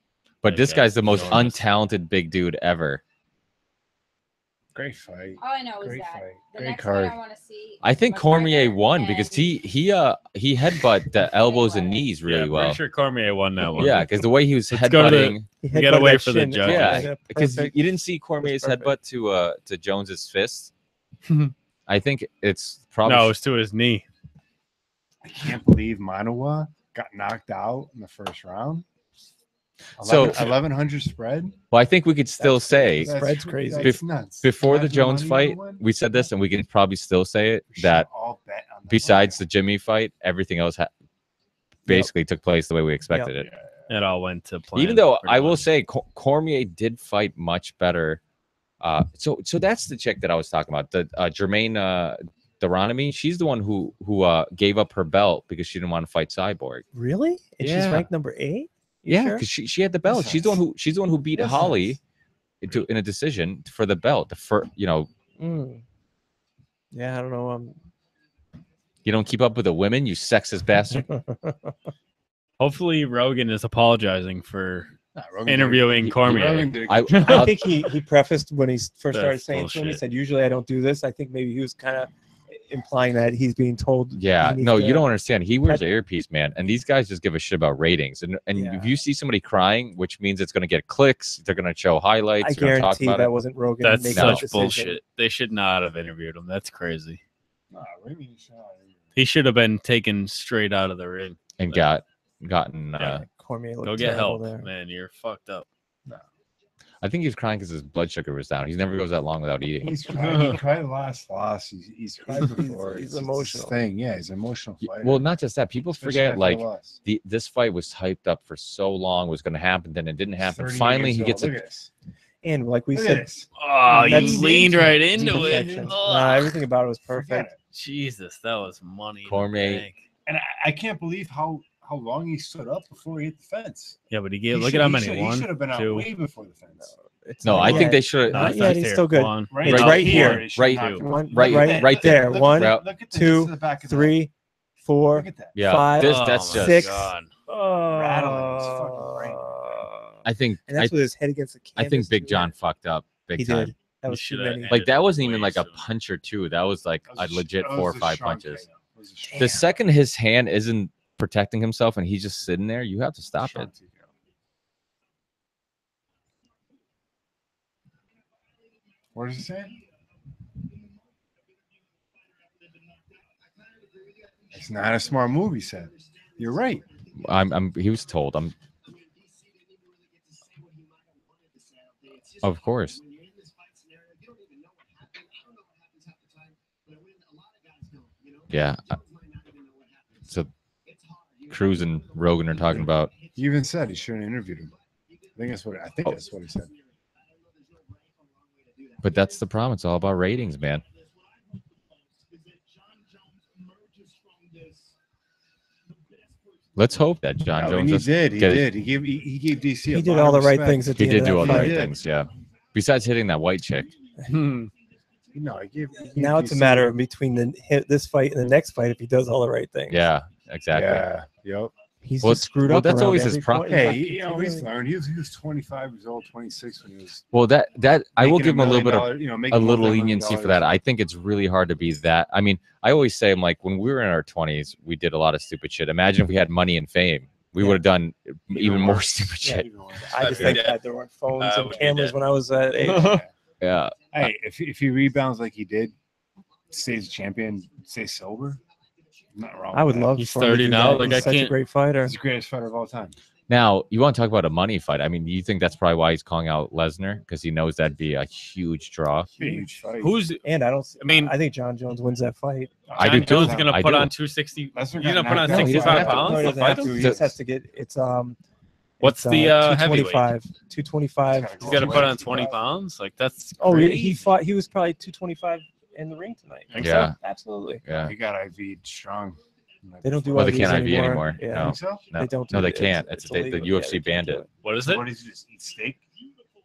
but this Okay, guy's the most enormous. untalented big dude ever. Great fight. All I know is Great that fight. the Great next card. fight I want to see. I think McGregor Cormier won because and- he headbutt the elbows and knees Yeah, really I'm well. pretty sure Cormier won that one. Yeah, because the way he was Let's go to the- headbutting. He We gotta headbutted wait that for the shin. judges. Yeah, because perfect. you didn't see Cormier's perfect. headbutt to Jones's fist. I think it's probably No, it was to his knee. I can't believe Manawa got knocked out in the first round. So- 1100 spread. Well, I think we could still say Spread's crazy. That's nuts. before the Imagine Jones money fight, you win. we said this, and we can probably still say it We should that all bet on the besides the winner. Jimmy fight, everything else basically took place the way we expected it. It all went to plan. Even though pretty I will much. say Cormier did fight much better. So that's the chick that I was talking about, the Jermaine Duranami. She's the one who gave up her belt because she didn't want to fight Cyborg. Really? And she's Yeah. ranked number 8. Yeah, Sure. because she had the belt. Yes, She's the one who beat Yes, Holly in a decision for the belt. Yeah, I don't know. You don't keep up with the women, you sexist bastard. hopefully Rogan is apologizing for interviewing Cormier. I think he prefaced when he first started saying to him, he bullshit. said, "Usually I don't do this." I think maybe he was kind of implying that he's being told. Yeah, he needs no, to- you don't understand. He wears an earpiece, man, and these guys just give a shit about ratings. And Yeah. if you see somebody crying, which means it's going to get clicks, they're going to show highlights. I they're gonna talk guarantee about that it. wasn't Rogan. That's making that such decision. bullshit. They should not have interviewed him. That's crazy. He should have been taken straight out of the ring and gotten. Cormier looked Go get terrible help, there. man. You're fucked up. I think he's crying because his blood sugar was down. He never goes that long without eating. He's cried. He cried last loss. He's cried before. He's It's his emotional. thing. Yeah, he's an emotional fighter. Well, not just that. People Especially forget after like a loss. this fight was hyped up for so long, was going to happen, then it didn't happen. 38 Finally, years he old. gets Look a at this. And like we Look at said, this. Oh, you That's- leaned right into perfection. it. Nah, everything about it was Forget perfect. it. Jesus, that was money. in the Cormier. bank. And I can't believe how long he stood up before he hit the fence. Yeah, but he He gave. Look should- at how he many. should- He One, should have been out two. way before the fence. It's No, not I think yet. they should. Not Not yet, yet. he's still good. One, It's right here. He should Right knock here. him. One, Right- right there. there. One, Look at the two, distance to the back of the head. 3, 4. Look at that. Yeah, 5, that's Oh, just. my 6. God. Rattling his fucking brain. I think. And that's with his head against the I canvas. think Big too. John fucked up big He time. did. That He was too shoulda many. ended Like that wasn't way even like a sooner. punch or two. That was like That a was legit that 4 or was a 5 Sean punches. KO. That was a Sean The Damn. second his hand isn't protecting himself and he's just sitting there, you have to stop Sean it. TKO. What does it say? It's not a smart move, he said. You're right. He was told. Of course. Yeah. So Cruz and Rogan are talking about. He even said he shouldn't have interviewed him. I think that's what he said. But that's the problem. It's all about ratings, man. Let's hope that John No, and Jones. he does did. He get it. did. He gave DC. He a did lot all of the right respect. things at the He end did of do that all the fight. right did. things, yeah. Besides hitting that white chick. No, he gave Now it's a DC matter of between this fight and the next fight if he does all the right things. Yeah, exactly. Yeah. Yep. He's Well, just screwed well, up. that's around always his every problem. point. Hey, he's Continually. learned. He was 25 years old, 26 when he was. Well, that I will making give him a little bit of making a little $1 million. leniency for that. I think it's really hard to be that. I mean, I always say, I'm like, when we were in our 20s, we did a lot of stupid shit. Imagine if we had money and fame. We Yeah. would have done even more worse. stupid Yeah. shit. Even worse. I just I'd think be that there weren't phones I and would be cameras dead. when I was that age. Yeah. Hey, if he rebounds like he did, stays champion, stays sober, not wrong. I would with that. love. He's for him to 30 do now, that. like, He's I such a can't- great fighter. He's the greatest fighter of all time. Now, you want to talk about a money fight. I mean, you think that's probably why he's calling out Lesnar because he knows that'd be a huge draw. Huge fight. Who's? And I don't. I mean, I think John Jones wins that fight. I do John Jones too. is gonna I put do. on 260. Lesnar He's got gonna put on knocked out. No, he doesn't 65 have to. pounds. No, he to doesn't fight have him? to. He just has to get. It's What's it's, the heavyweight? 225. 225. He's got to put on 20 pounds. Like that's. Oh, crazy. he fought. He was probably 225 in the ring tonight. Think Yeah. so? Absolutely. Yeah. He got IV strong. They don't do Well, they IVs can't IV anymore. Yeah. No. Think so? No, They don't. no, do they it. can't. It's The illegal. UFC they can't banned do it. What is So it? what does he just eat steak?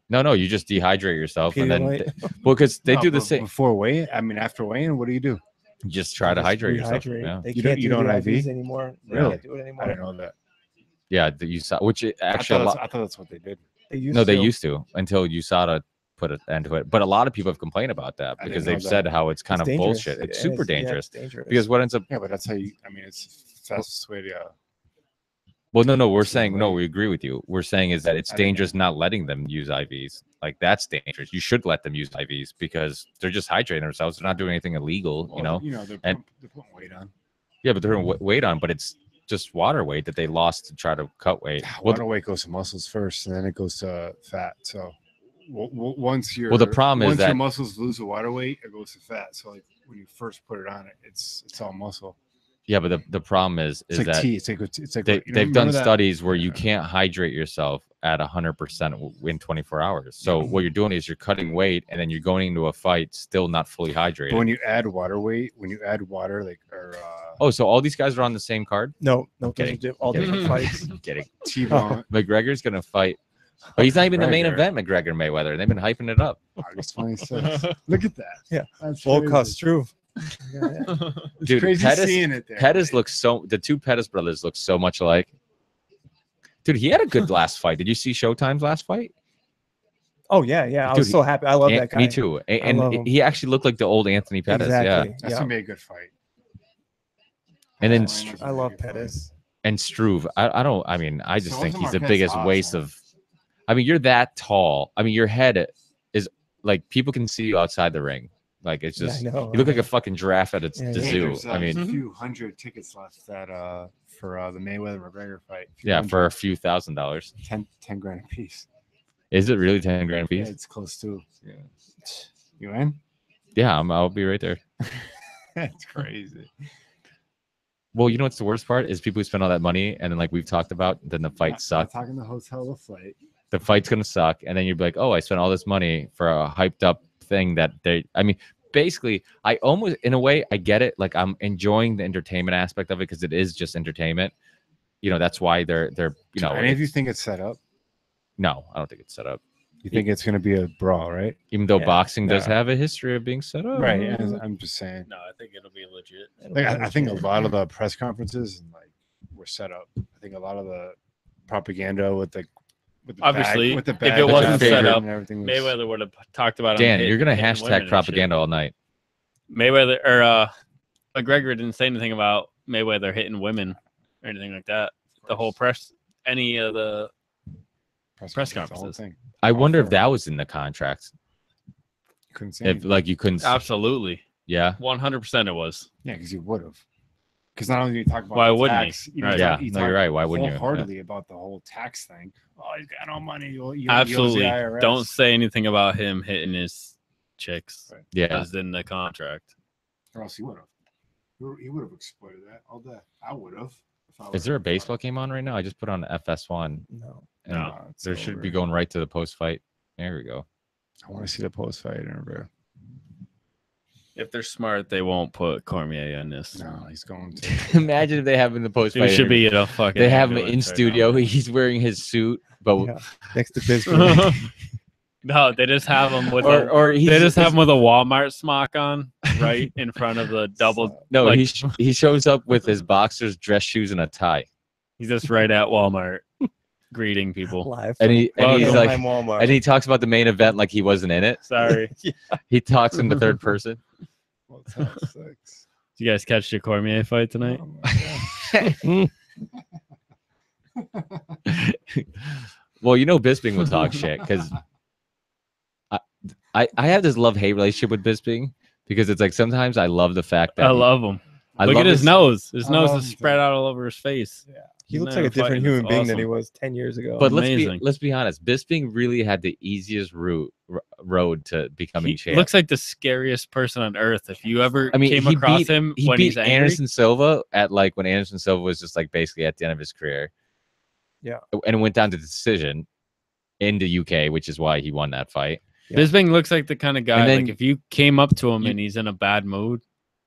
No, you just dehydrate yourself and then, Pedialyte. well, because they No, do the but same. before weigh. I mean, after weighing, what do you do? You just try to Just hydrate yourself. rehydrate. Yeah. They You can't don't- you do the don't IV? IVs anymore. They Really? can't do it I anymore. didn't know that. Yeah, the USADA, which it I actually a lot. thought that's what they did. They used No, they to. used to until USADA put an end to it. But a lot of people have complained about that I didn't because know they've that. said how it's kind It's of dangerous. bullshit. It's Yeah, super yeah, dangerous it's dangerous. because what ends up. Yeah, but that's how you. I mean, it's the fastest way to. Well, no, we're It's saying no. right. We agree with you. We're saying is that it's I didn't know. dangerous not letting them use IVs. Like that's dangerous. You should let them use IVs because they're just hydrating themselves. They're not doing anything illegal. You know. they're, and- they're putting weight on. Yeah, but they're putting weight on, but it's just water weight that they lost to try to cut weight. Well, Water weight goes to muscles first, and then it goes to fat. So once your the problem is once your that- muscles lose the water weight, it goes to fat. So like when you first put it on, it's all muscle. yeah, but the problem is It's like that tea. It's like they've remember done that? studies where you can't hydrate yourself at 100% in 24 hours. So what you're doing is you're cutting weight and then you're going into a fight still not fully hydrated. But when you add water weight, when you add water, like or Oh, so all these guys are on the same card? No, those are Kidding. all different fights. Kidding. T-bone. McGregor's gonna fight. But he's not even the main McGregor. event, McGregor Mayweather. They've been hyping it up. August 26th. Look at that. Yeah. That's Full crazy. cuts, true. It's Dude, crazy Pettis- seeing it there. Pettis looks so the two Pettis brothers look so much alike. Dude, he had a good last fight. Did you see Showtime's last fight? Oh yeah, yeah. I Dude, was so happy. I love that guy. Me too. And love him. he actually looked like the old Anthony Pettis. Exactly. Yeah. That's gonna be a good fight. And then I love Pettis. and Struve. I mean, I just So think also he's the Marquez biggest Hobbs, waste man. of. I mean, you're that tall. I mean, your head is like people can see you outside the ring. Like it's just I know, you look I like a fucking giraffe at its Yeah, the yeah. zoo. There's, I mean, a few hundred tickets left that for the Mayweather McGregor fight. yeah, for a few $1,000s. 10 grand a piece. Is it really 10 grand a Yeah, piece? it's close to. Yeah. You in? Yeah, I'll be right there. That's crazy. Well, you know what's the worst part is people who spend all that money and then like we've talked about, then the fight Not sucks. talking the hotel, the flight. The fight's gonna suck, and then you'd be like, oh, I spent all this money for a hyped up thing that they. I mean, basically, I almost in a way I get it. Like I'm enjoying the entertainment aspect of it because it is just entertainment. You know, that's why they're you know. Any of you it's- think it's set up? No, I don't think it's set up. You think it's going to be a brawl, right? Even though Yeah. boxing does No. have a history of being set up. Right. I'm just saying. No, I think it'll be legit. Like, I think a lot of the press conferences and like were set up. I think a lot of the propaganda with the Obviously, bag, with the if bag it with wasn't the set favorite up, and everything was, Mayweather would have talked about him. Dan, you're gonna hitting hashtag women and shit. propaganda all night. Mayweather or McGregor didn't say anything about Mayweather hitting women or anything like that. The whole press, any of the press the whole conferences. thing. I wonder if fair. that was in the contract. You couldn't say If anything. like you couldn't. Absolutely, Yeah. 100% it was. Yeah, because you would have. Because not only do you talk about Why the wouldn't he? tax, you Right. talk- Yeah. you No, talk you're right. Why wouldn't you? wholeheartedly about the whole tax thing. Oh, he's got no money. You owes the Absolutely. IRS. Don't say anything about him hitting his chicks. Right. Yeah. As in the contract. Or else he would have. He would have exploited that all day. I would have. Is there a baseball game on right now? I just put on FS1. No. And No, it's there should be over. going right to the post fight. There we go. I want to see the post fight interview. If they're smart, they won't put Cormier in this. No, he's going to. Imagine if they have him in the post It fight. should be a fucking. They have him in ambulance right studio. now. He's wearing his suit, but Yeah. Next to Bisbee. No, they just have him with or he's, they just have him with a Walmart smock on right in front of the double. no. like- he shows up with his boxers, dress shoes, and a tie. He's just right at Walmart greeting people. Live. And he's from like, Walmart. and he talks about the main event like he wasn't in it. Sorry. He talks in the third person. Well, it's not six. Did you guys catch the Cormier fight tonight? Oh my God. Well, you know, Bisping will talk shit because I have this love-hate relationship with Bisping because it's like sometimes I love the fact that I love him. I Look love at his nose. His I nose love is him spread too. out all over his face. He looks Man, like a different fighting human is being than he awesome. was 10 years ago. But Amazing. let's be honest. Bisping really had the easiest road to becoming He champ. looks like the scariest person on earth. If you ever I mean, came he across beat, him he when beat he's angry, Anderson Silva at like when Anderson Silva was just like basically at the end of his career. Yeah. And it went down to decision in the UK, which is why he won that fight. Yeah. Bisping looks like the kind of guy. And then Like if you came up to him you- and he's in a bad mood,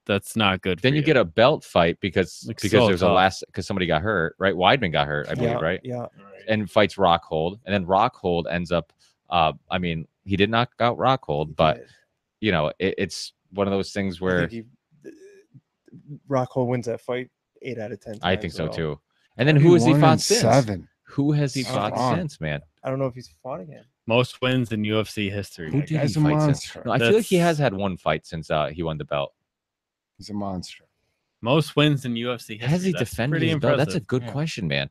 that's not good. Then for you get a belt fight because Looks because so there's a tough. because somebody got hurt, right? Weidman got hurt, I believe, yeah, right? Yeah. And fights Rockhold, and then Rockhold ends up. I mean, he did knock out Rockhold, but you know, it's one of those things I where think Rockhold wins that fight 8 out of 10 I times, think so bro. too. And then who has he 31 fought and since? 7. Who has he Oh, fought on. since, man? I don't know if he's fought again. most wins in UFC history. Who That did he guy's a fight since? monster. No, I feel like he That's- has had one fight since he won the belt. He's a monster. Most wins in UFC history. Has he That's defended pretty his belt? That's a impressive. good Yeah. question, man.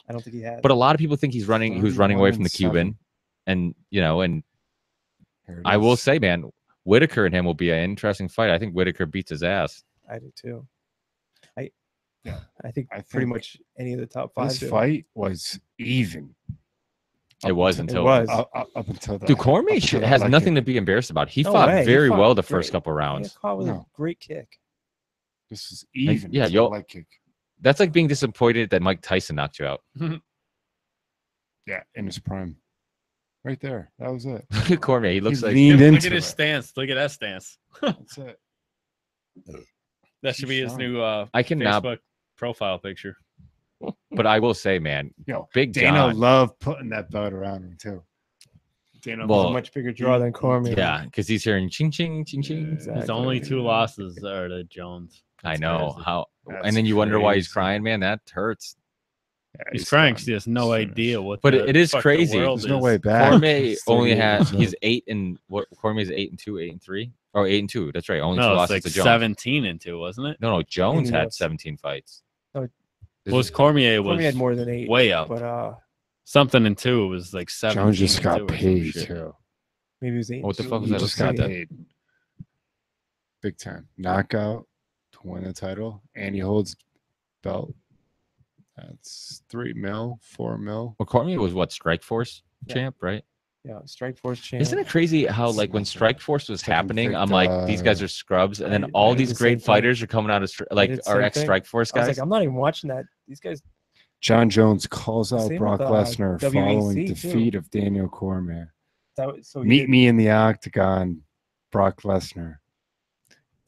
I don't think he has. But a lot of people think he was running away 31 from the and Cuban, 7. and you know, and Here it I will is. say, man, Whitaker and him will be an interesting fight. I think Whitaker beats his ass. I do too. Yeah. I think I pretty think much any of the top 5. This do. fight was even. It was It until was. Up until that. Dude, Cormier up until that has leg nothing to kick. be embarrassed about. He No fought way. He very fought well the first great. couple He rounds. got caught with a No. great kick. This is even. yeah, until yo- the leg kick. That's like being disappointed that Mike Tyson knocked you out. Yeah, in his prime. Right there. That was it. Look at Cormier. He looks He like leaned Look into at his it. stance. Look at that stance. That's it. That should be his Keep new I cannot, Facebook profile picture. but I will say, man, Yo, Big Dana John. loved putting that belt around him too. Dana Well, He's loved a much bigger draw than Cormier. Yeah, because he's hearing ching ching ching ching. Exactly. His only 2 losses are to Jones. I That's know crazy. how, That's and then you wonder why he's crazy. crying, man. That hurts. Yeah, He's crying. gone. He has no He's idea finished. what. But the it is fuck the crazy. world There's no is. way back. Cormier He's only 38 has years he's old. 8-2, 8-3, or 8-2. That's right. Only two No, it's losses like to Jones. 17-2, wasn't it? No, Jones In the had UFC. 17 fights. No, This Was is- Cormier Cormier had was more than 8. way up. But Something and 2 was like 17. Jones just got 2 or some paid shit. too. maybe it was 8. What the fuck was He that? just Let's got look at paid. Big time knockout to win the title, and he holds belt. That's 3 mil, 4 mil. Well, Cormier was what, Strikeforce Yeah. champ, right? Yeah, Strikeforce champ. Isn't it crazy how like when Strikeforce was happening, I'm like, these guys are scrubs, and then all I did these the same great thing. fighters are coming out of like did the our same ex thing. Strikeforce I was guys. like, I'm not even watching that. These guys. John Jones calls out Same Brock with, Lesnar WEC following too. defeat of Daniel Cormier. So he Meet did- me in the octagon, Brock Lesnar.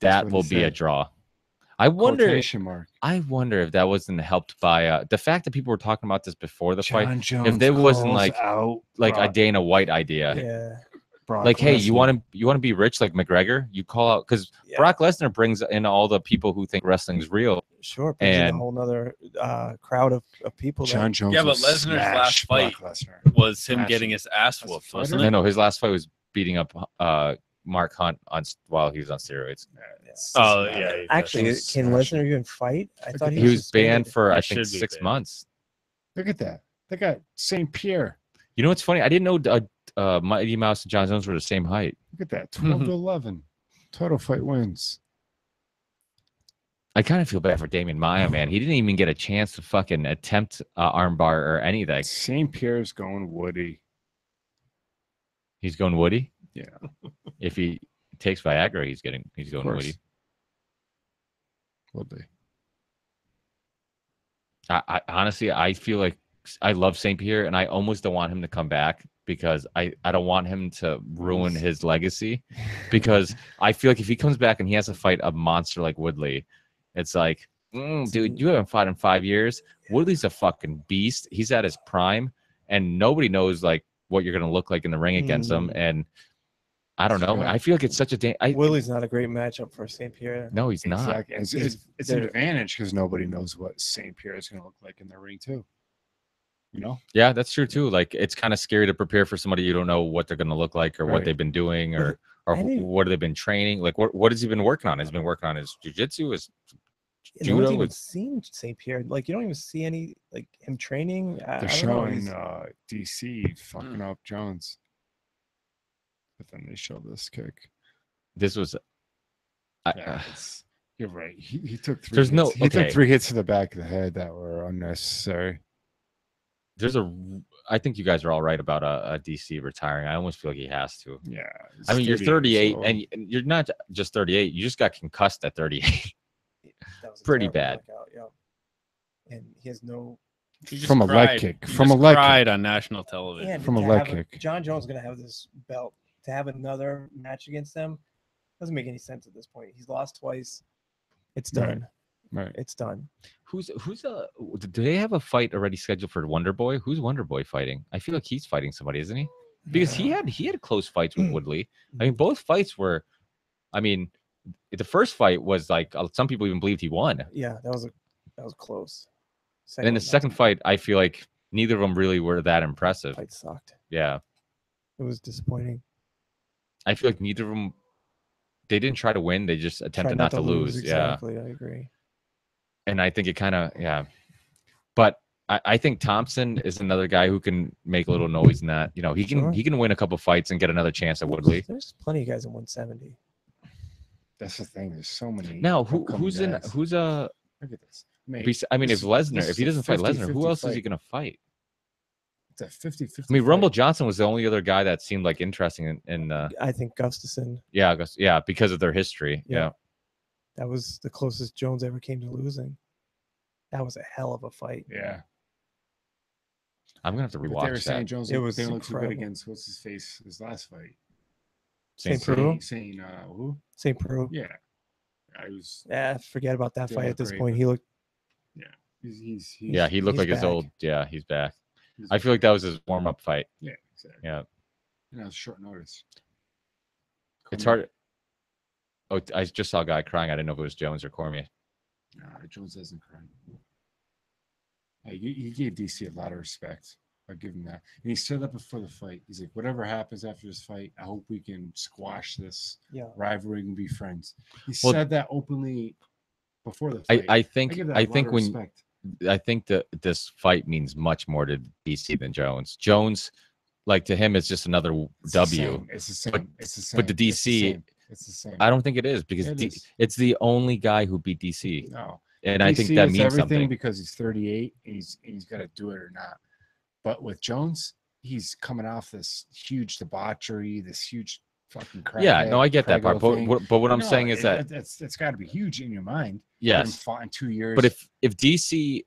That what will he be a said. draw. I wonder. Quotation mark. I wonder if that wasn't helped by the fact that people were talking about this before the fight. John Jones there wasn't, calls like- out Like a Brock, Dana White idea. Yeah. Brock Like, hey, Lesnar. you want to be rich like McGregor? You call out because Yeah. Brock Lesnar brings in all the people who think wrestling's real. Sure. Brings in a And- whole nother crowd of people. John Jones. Yeah, but will Lesnar's smash last Brock fight Lesnar. Was him Smash getting him. his ass As a whooped, fighter? wasn't No, it? no, his last fight was beating up Mark Hunt while he was on steroids. Oh yeah. Actually, Smash can him. Lesnar even fight? I thought He was banned suspended. for He I think should be 6 banned. months. Look at that. They got St. Pierre. You know what's funny? I didn't know Mighty Mouse and John Jones were the same height. Look at that. 12 to 11. Total fight wins. I kind of feel bad for Damian Maya, man. He didn't even get a chance to fucking attempt armbar or anything. St. Pierre's going Woody. He's going Woody. Yeah. If he takes Viagra, he's going course. Woody. Will be. I honestly, I feel like I love St. Pierre, and I almost don't want him to come back because I don't want him to ruin his legacy. Because I feel like if he comes back and he has to fight a monster like Woodley, it's like, dude, you haven't fought in 5 years. Woodley's a fucking beast. He's at his prime, and nobody knows like what you're gonna look like in the ring against him. And I don't know. I feel like it's such a Willie's not a great matchup for St. Pierre. No, he's not. Exactly. It's an advantage because nobody knows what St. Pierre is going to look like in the ring, too. You know? Yeah, that's true too. Like it's kind of scary to prepare for somebody you don't know what they're going to look like or what Right. they've been doing or Any- what have they been training. Like what has he been working on? Has he been working on his jiu-jitsu, his No one's judo? even His... seen St. Pierre. Like you don't even see any like him training. I They're don't know. showing He's- DC fucking up Jones. But then they show this kick. This was. Yeah, you're right. He took 3 There's hits. no- He took okay. 3 hits to the back of the head that were unnecessary. I think you guys are all right about a DC retiring. I almost feel like he has to. Yeah. I mean, you're 38 so- and you're not just 38. You just got concussed at 38. that was a pretty terrible bad. knockout, yeah. And he has no. He just From a leg cried. kick. He From just a leg kick. cried on national television. And From a to leg have kick. John Jones is going to have this belt. To have another match against them doesn't make any sense at this point. He's lost twice. It's Right. done. Right. It's done. Do they have a fight already scheduled for Wonder Boy? Who's Wonder Boy fighting? I feel like he's fighting somebody, isn't he? Because he had close fights with Woodley. I mean, both fights were. I mean, the first fight was like some people even believed he won. Yeah, that was close. And then the second fight, I feel like neither of them really were that impressive. fight sucked. Yeah, It was disappointing. I feel like neither of them. They didn't try to win. They just attempted Tried not to lose. Exactly, I agree. And I think it kind of but I think Thompson is another guy who can make a little noise in that. You know, he can Sure. win a couple fights and get another chance at Woodley. There's plenty of guys in 170. That's the thing. There's so many. Now, upcoming who's in? guys. Who's Look at this. Mate, I mean, this if Lesnar, this if he is a doesn't fight Lesnar, 50-50 who else is he fight. gonna fight? It's a 50-50. I mean, fight. Rumble Johnson was the only other guy that seemed like interesting in I think Gustafson. yeah, I guess, yeah, because of their history. Yeah. Yeah. That was the closest Jones ever came to losing. That was a hell of a fight. Yeah. I'm gonna have to But they were rewatch saying that. Jones It was didn't look too good incredible. against what's his face his last fight. St. Peru? Saying who? St. Peru. Yeah. I was. Yeah, forget about that Didn't fight look at this great, point. but- He looked He's Yeah, he looked he's like his back. old. Yeah, he's back. he's- I feel like that was his warm up fight. Yeah. Exactly. Yeah, And that was short notice. it's Cormier- hard. Oh, I just saw a guy crying. I didn't know if it was Jones or Cormier. Nah, Jones doesn't cry. He gave DC a lot of respect. I'll give him that. And he said that before the fight. He's like, whatever happens after this fight, I hope we can squash this rivalry and be friends. He said that openly before the fight. I think respect. I think that this fight means much more to DC than Jones. Jones, like to him, it's just another W. It's the same. But, it's the same. But to DC, it's the same. I don't think it is because it's the only guy who beat DC. No. And DC I think that means everything something because he's 38. He's got to do it or not. But with Jones, he's coming off this huge debauchery, this huge fucking crap. Yeah, no, I get that part. But what I'm saying is that it's got to be huge in your mind. Yes, fought in 2 years. But if DC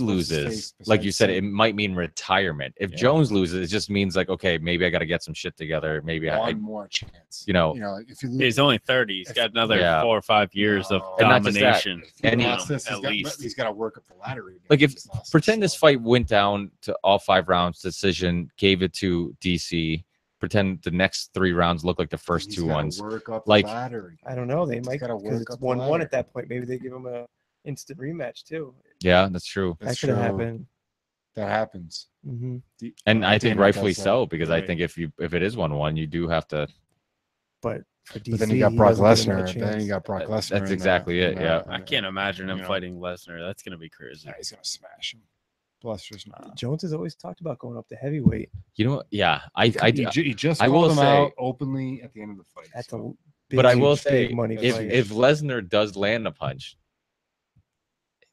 loses, like you said, it might mean retirement. If Jones loses, it just means like, okay, maybe I got to get some shit together. Maybe one more chance. You know, if you lose, he's only 30. He's got another 4 or 5 years of domination. And at least he's got to work up the ladder. Like if pretend this fight went down to all 5 rounds decision, gave it to DC. Pretend the next 3 rounds look like the first 2 ones. Like I don't know, they might because it's 1-1 at that point. Maybe they give him a instant rematch too. Yeah, that's true. That could happen. That happens. Mm-hmm. And I think rightfully so because I think if it is 1-1, you do have to. But for DC, but then you got Brock Lesnar. Then you got Brock Lesnar. That's exactly it. Yeah, I can't imagine him fighting Lesnar. That's gonna be crazy. He's gonna smash him. Lesnar's not. Jones has always talked about going up to heavyweight. You know, yeah, he just called him out openly at the end of the fight. That's a big, but I will say, money if Lesnar does land a punch,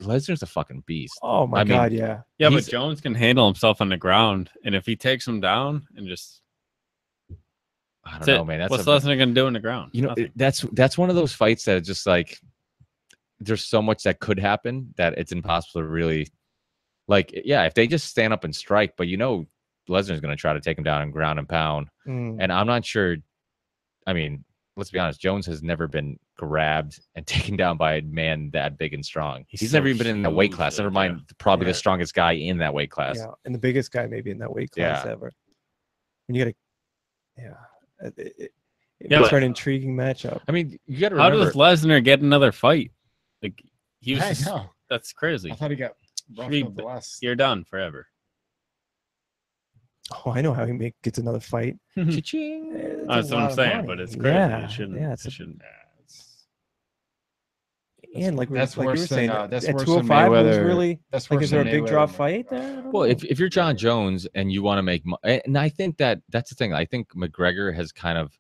Lesnar's a fucking beast. Oh my God, yeah. Yeah, but Jones can handle himself on the ground, and if he takes him down and just, I don't know, man. What's Lesnar gonna do in the ground? You know, that's one of those fights that just like there's so much that could happen that it's impossible to really. Like, yeah, if they just stand up and strike, but Lesnar's going to try to take him down and ground and pound. And I'm not sure. I mean, let's be honest. Jones has never been grabbed and taken down by a man that big and strong. He's never even been in that weight class. Never mind, probably the strongest guy in that weight class. Yeah, and the biggest guy maybe in that weight class ever. And you got to, it's an intriguing matchup. I mean, you got to remember. How does Lesnar get another fight? Like he was. That's crazy. I thought he got. You're done forever. Oh, I know how he gets another fight. That's what I'm saying, but it's crazy. Yeah, it shouldn't. Yeah, it shouldn't. And like that's like worse you were saying, than, that's at worse 205 than was Mayweather. really. That's like, worse is there a than big draw Mayweather. fight there? Well, if you're John Jones and you want to make, and I think that's the thing. I think McGregor has kind of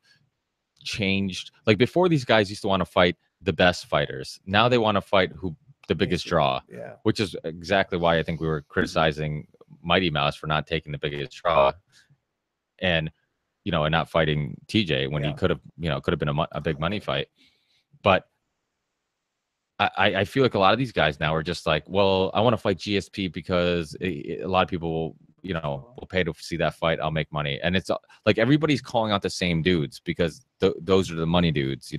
changed. Like before, these guys used to want to fight the best fighters. Now they want to fight the biggest draw. Yeah. Which is exactly why I think we were criticizing Mighty Mouse for not taking the biggest draw, and and not fighting TJ when he could have been a big money fight. But I feel like a lot of these guys now are just like, well, I want to fight GSP because a lot of people will pay to see that fight. I'll make money, and it's like everybody's calling out the same dudes because those are the money dudes,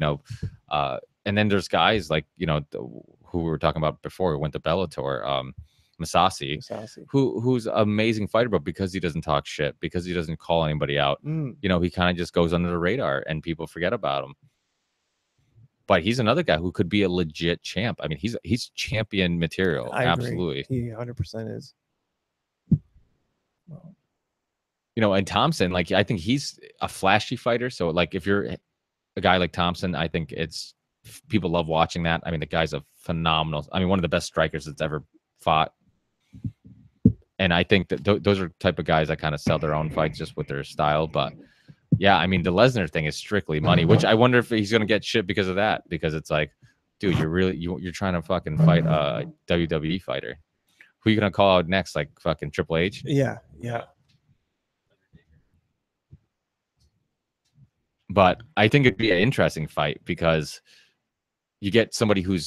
and then there's guys like who we were talking about before who went to Bellator, Masasi, who's an amazing fighter, but because he doesn't talk shit, because he doesn't call anybody out, he kind of just goes under the radar and people forget about him. But he's another guy who could be a legit champ. I mean, he's champion material. I absolutely. Agree. He 100% is. And Thompson, like I think he's a flashy fighter. So like if you're a guy like Thompson, I think people love watching that. I mean, the guy's a phenomenal. I mean, one of the best strikers that's ever fought. And I think that those are the type of guys that kind of sell their own fights just with their style. But yeah, I mean, the Lesnar thing is strictly money, which I wonder if he's going to get shit because of that. Because it's like, dude, you're trying to fucking fight a WWE fighter. Who are you going to call out next? Like fucking Triple H? Yeah. But I think it'd be an interesting fight because you get somebody who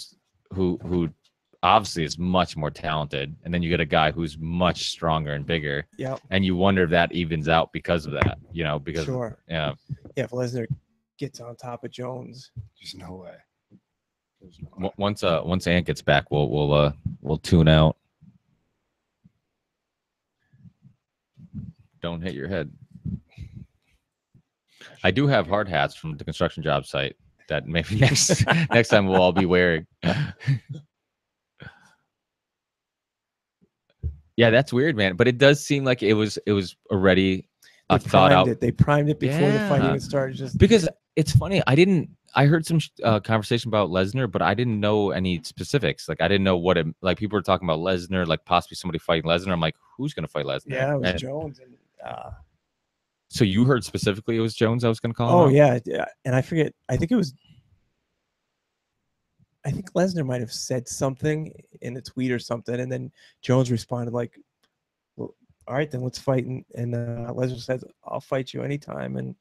obviously is much more talented, and then you get a guy who's much stronger and bigger. Yeah. And you wonder if that evens out because of that. Because yeah, if Lesnar gets on top of Jones, there's no way. Once Ant gets back, we'll tune out. Don't hit your head. I do have hard hats from the construction job site that maybe next time we'll all be wearing. Yeah, that's weird, man. But it does seem like it was already They thought out. They primed it before the fight Yeah. even started. Just Because it's funny, I heard some conversation about Lesnar, but I didn't know any specifics. Like I didn't know what it like. People were talking about Lesnar, like possibly somebody fighting Lesnar. I'm like, who's gonna fight Lesnar? yeah, it was And Jones and. so you heard specifically it was Jones I was gonna call him Oh out? yeah, and I forget. I think Lesnar might have said something in a tweet or something, and then Jones responded like, "Well, all right, then let's fight." And Lesnar says, "I'll fight you anytime." And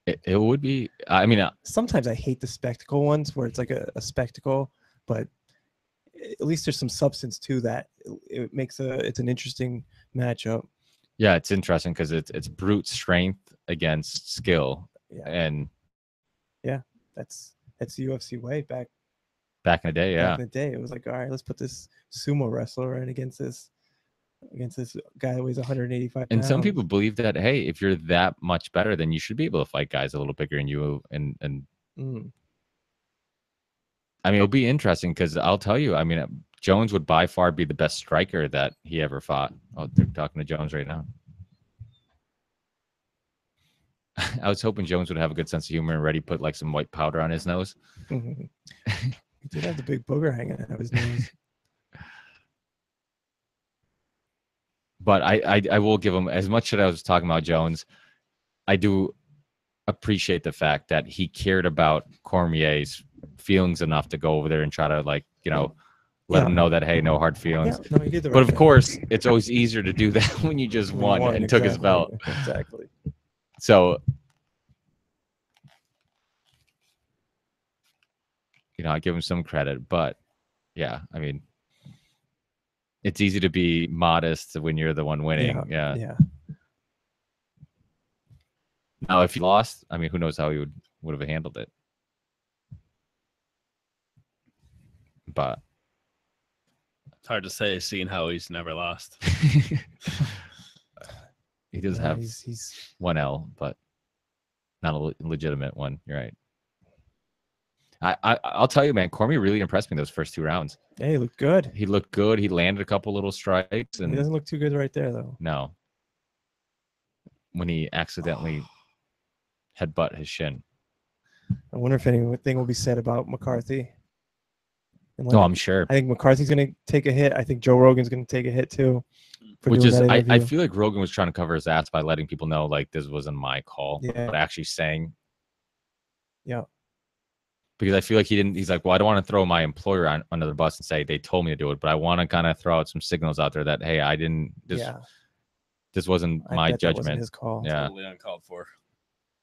It would be. I mean, sometimes I hate the spectacle ones where it's like a spectacle, but at least there's some substance to that. It makes it's an interesting matchup. yeah, it's interesting because it's brute strength against skill, Yeah, and that's the UFC way back back in the day, yeah. back in the day. It was like, all right, let's put this sumo wrestler in against this guy that weighs 185 And some pounds. people believe that, hey, if you're that much better, then you should be able to fight guys a little bigger than you. And Mm. I mean, it'll be interesting because I'll tell you, I mean, Jones would by far be the best striker that he ever fought. Oh, they're talking to Jones right now. I was hoping Jones would have a good sense of humor and already put like some white powder on his nose. He did have the big booger hanging out of his nose. But I will give him, as much as I was talking about Jones, I do appreciate the fact that he cared about Cormier's feelings enough to go over there and try to, like, you know, let him know that, hey, no hard feelings. Yeah, no, he did the But right of thing. course, it's always easier to do that when you just He won and took his exactly, belt. Exactly. So, you know, I give him some credit, but yeah, I mean, it's easy to be modest when you're the one winning. Yeah. Yeah. Now, if he lost, I mean, who knows how he would have handled it. But It's hard to say, seeing how he's never lost. he does Yeah, have he's one L, but not a legitimate one. You're right. I'll tell you, man, Cormier really impressed me those first 2 rounds. yeah, he looked good. He looked good. He landed a couple little strikes, He and doesn't look too good right there though. no, when he accidentally headbutt his shin. I wonder if anything will be said about McCarthy. And No, I'm sure. I think McCarthy's going to take a hit. I think Joe Rogan's going to take a hit too. For Which doing is, that I interview. feel like Rogan was trying to cover his ass by letting people know, like, this wasn't my call, Yeah. but actually saying, Yeah. because I feel like he's like, well, I don't want to throw my employer under the bus and say they told me to do it, but I want to kind of throw out some signals out there that, hey, I didn't, this wasn't I my bet that wasn't judgment. his call. Yeah. Totally uncalled for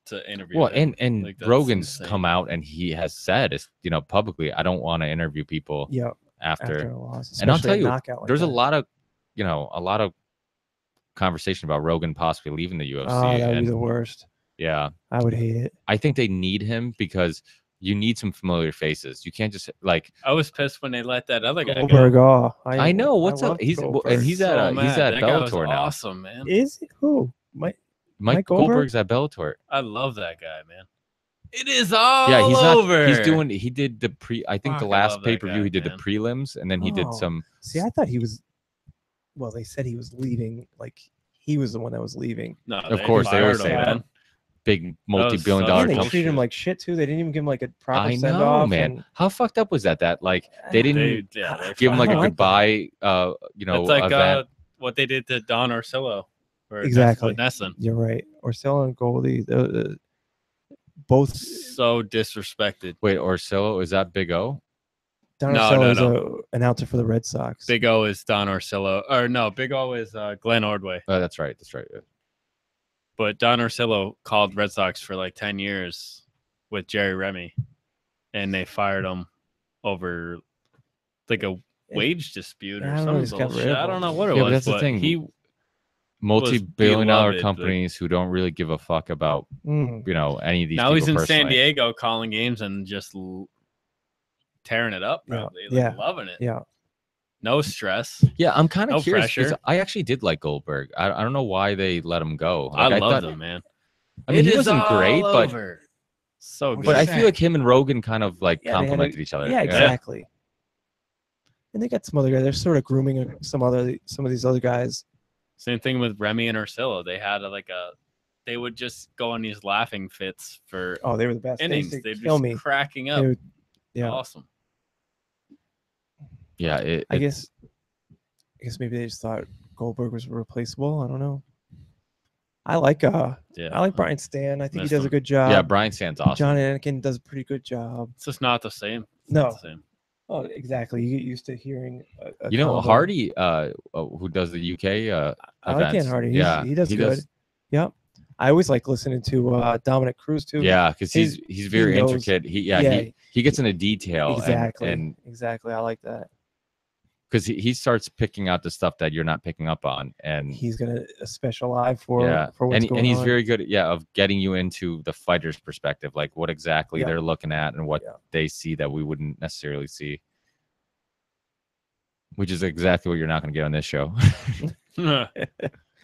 to interview. Well, him. and Like, that's Rogan's insane. come out and he has said, you know, publicly, I don't want to interview people Yeah. after. A loss, And I'll especially tell a you, knockout like there's that. a lot of conversation about Rogan possibly leaving the UFC. Oh, that would and be the worst. yeah, I would hate it. I think they need him because you need some familiar faces. You can't just like. I was pissed when they let that other guy Goldberg, go. I know what's up. love He's Goldberg. and he's at So he's mad. at That guy was Bellator now. awesome, man. Is he? Who? Mike Goldberg? Goldberg's at Bellator. I love that guy, man. It is all Yeah, he's not. over. He did the pre. I think the Fuck, I last love that pay per view guy, he did man. the prelims, and then he did Oh. some. See, I thought he was. Well, they said he was leaving. Like he was the one that was leaving. No, Of course, they always fired say him, that. man. Big multi-billion such dollar And they bullshit. company. treated him like shit too. They didn't even give him like a proper I send know, off. man. How fucked up was that? That like they didn't They give him like I a like goodbye. You know, It's like event. what they did to Don Orsillo. Exactly. With Nesson. You're right. Orsillo and Goldie, both. So disrespected. Wait, Orsillo, is that Big O? Don No, Orsillo no, is a announcer for the Red Sox. Big O is Don Orsillo. Or no, Big O is Glenn Ordway. Oh, that's right. That's right. But Don Orsillo called Red Sox for like 10 years with Jerry Remy. And they fired him over like a wage dispute I or don't know, some just got bullshit. rid of I don't him. know what it Yeah, but was. that's the but thing. He Multi-billion dollar beloved, companies who don't really give a fuck about Mm. you know any of these. now he's people in San personally. Diego calling games and just tearing it up, Yeah, probably. Like, yeah. loving it. Yeah. No stress. Yeah, I'm kind of No curious. 'Cause pressure. I actually did like Goldberg. I don't know why they let him go. Like, I love thought, him, man. I mean, It he is wasn't great, all but over. So good. but I feel like him and Rogan kind of like Yeah, they had a- complimented each other. Yeah, exactly. And they got some other guys. They're sort of grooming some of these other guys. Same thing with Remy and Ursula. They had they would just go on these laughing fits for They were the best. innings. They'd They'd kill be me. cracking up. Yeah. Awesome. Yeah, I guess maybe they just thought Goldberg was replaceable. I don't know. I like Brian Stan. I think he does a good job. yeah, Brian Stan's awesome. John Anakin does a pretty good job. It's just not the same. No. Not the same. Oh, exactly. You get used to hearing. You know, Hardy, who does the UK I like Dan events. Hardy. Yeah, he does good. Yep. I always like listening to Dominic Cruz too. Yeah, because he's very knows- intricate. He gets into detail. Exactly. And exactly. I like that. because he starts picking out the stuff that you're not picking up on, and He's got a special eye for what's and going he's on. very good of getting you into the fighter's perspective, like what exactly they're looking at and what they see that we wouldn't necessarily see, which is exactly what you're not going to get on this show. Nah,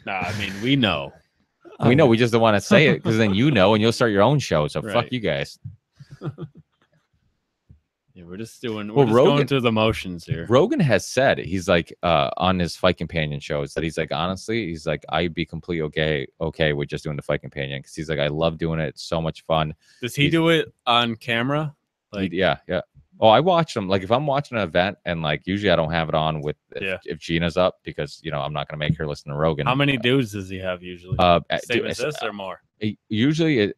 I mean, we know. We know, we just don't want to say it because then and you'll start your own show. So fuck Right. you guys. Yeah, we're just going through the motions here. Rogan has said he's like on his Fight Companion shows that he's like, honestly, he's like, I'd be completely okay with just doing the Fight Companion because he's like, I love doing it. It's so much fun. Does he do it on camera? Like, yeah. Oh, I watch them. Like if I'm watching an event and like usually I don't have it on with if Gina's up because I'm not gonna make her listen to Rogan. how many dudes does he have usually? Same as this or more? Usually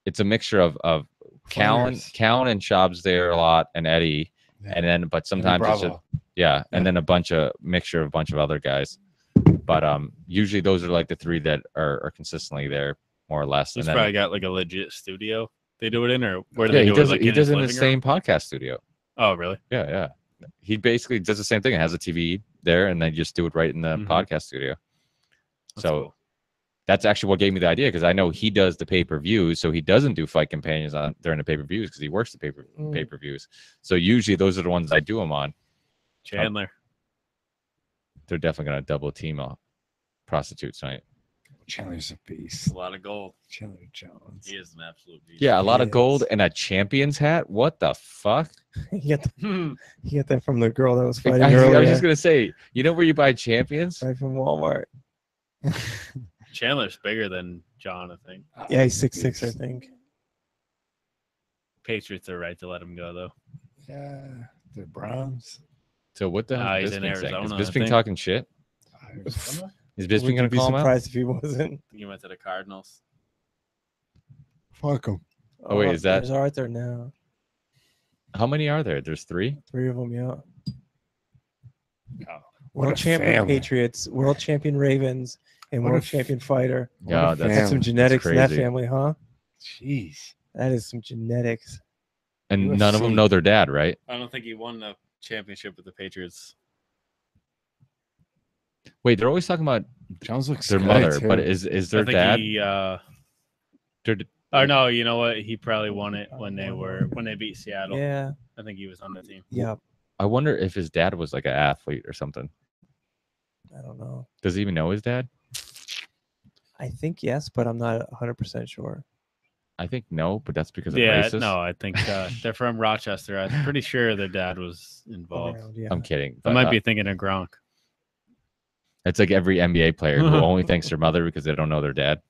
it's a mixture of Callan and Shab's there a lot and Eddie, and then but sometimes it's just and then a bunch of other guys. But usually those are like the three that are consistently there more or less. He's and probably got like a legit studio they do it in, or where do they do it? Like he does it in the living same room? podcast studio. Oh, really? Yeah. He basically does the same thing. It has a TV there, and they just do it right in the podcast studio. That's so cool. that's actually what gave me the idea because I know he does the pay-per-views, so he doesn't do Fight Companions during the pay-per-views because he works the pay-per-views. So usually those are the ones I do them on. Chandler. They're definitely gonna double team prostitutes tonight. Chandler's a beast. It's a lot of gold. Chandler Jones. He is an absolute beast. Yeah, a lot of Yes. gold and a champion's hat. What the fuck? He got that from the girl that was I fighting was earlier. just gonna say, you know where you buy champions? Right from Walmart. Chandler's bigger than John, I think. Yeah, he's 6'6", I think. Patriots are right to let him go, though. Yeah, the Browns. So what the hell he's is in Bisping saying? Arizona, Is I Bisping think. talking shit? Arizona? Is Bisping Would gonna you be call him out? surprised if he wasn't? I think he went to the Cardinals. Fuck him. Oh, wait, is that- There's right there now? How many are there? There's 3. 3 of them, yeah. No. World a champion family. Patriots, world champion Ravens, and What a world f- champion fighter. Yeah, a that's That's some family. genetics in that crazy. family, huh? Jeez. That is some genetics. and none of them UFC. know their dad, right? I don't think he won the championship with the Patriots. Wait, they're always talking about Jones looks their good, mother, too. but is I their think dad? he. their- Oh no, you know what? He probably won it when they beat Seattle. Yeah, I think he was on the team. yeah. I wonder if his dad was like an athlete or something. I don't know. Does he even know his dad? I think yes, but I'm not 100% sure. I think no, but that's because of Yeah, racist. no, I think they're from Rochester. I'm pretty sure their dad was involved. Around, yeah. I'm kidding. I But, might be thinking of Gronk. it's like every NBA player who only thanks their mother because they don't know their dad.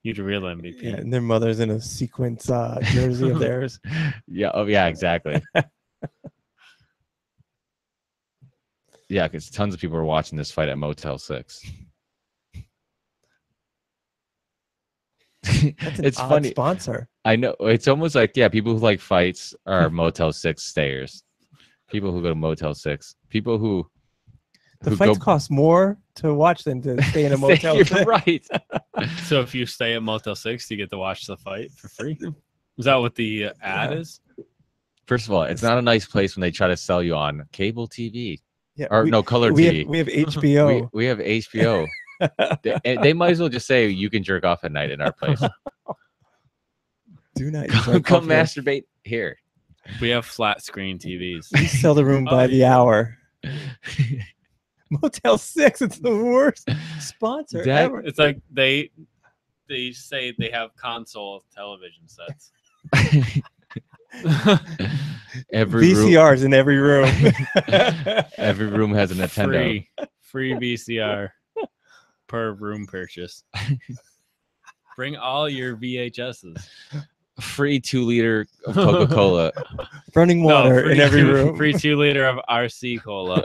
You'd a real MVP. Yeah, and their mother's in a sequence jersey of theirs. Yeah. Oh, yeah. Exactly. Yeah, because tons of people are watching this fight at Motel 6. That's an It's odd funny. sponsor. I know it's almost like people who like fights are Motel 6 stayers. People who go to Motel 6. People who The fights cost more to watch than to stay in a motel. You're right. So if you stay at Motel 6, you get to watch the fight for free. Is that what the ad is? First of all, it's not a nice place when they try to sell you on cable TV Yeah, or no color we TV. have, we have HBO. We have HBO. they might as well just say you can jerk off at night in our place. Do not use our Come coffee. masturbate here. We have flat screen TVs. We sell the room by Oh, the hour. Motel 6, it's the worst sponsor That- ever. It's like they say they have console television sets. Every room, VCRs in every room. every room has a Nintendo. Free VCR per room purchase. Bring all your VHSs. Free 2-liter of Coca-Cola. Running water in every room. Free 2-liter of RC cola.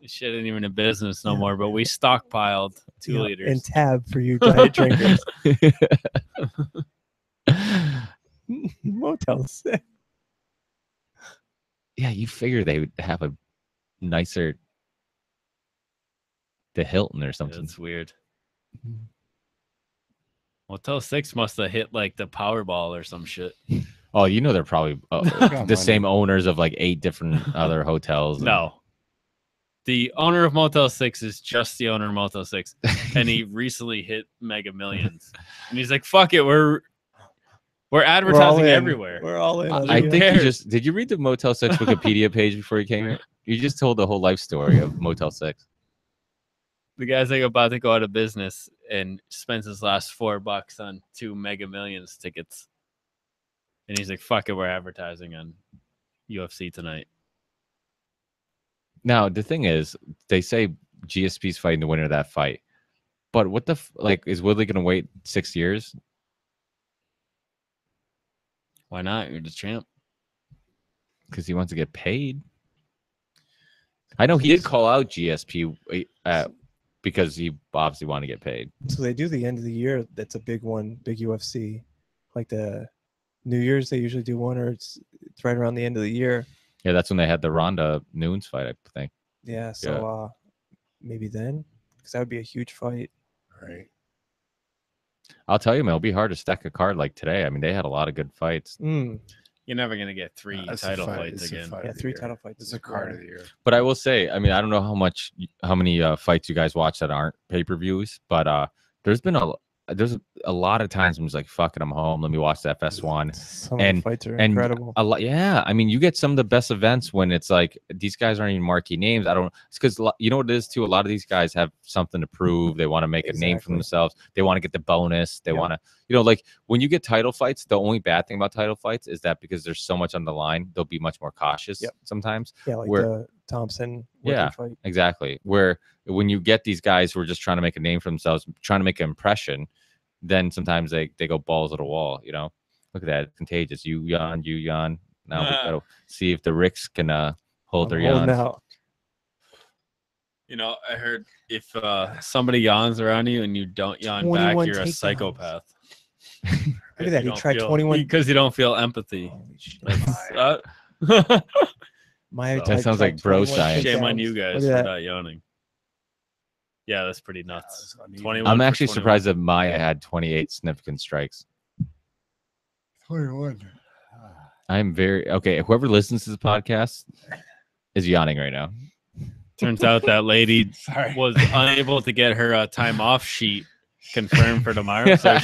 Shit ain't even a business no more, but we stockpiled 2 liters. And Tab for you diet drinkers. Motel 6. Yeah, you figure they would have a nicer, the Hilton or something. That's weird. Motel 6 must have hit like the Powerball or some shit. Oh, you know they're probably the same owners of like 8 different other hotels. No. The owner of Motel 6 is just the owner of Motel 6. And he recently hit Mega Millions. And he's like, fuck it, we're advertising everywhere. We're all in. I think did you read the Motel 6 Wikipedia page before you came here? You just told the whole life story of Motel 6. The guy's like about to go out of business and spends his last $4 on 2 Mega Millions tickets. And he's like, fuck it, we're advertising on UFC tonight. Now, the thing is, they say GSP's fighting the winner of that fight. But what the is Woodley going to wait 6 years? Why not? You're the champ. Because he wants to get paid. I know he did call out GSP because he obviously wanted to get paid. So they do the end of the year. That's a big one, big UFC. Like the New Year's, they usually do one, or it's right around the end of the year. Yeah, that's when they had the Ronda Nunes fight, I think. Yeah, so maybe then, because that would be a huge fight. Right. I'll tell you, man, it'll be hard to stack a card like today. I mean, they had a lot of good fights. Mm. You're never going to get 3 title fights It's again. Yeah, 3 title fights. It's a card of the year. But I will say, I mean, I don't know how many fights you guys watch that aren't pay-per-views, but there's a lot of times I'm just like, fuck it, I'm home. Let me watch the FS1. Some of the fights are incredible. A lot, yeah. I mean, you get some of the best events when it's like these guys aren't even marquee names. It's because you know what it is too. A lot of these guys have something to prove. They want to make a name for themselves. They want to get the bonus. They want to, like when you get title fights. The only bad thing about title fights is that because there's so much on the line, they'll be much more cautious sometimes. Yeah, like the Thompson fight. Exactly. Where when you get these guys who are just trying to make a name for themselves, trying to make an impression, then sometimes they go balls to the wall. Look at that, it's contagious. You yawn. Now we gotta see if the Ricks can hold their yawn. I heard if somebody yawns around you and you don't yawn back, you're a psychopath. Look at that. He tried 21 because you don't feel empathy. that sounds like bro science. Shame on you guys for not yawning. Yeah, that's pretty nuts. 21 I'm actually surprised that Maya had 28 significant strikes. 21. I'm very okay. Whoever listens to this podcast is yawning right now. Turns out that lady was unable to get her time off sheet confirmed for tomorrow, so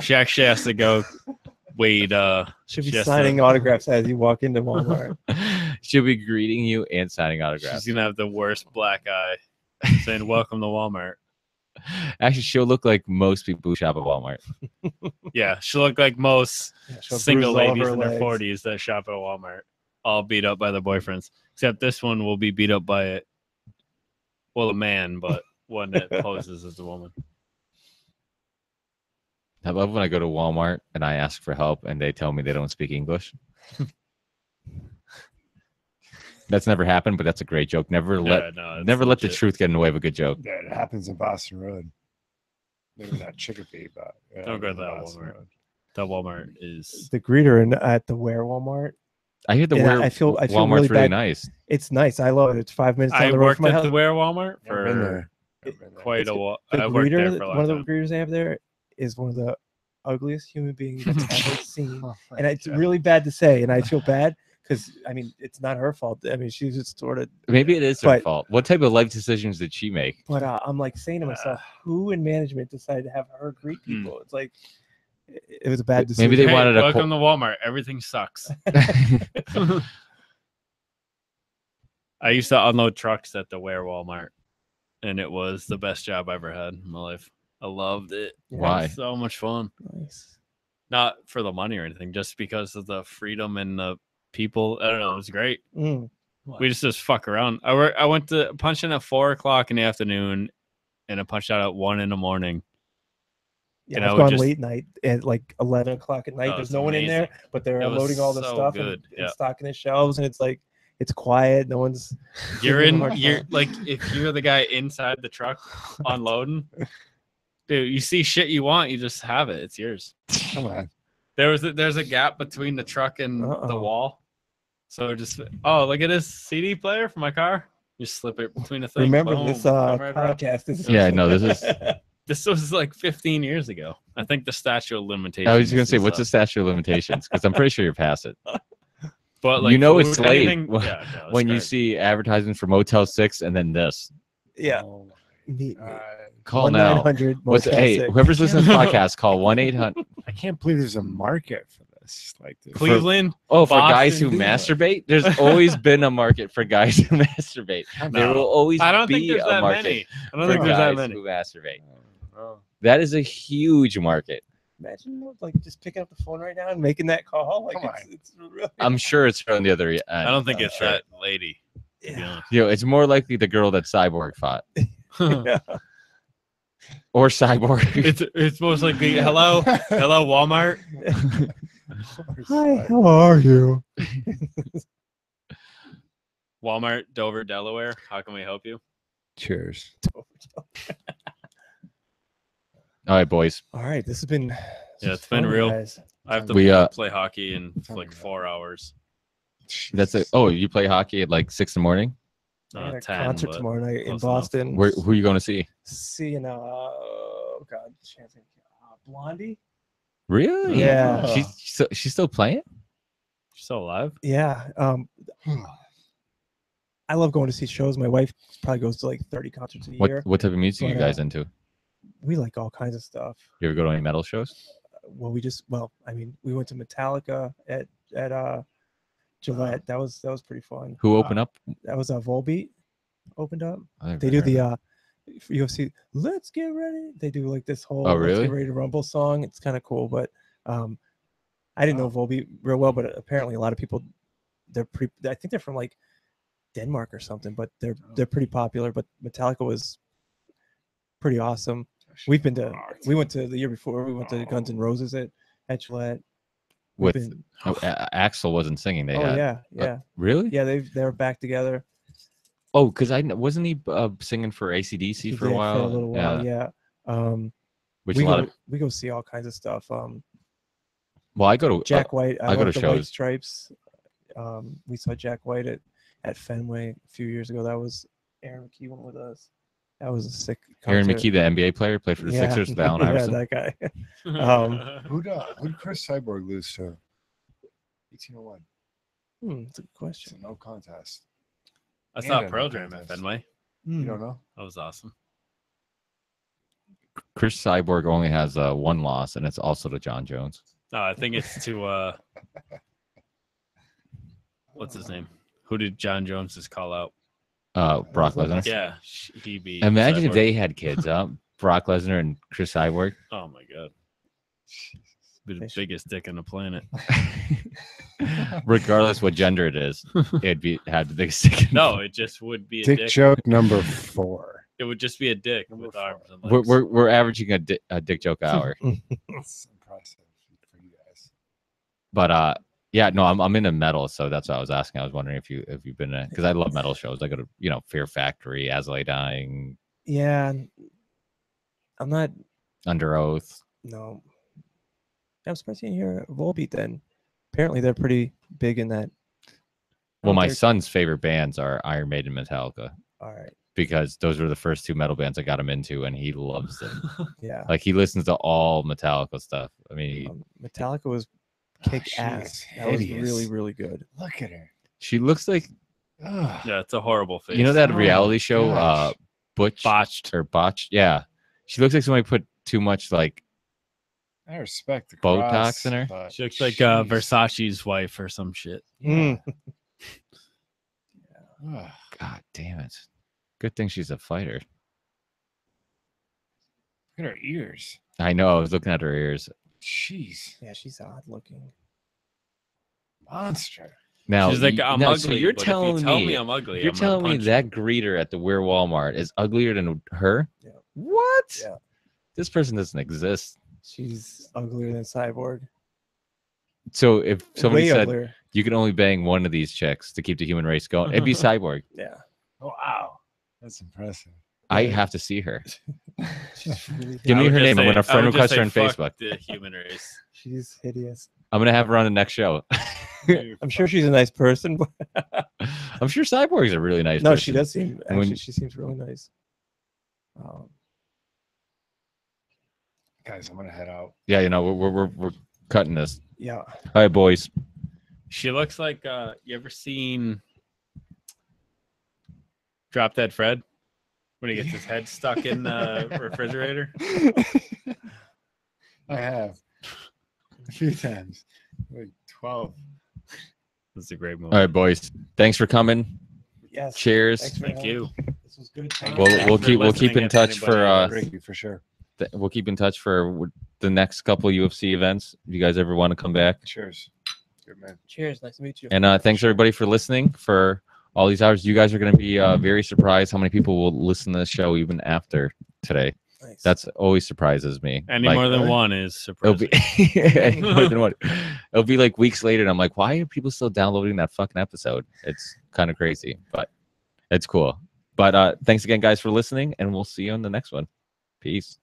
she actually has to go wait. Should be signing autographs as you walk into Walmart. She'll be greeting you and signing autographs. She's gonna have the worst black eye, saying "Welcome to Walmart." Actually, she'll look like most people who shop at Walmart. Yeah, she'll look like most single ladies in their 40s that shop at Walmart, all beat up by their boyfriends. Except this one will be beat up by a man, but one that poses as a woman. I love when I go to Walmart and I ask for help and they tell me they don't speak English. That's never happened, but that's a great joke. Never let the truth get in the way of a good joke. Yeah, it happens in Boston Road. Maybe not Chicopee, but don't go to that Walmart. Road. That Walmart is the greeter at the Ware Walmart. I hear the Ware Walmart's really nice. It's nice. I love it. It's 5 minutes down the road from my house. I worked at the Ware Walmart for quite a while. The greeter, one of the greeters they have there is one of the ugliest human beings I've ever seen. And it's really bad to say, and I feel bad. Because, I mean, it's not her fault. I mean, she's just sort of... Maybe it is her fault. What type of life decisions did she make? But I'm like saying to myself, who in management decided to have her greet people? It's like, it was a bad decision. Maybe they wanted welcome to Walmart. Everything sucks. I used to unload trucks at the Ware Walmart, and it was the best job I ever had in my life. I loved it. Why? It was so much fun. Nice. not for the money or anything, just because of the freedom and the people. I don't know. It was great. Mm. We just fuck around. I went to punch in at 4:00 in the afternoon, and I punched out at 1 in the morning. Yeah, And I've I would gone just- late night at like 11 o'clock at night. Oh, There's it's no one in there, amazing. but they're It was unloading all the so stuff good. and Yeah. stocking the shelves, and it's like it's quiet. No one's. You're giving them a in. hard You're time. like if you're the guy inside the truck unloading, dude. You see shit you want, you just have it. It's yours. Come on. There's a gap between the truck and the Uh-oh. wall, so just look at this CD player for my car. You slip it between the things. Remember Boom, this come right back. podcast is. Yeah, no, this is. This was like 15 years ago. I think the statute of limitations. I was just gonna say, is what's the up. statute of limitations? Because I'm pretty sure you're past it. But You know food, it's late anything- when- yeah, no, it's When you great. see advertisements for Motel 6 and then this, Yeah. Oh Meet my me. God. call now. 1-900 What's Motel hey? 6. Whoever's listening to the podcast, call 1-800. I can't believe there's a market for this. Like this. Cleveland. Oh, for guys who Boston. masturbate, there's always been a market for guys who masturbate. There No. will always I don't think be there's a that market many. I don't for think there's that guys many. who masturbate. Oh. That is a huge market. Imagine like just picking up the phone right now and making that call. Like Come it's really. I'm sure it's from the other end. I don't think I'm it's sure. that lady. To be Yeah. You know, it's more likely the girl that Cyborg fought honest. Yeah. or Cyborg. it's most likely hello Walmart. Hi, how are you? Walmart, Dover, Delaware. How can we help you? Cheers. All right, boys. All right, this has been. It's been real. Guys. I have to We, play hockey in like 4 hours. That's it. Oh, you play hockey at like 6 in the morning? I got a 10, concert but tomorrow night in close enough. Boston. Where? Who are you going to see? Seeing oh god, Blondie. Really? Yeah. She's still playing. She's still alive? Yeah. I love going to see shows. My wife probably goes to like 30 concerts a year. What type of music are you But, guys into? We like all kinds of stuff. You ever go to any metal shows? I mean, we went to Metallica at Gillette. That was pretty fun. Who opened up? That was Volbeat opened up. I never They do heard of the for UFC. Let's get ready. They do like this whole Oh, Let's really? Get Ready to Rumble song. It's kind of cool, but I didn't know Volbeat real well, but apparently a lot of people I think they're from like Denmark or something, but they're pretty popular. But Metallica was pretty awesome. We went to the year before. We went to Guns N' Roses at Gillette. We've with been- Axel wasn't singing. They oh had yeah. really. Yeah, they're back together. Oh, because wasn't he singing for AC/DC He for a did while? For a little while, yeah. Which we a lot we go see all kinds of stuff. well, I go to Jack White. I go love to the White shows. Stripes. We saw Jack White at Fenway a few years ago. That was Aaron McKee went with us. That was a sick. Aaron concert. McKee, the NBA player, played for the Yeah. Sixers with Allen Yeah, Iverson. that guy. Who'd Chris Cyborg lose to? 1801. That's a good question. It's a no contest. I saw And Pearl a Jam at contest. Fenway. You don't know? That was awesome. Chris Cyborg only has one loss, and it's also to John Jones. No, I think it's to what's his name? Who did John Jones just call out? Brock Lesnar. Yeah, he beat. Imagine if Cyborg. they had kids, Brock Lesnar and Chris Cyborg. Oh my god. Be the They should- biggest dick on the planet. Regardless what gender it is, it'd had the biggest stick. No, it just would be a Dick dick. joke number 4. It would just be a dick Number with 4. arms and We're, legs. we're averaging a dick joke hour, That's impressive for you guys. but yeah, no, I'm into metal, so that's what I was asking. I was wondering if you've been in, because I love metal shows. I go to Fear Factory, As I Lay Dying, Yeah, I'm not. Under Oath. No, I'm surprised you didn't hear Volbeat. Then apparently they're pretty big in that. Well, my they're- son's favorite bands are Iron Maiden, Metallica, All right. because those were the first two metal bands I got him into, and he loves them. Yeah. Like he listens to all Metallica stuff. I mean, Metallica was Oh, kick she ass. is That was hideous. really, really good. Look at her. she looks like Ugh. Yeah, it's a horrible face. you know that Oh, reality show, gosh. Butch Botched. or Botched. Yeah, she looks like somebody put too much like I respect the Botox cross, in her? but She looks like jeez. Versace's wife or some shit. Yeah. Mm. Ugh. God damn it. Good thing she's a fighter. Look at her ears. I know. I was looking at her ears. Jeez, Yeah, she's odd looking. monster. Now, She's like, I'm ugly. so you're but if telling you tell me I'm ugly. you're I'm gonna telling me punch that you. greeter at the Weir Walmart is uglier than her? Yeah. What? Yeah. This person doesn't exist. She's uglier than Cyborg. So if somebody Way said uglier. you can only bang one of these chicks to keep the human race going, it'd be Cyborg. Yeah. Oh, wow, that's impressive. I have to see her. She's really Give I me would her just name. I'm say- gonna I friend would just request her on say, Facebook. fuck the human race. She's hideous. I'm gonna have her on the next show. I'm sure she's a nice person, but I'm sure Cyborg's a really nice no, person. she does seem When- actually she seems really nice. Guys, I'm gonna head out. Yeah, you know, we're cutting this. Yeah. All right, boys. She looks like you ever seen Drop Dead Fred when he gets his head stuck in the refrigerator? I have a few times, like 12. That's a great movie. All right, boys. Thanks for coming. Yes. Cheers. Thanks for Thank having you. me. This was good. We'll Thanks for keep listening in if touch anybody for else- Thank you for sure. we'll keep in touch for the next couple UFC events. If you guys ever want to come back. Cheers. Good man. Cheers. Nice to meet you. And thanks everybody for listening for all these hours. You guys are going to be very surprised how many people will listen to the show even after today. Nice. That's always surprises me. Any Like, more than really? one is It'll surprising. be any more than one. It'll be like weeks later, and I'm like, why are people still downloading that fucking episode? It's kind of crazy, but it's cool. But thanks again, guys, for listening, and we'll see you on the next one. Peace.